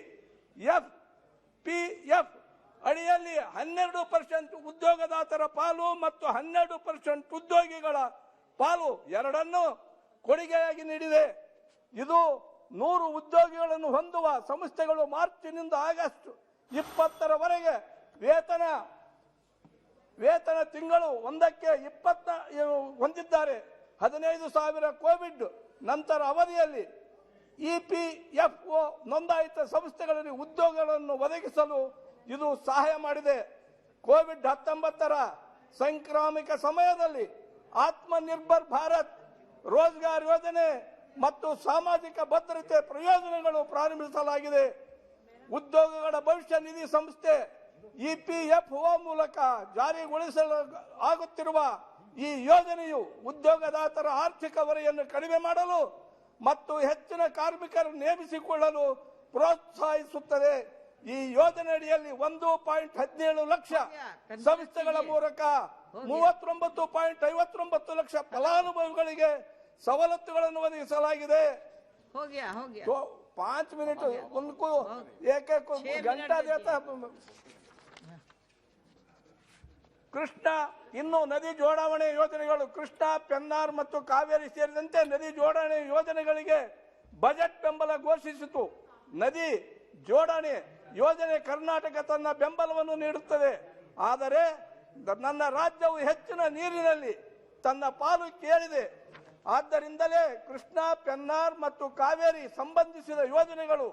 FPF ಅಡಿಯಲ್ಲಿ 12% ಉದ್ಯೋಗದಾತರ ಪಾಲು ಮತ್ತು 12% ಉದ್ಯೋಗಿಗಳ ಪಾಲು ಎರಡನ್ನೂ ಕೊಡುಗೆಯಾಗಿ ನೀಡಿದೆ. ಇದು 100 ಉದ್ಯೋಗಿಗಳನ್ನು ಹೊಂದುವ ಸಂಸ್ಥೆಗಳು ಮಾರ್ಚ್ನಿಂದ ಆಗಸ್ಟ್ 20ರವರೆಗೆ ವೇತನ ತಿಂಗಳು ಒಂದಕ್ಕೆ 20 ಹೊಂದಿದ್ದಾರೆ. 15,000 ಕೋವಿಡ್ ನಂತರ ಅವಧಿಯಲ್ಲಿ ಇಪಿಎಫ್ಒ ನೋಂದಾಯಿತ ಸಂಸ್ಥೆಗಳಲ್ಲಿ ಉದ್ಯೋಗಗಳನ್ನು ಒದಗಿಸಲು ಇದು ಸಹಾಯ ಮಾಡಿದೆ. ಕೋವಿಡ್-19ರ ಸಾಂಕ್ರಾಮಿಕ ಸಮಯದಲ್ಲಿ ಆತ್ಮನಿರ್ಭರ್ ಭಾರತ್ ರೋಜ್ಗಾರ್ ಯೋಜನೆ ಮತ್ತು ಸಾಮಾಜಿಕ ಭದ್ರತೆ ಪ್ರಯೋಜನಗಳು ಪ್ರಾರಂಭಿಸಲಾಗಿದೆ. ಉದ್ಯೋಗಗಳ ಭವಿಷ್ಯ ನಿಧಿ ಸಂಸ್ಥೆ ಇಪಿಎಫ್ಒ ಮೂಲಕ ಜಾರಿಗೊಳಿಸಲು ಆಗುತ್ತಿರುವ ಈ ಯೋಜನೆಯು ಉದ್ಯೋಗದಾತರ ಆರ್ಥಿಕ ಹೊರೆಯನ್ನು ಕಡಿಮೆ ಮಾಡಲು ಮತ್ತು ಹೆಚ್ಚಿನ ಕಾರ್ಮಿಕರನ್ನು ನೇಮಿಸಿಕೊಳ್ಳಲು ಪ್ರೋತ್ಸಾಹಿಸುತ್ತದೆ. ಈ ಯೋಜನೆಯಡಿಯಲ್ಲಿ 1.17 ಲಕ್ಷ ಸಂಸ್ಥೆಗಳ ಮೂಲಕ 39.59 ಲಕ್ಷ ಫಲಾನುಭವಿಗಳಿಗೆ ಸವಲತ್ತುಗಳನ್ನು ಒದಗಿಸಲಾಗಿದೆ. 5 ಮಿನಿಟ್ उनको एक घंटा देता. ಕೃಷ್ಣ ಇನ್ನು ನದಿ ಜೋಡಣೆ ಯೋಜನೆಗಳು ಕೃಷ್ಣ, ಪೆನ್ನಾರ್ ಮತ್ತು ಕಾವೇರಿ ಸೇರಿದಂತೆ ನದಿ ಜೋಡಣೆ ಯೋಜನೆಗಳಿಗೆ ಬಜೆಟ್ ಬೆಂಬಲ ಘೋಷಿಸಿತು. ನದಿ ಜೋಡಣೆ ಯೋಜನೆ ಕರ್ನಾಟಕ ತನ್ನ ಬೆಂಬಲವನ್ನು ನೀಡುತ್ತದೆ. ಆದರೆ ನನ್ನ ರಾಜ್ಯವು ಹೆಚ್ಚಿನ ನೀರಿನಲ್ಲಿ ತನ್ನ ಪಾಲು ಕೇಳಿದೆ. ಆದ್ದರಿಂದಲೇ ಕೃಷ್ಣ, ಪೆನ್ನಾರ್ ಮತ್ತು ಕಾವೇರಿ ಸಂಬಂಧಿಸಿದ ಯೋಜನೆಗಳು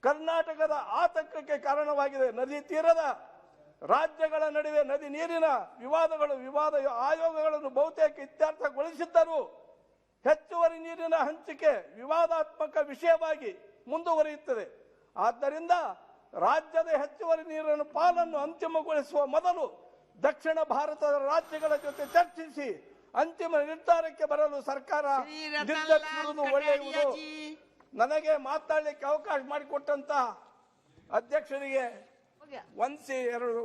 ಕರ್ನಾಟಕದ ಆತಂಕಕ್ಕೆ ಕಾರಣವಾಗಿದೆ. ನದಿ ತೀರದ ರಾಜ್ಯಗಳ ನಡುವೆ ನದಿ ನೀರಿನ ವಿವಾದ ಆಯೋಗಗಳನ್ನು ಬಹುತೇಕ ಇತ್ಯರ್ಥಗೊಳಿಸಿದ್ದರೂ ಹೆಚ್ಚುವರಿ ನೀರಿನ ಹಂಚಿಕೆ ವಿವಾದಾತ್ಮಕ ವಿಷಯವಾಗಿ ಮುಂದುವರಿಯುತ್ತದೆ. ಆದ್ದರಿಂದ ರಾಜ್ಯದ ಹೆಚ್ಚುವರಿ ನೀರಿನ ಪಾಲನ್ನು ಅಂತಿಮಗೊಳಿಸುವ ಮೊದಲು ದಕ್ಷಿಣ ಭಾರತದ ರಾಜ್ಯಗಳ ಜೊತೆ ಚರ್ಚಿಸಿ ಅಂತಿಮ ನಿರ್ಧಾರಕ್ಕೆ ಬರಲು ಸರ್ಕಾರ ನಿರ್ಧರಿಸುವುದು ಒಳ್ಳೆಯದು. ನನಗೆ ಮಾತಾಡಲಿಕ್ಕೆ ಅವಕಾಶ ಮಾಡಿಕೊಟ್ಟಂತ ಅಧ್ಯಕ್ಷರಿಗೆ ವಂದಿಸಿ ಎರಡು.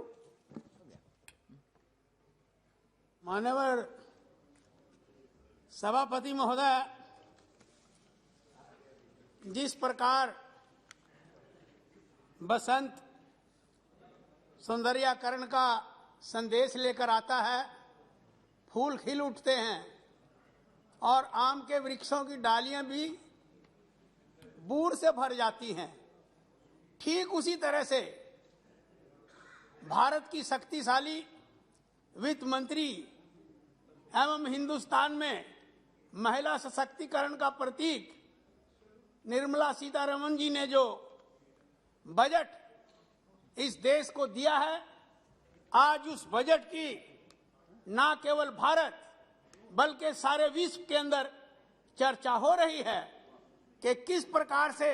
माननीय सभापति महोदय, जिस प्रकार बसंत सौंदर्यीकरण का संदेश लेकर आता है, फूल खिल उठते हैं और आम के वृक्षों की डालियां भी बूढ़ से भर जाती हैं, ठीक उसी तरह से भारत की शक्तिशाली वित्त मंत्री एवं हिंदुस्तान में महिला सशक्तिकरण का प्रतीक निर्मला सीतारमण जी ने जो बजट इस देश को दिया है, आज उस बजट की न केवल भारत बल्कि सारे विश्व के अंदर चर्चा हो रही है कि किस प्रकार से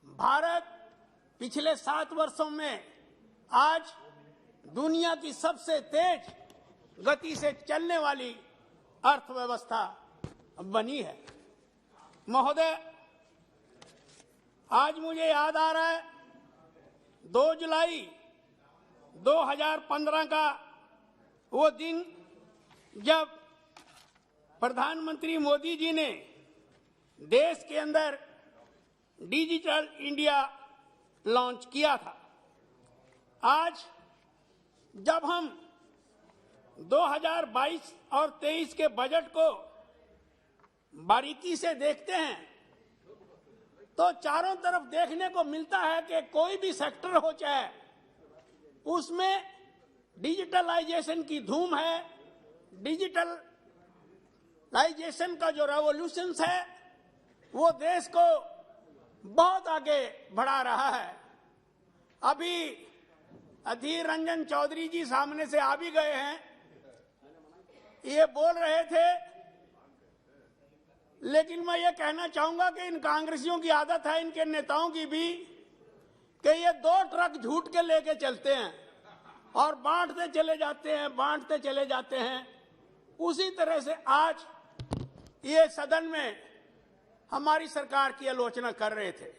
भारत पिछले 7 वर्षों में आज दुनिया की सबसे तेज गति से चलने वाली अर्थव्यवस्था बनी है। महोदय, आज मुझे याद आ रहा है 2 जुलाई 2015 का वो दिन जब प्रधानमंत्री मोदी जी ने देश के अंदर डिजिटल इंडिया लॉन्च किया था। आज जब हम 2022 और 23 के बजट को बारीकी से देखते हैं तो चारों तरफ देखने को मिलता है कि कोई भी सेक्टर हो चाहे उसमें डिजिटलाइजेशन की धूम है। डिजिटलाइजेशन का जो रेवोल्यूशन है वो देश को बहुत आगे बढ़ा रहा है। अभी अधीर रंजन चौधरी जी सामने से आ भी गए हैं, ये बोल रहे थे, लेकिन मैं ये कहना चाहूंगा कि इन कांग्रेसियों की आदत है, इनके नेताओं की भी, कि ये 2 ट्रक झूठ के लेके चलते हैं और बांटते चले जाते हैं। उसी तरह से आज ये सदन में हमारी सरकार की आलोचना कर रहे थे,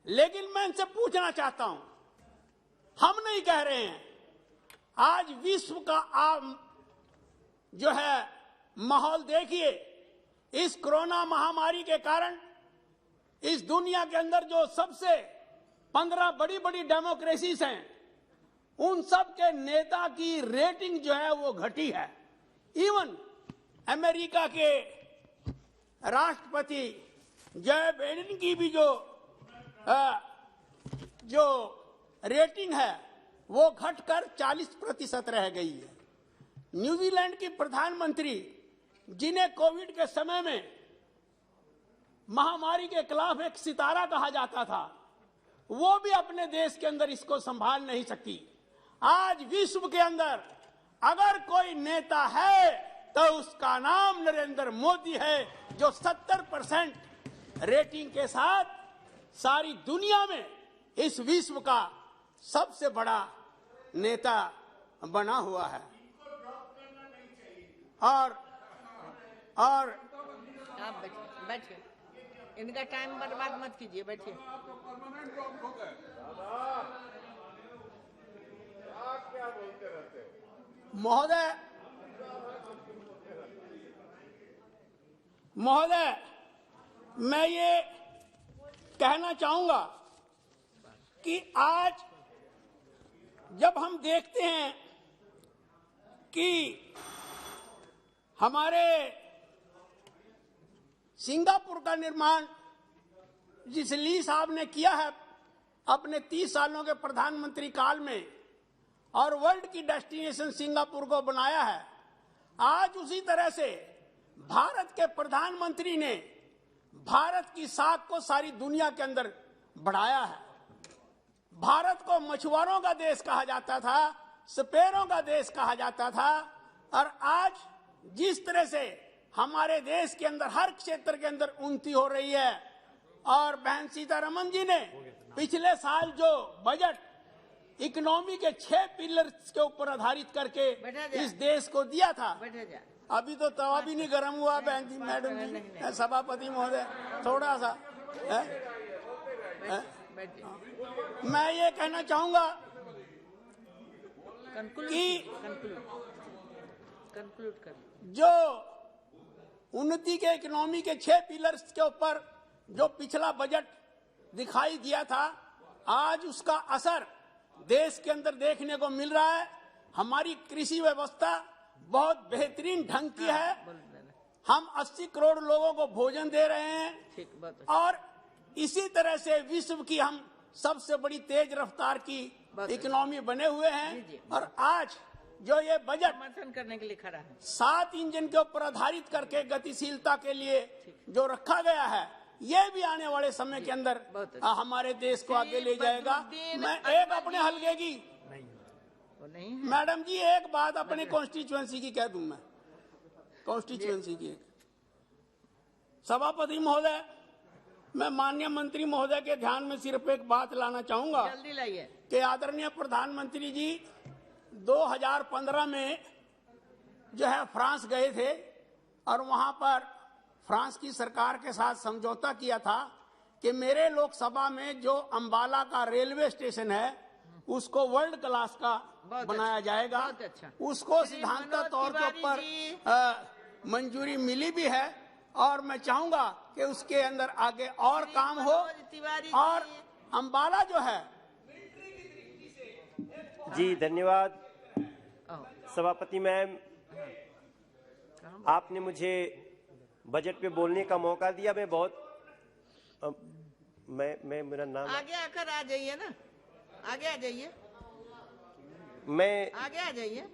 लेकिन मैं इनसे पूछना चाहता हूं, हम नहीं कह रहे हैं, आज विश्व का जो है माहौल देखिए, इस कोरोना महामारी के कारण इस दुनिया के अंदर जो सबसे 15 बड़ी डेमोक्रेसीज हैं उन सब के नेता की रेटिंग जो है वो घटी है। इवन अमेरिका के राष्ट्रपति जो बाइडेन की भी जो रेटिंग है वो घटकर 40% रह गई है। न्यूजीलैंड की प्रधानमंत्री जिन्हें कोविड के समय में महामारी के खिलाफ एक सितारा कहा जाता था, वो भी अपने देश के अंदर इसको संभाल नहीं सकी। आज विश्व के अंदर अगर कोई नेता है तो उसका नाम नरेंद्र मोदी है, जो 70% रेटिंग के साथ सारी दुनिया में इस विश्व का सबसे बड़ा नेता बना हुआ है। और आप बैठिए, इनका टाइम बर्बाद मत कीजिए, बैठिए। महोदय, मैं ये कहना चाहूंगा कि आज जब हम देखते हैं कि हमारे सिंगापुर का निर्माण जिस ली साहब ने किया है अपने 30 सालों के प्रधानमंत्री काल में, और वर्ल्ड की डेस्टिनेशन सिंगापुर को बनाया है, आज उसी तरह से भारत के प्रधानमंत्री ने भारत की साख को सारी दुनिया के अंदर बढ़ाया है। भारत को मछुआरों का देश कहा जाता था, स्पेरों का देश कहा जाता था, और आज जिस तरह से हमारे देश के अंदर हर क्षेत्र के अंदर उन्नति हो रही है, और बहन सीतारमन जी ने पिछले साल जो बजट इकोनॉमी के 6 पिलर्स के ऊपर आधारित करके इस देश को दिया था, अभी तो तवा भी नहीं गर्म हुआ बहन जी, मैडम जी, सभापति महोदय, थोड़ा सा मैं ये कहना चाहूंगा कि जो उन्नति के इकोनॉमी के 6 पिलर्स के ऊपर जो पिछला बजट दिखाई दिया था, आज उसका असर देश के अंदर देखने को मिल रहा है। हमारी कृषि व्यवस्था बहुत बेहतरीन ढंग की है। हम 80 करोड़ लोगों को भोजन दे रहे हैं, और इसी तरह से विश्व की हम सबसे बड़ी तेज रफ्तार की इकोनॉमी बने हुए हैं। और आज जो ये बजट समर्थन करने के लिए खड़ा है, 7 इंजन के ऊपर आधारित करके गतिशीलता के लिए जो रखा गया है, ये भी आने वाले समय के अंदर हमारे देश को आगे ले जाएगा। मैं एक अपने हलके की मैडम जी एक बात अपने कॉन्स्टिट्यूएंसी की कह दूं, मैं कॉन्स्टिट्यूएंसी की सभापति महोदय, मैं माननीय मंत्री महोदय के ध्यान में सिर्फ एक बात लाना चाहूंगा, जल्दी लाइए, कि आदरणीय प्रधानमंत्री जी 2015 में जो है फ्रांस गए थे, और वहां पर फ्रांस की सरकार के साथ समझौता किया था कि मेरे लोकसभा में जो अंबाला का रेलवे स्टेशन है उसको वर्ल्ड क्लास का बनाया जाएगा। उसको सिद्धांत तौर के ऊपर मंजूरी मिली भी है, और मैं चाहूंगा कि उसके अंदर आगे और काम हो, और अंबाला जो है। जी धन्यवाद सभापति मैम, आपने मुझे बजट पे बोलने का मौका दिया। मैं बहुत मैं मेरा नाम आगे आकर आ जाइए ना, आगे आ जाइए, मैं आगे आ जाइए।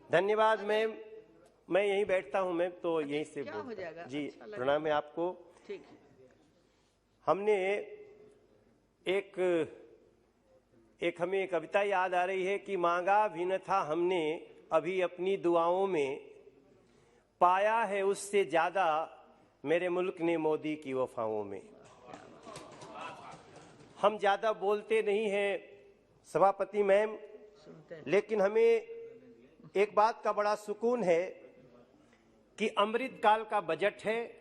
धन्यवाद मैम, मैं यहीं बैठता हूं मैम, तो यहीं से क्या हो जाएगा? जी अच्छा प्रणाम है आपको। ठीक, हमने हमें एक कविता याद आ रही है कि मांगा भी न था हमने अभी अपनी दुआओं में, पाया है उससे ज्यादा मेरे मुल्क ने मोदी की वफाओं में। हम ज्यादा बोलते नहीं हैं सभापति मैम, लेकिन हमें एक बात का बड़ा सुकून है कि अमृत काल का बजट है,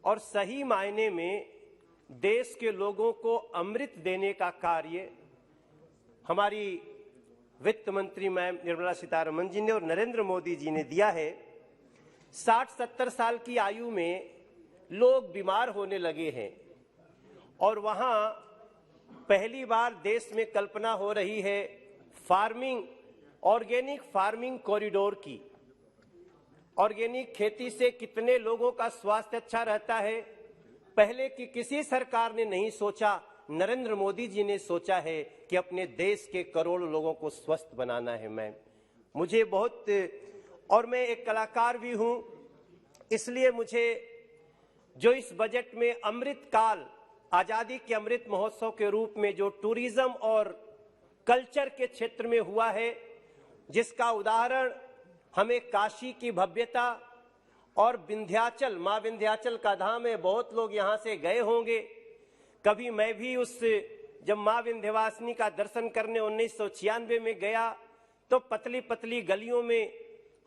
और सही मायने में देश के लोगों को अमृत देने का कार्य हमारी वित्त मंत्री मैम निर्मला सीतारमन जी ने और नरेंद्र मोदी जी ने दिया है। 60-70 साल की आयु में लोग बीमार होने लगे हैं, और वहां पहली बार देश में कल्पना हो रही है फार्मिंग, ऑर्गेनिक फार्मिंग कॉरिडोर की। ऑर्गेनिक खेती से कितने लोगों का स्वास्थ्य अच्छा रहता है, पहले की किसी सरकार ने नहीं सोचा। नरेंद्र मोदी जी ने सोचा है कि अपने देश के करोड़ों लोगों को स्वस्थ बनाना है। मुझे बहुत, और मैं एक कलाकार भी हूं, इसलिए मुझे जो इस बजट में अमृत काल, आजादी के अमृत महोत्सव के रूप में जो टूरिज्म और कल्चर के क्षेत्र में हुआ है, जिसका उदाहरण हमें काशी की भव्यता और विंध्याचल, मां विंध्याचल का धाम है, बहुत लोग यहां से गए होंगे। कभी मैं भी जब मां विंध्यवासिनी का दर्शन करने 1996 में गया, तो पतली पतली गलियों में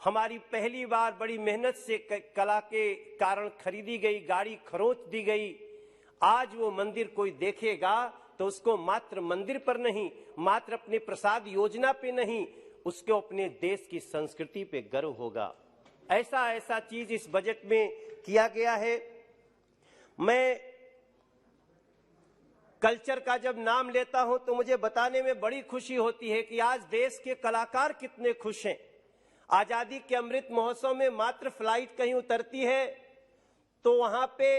हमारी पहली बार बड़ी मेहनत से कला के कारण खरीदी गई गाड़ी खरोच दी गई। आज वो मंदिर कोई देखेगा तो उसको मात्र मंदिर पर नहीं, मात्र अपने प्रसाद योजना पे नहीं, उसको अपने देश की संस्कृति पे गर्व होगा। ऐसा चीज इस बजट में किया गया है। मैं कल्चर का जब नाम लेता हूं तो मुझे बताने में बड़ी खुशी होती है कि आज देश के कलाकार कितने खुश हैं। आजादी के अमृत महोत्सव में मात्र फ्लाइट कहीं उतरती है तो वहां पे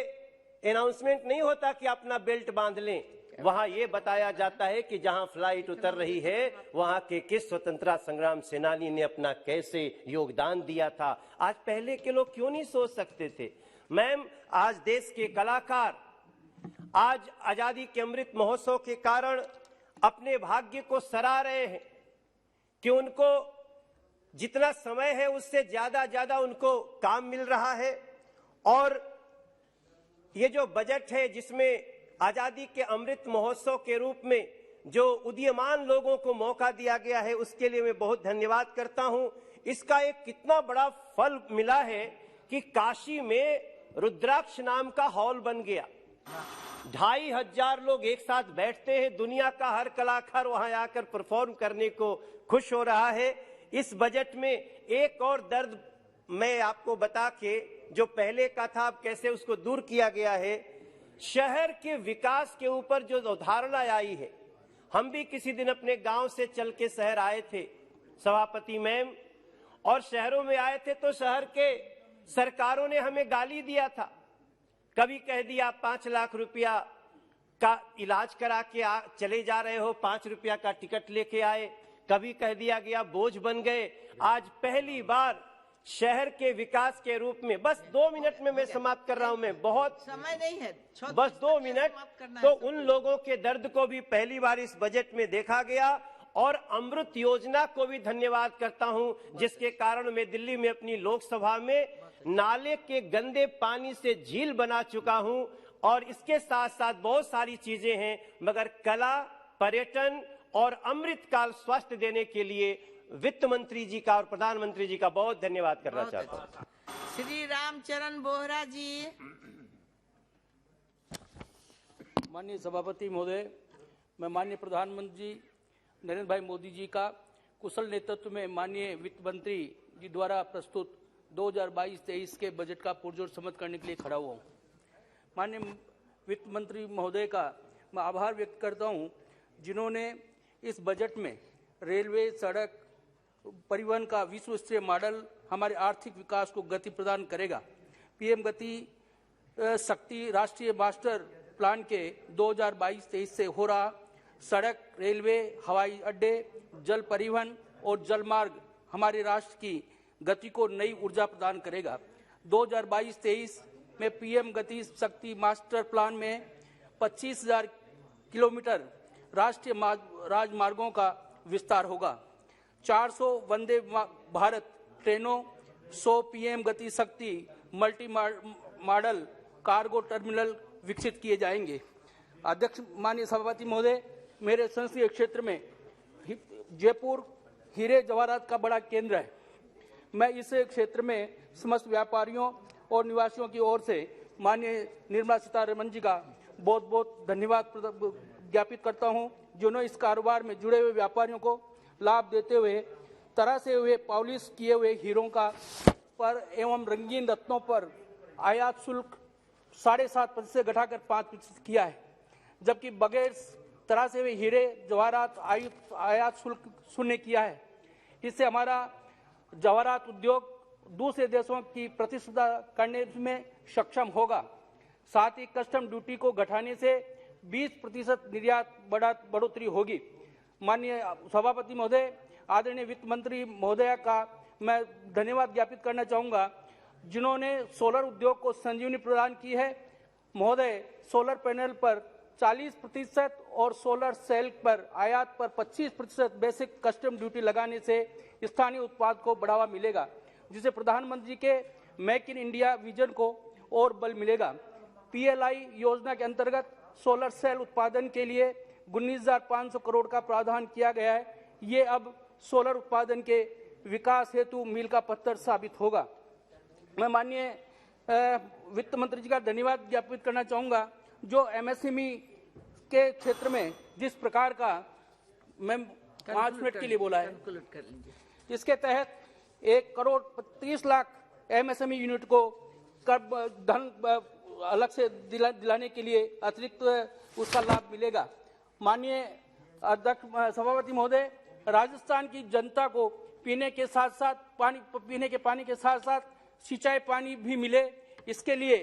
अनाउंसमेंट नहीं होता कि अपना बेल्ट बांध लें, वहां ये बताया जाता है कि जहां फ्लाइट उतर रही है वहां के किस स्वतंत्रता संग्राम सेनानी ने अपना कैसे योगदान दिया था। आज पहले के लोग क्यों नहीं सोच सकते थे। मैम, आज देश के कलाकार आज आजादी के अमृत महोत्सव के कारण अपने भाग्य को सराह रहे हैं कि उनको जितना समय है उससे ज्यादा उनको काम मिल रहा है। और ये जो बजट है जिसमें आजादी के अमृत महोत्सव के रूप में जो उदीयमान लोगों को मौका दिया गया है, उसके लिए मैं बहुत धन्यवाद करता हूं। इसका एक कितना बड़ा फल मिला है कि काशी में रुद्राक्ष नाम का हॉल बन गया। 2500 लोग एक साथ बैठते हैं, दुनिया का हर कलाकार वहां आकर परफॉर्म करने को खुश हो रहा है। इस बजट में एक और दर्द मैं आपको बता के, जो पहले का था अब कैसे उसको दूर किया गया है। शहर के विकास के ऊपर जो अवधारणा आई है, हम भी किसी दिन अपने गांव से चल के शहर आए थे सभापति मैम, और शहरों में आए थे तो शहर के सरकारों ने हमें गाली दिया था। कभी कह दिया 5 लाख रुपया का इलाज करा के चले जा रहे हो, 5 रुपया का टिकट लेके आए। कभी कह दिया गया बोझ बन गए। आज पहली बार शहर के विकास के रूप में, बस 2 मिनट में मैं समाप्त कर रहा हूं, मैं बहुत समय नहीं है, बस 2 मिनट, तो उन लोगों के दर्द को भी पहली बार इस बजट में देखा गया। और अमृत योजना को भी धन्यवाद करता हूं, जिसके कारण मैं दिल्ली में अपनी लोकसभा में नाले के गंदे पानी से झील बना चुका हूं। और इसके साथ साथ बहुत सारी चीजें हैं, मगर कला, पर्यटन और अमृत काल स्वास्थ्य देने के लिए वित्त मंत्री जी का और प्रधानमंत्री जी का बहुत धन्यवाद करना चाहता हूं। श्री रामचरण बोहरा जी। माननीय सभापति महोदय, मैं माननीय प्रधानमंत्री नरेंद्र भाई मोदी जी का कुशल नेतृत्व में माननीय वित्त मंत्री जी द्वारा प्रस्तुत 2022-23 के बजट का पुरजोर समर्थन करने के लिए खड़ा हुआ हूँ। माननीय वित्त मंत्री महोदय का मैं आभार व्यक्त करता हूँ, जिन्होंने इस बजट में रेलवे, सड़क, परिवहन का विश्व स्तरीय मॉडल हमारे आर्थिक विकास को गति प्रदान करेगा। पीएम गति शक्ति राष्ट्रीय मास्टर प्लान के 2022-23 से हो रहा सड़क, रेलवे, हवाई अड्डे, जल परिवहन और जल मार्ग हमारे राष्ट्र की गति को नई ऊर्जा प्रदान करेगा। 2022-23 में पीएम गति शक्ति मास्टर प्लान में 25,000 किलोमीटर राष्ट्रीय राजमार्गों का विस्तार होगा। 400 वंदे भारत ट्रेनों, 100 पीएम गति शक्ति मल्टी मॉडल कार्गो टर्मिनल विकसित किए जाएंगे। अध्यक्ष माननीय सभापति महोदय, मेरे संसदीय क्षेत्र में जयपुर हीरे जवाहरात का बड़ा केंद्र है। मैं इस क्षेत्र में समस्त व्यापारियों और निवासियों की ओर से माननीय निर्मला सीतारमण जी का बहुत बहुत धन्यवाद ज्ञापित करता हूं, जिन्होंने इस कारोबार में जुड़े हुए व्यापारियों को लाभ देते हुए तरह से हुए पॉलिश किए हुए हीरों का पर एवं रंगीन रत्नों पर आयात शुल्क 7.5% से घटाकर 5% किया है, जबकि बगैर तरह से वे हीरे जवाहरात आयात शुल्क शून्य किया है। इससे हमारा जवाहरात उद्योग दूसरे देशों की प्रतिस्पर्धा करने में सक्षम होगा। साथ ही कस्टम ड्यूटी को घटाने से 20% निर्यात बढ़ोतरी होगी। माननीय सभापति महोदय, आदरणीय वित्त मंत्री महोदया का मैं धन्यवाद ज्ञापित करना चाहूँगा, जिन्होंने सोलर उद्योग को संजीवनी प्रदान की है। महोदय, सोलर पैनल पर 40% और सोलर सेल पर आयात पर 25% बेसिक कस्टम ड्यूटी लगाने से स्थानीय उत्पाद को बढ़ावा मिलेगा, जिससे प्रधानमंत्री के मेक इन इंडिया विजन को और बल मिलेगा। पीएलआई योजना के अंतर्गत सोलर सेल उत्पादन के लिए 19,500 करोड़ का प्रावधान किया गया है। ये अब सोलर उत्पादन के विकास हेतु मील का पत्थर साबित होगा। मैं माननीय वित्त मंत्री जी का धन्यवाद ज्ञापित करना चाहूँगा, जो एमएसएमई के क्षेत्र में जिस प्रकार का, मैं 5 मिनट के लिए बोला है, इसके तहत 1,30,00,000 एमएसएमई यूनिट को धन अलग से दिलाने के लिए अतिरिक्त उसका लाभ मिलेगा। माननीय अध्यक्ष सभापति महोदय, राजस्थान की जनता को पीने के पानी के साथ साथ सिंचाई पानी भी मिले, इसके लिए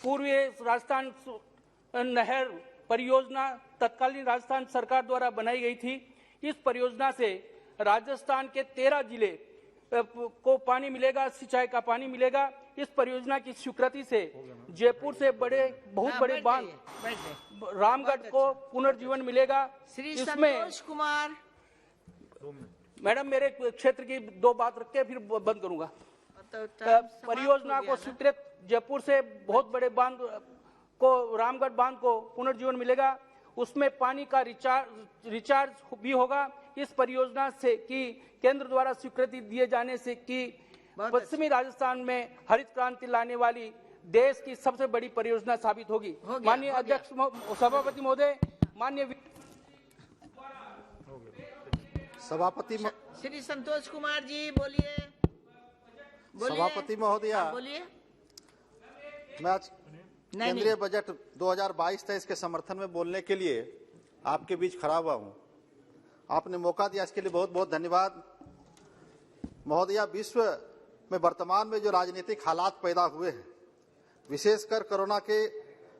पूर्वी राजस्थान नहर परियोजना तत्कालीन राजस्थान सरकार द्वारा बनाई गई थी। इस परियोजना से राजस्थान के 13 जिले को पानी मिलेगा, सिंचाई का पानी मिलेगा। इस परियोजना की स्वीकृति से जयपुर से बहुत बड़े बांध रामगढ़ को पुनर्जीवन मिलेगा। इसमें कुमार, मैडम, मेरे क्षेत्र की 2 बात रख के फिर बंद करूंगा। परियोजना को स्वीकृत जयपुर से बहुत बड़े बांध को, रामगढ़ बांध को पुनर्जीवन मिलेगा। उसमें पानी का रिचार्ज भी होगा। इस परियोजना से कि केंद्र द्वारा स्वीकृति दिए जाने से कि पश्चिमी राजस्थान में हरित क्रांति लाने वाली देश की सबसे बड़ी परियोजना साबित होगी। माननीय अध्यक्ष सभापति महोदय, माननीय सभापति श्री संतोष कुमार जी बोलिए। सभापति महोदया, बोलिए। मैं आज केंद्रीय बजट 2022-23 के समर्थन में बोलने के लिए आपके बीच खड़ा हुआ हूं। आपने मौका दिया, इसके लिए बहुत बहुत धन्यवाद। महोदया, विश्व में वर्तमान में जो राजनीतिक हालात पैदा हुए हैं, विशेषकर कोरोना के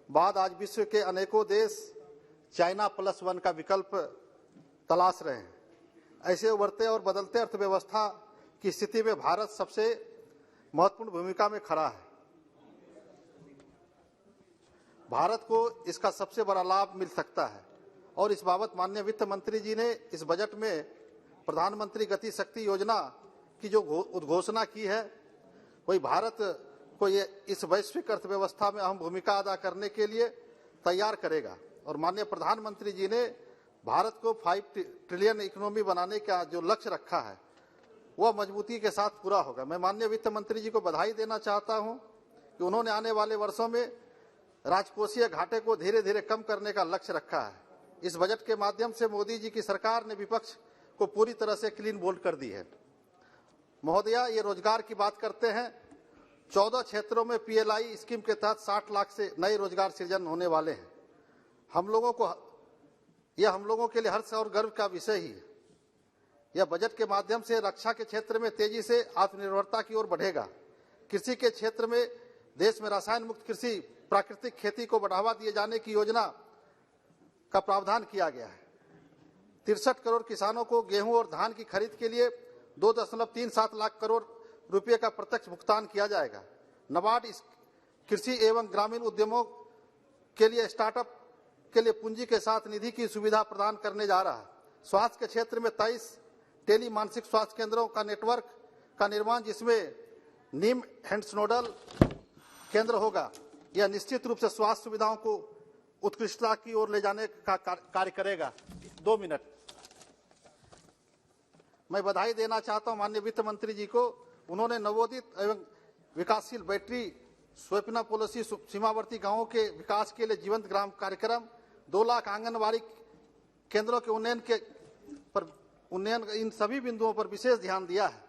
बाद आज विश्व के अनेकों देश चाइना +1 का विकल्प तलाश रहे हैं। ऐसे उभरते और बदलते अर्थव्यवस्था की स्थिति में भारत सबसे महत्वपूर्ण भूमिका में खड़ा है। भारत को इसका सबसे बड़ा लाभ मिल सकता है और इस बाबत माननीय वित्त मंत्री जी ने इस बजट में प्रधानमंत्री गति शक्ति योजना की जो उद्घोषणा की है, वही भारत को ये इस वैश्विक अर्थव्यवस्था में अहम भूमिका अदा करने के लिए तैयार करेगा। और माननीय प्रधानमंत्री जी ने भारत को 5 ट्रिलियन इकोनॉमी बनाने का जो लक्ष्य रखा है, वह मजबूती के साथ पूरा होगा। मैं माननीय वित्त मंत्री जी को बधाई देना चाहता हूं कि उन्होंने आने वाले वर्षों में राजकोषीय घाटे को धीरे धीरे कम करने का लक्ष्य रखा है। इस बजट के माध्यम से मोदी जी की सरकार ने विपक्ष को पूरी तरह से क्लीन बोल्ड कर दी है। महोदया, ये रोजगार की बात करते हैं। 14 क्षेत्रों में पीएलआई स्कीम के तहत 60 लाख से नए रोजगार सृजन होने वाले हैं। हम लोगों के लिए हर्ष और गर्व का विषय ही है। यह बजट के माध्यम से रक्षा के क्षेत्र में तेजी से आत्मनिर्भरता की ओर बढ़ेगा। कृषि के क्षेत्र में देश में रसायन मुक्त कृषि, प्राकृतिक खेती को बढ़ावा दिए जाने की योजना का प्रावधान किया गया है। 63 करोड़ किसानों को गेहूं और धान की खरीद के लिए 2.37 लाख करोड़ रुपए का प्रत्यक्ष भुगतान किया जाएगा। नाबार्ड कृषि एवं ग्रामीण उद्यमों के लिए स्टार्टअप के लिए पूंजी के साथ निधि की सुविधा प्रदान करने जा रहा है। स्वास्थ्य के क्षेत्र में 23 टेली मानसिक स्वास्थ्य केंद्रों का नेटवर्क का निर्माण, जिसमें नीम हैंड्स नोडल केंद्र होगा। यह निश्चित रूप से स्वास्थ्य सुविधाओं को उत्कृष्टता की ओर ले जाने का कार्य करेगा। 2 मिनट मैं बधाई देना चाहता हूं माननीय वित्त मंत्री जी को। उन्होंने नवोदित एवं विकासशील बैटरी स्वप्ना पॉलिसी, सीमावर्ती गांवों के विकास के लिए जीवंत ग्राम कार्यक्रम, 2 लाख आंगनबाड़ी केंद्रों के उन्नयन, इन सभी बिंदुओं पर विशेष ध्यान दिया है।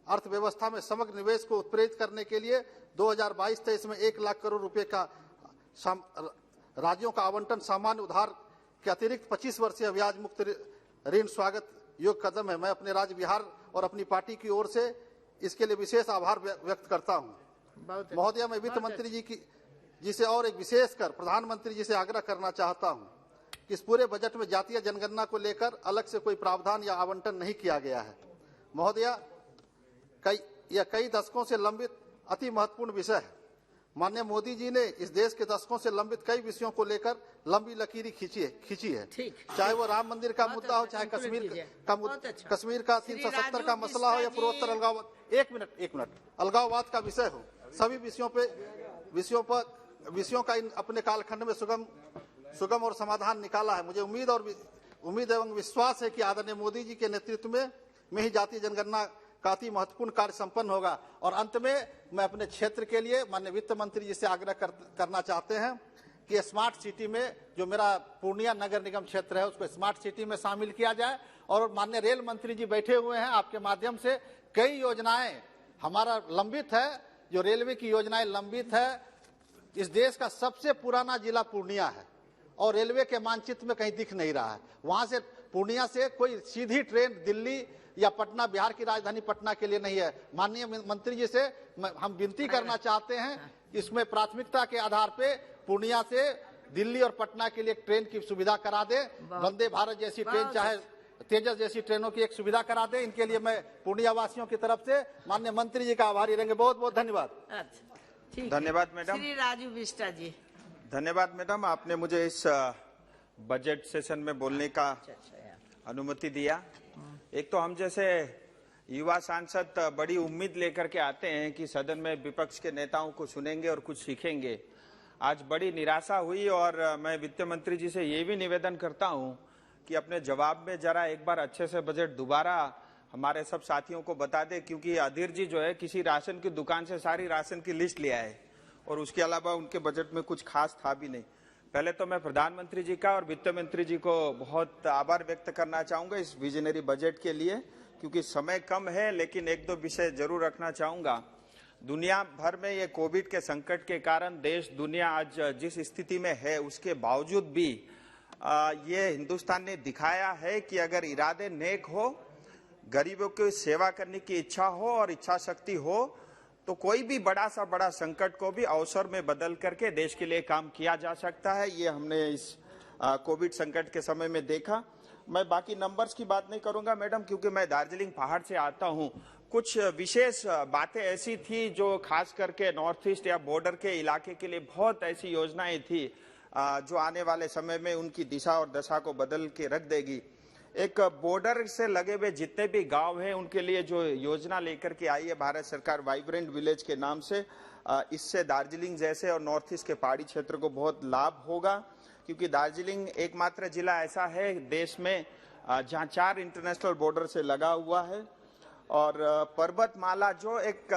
अर्थव्यवस्था में समग्र निवेश को उत्प्रेरित करने के लिए 2022-23 में 1 लाख करोड़ रुपए का राज्यों का आवंटन सामान्य उधार के अतिरिक्त 25 वर्षीय ब्याज मुक्त ऋण स्वागत योग्य कदम है। मैं अपने राज्य बिहार और अपनी पार्टी की ओर से इसके लिए विशेष आभार व्यक्त करता हूं। महोदया, मैं वित्त मंत्री जी से और एक विशेषकर प्रधानमंत्री जी से आग्रह करना चाहता हूं कि इस पूरे बजट में जातीय जनगणना को लेकर अलग से कोई प्रावधान या आवंटन नहीं किया गया है। महोदया, कई दशकों से लंबित अति महत्वपूर्ण विषय है। माननीय मोदी जी ने इस देश के दशकों से लंबित कई विषयों को लेकर लंबी लकीरें खींची है, चाहे वो राम मंदिर का मुद्दा हो, चाहे कश्मीर का 370 का मसला हो या पूर्वोत्तर अलगाववाद, एक मिनट अलगाववाद का विषय हो, सभी विषयों का अपने कालखंड में सुगम और समाधान निकाला है। मुझे उम्मीद एवं विश्वास है कि आदरणीय मोदी जी के नेतृत्व में ही जातीय जनगणना का अति महत्वपूर्ण कार्य संपन्न होगा। और अंत में मैं अपने क्षेत्र के लिए माननीय वित्त मंत्री जी से आग्रह करना चाहते हैं कि स्मार्ट सिटी में जो मेरा पूर्णिया नगर निगम क्षेत्र है उसको स्मार्ट सिटी में शामिल किया जाए। और माननीय रेल मंत्री जी बैठे हुए हैं, आपके माध्यम से कई योजनाएं हमारा लंबित है, जो रेलवे की योजनाएं लंबित है। इस देश का सबसे पुराना जिला पूर्णिया है और रेलवे के मानचित्र में कहीं दिख नहीं रहा है। वहां से पूर्णिया से कोई सीधी ट्रेन दिल्ली या पटना, बिहार की राजधानी पटना के लिए नहीं है। माननीय मंत्री जी से हम विनती करना चाहते हैं, इसमें प्राथमिकता के आधार पे पूर्णिया से दिल्ली और पटना के लिए ट्रेन की सुविधा करा दे। वंदे भारत जैसी ट्रेन, चाहे तेजस जैसी ट्रेनों की एक सुविधा करा दे। इनके लिए मैं पूर्णिया वासियों की तरफ से माननीय मंत्री जी का आभारी रहेंगे। बहुत बहुत धन्यवाद। धन्यवाद मैडम। श्री राजू बिष्टा जी। धन्यवाद मैडम, आपने मुझे इस बजट सेशन में बोलने का अनुमति दिया। एक तो हम जैसे युवा सांसद बड़ी उम्मीद लेकर के आते हैं कि सदन में विपक्ष के नेताओं को सुनेंगे और कुछ सीखेंगे। आज बड़ी निराशा हुई और मैं वित्त मंत्री जी से ये भी निवेदन करता हूं कि अपने जवाब में जरा एक बार अच्छे से बजट दोबारा हमारे सब साथियों को बता दे, क्योंकि अधीर जी जो है किसी राशन की दुकान से सारी राशन की लिस्ट ले आए और उसके अलावा उनके बजट में कुछ खास था भी नहीं। पहले तो मैं प्रधानमंत्री जी का और वित्त मंत्री जी को बहुत आभार व्यक्त करना चाहूंगा इस विजनरी बजट के लिए, क्योंकि समय कम है, लेकिन एक दो विषय जरूर रखना चाहूंगा। दुनिया भर में ये कोविड के संकट के कारण देश दुनिया आज जिस स्थिति में है उसके बावजूद भी ये हिंदुस्तान ने दिखाया है कि अगर इरादे नेक हो, गरीबों की सेवा करने की इच्छा हो और इच्छा शक्ति हो तो कोई भी बड़ा सा बड़ा संकट को भी अवसर में बदल करके देश के लिए काम किया जा सकता है। ये हमने इस कोविड संकट के समय में देखा। मैं बाकी नंबर्स की बात नहीं करूंगा मैडम, क्योंकि मैं दार्जिलिंग पहाड़ से आता हूं। कुछ विशेष बातें ऐसी थी जो खास करके नॉर्थ ईस्ट या बॉर्डर के इलाके के लिए बहुत ऐसी योजनाएं थी जो आने वाले समय में उनकी दिशा और दशा को बदल के रख देगी। एक बॉर्डर से लगे हुए जितने भी गांव हैं उनके लिए जो योजना लेकर के आई है भारत सरकार वाइब्रेंट विलेज के नाम से, इससे दार्जिलिंग जैसे और नॉर्थ ईस्ट के पहाड़ी क्षेत्र को बहुत लाभ होगा, क्योंकि दार्जिलिंग एकमात्र जिला ऐसा है देश में जहां 4 इंटरनेशनल बॉर्डर से लगा हुआ है और पर्वतमाला जो एक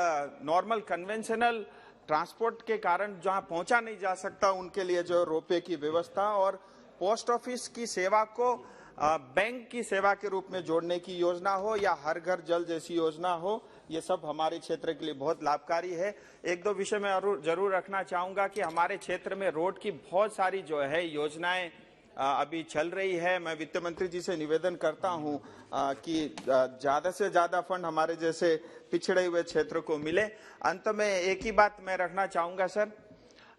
नॉर्मल कन्वेंशनल ट्रांसपोर्ट के कारण जहां पहुंचा नहीं जा सकता उनके लिए जो रोपवे की व्यवस्था और पोस्ट ऑफिस की सेवा को बैंक की सेवा के रूप में जोड़ने की योजना हो या हर घर जल जैसी योजना हो, ये सब हमारे क्षेत्र के लिए बहुत लाभकारी है। एक दो विषय में जरूर रखना चाहूंगा कि हमारे क्षेत्र में रोड की बहुत सारी जो है योजनाएं अभी चल रही है। मैं वित्त मंत्री जी से निवेदन करता हूं कि ज्यादा से ज्यादा फंड हमारे जैसे पिछड़े हुए क्षेत्र को मिले। अंत में एक ही बात मैं रखना चाहूंगा सर,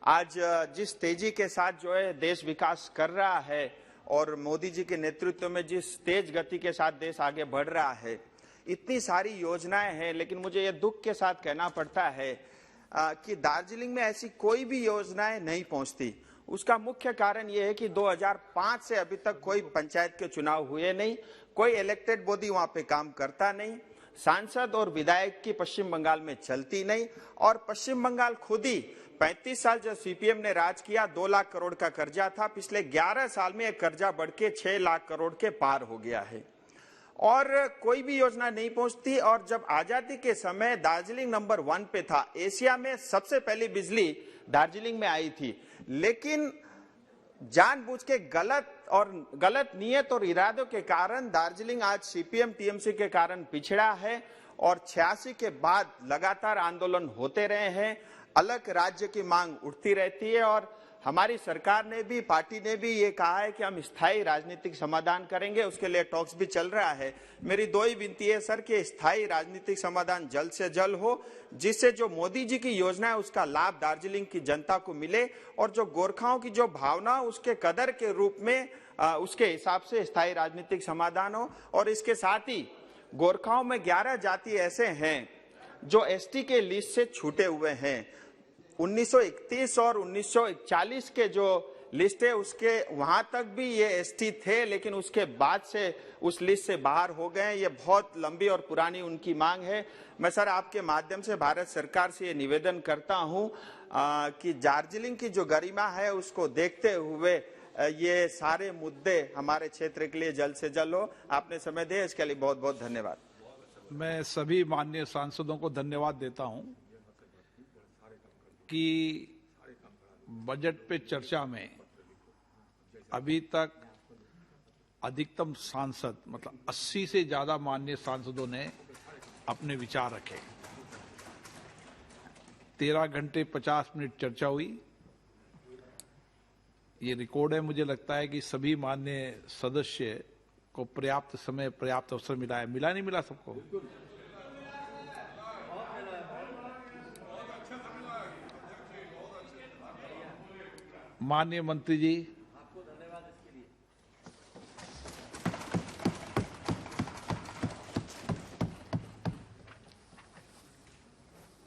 आज जिस तेजी के साथ जो है देश विकास कर रहा है और मोदी जी के नेतृत्व में जिस तेज गति के साथ देश आगे बढ़ रहा है, इतनी सारी योजनाएं हैं, लेकिन मुझे ये दुख के साथ कहना पड़ता है कि दार्जिलिंग में ऐसी कोई भी योजनाएं नहीं पहुंचती। उसका मुख्य कारण ये है कि 2005 से अभी तक कोई पंचायत के चुनाव हुए नहीं, कोई इलेक्टेड बॉडी वहां पे काम करता नहीं, सांसद और विधायक की पश्चिम बंगाल में चलती नहीं, और पश्चिम बंगाल खुद ही 35 साल जब सीपीएम ने राज किया 2 लाख करोड़ का कर्जा था, पिछले 11 साल में एक कर्जा बढ़ के 6 लाख करोड़ के पार हो गया है और कोई भी योजना नहीं पहुंचती। और जब आजादी के समय दार्जिलिंग नंबर 1 पे था, एशिया में सबसे पहली बिजली दार्जिलिंग में आई थी, लेकिन जानबूझ के गलत नीयत और इरादों के कारण दार्जिलिंग आज सीपीएम टीएमसी के कारण पिछड़ा है और 86 के बाद लगातार आंदोलन होते रहे हैं, अलग राज्य की मांग उठती रहती है और हमारी सरकार ने भी, पार्टी ने भी ये कहा है कि हम स्थायी राजनीतिक समाधान करेंगे, उसके लिए टॉक्स भी चल रहा है। मेरी दो ही विनती है सर कि स्थायी राजनीतिक समाधान जल्द से जल्द हो, जिससे जो मोदी जी की योजना है उसका लाभ दार्जिलिंग की जनता को मिले और जो गोरखाओं की जो भावना उसके कदर के रूप में उसके हिसाब से स्थायी राजनीतिक समाधान हो। और इसके साथ ही गोरखाओं में 11 जाति ऐसे हैं जो एसटी के लिस्ट से छूटे हुए हैं। 1931 और 1941 के जो लिस्ट है उसके वहां तक भी ये एसटी थे, लेकिन उसके बाद से उस लिस्ट से बाहर हो गए। ये बहुत लंबी और पुरानी उनकी मांग है। मैं सर आपके माध्यम से भारत सरकार से ये निवेदन करता हूं कि दार्जिलिंग की जो गरिमा है उसको देखते हुए ये सारे मुद्दे हमारे क्षेत्र के लिए जल्द से जल्द हो। आपने समय दिया इसके लिए बहुत बहुत धन्यवाद। मैं सभी माननीय सांसदों को धन्यवाद देता हूं कि बजट पे चर्चा में अभी तक अधिकतम सांसद मतलब 80 से ज्यादा माननीय सांसदों ने अपने विचार रखे। 13 घंटे 50 मिनट चर्चा हुई। ये रिकॉर्ड है। मुझे लगता है कि सभी माननीय सदस्य को पर्याप्त समय, पर्याप्त अवसर मिला है। मिला नहीं मिला सबको? माननीय मंत्री जी,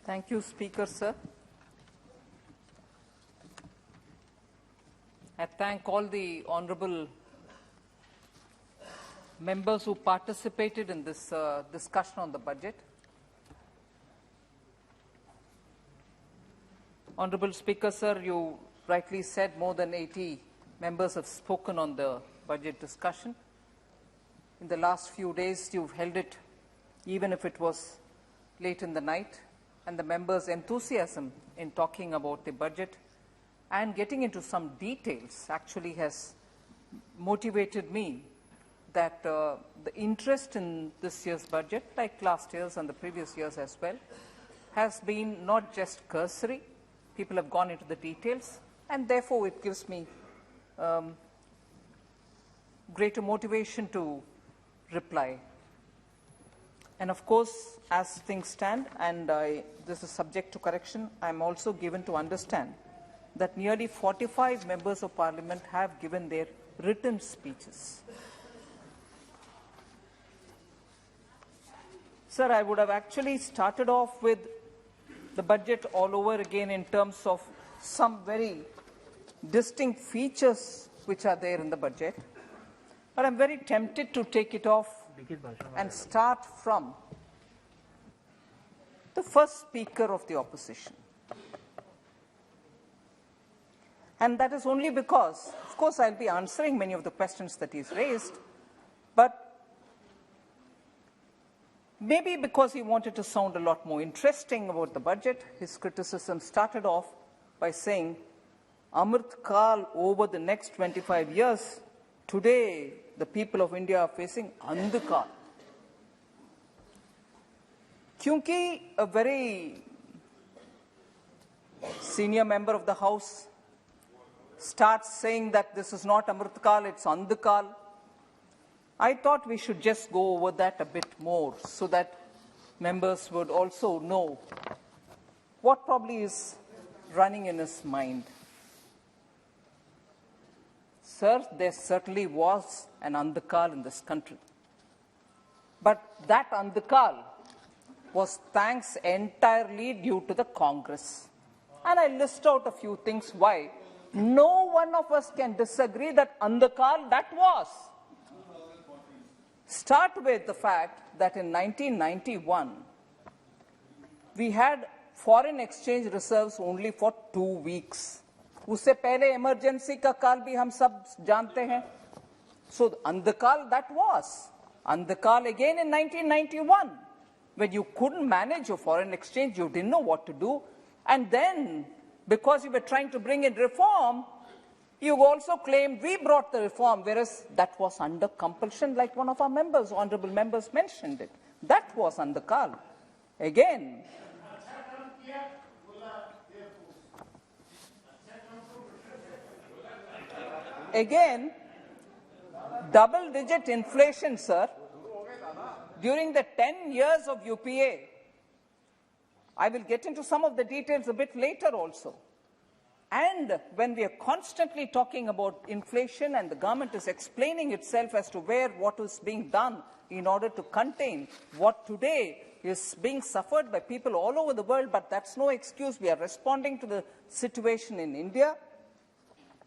Thank you, Speaker, sir. I thank all the honourable members who participated in this discussion on the budget. Honourable Speaker, sir, you rightly said more than 80 members have spoken on the budget discussion. In the last few days, you've held it, even if it was late in the night, and the members' enthusiasm in talking about the budget and getting into some details actually has motivated me that the interest in this year's budget, like last year's and the previous years as well, has been not just cursory. People have gone into the details, and therefore it gives me greater motivation to reply. And of course, as things stand, and this is subject to correction, I am also given to understand that nearly 45 members of parliament have given their written speeches. Sir, I would have actually started off with the budget all over again in terms of some very distinct features which are there in the budget, but I'm very tempted to take it off and start from the first speaker of the opposition. And that is only because, of course, I'll be answering many of the questions that he's raised, but maybe because he wanted to sound a lot more interesting about the budget, his criticism started off by saying, Amrit Kal over the next 25 years, today the people of India are facing Andhkal. Kyunki a very senior member of the House starts saying that this is not Amritkal, it's Andhkal, I thought we should just go over that a bit more so that members would also know what probably is running in his mind. Sir, there certainly was an Andhkal in this country. But that Andhkal was thanks entirely due to the Congress. And I list out a few things why no one of us can disagree that Andhkal that was. Start with the fact that in 1991, we had foreign exchange reserves only for 2 weeks. उससे पहले emergency का काल भी हम सब जानते हैं. So Andhkal that was. Andhkal again in 1991, when you couldn't manage your foreign exchange, you didn't know what to do. And then, because you were trying to bring in reform, you also claimed we brought the reform, whereas that was under compulsion, like one of our members, honorable members mentioned it. That was Andhkal. Again, again, double-digit inflation, sir, during the 10 years of UPA. I will get into some of the details a bit later also. And when we are constantly talking about inflation and the government is explaining itself as to what is being done in order to contain what today is being suffered by people all over the world, but that's no excuse. We are responding to the situation in India.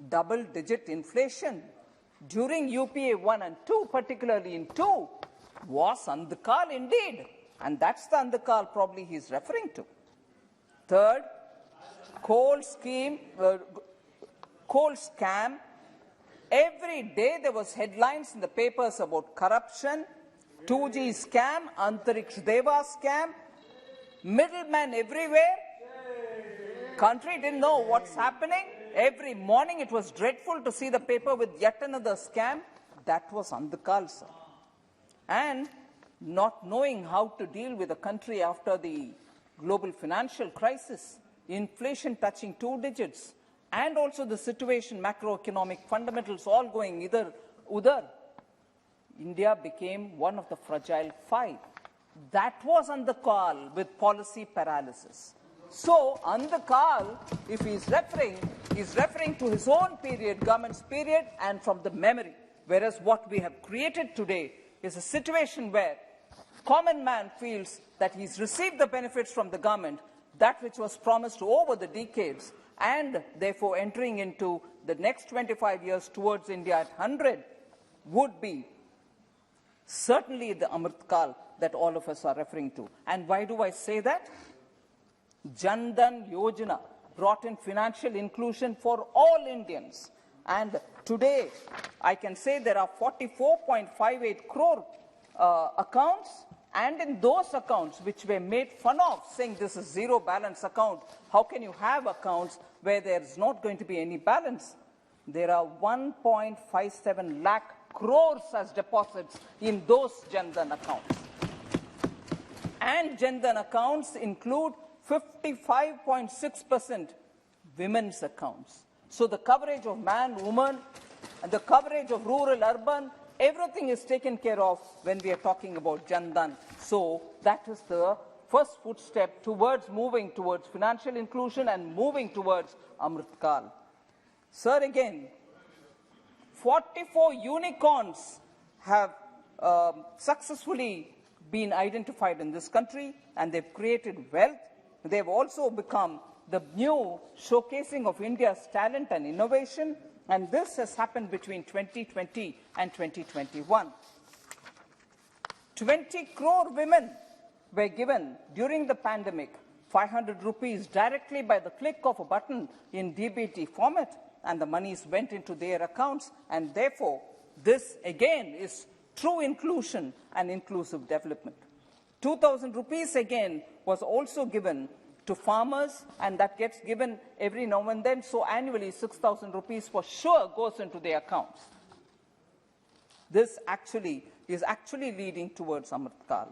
Double-digit inflation during UPA 1 and 2, particularly in 2, was Andhakal indeed. And that's the Andhakal probably he's referring to. Third, coal scheme, coal scam. Every day there was headlines in the papers about corruption, 2G scam, Antariksh Deva scam, middlemen everywhere. Country didn't know what's happening. Every morning it was dreadful to see the paper with yet another scam. That was Andhakal, sir. And not knowing how to deal with the country after the global financial crisis, inflation touching 2 digits, and also the situation, macroeconomic fundamentals all going either udar, India became one of the fragile 5. That was Andhakal with policy paralysis. So Andhakal, if he's referring to his own period, government's period, and from the memory. Whereas what we have created today is a situation where common man feels that he's received the benefits from the government, that which was promised over the decades, and therefore entering into the next 25 years towards India at 100 would be certainly the Amritkal that all of us are referring to. And why do I say that? Jan Dhan Yojana brought in financial inclusion for all Indians. And today, I can say there are 44.58 crore accounts, and in those accounts which were made fun of, saying this is zero balance account, how can you have accounts where there is not going to be any balance? There are 1.57 lakh crores as deposits in those Jan Dhan accounts. And Jan Dhan accounts include 55.6% women's accounts. So the coverage of man, woman, and the coverage of rural, urban, everything is taken care of when we are talking about Jan Dhan. So that is the first footstep towards moving towards financial inclusion and moving towards Amritkal. Sir, again, 44 unicorns have successfully been identified in this country, and they've created wealth. They've also become the new showcasing of India's talent and innovation, and this has happened between 2020 and 2021. 20 crore women were given during the pandemic 500 rupees directly by the click of a button in DBT format, and the monies went into their accounts, and therefore this again is true inclusion and inclusive development. 2,000 rupees again was also given to farmers, and that gets given every now and then, so annually 6,000 rupees for sure goes into their accounts. This is actually leading towards Amritkal.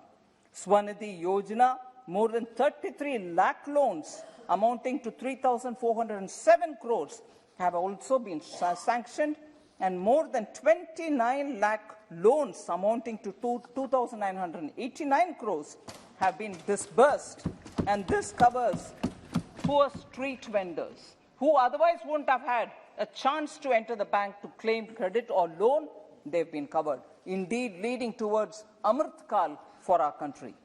Swanidhi Yojana, more than 33 lakh loans amounting to 3,407 crores have also been sanctioned, and more than 29 lakh loans amounting to 2,989 crores have been disbursed. And this covers poor street vendors who otherwise wouldn't have had a chance to enter the bank to claim credit or loan. They've been covered, indeed leading towards Amritkal for our country.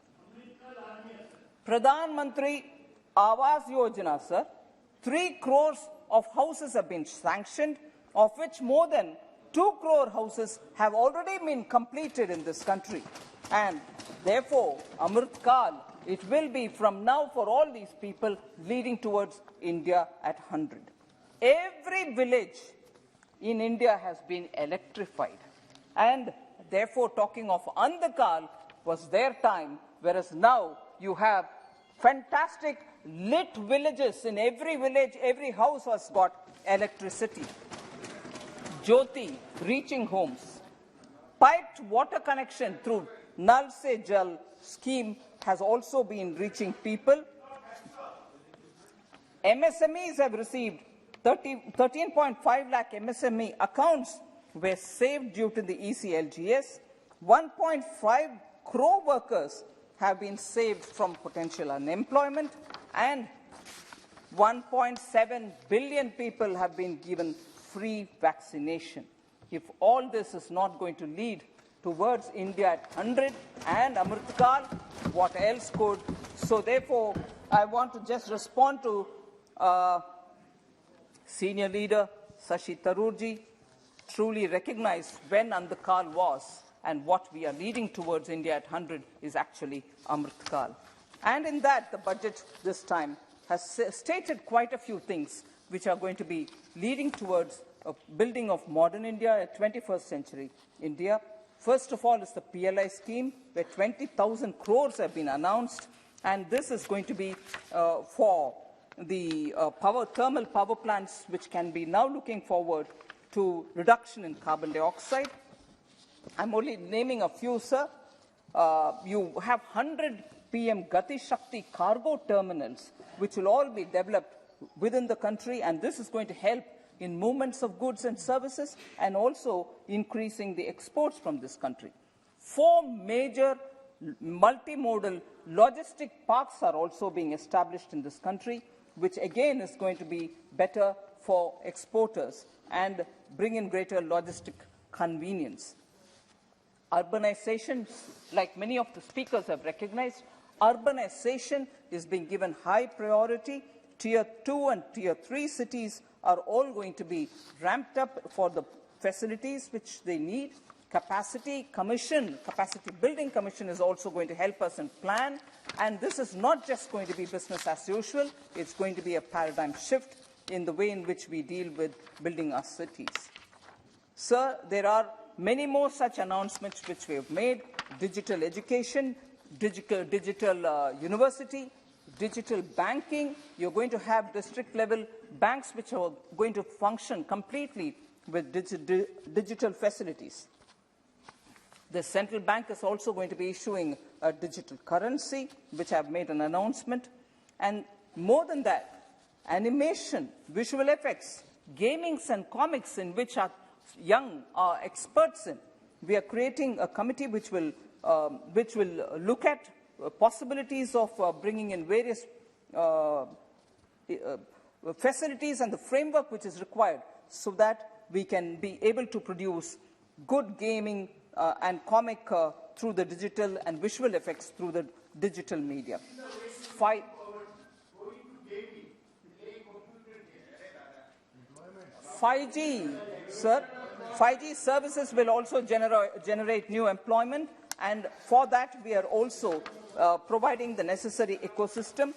Pradhan Mantri Awas Yojana, sir, 3 crores of houses have been sanctioned, of which more than 2 crore houses have already been completed in this country. And therefore, Amritkal, it will be from now for all these people leading towards India at 100. Every village in India has been electrified. And therefore, talking of Andhakal was their time, whereas now you have fantastic lit villages. In every village, every house has got electricity. Jyoti reaching homes. Piped water connection through Nal Se Jal scheme has also been reaching people. MSMEs have received 13.5 lakh MSME accounts were saved due to the ECLGS. 1.5 crore workers have been saved from potential unemployment, and 1.7 billion people have been given free vaccination. If all this is not going to lead towards India at 100 and Amritkal, what else could? So therefore, I want to just respond to senior leader Shashi Tharoorji, truly recognize when Amritkal was, and what we are leading towards India at 100 is actually Amritkal. And in that, the budget this time has stated quite a few things which are going to be leading towards a building of modern India, a 21st century India. First of all is the PLI scheme, where 20,000 crores have been announced, and this is going to be for the thermal power plants, which can be now looking forward to reduction in carbon dioxide. I'm only naming a few, sir. You have 100 PM Gati Shakti cargo terminals, which will all be developed within the country, and this is going to help in movements of goods and services, and also increasing the exports from this country. 4 major multimodal logistic parks are also being established in this country, which again is going to be better for exporters and bring in greater logistic convenience. Urbanization, like many of the speakers have recognized, urbanization is being given high priority. Tier 2 and Tier 3 cities are all going to be ramped up for the facilities which they need. Capacity building commission is also going to help us in plan. And this is not just going to be business as usual. It's going to be a paradigm shift in the way in which we deal with building our cities. Sir, there are many more such announcements which we have made: digital education, digital university, digital banking. You're going to have district-level banks which are going to function completely with digital facilities. The central bank is also going to be issuing a digital currency, which I've made an announcement. And more than that, animation, visual effects, gamings and comics, in which our young are experts in. We are creating a committee which will look at possibilities of bringing in various facilities and the framework which is required, so that we can be able to produce good gaming and comic through the digital, and visual effects through the digital media. 5G, sir. 5G services will also generate new employment, and for that we are also providing the necessary ecosystem.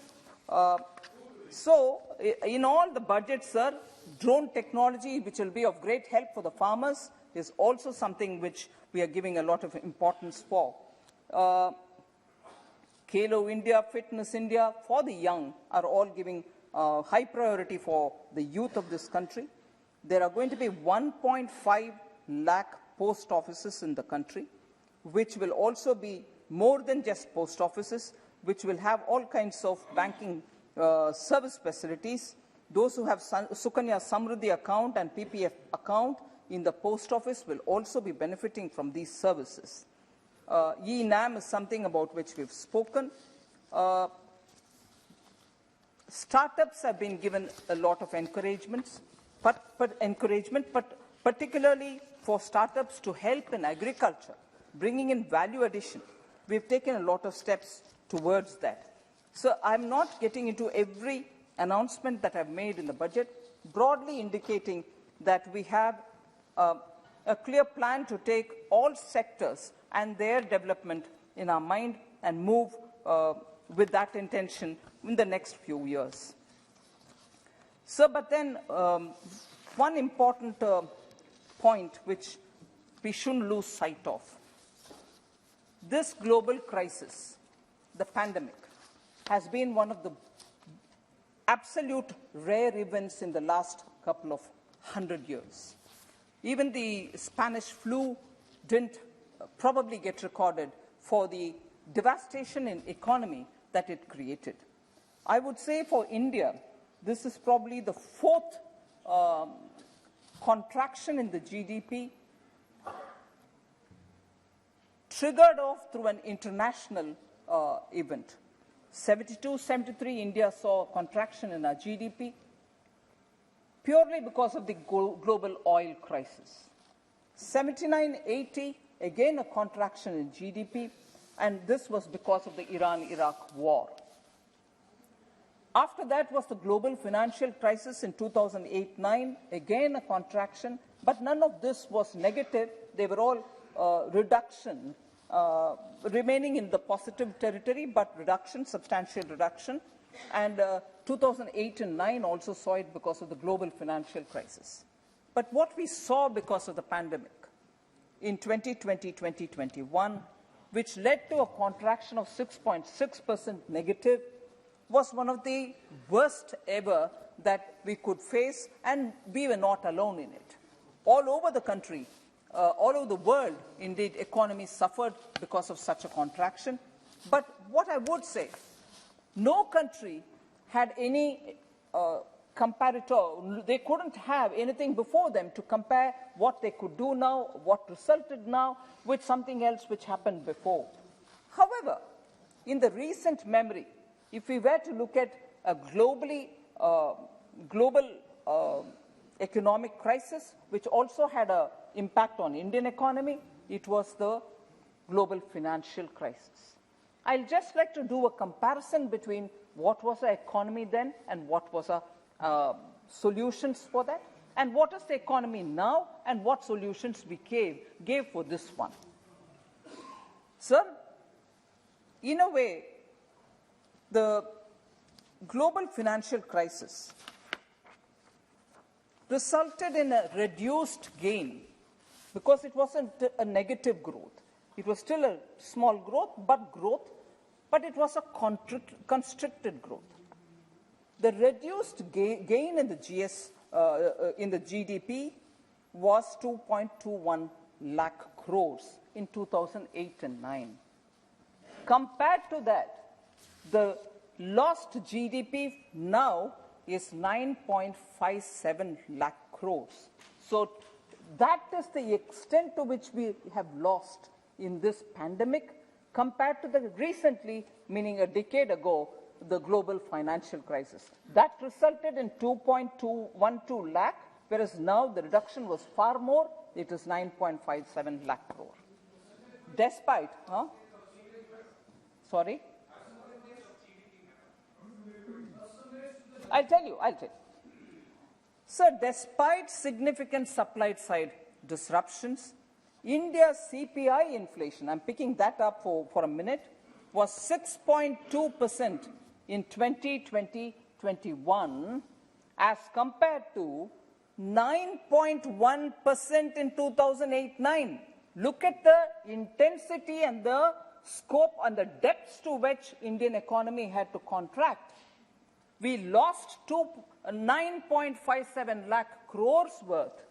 So, in all the budgets, sir, drone technology, which will be of great help for the farmers, is also something which we are giving a lot of importance for. Khelo India, Fitness India for the young are all giving high priority for the youth of this country. There are going to be 1.5 lakh post offices in the country, which will also be more than just post offices, which will have all kinds of banking service facilities. Those who have Sukanya Samriddhi account and PPF account in the post office will also be benefiting from these services. E-NAM is something about which we've spoken. Startups have been given a lot of encouragement, but particularly for startups to help in agriculture, bringing in value addition. We've taken a lot of steps towards that. So I'm not getting into every announcement that I've made in the budget, broadly indicating that we have a clear plan to take all sectors and their development in our mind and move with that intention in the next few years. So, but then one important point which we shouldn't lose sight of. This global crisis, the pandemic, has been one of the absolute rare events in the last couple of 100 years. Even the Spanish flu didn't probably get recorded for the devastation in economy that it created. I would say for India, this is probably the 4th contraction in the GDP triggered off through an international event. 72-73, India saw a contraction in our GDP purely because of the global oil crisis. 79-80, again a contraction in GDP, and this was because of the Iran-Iraq war. After that was the global financial crisis in 2008-9, again a contraction, but none of this was negative. They were all reduction, remaining in the positive territory, but reduction, substantial reduction. And 2008 and 9 also saw it because of the global financial crisis. But what we saw because of the pandemic in 2020-2021, which led to a contraction of 6.6% negative, was one of the worst ever that we could face, and we were not alone in it. All over the country, all over the world, indeed, economies suffered because of such a contraction. But what I would say, no country had any comparator. They couldn't have anything before them to compare what they could do now, what resulted now, with something else which happened before. However, in the recent memory, if we were to look at a global economic crisis, which also had an impact on Indian economy, it was the global financial crisis. I'll just like to do a comparison between what was the economy then and what was our solutions for that, and what is the economy now and what solutions we gave for this one. Sir, in a way, the global financial crisis resulted in a reduced gain because it wasn't a negative growth. It was still a small growth, but it was a constricted growth. The reduced gain in the in the GDP was 2.21 lakh crores in 2008 and 9. Compared to that, the lost GDP now is 9.57 lakh crores. So that is the extent to which we have lost in this pandemic compared to the recently, meaning a decade ago, the global financial crisis. That resulted in 2.212 lakh, whereas now the reduction was far more. It is 9.57 lakh crore. Despite, sorry? I'll tell you. Sir, despite significant supply side disruptions, India's CPI inflation, I'm picking that up for a minute, was 6.2% in 2020-21 as compared to 9.1% in 2008-9. Look at the intensity and the scope and the depths to which Indian economy had to contract. We lost 9.57 lakh crores worth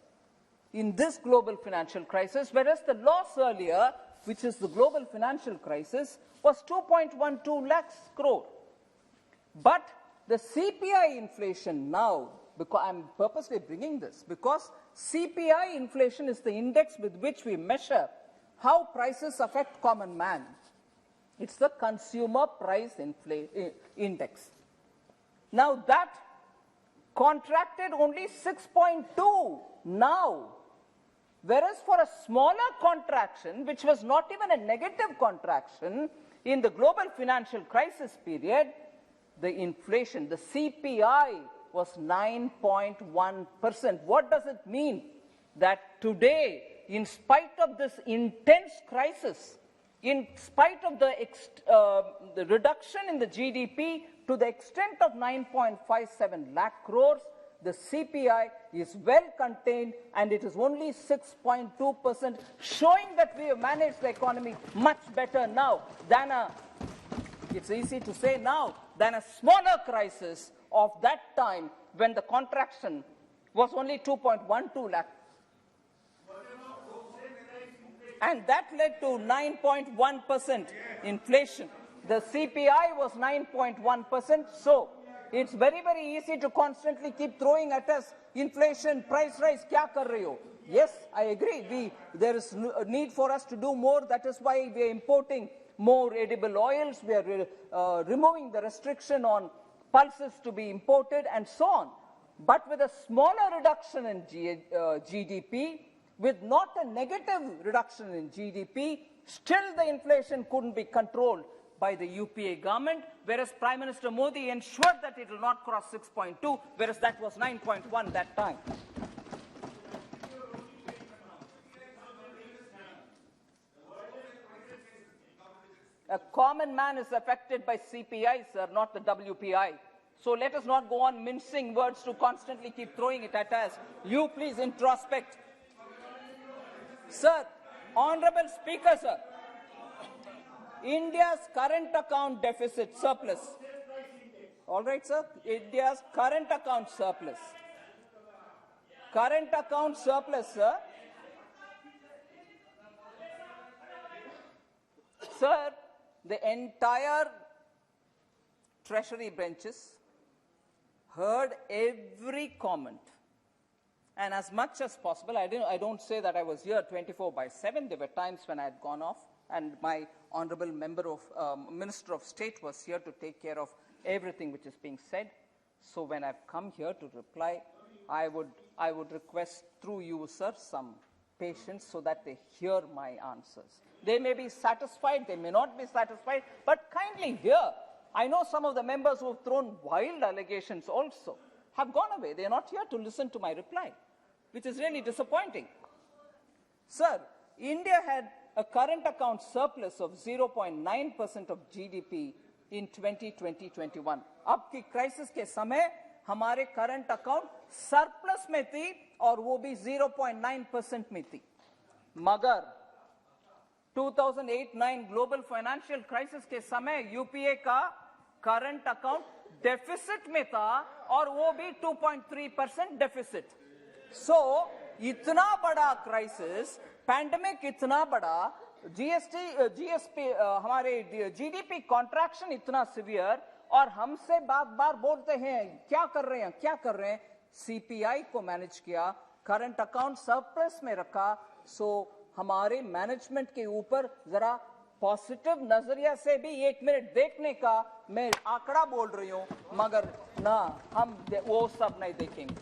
in this global financial crisis, whereas the loss earlier, which is the global financial crisis, was 2.12 lakhs crore. But the CPI inflation now, because I'm purposely bringing this, because CPI inflation is the index with which we measure how prices affect common man. It's the consumer price index. Now that contracted only 6.2 now, whereas for a smaller contraction, which was not even a negative contraction in the global financial crisis period, the inflation, the CPI, was 9.1%. What does it mean? That today, in spite of this intense crisis, in spite of the reduction in the GDP to the extent of 9.57 lakh crores, the CPI is well contained and it is only 6.2%, showing that we have managed the economy much better now than it's easy to say now, than a smaller crisis of that time when the contraction was only 2.12 lakh. And that led to 9.1% inflation. The CPI was 9.1%. So It's very, very easy to constantly keep throwing at us inflation, price rise, kya kar rahe ho? Yes, I agree. There is a need for us to do more. That is why we are importing more edible oils. We are removing the restriction on pulses to be imported and so on. But with a smaller reduction in GDP, with not a negative reduction in GDP, still the inflation couldn't be controlled by the UPA government, whereas Prime Minister Modi ensured that it will not cross 6.2, whereas that was 9.1 that time. A common man is affected by CPI, sir, not the WPI. So let us not go on mincing words to constantly keep throwing it at us. You please introspect. Sir, Honorable Speaker, sir, India's current account deficit surplus. All right, sir, India's current account surplus. Current account surplus, sir. Sir, the entire treasury benches heard every comment, and as much as possible, I don't say that I was here 24/7. There were times when I had gone off, and my honorable Minister of State was here to take care of everything which is being said. So when I've come here to reply, I would request through you, sir, some patience so that they hear my answers. They may be satisfied, they may not be satisfied, but kindly hear. I know some of the members who have thrown wild allegations also have gone away. They are not here to listen to my reply, which is really disappointing. Sir, India had a current account surplus of 0.9% of GDP in 2020-21. अब की crisis के समय हमारे current account surplus में थी और वो भी 0.9% में थी. मगर 2008-9 ग्लोबल फाइनेंशियल क्राइसिस के समय यूपीए का करंट अकाउंट डेफिसिट में था और वो भी 2.3% डेफिसिट. सो इतना बड़ा क्राइसिस, पैंडेमिक इतना बड़ा, जीएसपी हमारे जीडीपी कॉन्ट्रैक्शन इतना सिवियर, और हमसे बार बोलते हैं क्या कर रहे हैं. सीपीआई को मैनेज किया, करंट अकाउंट सरप्लस में रखा. सो हमारे मैनेजमेंट के ऊपर जरा पॉजिटिव नजरिया से भी 1 मिनट देखने का मैं आंकड़ा बोल रही हूं, मगर ना हम वो सब नहीं देखेंगे.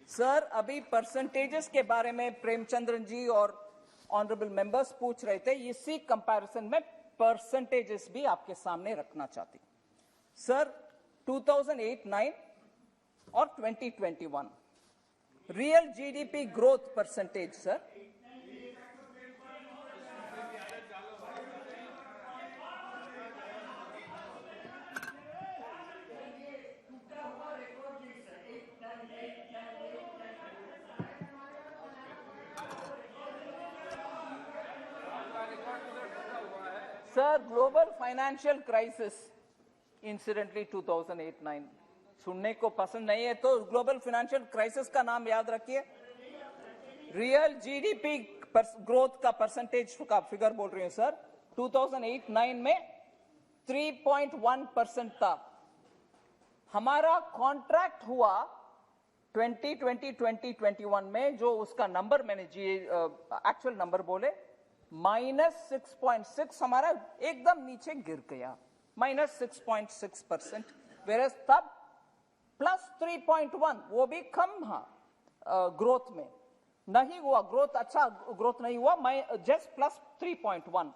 सर, अभी परसेंटेजेस के बारे में प्रेमचंद्रन जी और ऑनरेबल मेंबर्स पूछ रहे थे. इसी कंपैरिजन में परसेंटेजेस भी आपके सामने रखना चाहती. सर, 2008-9 और 2021 real GDP growth percentage, sir, sir, global financial crisis incidentally 2008-9 सुनने को पसंद नहीं है तो ग्लोबल फाइनेंशियल क्राइसिस का नाम याद रखिए. रियल जीडीपी ग्रोथ का परसेंटेज का फिगर बोल रही हूं सर. 2008-9 में 3.1% था. हमारा कॉन्ट्रैक्ट हुआ 2020-2021 में, जो उसका नंबर मैंने एक्चुअल नंबर बोले, -6.6 हमारा एकदम नीचे गिर गया, -6.6%. वेरस तब +3.1, वो भी कम ग्रोथ में नहीं हुआ. ग्रोथ अच्छा ग्रोथ नहीं हुआ, जस्ट +3.1.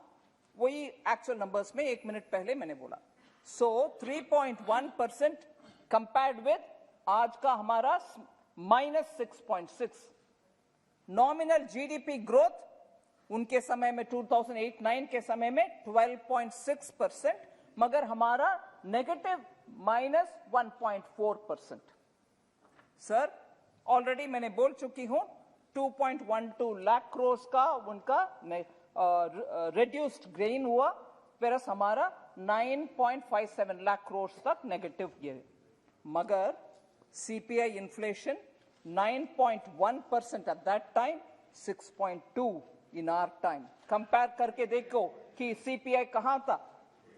वही एक्चुअल नंबर्स में 1 मिनट पहले मैंने बोला. सो 3.1% कंपेयर्ड विद आज का हमारा -6.6. नॉमिनल जीडीपी ग्रोथ उनके समय में 2008-9 के समय में 12.6%, मगर हमारा नेगेटिव -1.4%. सर, ऑलरेडी मैंने बोल चुकी हूं 2.12 लाख करोड़ का उनका रिड्यूस्ड गेन हुआ, वेरस हमारा 9.57 लाख करोड़ तक नेगेटिव गिरे. मगर CPI inflation 9.1% at that time, 6.2 in our time. Compare करके देखो कि सीपीआई कहां था.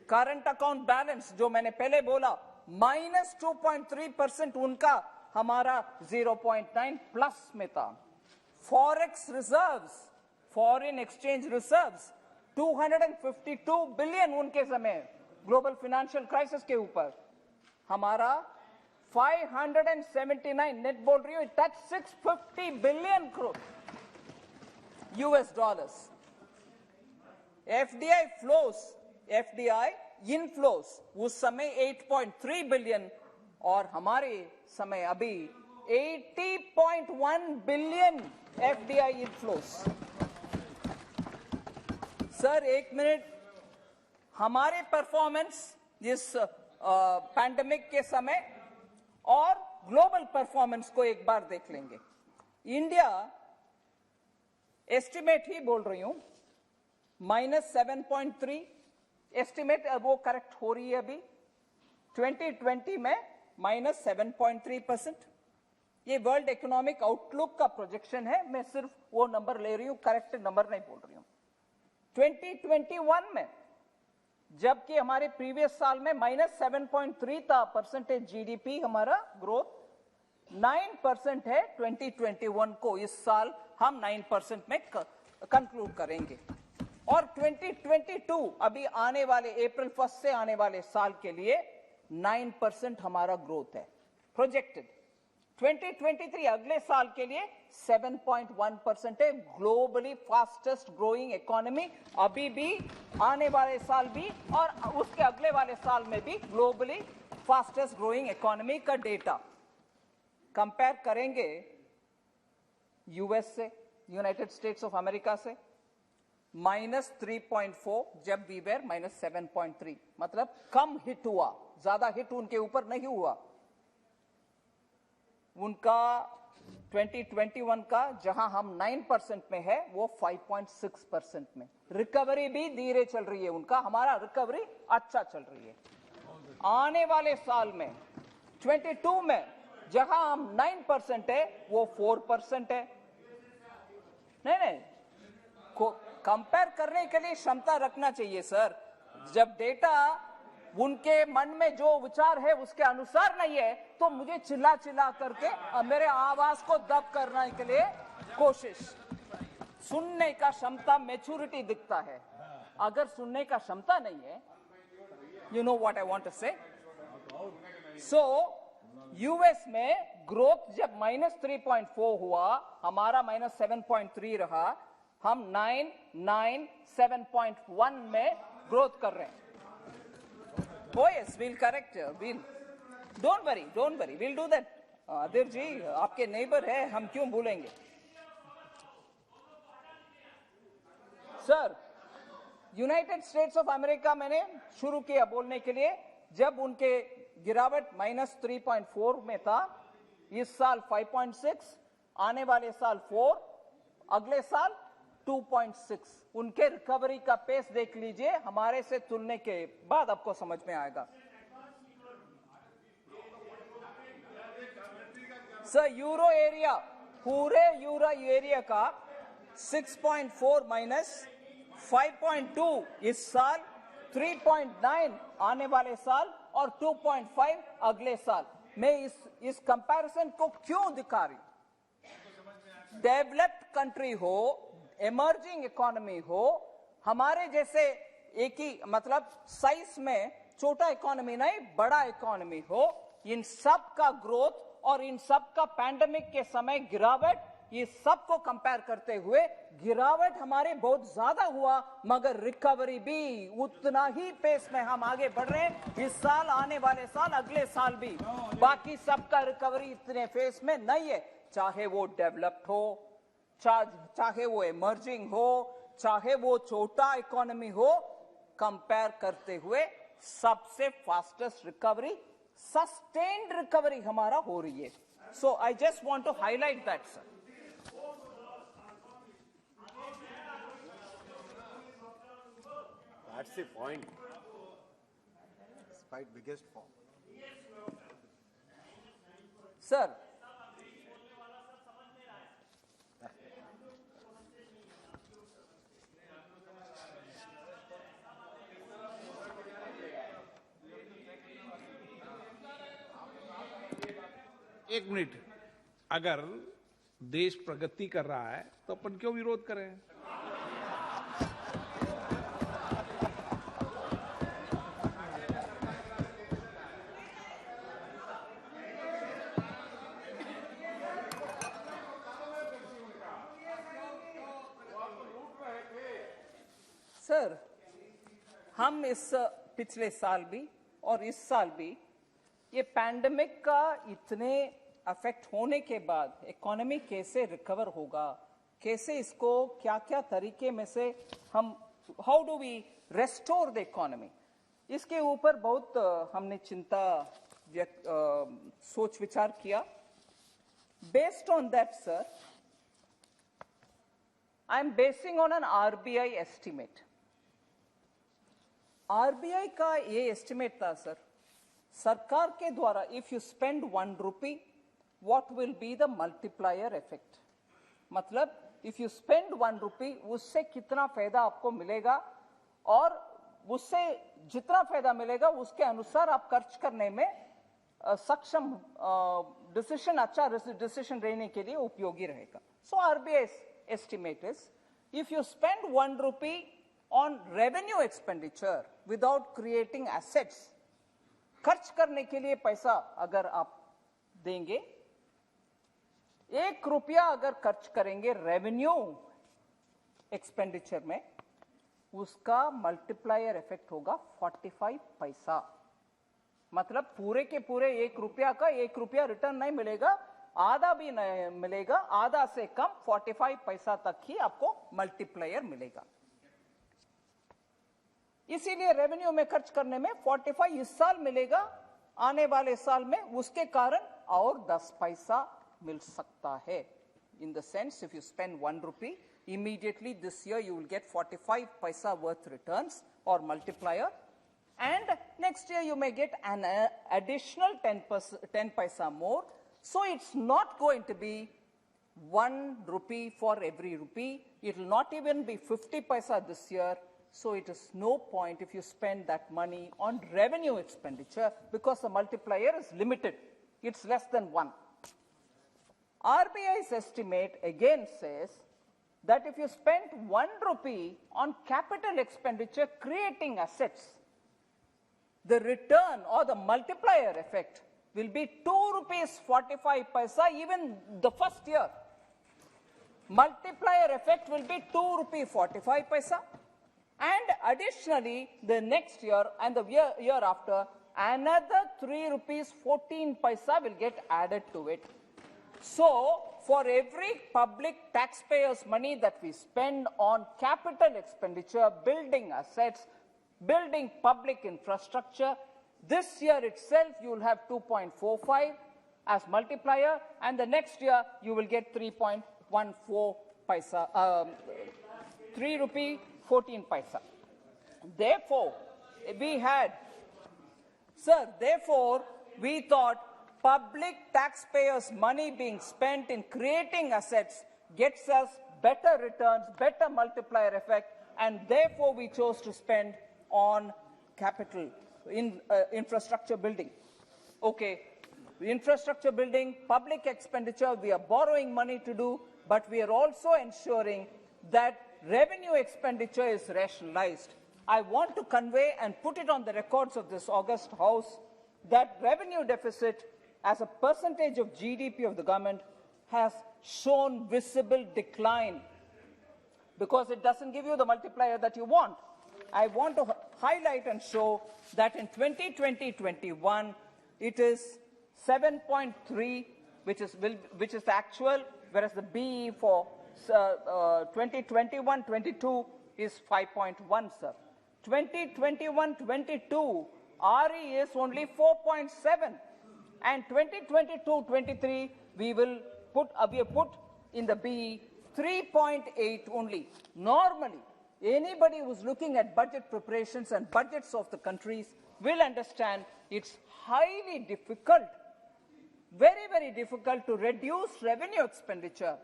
करंट अकाउंट बैलेंस जो मैंने पहले बोला -2.3% उनका, हमारा 0.9 प्लस में था। Forex reserves, foreign exchange reserves 252 billion उनके समय ग्लोबल फाइनेंशियल क्राइसिस के ऊपर, हमारा 579, नेट बोल रही हूं, touch 650 billion US dollars. FDI flows, FDI inflows उस समय 8.3 बिलियन और हमारे समय अभी 80.1 बिलियन FDI इनफ्लोस। सर एक मिनट, हमारे परफॉर्मेंस इस पैंडेमिक के समय और ग्लोबल परफॉर्मेंस को एक बार देख लेंगे। इंडिया एस्टिमेट ही बोल रही हूं -7.3 एस्टिमेट, वो करेक्ट हो रही है अभी 2020 में -7.3%। ये वर्ल्ड इकोनॉमिक आउटलुक का प्रोजेक्शन है, मैं सिर्फ वो नंबर ले रही हूं, करेक्ट नंबर नहीं बोल रही हूं। 2021 में जबकि हमारे प्रीवियस साल में -7.3 था परसेंटेज जीडीपी, हमारा ग्रोथ 9% है 2021 को। इस साल हम 9% में कंक्लूड करेंगे और 2022 अभी आने वाले अप्रैल 1 से आने वाले साल के लिए 9% हमारा ग्रोथ है प्रोजेक्टेड। 2023 अगले साल के लिए 7.1% है, ग्लोबली फास्टेस्ट ग्रोइंग इकोनॉमी अभी भी, आने वाले साल भी और उसके अगले वाले साल में भी ग्लोबली फास्टेस्ट ग्रोइंग इकोनॉमी का डेटा कंपेयर करेंगे यूएस से, यूनाइटेड स्टेट्स ऑफ अमेरिका से, -3.4 जब वी वेर -7.3, मतलब कम हिट हुआ, ज्यादा हिट उनके ऊपर नहीं हुआ। उनका 2021 का जहां हम 9% में है वो 5.6% में, रिकवरी भी धीरे चल रही है उनका, हमारा रिकवरी अच्छा चल रही है। आने वाले साल में 22 में जहां हम 9% है वो 4% है। नहीं, कंपेयर करने के लिए क्षमता रखना चाहिए सर। जब डेटा उनके मन में जो विचार है उसके अनुसार नहीं है तो मुझे चिल्ला चिल्ला करके मेरे आवाज को दब करने के लिए कोशिश। सुनने का क्षमता मैच्योरिटी दिखता है, अगर सुनने का क्षमता नहीं है, you know what I want to say. So US में ग्रोथ जब -3.4 हुआ, हमारा -7.3 रहा, हम 7.1 में ग्रोथ कर रहे हैं। Oh yes, we'll correct. Don't worry, we'll do that. अधीर जी आपके नेबर है, हम क्यों भूलेंगे। Sir, United states of America मैंने शुरू किया बोलने के लिए, जब उनके गिरावट -3.4 में था, इस साल 5.6, आने वाले साल 4, अगले साल 2.6। उनके रिकवरी का पेस देख लीजिए, हमारे से तुलने के बाद आपको समझ में आएगा। सर यूरो एरिया, पूरे यूरो एरिया का 6.4 -5.2 इस साल, 3.9 आने वाले साल और 2.5 अगले साल। मैं इस कंपैरिजन को क्यों दिखा रही हूं? डेवलप्ड कंट्री हो, इमर्जिंग इकोनॉमी हो, हमारे जैसे एक ही मतलब साइज में छोटा इकोनॉमी नहीं बड़ा इकोनॉमी हो, इन सब का ग्रोथ और इन सब का पैंडेमिक के समय गिरावट, ये सब को कंपेयर करते हुए गिरावट हमारे बहुत ज्यादा हुआ, मगर रिकवरी भी उतना ही पेस में हम आगे बढ़ रहे हैं। इस साल, आने वाले साल, अगले साल भी बाकी सबका रिकवरी इतने फेस में नहीं है, चाहे वो डेवलप्ड हो, चाहे वो इमर्जिंग हो, चाहे वो छोटा इकोनॉमी हो, कंपेयर करते हुए सबसे फास्टेस्ट रिकवरी, सस्टेन्ड रिकवरी हमारा हो रही है। So I just want to highlight that sir. That's the point. Despite biggest fall. Sir, एक मिनट, अगर देश प्रगति कर रहा है तो अपन क्यों विरोध करें? सर, हम इस पिछले साल भी और इस साल भी ये पैंडेमिक का इतने अफेक्ट होने के बाद इकोनॉमी कैसे रिकवर होगा, कैसे इसको क्या क्या तरीके में से हम how do we restore the economy, इसके ऊपर बहुत हमने चिंता सोच विचार किया. Based on that sir, I am basing on an RBI estimate. RBI का ये एस्टिमेट था सर, सरकार के द्वारा if you spend 1 rupee what will be the multiplier effect. मतलब इफ यू स्पेंड 1 rupee उससे कितना फायदा आपको मिलेगा, और उससे जितना फायदा मिलेगा उसके अनुसार आप खर्च करने में सक्षम, डिसीजन अच्छा डिसीजन रहने के लिए उपयोगी रहेगा. So RBI estimate is if you spend 1 rupee on revenue expenditure without creating assets, खर्च करने के लिए पैसा अगर आप देंगे, 1 रुपया अगर खर्च करेंगे रेवेन्यू एक्सपेंडिचर में, उसका मल्टीप्लायर इफेक्ट होगा 45 पैसा. मतलब पूरे के पूरे 1 रुपया का 1 रुपया रिटर्न नहीं मिलेगा, आधा भी नहीं मिलेगा, आधा से कम 45 पैसा तक ही आपको मल्टीप्लायर मिलेगा. इसीलिए रेवेन्यू में खर्च करने में 45 इस साल मिलेगा, आने वाले साल में उसके कारण और 10 पैसा मिल सकता है. In the sense if you spend 1 rupee, immediately this year you will get 45 paisa worth returns or multiplier, and next year you may get an additional 10 paisa more. So it's not going to be 1 rupee for every rupee. It will not even be 50 paisa this year. So it is no point if you spend that money on revenue expenditure, because the multiplier is limited. It's less than 1. RBI's estimate again says that if you spend 1 rupee on capital expenditure creating assets, the return or the multiplier effect will be 2 rupees 45 paisa even the first year. Multiplier effect will be 2 rupee 45 paisa. And additionally, the next year and the year after, another 3 rupees 14 paisa will get added to it. So, for every public taxpayers' money that we spend on capital expenditure, building assets, building public infrastructure, this year itself you will have 2.45 as multiplier, and the next year you will get 3.14 paisa, 3 rupee 14 paisa. Therefore, we thought public taxpayers' money being spent in creating assets gets us better returns, better multiplier effect, and therefore we chose to spend on capital, in infrastructure building. Okay, infrastructure building, public expenditure, we are borrowing money to do, but we are also ensuring that revenue expenditure is rationalized. I want to convey and put it on the records of this august House that revenue deficit as a percentage of GDP of the government has shown visible decline because it doesn't give you the multiplier that you want. I want to highlight and show that in 2020-21, it is 7.3, which is the actual, whereas the BE for 2021-22 is 5.1, sir. 2021-22, RE is only 4.7, and 2022-23 we have put in the BE 3.8 only. Normally, anybody who's looking at budget preparations and budgets of the countries will understand it's highly difficult, very, very difficult to reduce revenue expenditure.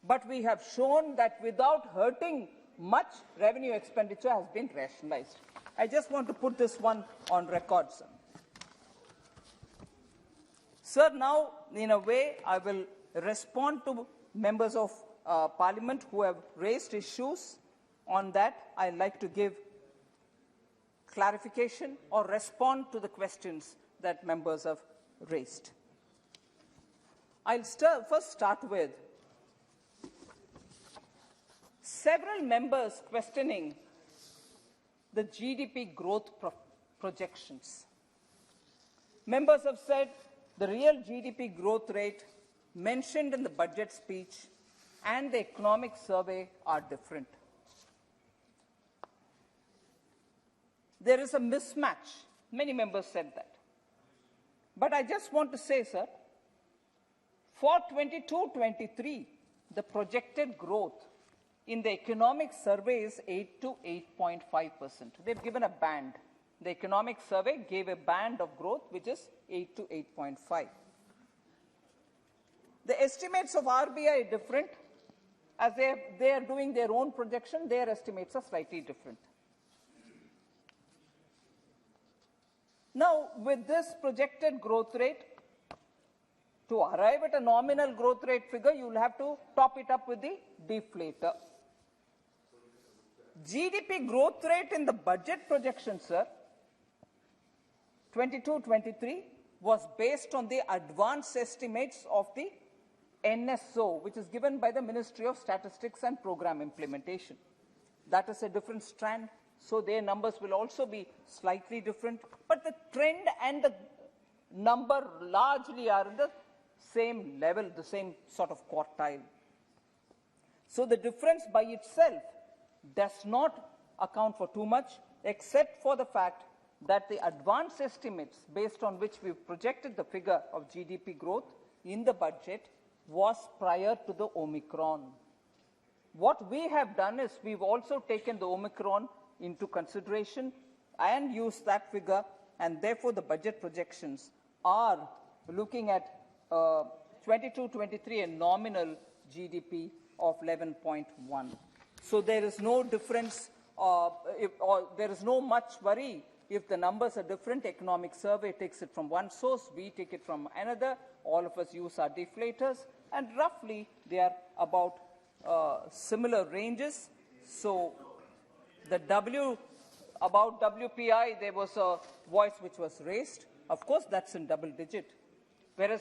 But we have shown that without hurting much, revenue expenditure has been rationalized. I just want to put this one on record, sir. Sir, now, in a way, I will respond to members of Parliament who have raised issues on that. I'd like to give clarification or respond to the questions that members have raised. I'll first start with several members questioning the GDP growth projections. Members have said the real GDP growth rate mentioned in the budget speech and the economic survey are different. There is a mismatch. Many members said that. But I just want to say, sir, for 22-23, the projected growth in the economic survey is 8 to 8.5%. They've given a band. The economic survey gave a band of growth which is 8 to 8.5. The estimates of RBI are different. As they are doing their own projection, their estimates are slightly different. Now, with this projected growth rate, to arrive at a nominal growth rate figure, you will have to top it up with the deflator. GDP growth rate in the budget projection, sir, 22-23, was based on the advanced estimates of the NSO, which is given by the Ministry of Statistics and Program Implementation. That is a different strand, so their numbers will also be slightly different, but the trend and the number largely are in the same level, the same sort of quartile. So the difference by itself does not account for too much, except for the fact that the advanced estimates based on which we've projected the figure of GDP growth in the budget was prior to the Omicron. What we have done is we've also taken the Omicron into consideration and used that figure, and therefore the budget projections are looking at 22-23 a nominal GDP of 11.1. So there is no difference, there is no much worry if the numbers are different. Economic survey takes it from one source, we take it from another, all of us use our deflators, and roughly they are about similar ranges. So the about WPI, there was a voice which was raised. Of course, that's in double digit, whereas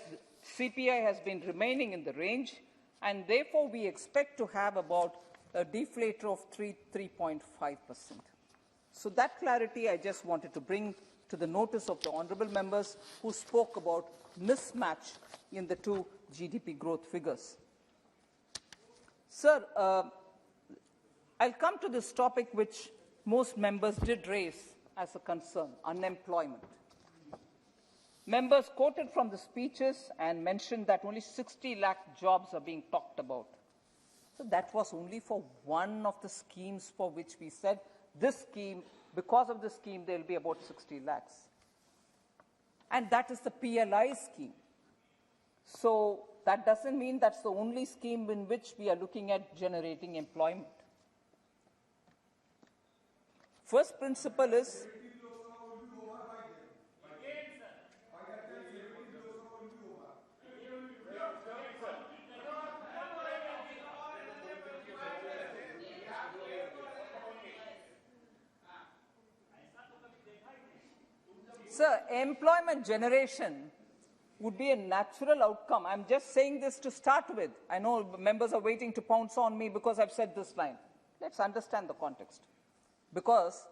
CPI has been remaining in the range, and therefore we expect to have about a deflator of 3.5%. So that clarity I just wanted to bring to the notice of the honourable members who spoke about mismatch in the two GDP growth figures. Sir, I'll come to this topic which most members did raise as a concern, unemployment. Members quoted from the speeches and mentioned that only 60 lakh jobs are being talked about. So that was only for one of the schemes for which we said this scheme, because of this scheme, there will be about 60 lakhs. And that is the PLI scheme. So that doesn't mean that's the only scheme in which we are looking at generating employment. First principle is Sir, employment generation would be a natural outcome. I'm just saying this to start with. I know members are waiting to pounce on me because I've said this line. Let's understand the context. Because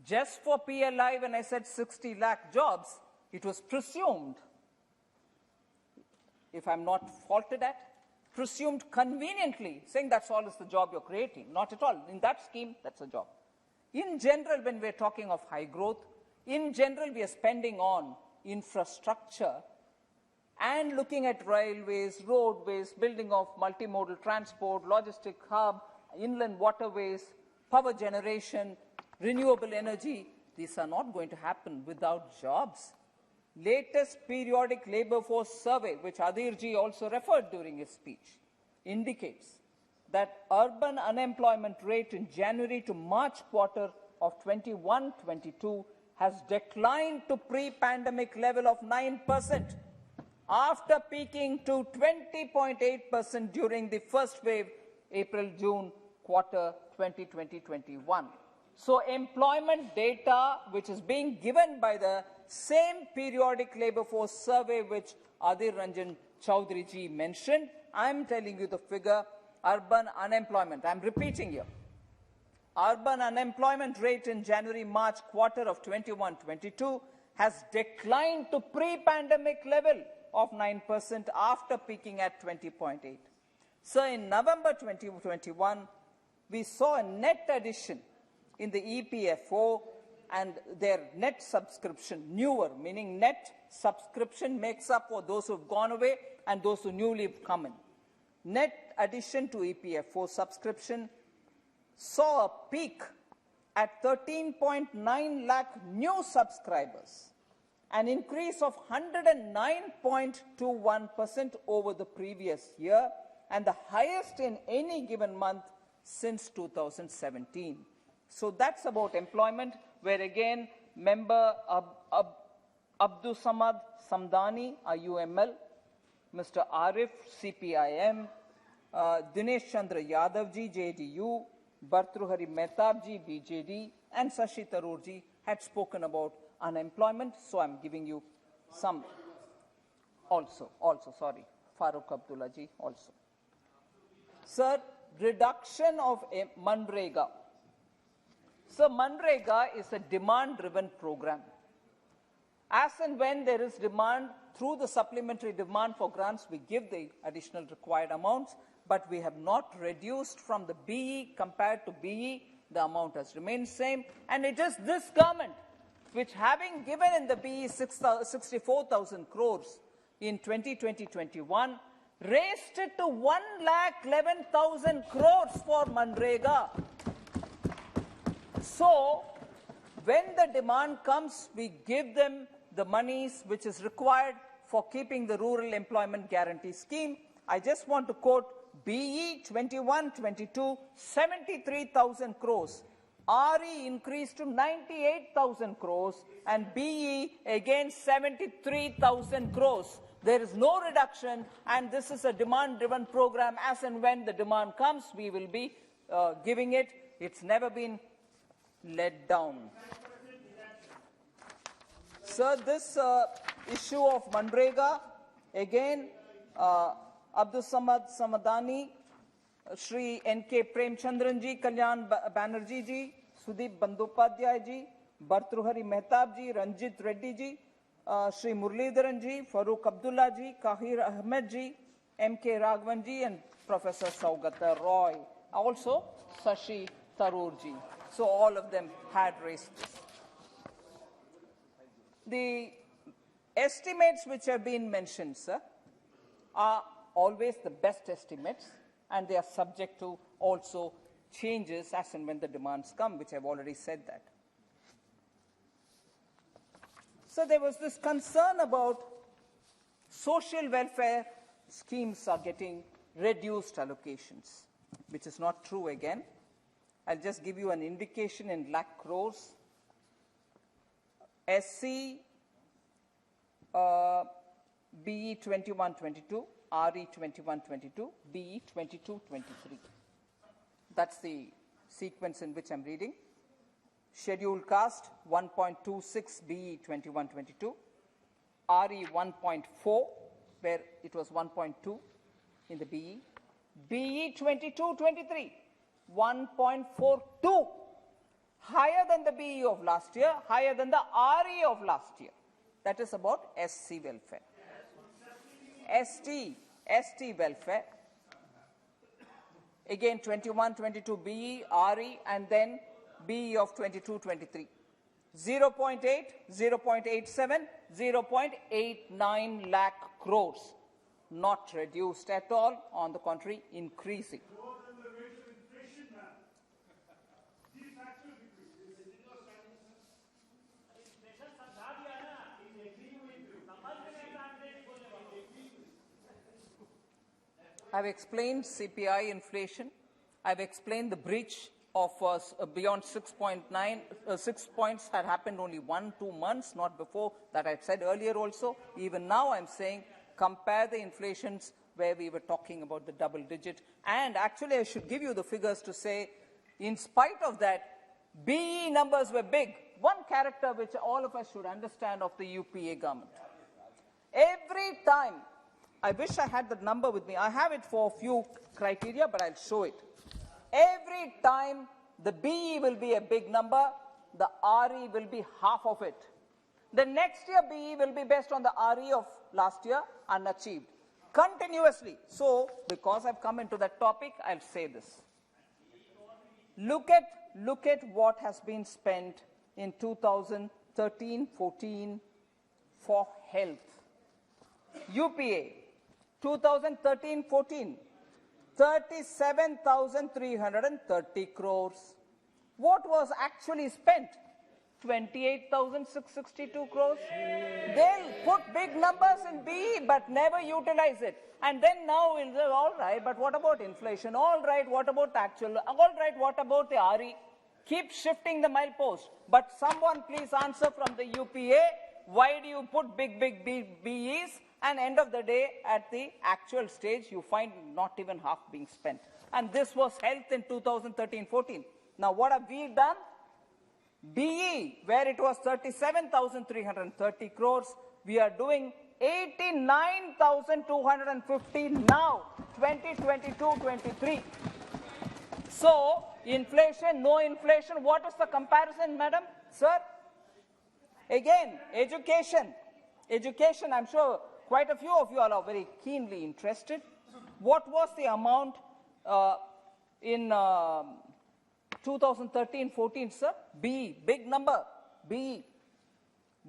just for PLI, when I said 60 lakh jobs, it was presumed, if I'm not faulted at, presumed conveniently, saying that's all is the job you're creating. Not at all. In that scheme, that's a job. In general, when we're talking of high growth, in general, we are spending on infrastructure and looking at railways, roadways, building of multimodal transport, logistic hub, inland waterways, power generation, renewable energy. These are not going to happen without jobs. Latest periodic labor force survey, which Adhirji also referred during his speech, indicates that urban unemployment rate in January to March quarter of 21-22 has declined to pre-pandemic level of 9%. after peaking to 20.8% during the first wave, April-June quarter 2020-21. So employment data, which is being given by the same periodic labor force survey which Adhir Ranjan Chaudhary ji mentioned, I'm telling you the figure, urban unemployment, I'm repeating here. Urban unemployment rate in January-March quarter of 21-22 has declined to pre-pandemic level of 9% after peaking at 20.8. So in November 2021, we saw a net addition in the EPFO and their net subscription, newer, meaning net subscription makes up for those who have gone away and those who newly have come in. Net addition to EPFO subscription saw a peak at 13.9 lakh new subscribers, an increase of 109.21% over the previous year and the highest in any given month since 2017. So that's about employment, where again member Abdul Samad Samdani, IUML, Mr. Arif, CPIM, Dinesh Chandra Yadavji, JDU, Bhartruhari Mehtabji, BJD, and Sashi Tharoorji had spoken about unemployment, so I'm giving you some also, sorry, Farooq Abdullaji also. Sir, reduction of Manrega. So Manrega is a demand-driven program. As and when there is demand, through the supplementary demand for grants, we give the additional required amounts, but we have not reduced from the BE compared to BE. The amount has remained same, and it is this government which, having given in the BE 64,000 crores in 2020-21, raised it to 1,11,000 crores for Manrega. So, when the demand comes, we give them the monies which is required for keeping the Rural Employment Guarantee Scheme. I just want to quote BE 21-22, 73,000 crores. RE increased to 98,000 crores and BE again 73,000 crores. There is no reduction, and this is a demand-driven program. As and when the demand comes, we will be giving it. It's never been let down. Sir, this issue of Manrega, again, Abdul Samad Samadani, Shri N.K. Premchandran ji, Kalyan Banerjee ji, Sudeep Bandopadhyay ji, Bhartruhari Mehtab ji, Ranjit Reddy ji, Shri Muralidharan ji, Farooq Abdullah ji, Kahir Ahmed ji, M.K. Raghavan ji, and Professor Saugata Roy. Also, Sashi Tharoor ji. So all of them had raised this. The estimates which have been mentioned, sir, are always the best estimates, and they are subject to also changes as and when the demands come, which I've already said that. So there was this concern about social welfare schemes are getting reduced allocations, which is not true again. I'll just give you an indication in lakh crores. SC, BE 21-22, RE 21-22, BE 22-23. That's the sequence in which I'm reading. Scheduled caste 1.26 BE 21-22, RE 1.4, where it was 1.2 in the BE. BE 22-23, 1.42, higher than the BE of last year, higher than the RE of last year. That is about SC welfare. ST welfare, again 21-22 BE, RE, and then BE of 22-23. 0.8, 0.87, 0.89 lakh crores. Not reduced at all, on the contrary, increasing. I've explained CPI inflation. I've explained the breach of beyond 6.9, 6 points had happened only 1-2 months, not before. That I've said earlier also. Even now I'm saying compare the inflations where we were talking about the double digit. And actually, I should give you the figures to say, in spite of that, BE numbers were big. One character which all of us should understand of the UPA government. Every time, I wish I had the number with me. I have it for a few criteria, but I'll show it. Every time the BE will be a big number, the RE will be half of it. The next year BE will be based on the RE of last year, unachieved. Continuously. So, because I've come into that topic, I'll say this. Look at what has been spent in 2013-14 for health. UPA, 2013-14, 37,330 crores. What was actually spent? 28,662 crores. They'll put big numbers in BE but never utilize it. And then now we'll say, all right, but what about inflation? All right, what about actual? All right, what about the RE? Keep shifting the milepost. But someone please answer from the UPA, why do you put big BEs? And end of the day, at the actual stage, you find not even half being spent. And this was health in 2013-14. Now, what have we done? BE, where it was 37,330 crores, we are doing 89,250 now, 2022-23. So, inflation, no inflation, what is the comparison, madam, sir? Again, education. Education, I'm sure quite a few of you all are very keenly interested. What was the amount in 2013-14, sir? BE, big number, BE,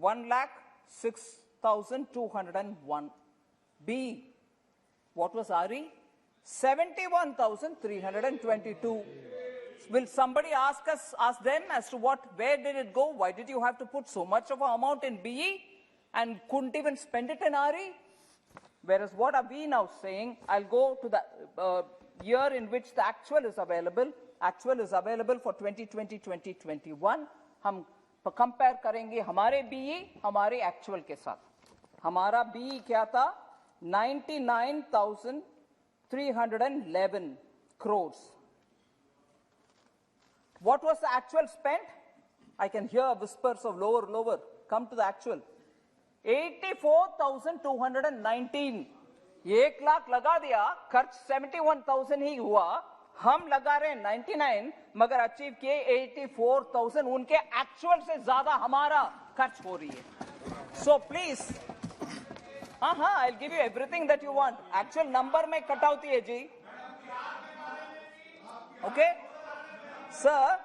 1,06,201. BE, what was RE? 71,322. Will somebody ask them as to where did it go? Why did you have to put so much of an amount in BE and couldn't even spend it in RE? Whereas what are we now saying? I'll go to the year in which the actual is available. Actual is available for 2020-2021. हम compare करेंगे हमारे BE हमारे actual के साथ. हमारा BE क्या था? 99,311 crores. What was the actual spent? I can hear whispers of lower. Come to the actual. 84,219. 1 lakh लगा दिया, खर्च 71,000 ही हुआ. हम लगा रहे 99, मगर अचीव किए 84,000. उनके एक्चुअल से ज्यादा हमारा खर्च हो रही है. So please, I'll give you everything that you want. Actual number में कटौती है जी. Okay? Sir,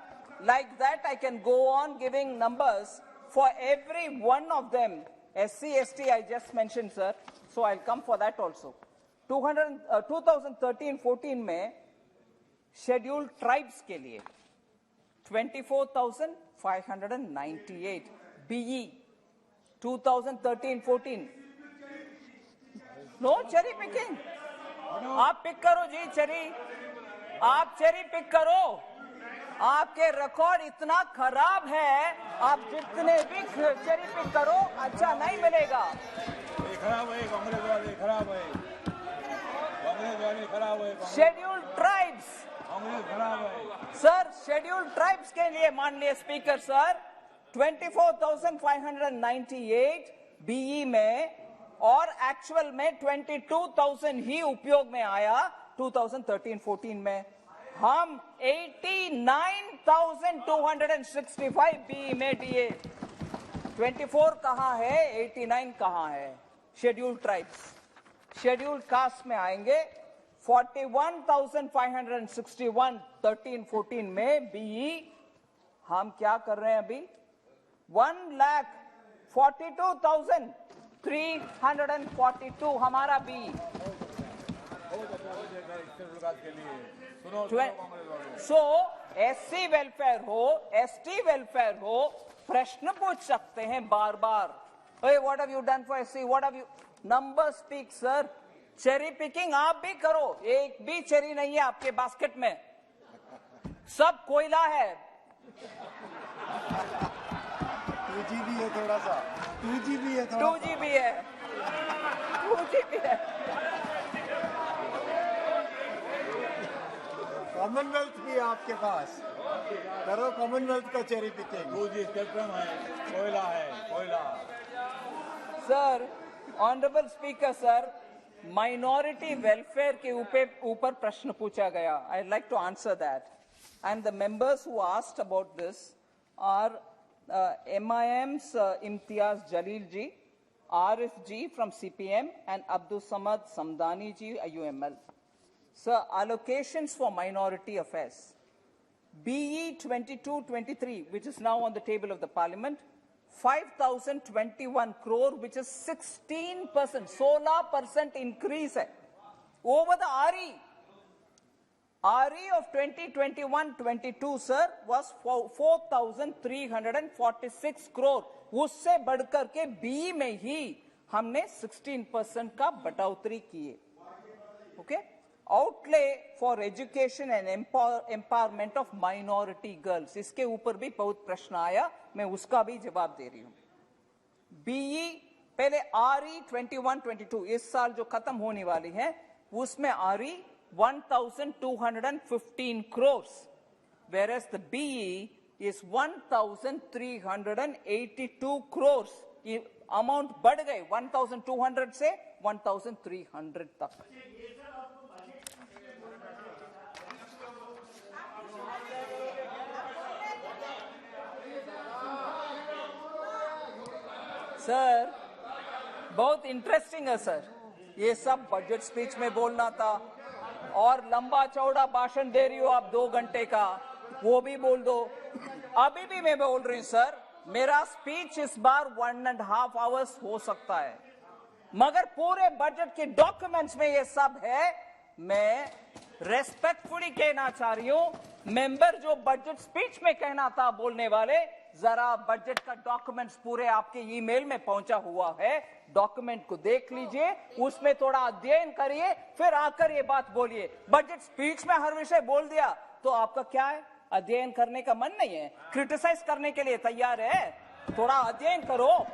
like that I can go on giving numbers for every one of them. SC, ST I just mentioned, sir. So I'll come for that also. 2013-14 में scheduled tribes के लिए 24,598 BE. 2013-14. No cherry picking. आप pick करो जी cherry. आप cherry pick करो. आपके record इतना खराब है, आप जितने भी चेरी पिक करो अच्छा नहीं मिलेगा. खराब है कांग्रेस वाले, खराब है कांग्रेस वाले, खराब है शेड्यूल्ड ट्राइब्स. कांग्रेस खराब है सर. शेड्यूल्ड ट्राइब्स के लिए माननीय स्पीकर सर 24,598 BE में और एक्चुअल में 22,000 ही उपयोग में आया 2013-14 में. हम 89,265 BE में दिए. 24 कहाँ है, 89 कहाँ है? Scheduled tribes. शेड्यूल्ड कास्ट में आएंगे 41,561 13-14 में BE. हम क्या कर रहे हैं अभी? 1,42,342 हमारा BE. So, SC वेलफेयर हो, ST वेलफेयर हो, प्रश्न पूछ सकते हैं बार. Hey, what have you done for SC? What have you? Number speak, sir. Cherry picking आप भी करो. एक भी चेरी नहीं है आपके बास्केट में. सब कोयला है. 2GB है थोड़ा सा, 2GB है थोड़ा 2GB है, 2GB है। कॉमनवेल्थ भी है आपके पास, करो कॉमनवेल्थ का चेरी पिकिंग। 2G स्पेक्ट्रम है, कोयला है, कोयला। Sir, honourable speaker sir, minority welfare के ऊपर प्रश्न पूछा गया। I like to answer that, and the members who asked about this are MIM's Imtiaz Jaleel ji, RF ji from CPM, and Abdul Samad Samdani ji, IUML. Sir, allocations for minority affairs. BE 22-23, which is now on the table of the Parliament, 5,021 crore, which is 16%, 16% increase over the RE. RE of 2021-22, sir, was 4,346 crore. उससे बढ़कर के BE में ही हमने 16% का बढ़ोतरी किए. Okay? Outlay for education and empowerment of minority girls. इसके ऊपर भी बहुत प्रश्न आया, मैं उसका भी जवाब दे रही हूँ. BE पहले RE 21-22 इस साल जो खत्म होने वाली है, उसमें RE 1,215 crores, whereas the BE is 1,382 crores. ये अमाउंट बढ़ गए 1,200 से 1,300 तक. सर, बहुत इंटरेस्टिंग है सर, ये सब बजट स्पीच में बोलना था, और लंबा चौड़ा भाषण दे रही हो आप 2 घंटे का, वो भी बोल दो. अभी भी मैं बोल रही हूँ सर, मेरा स्पीच इस बार 1.5 hours हो सकता है, मगर पूरे बजट के डॉक्यूमेंट्स में ये सब है. मैं रेस्पेक्टफुली कहना चाह रही हूँ, मेंबर जो बजट स्पीच में कहना था बोलने वाले, जरा बजट का डॉक्यूमेंट्स पूरे आपके ईमेल में पहुंचा हुआ है, डॉक्यूमेंट को देख लीजिए, उसमें थोड़ा अध्ययन करिए, फिर आकर ये बात बोलिए. बजट स्पीच में हर विषय बोल दिया तो आपका क्या है, अध्ययन करने का मन नहीं है, क्रिटिसाइज करने के लिए तैयार है, थोड़ा अध्ययन करो.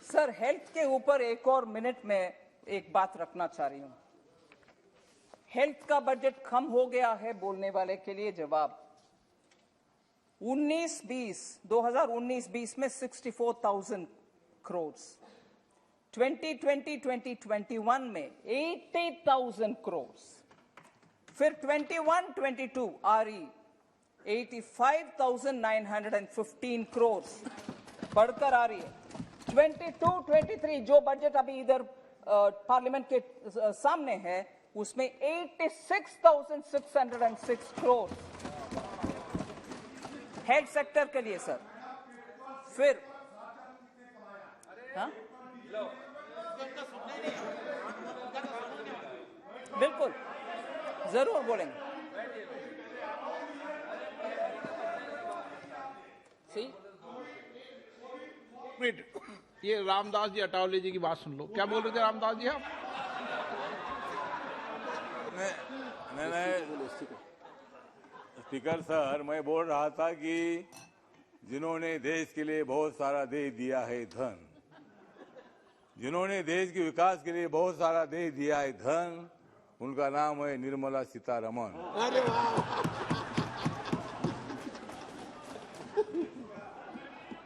सर, हेल्थ के ऊपर एक और मिनट में एक बात रखना चाह रही हूं. हेल्थ का बजट कम हो गया है बोलने वाले के लिए जवाब. 2019-20 में 64,000 करोड़, 2020-2021 में 80,000 करोड़, फिर 21-22 RE 85,915 करोड़ बढ़कर आ रही है. 22-23 जो बजट अभी इधर पार्लियामेंट के सामने है, उसमें 86,606 करोड़ हेल्थ सेक्टर के लिए सर. फिर हाँ? बिल्कुल जरूर बोलेंगे. ये रामदास जी अटावले जी की बात सुन लो, क्या बोल रहे थे रामदास जी आप? स्पीकर सर, मैं बोल रहा था कि जिन्होंने देश के लिए बहुत सारा दे दिया है धन, जिन्होंने देश के विकास के लिए बहुत सारा दे दिया है धन, उनका नाम है निर्मला सीतारमण.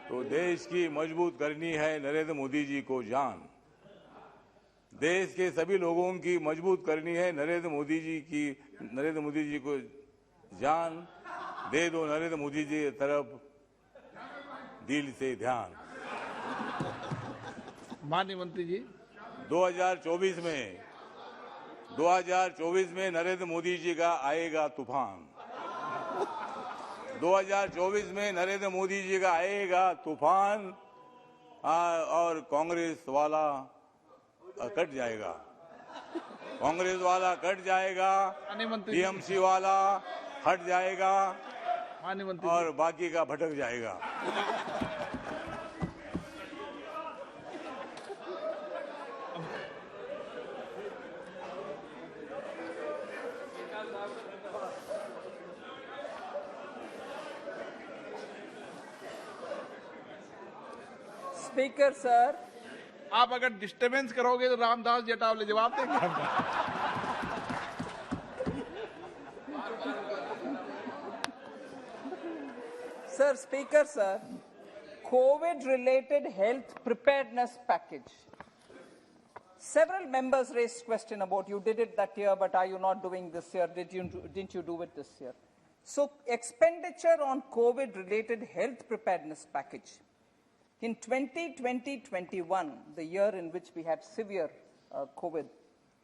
तो देश की मजबूत करनी है नरेंद्र मोदी जी को जान, देश के सभी लोगों की मजबूत करनी है नरेंद्र मोदी जी को जान. दे दो नरेंद्र मोदी जी की तरफ दिल से ध्यान. माननीय मंत्री जी, 2024 में नरेंद्र मोदी जी का आएगा तूफान. 2024 में नरेंद्र मोदी जी का आएगा तूफान, और कांग्रेस वाला कट जाएगा, कांग्रेस वाला कट जाएगा, टीएमसी वाला हट जाएगा, और बाकी का भटक जाएगा। स्पीकर सर, आप अगर डिस्टर्बेंस करोगे तो रामदास जटावले जवाब देंगे। Sir, Speaker, sir, COVID-related health preparedness package. Several members raised question about you did it that year, but are you not doing this year? Didn't you do it this year? So, expenditure on COVID-related health preparedness package. In 2020-21, the year in which we had severe COVID,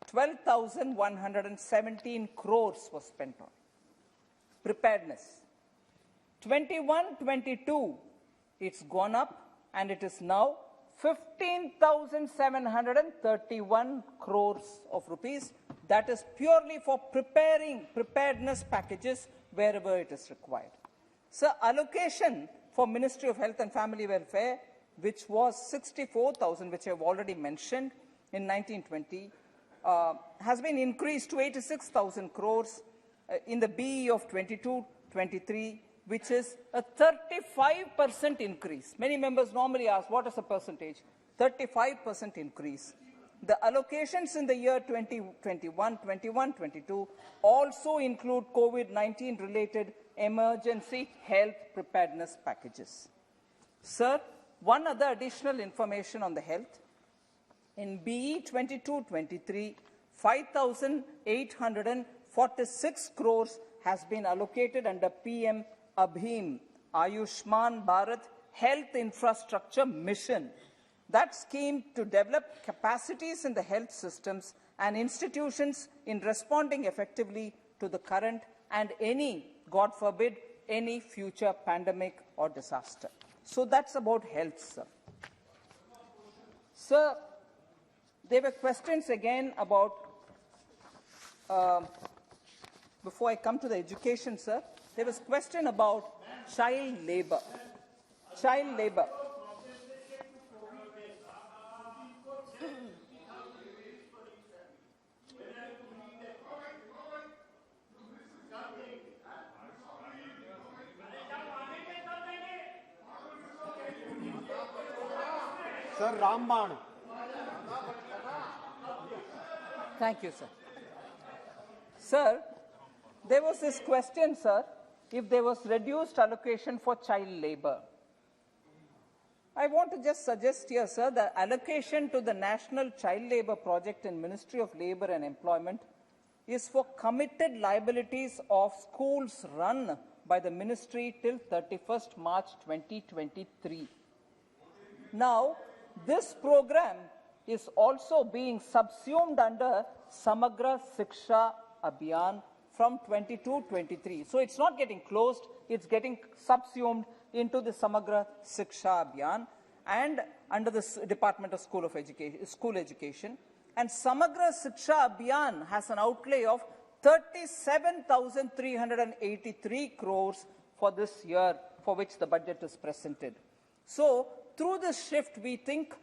12,117 crores was spent on preparedness. 21-22, it's gone up and it is now 15,731 crores of rupees. That is purely for preparing preparedness packages wherever it is required. So allocation for Ministry of Health and Family Welfare, which was 64,000, which I have already mentioned in 1920, has been increased to 86,000 crores in the BE of 22-23, which is a 35% increase. Many members normally ask, what is the percentage? 35% increase. The allocations in the year 2021, 21-22 also include COVID-19 related emergency health preparedness packages. Sir, one other additional information on the health. In BE 22-23, 5,846 crores has been allocated under PM Abhim Ayushman Bharat Health Infrastructure Mission. That scheme to develop capacities in the health systems and institutions in responding effectively to the current and any, God forbid, any future pandemic or disaster. So that's about health, sir. Sir, there were questions again about, before I come to the education, sir, there was question about child labor. Child labor. Sir, Ramban. Thank you, sir. Sir, there was this question, sir, if there was reduced allocation for child labor. I want to just suggest here, sir, the allocation to the National Child Labor Project in Ministry of Labor and Employment is for committed liabilities of schools run by the ministry till 31st March 2023. Now, this program is also being subsumed under Samagra Shiksha Abhiyan from 22-23. So it's not getting closed, it's getting subsumed into the Samagra Shiksha Abhiyan and under the Department of School Education. And Samagra Shiksha Abhiyan has an outlay of 37,383 crores for this year, for which the budget is presented. So through this shift, we think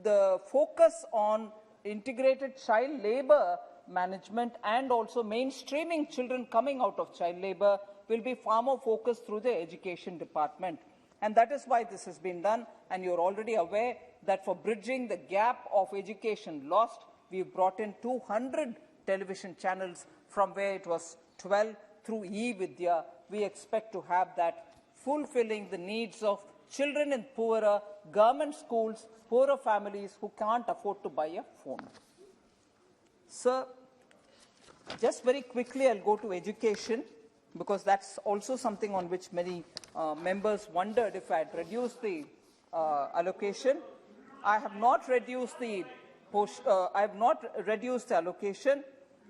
the focus on integrated child labor management and also mainstreaming children coming out of child labor will be far more focused through the education department. And that is why this has been done. And you're already aware that for bridging the gap of education lost, we've brought in 200 television channels from where it was 12 through e-Vidya. We expect to have that fulfilling the needs of children in poorer government schools, poorer families who can't afford to buy a phone. Sir, just very quickly, I'll go to education, because that's also something on which many members wondered if I had reduced the allocation. I have not reduced the allocation.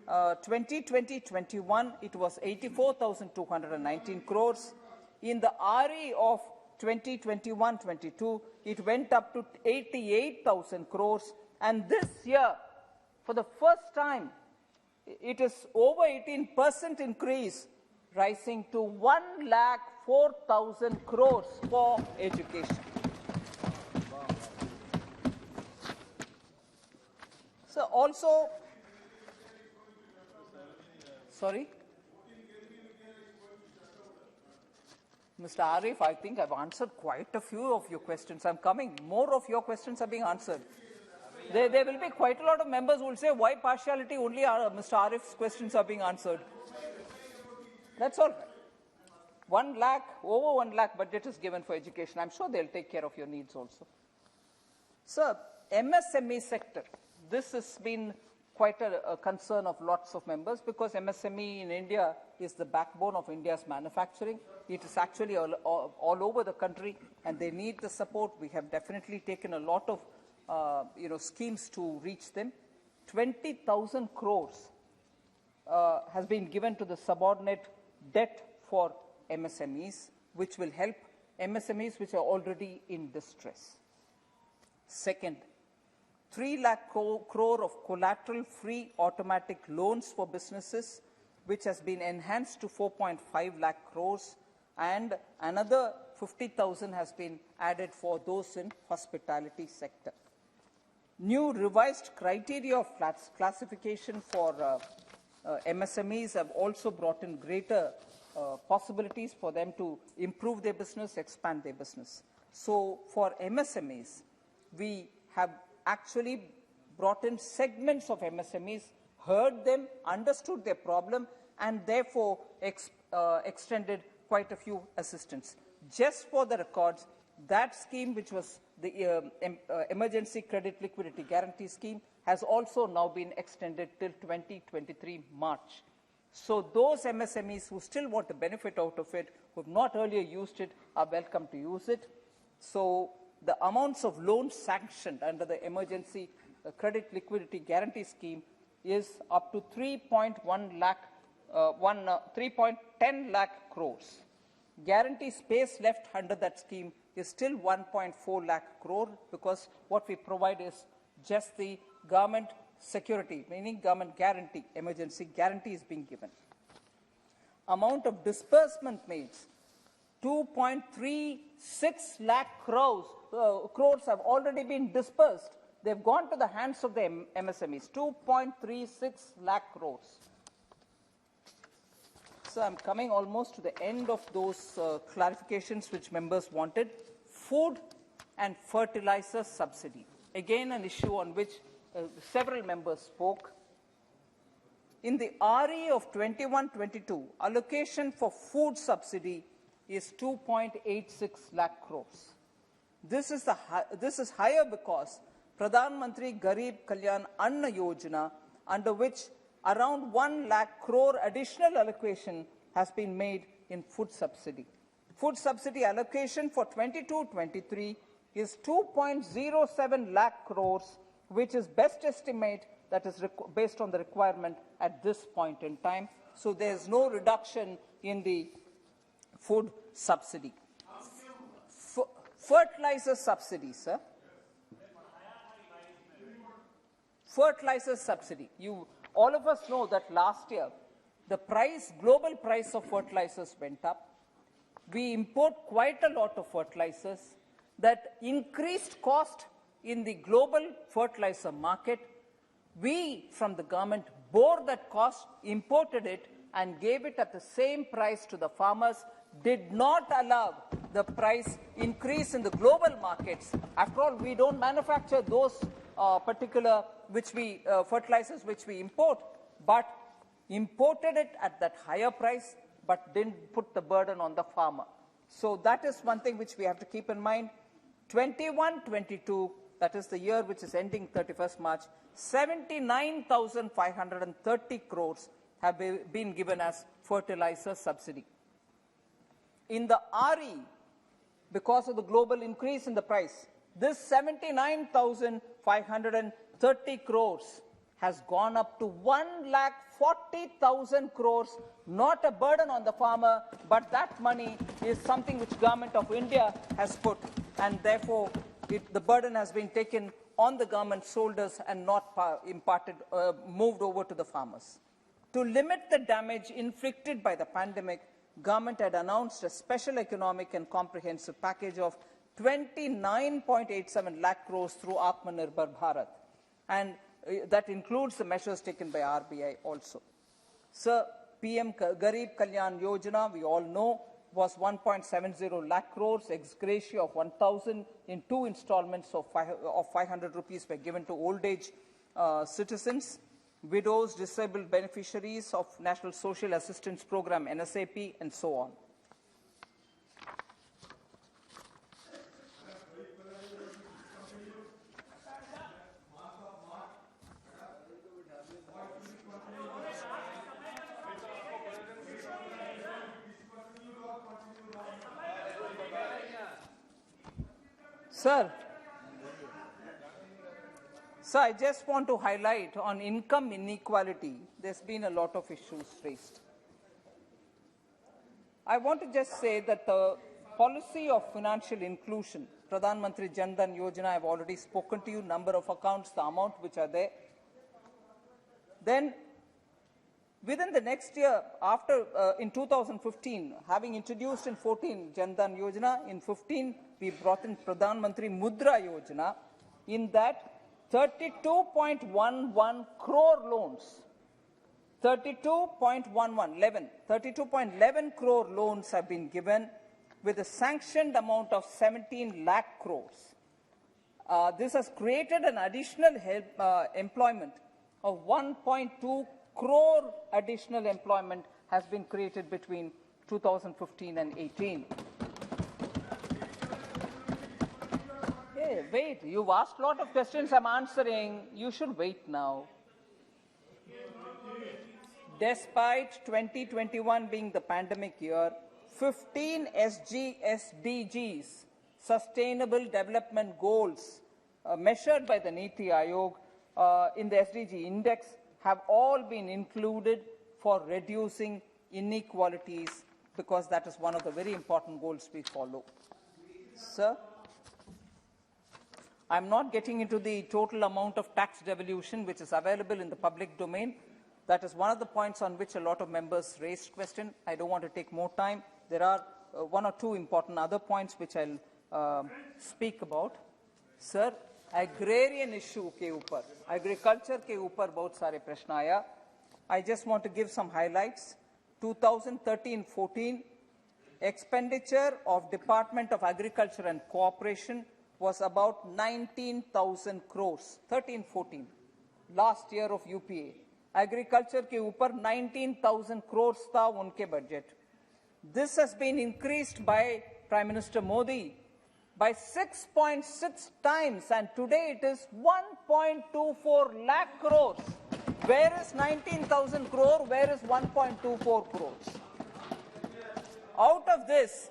2020-21, it was 84,219 crores. In the RE of 2021-22, it went up to 88,000 crores. And this year, for the first time, it is over 18% increase, rising to 4,00,000 crores for education. So also, sorry? Mr. Arif, I think I've answered quite a few of your questions. I'm coming. More of your questions are being answered. There will be quite a lot of members who will say, why partiality? Only Mr. Arif's questions are being answered. That's all right. 1 lakh, over 1 lakh budget is given for education. I'm sure they'll take care of your needs also. Sir, MSME sector. This has been quite a concern of lots of members because MSME in India is the backbone of India's manufacturing. It is actually all over the country and they need the support. We have definitely taken a lot of schemes to reach them. 20,000 crores has been given to the subordinate debt for MSMEs, which will help MSMEs which are already in distress. Second, 3 lakh crore of collateral-free automatic loans for businesses, which has been enhanced to 4.5 lakh crores, and another 50,000 has been added for those in hospitality sector. New revised criteria of classification for MSMEs have also brought in greater possibilities for them to improve their business, expand their business. So for MSMEs, we have actually brought in segments of MSMEs, heard them, understood their problem, and therefore extended quite a few assistance. Just for the records, that scheme, which was the Emergency Credit Liquidity Guarantee Scheme, has also now been extended till 2023 March. So those MSMEs who still want to benefit out of it, who have not earlier used it, are welcome to use it. So the amounts of loans sanctioned under the Emergency Credit Liquidity Guarantee Scheme is up to 3.10 lakh crores. Guarantee space left under that scheme is still 1.4 lakh crore because what we provide is just the government security, meaning government guarantee, emergency guarantee is being given. Amount of disbursement made, 2.36 lakh crores have already been dispersed. They've gone to the hands of the MSMEs, 2.36 lakh crores. So I'm coming almost to the end of those clarifications which members wanted. Food and fertilizer subsidy. Again, an issue on which several members spoke. In the RE of 21-22, allocation for food subsidy is 2.86 lakh crores. This is higher because Pradhan Mantri Garib Kalyan Anna Yojana, under which around 1 lakh crore additional allocation has been made in food subsidy. Food subsidy allocation for 22-23 is 2.07 lakh crores, which is best estimate that is based on the requirement at this point in time. So there's no reduction in the food subsidy. Fertilizer subsidy, sir. Fertilizer subsidy. All of us know that last year, the global price of fertilizers went up. We import quite a lot of fertilizers. That increased cost in the global fertilizer market, we from the government bore that cost, imported it, and gave it at the same price to the farmers, did not allow the price increase in the global markets. After all, we don't manufacture those particular fertilizers which we import, but imported it at that higher price, but didn't put the burden on the farmer. So that is one thing which we have to keep in mind. 21-22, that is the year which is ending 31st March, 79,530 crores have been given as fertilizer subsidy. In the RE, because of the global increase in the price, this 79,530 crores has gone up to 1,40,000 crores, not a burden on the farmer, but that money is something which Government of India has put, and therefore the burden has been taken on the government's shoulders and not moved over to the farmers. To limit the damage inflicted by the pandemic, government had announced a special economic and comprehensive package of 29.87 lakh crores through Atmanirbhar Bharat. And that includes the measures taken by RBI also. Sir, PM Garib Kalyan Yojana, we all know, was 1.70 lakh crores, ex gratia of 1,000 in 2 installments of 500 rupees were given to old age citizens, widows, disabled beneficiaries of National Social Assistance Program, NSAP, and so on. Sir, I just want to highlight on income inequality, there's been a lot of issues raised. I want to just say that the policy of financial inclusion, Pradhan Mantri Jan Dhan Yojana, I've already spoken to you, number of accounts, the amount which are there. Then, within the next year, after in 2015, having introduced in 14 Jan Dhan Yojana, in 15 we brought in Pradhan Mantri Mudra Yojana. In that, 32.11 crore loans, 32.11 crore loans have been given with a sanctioned amount of 17 lakh crores. This has created an additional employment of 1.2 crore additional employment has been created between 2015 and 18. Hey, wait, you've asked a lot of questions, I'm answering. You should wait now. Despite 2021 being the pandemic year, 15 SDGs, Sustainable Development Goals, measured by the Niti Aayog in the SDG Index, have all been included for reducing inequalities, because that is one of the very important goals we follow. Sir? I'm not getting into the total amount of tax devolution which is available in the public domain. That is one of the points on which a lot of members raised question. I don't want to take more time. There are one or two important other points which I'll speak about. Sir, agrarian issue के ऊपर, agriculture के ऊपर बहुत सारे प्रश्न आया. I just want to give some highlights. 2013-14, expenditure of Department of Agriculture and Cooperation was about 19,000 crores, 13-14, last year of UPA. Agriculture के ऊपर 19,000 crores था उनके budget. This has been increased by Prime Minister Modi by 6.6 times, and today it is 1.24 lakh crores. Where is 19,000 crore? Where is 1.24 crores? Out of this,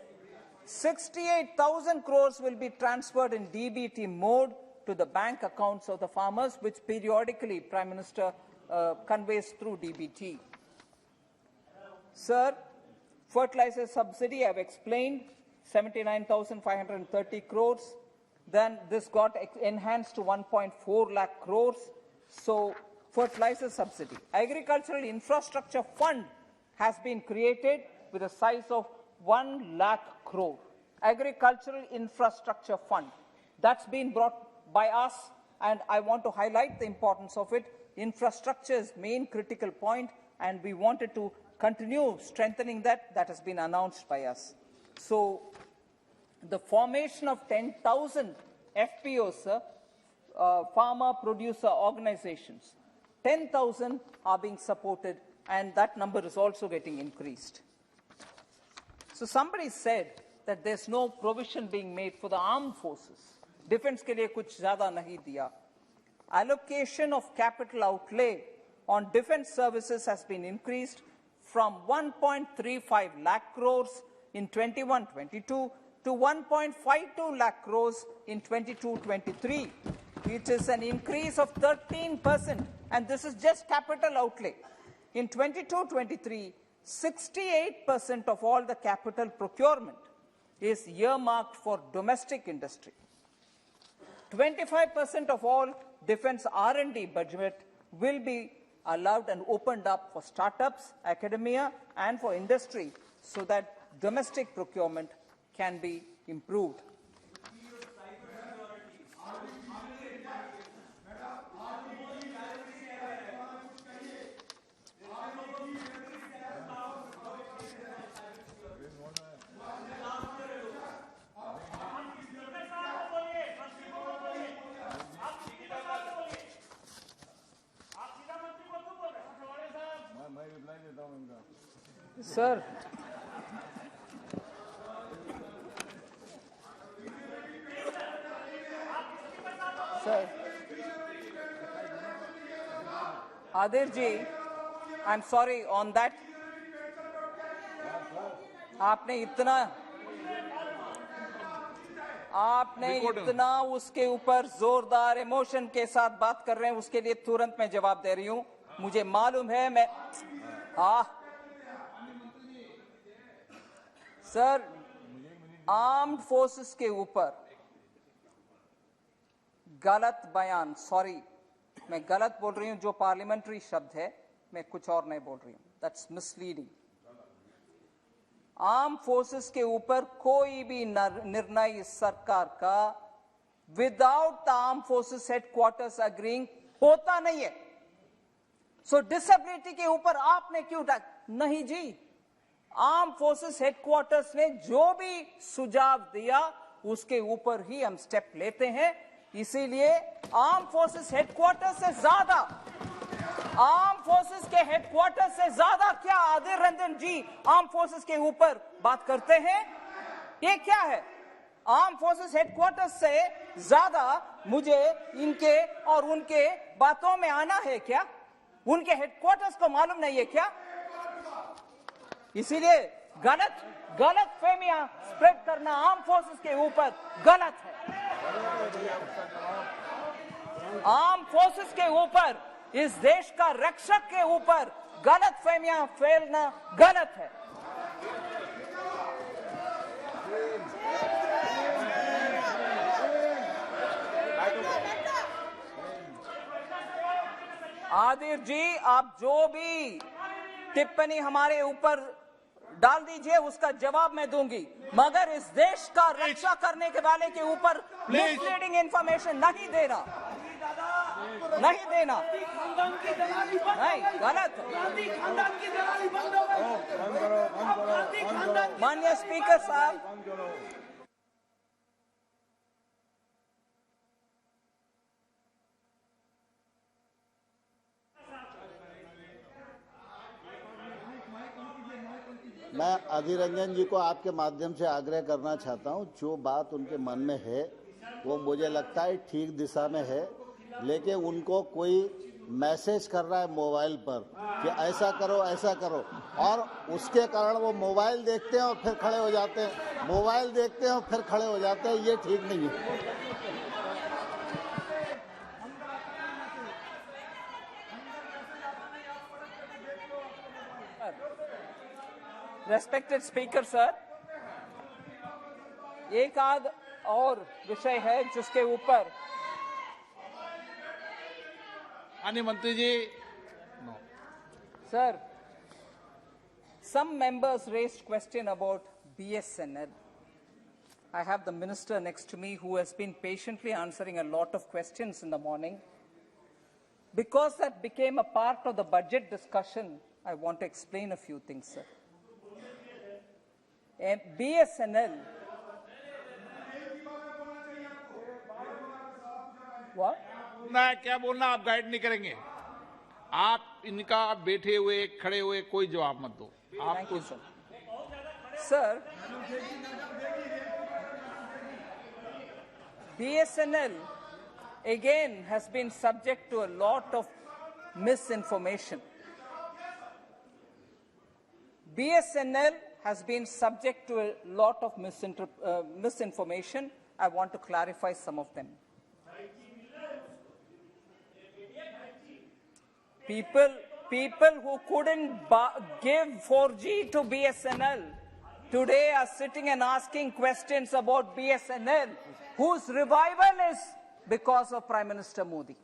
68,000 crores will be transferred in DBT mode to the bank accounts of the farmers, which periodically Prime Minister conveys through DBT. Sir, fertilizer subsidy, I've explained, 79,530 crores. Then this got enhanced to 1.4 lakh crores. So, fertilizer subsidy. Agricultural infrastructure fund has been created with a size of 1 lakh crore. Agricultural infrastructure fund. That's been brought by us, and I want to highlight the importance of it. Infrastructure is main critical point, and we wanted to continue strengthening that. That has been announced by us. So, the formation of 10,000 FPOs, farmer producer organizations, 10,000 are being supported, and that number is also getting increased. So somebody said that there's no provision being made for the armed forces. Defense ke liye kuch zyada nahi diya. Allocation of capital outlay on defense services has been increased from 1.35 lakh crores in 21-22 to 1.52 lakh crores in 22-23. It is an increase of 13%, and this is just capital outlay. In 22-23, 68% of all the capital procurement is earmarked for domestic industry. 25% of all defense R&D budget will be allowed and opened up for startups, academia, and for industry, so that domestic procurement can be improved. Sir, Adir ji, I'm sorry on that. आपने इतना उसके ऊपर जोरदार emotion के साथ बात कर रहे हैं, उसके लिए तुरंत मैं जवाब दे रही हूं। मुझे मालूम है मैं सर, आर्म्ड फोर्सेस के ऊपर गलत बयान, सॉरी मैं गलत बोल रही हूं, जो पार्लियामेंट्री शब्द है मैं कुछ और नहीं बोल रही हूं, दैट्स मिसलीडिंग। आर्म फोर्सेस के ऊपर कोई भी निर्णय इस सरकार का without the arm forces headquarters agreeing होता नहीं है। सो डिसेबिलिटी के ऊपर आपने क्यों नहीं जी, आर्म फोर्सेस हेडक्वार्टर्स ने जो भी सुझाव दिया उसके ऊपर ही हम स्टेप लेते हैं। इसीलिए आर्म फोर्सेस हेडक्वार्टर्स से ज्यादा, आर्म फोर्सेस के हेडक्वार्टर से ज्यादा क्या आदिर रंजन जी आर्म फोर्सेस के ऊपर बात करते हैं? ये क्या है? आर्म फोर्सेस हेडक्वार्टर से ज्यादा मुझे इनके और उनके बातों में आना है क्या? उनके हेडक्वार्टर्स को मालूम नहीं है क्या? इसीलिए गलत फहमियां स्प्रेड करना आर्म फोर्सेस के ऊपर गलत है। आर्म फोर्सेस के ऊपर, इस देश का रक्षक के ऊपर गलत फहमियां फैलना गलत है। आदिर जी, आप जो भी टिप्पणी हमारे ऊपर डाल दीजिए, उसका जवाब मैं दूंगी, मगर इस देश का रक्षा करने के वाले के ऊपर मिसलीडिंग इंफॉर्मेशन नहीं देना, नहीं देना, नहीं, गलत है। माननीय स्पीकर साहब, मैं अधीर रंजन जी को आपके माध्यम से आग्रह करना चाहता हूं, जो बात उनके मन में है वो मुझे लगता है ठीक दिशा में है, लेकिन उनको कोई मैसेज कर रहा है मोबाइल पर कि ऐसा करो ऐसा करो, और उसके कारण वो मोबाइल देखते हैं और फिर खड़े हो जाते हैं, मोबाइल देखते हैं और फिर खड़े हो जाते हैं, ये ठीक नहीं है। रेस्पेक्टेड स्पीकर सर, एक आध और विषय है जिसके ऊपर अन्य मंत्री जी, sir, some members raised question about BSNL. I have the minister next to me who has been patiently answering a lot of questions in the morning. Because that became a part of the budget discussion, I want to explain a few things, sir. BSNL. What? मैं क्या बोलना, आप guide नहीं करेंगे। आप इनका बैठे हुए खड़े हुए कोई जवाब मत दो। आप कुछ sir, BSNL again has been subject to a lot of misinformation. BSNL has been subject to a lot of misinformation. I want to clarify some of them. People who couldn't give 4G to BSNL today are sitting and asking questions about BSNL, whose revival is because of Prime Minister Modi.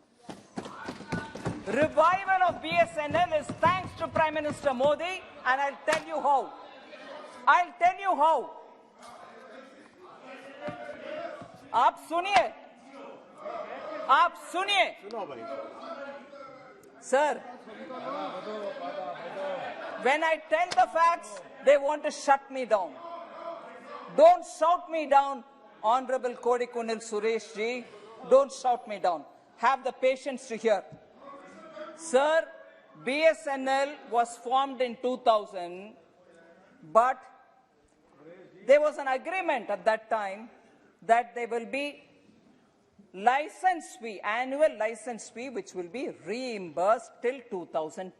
Revival of BSNL is thanks to Prime Minister Modi, and I'll tell you how. I'll tell you how. आप सुनिए, Sir, when I tell the facts, they want to shut me down. Don't shout me down, Honorable Kodikunil Suresh ji. Don't shout me down. Have the patience to hear. Sir, BSNL was formed in 2000, but there was an agreement at that time that there will be license fee, annual license fee, which will be reimbursed till 2010.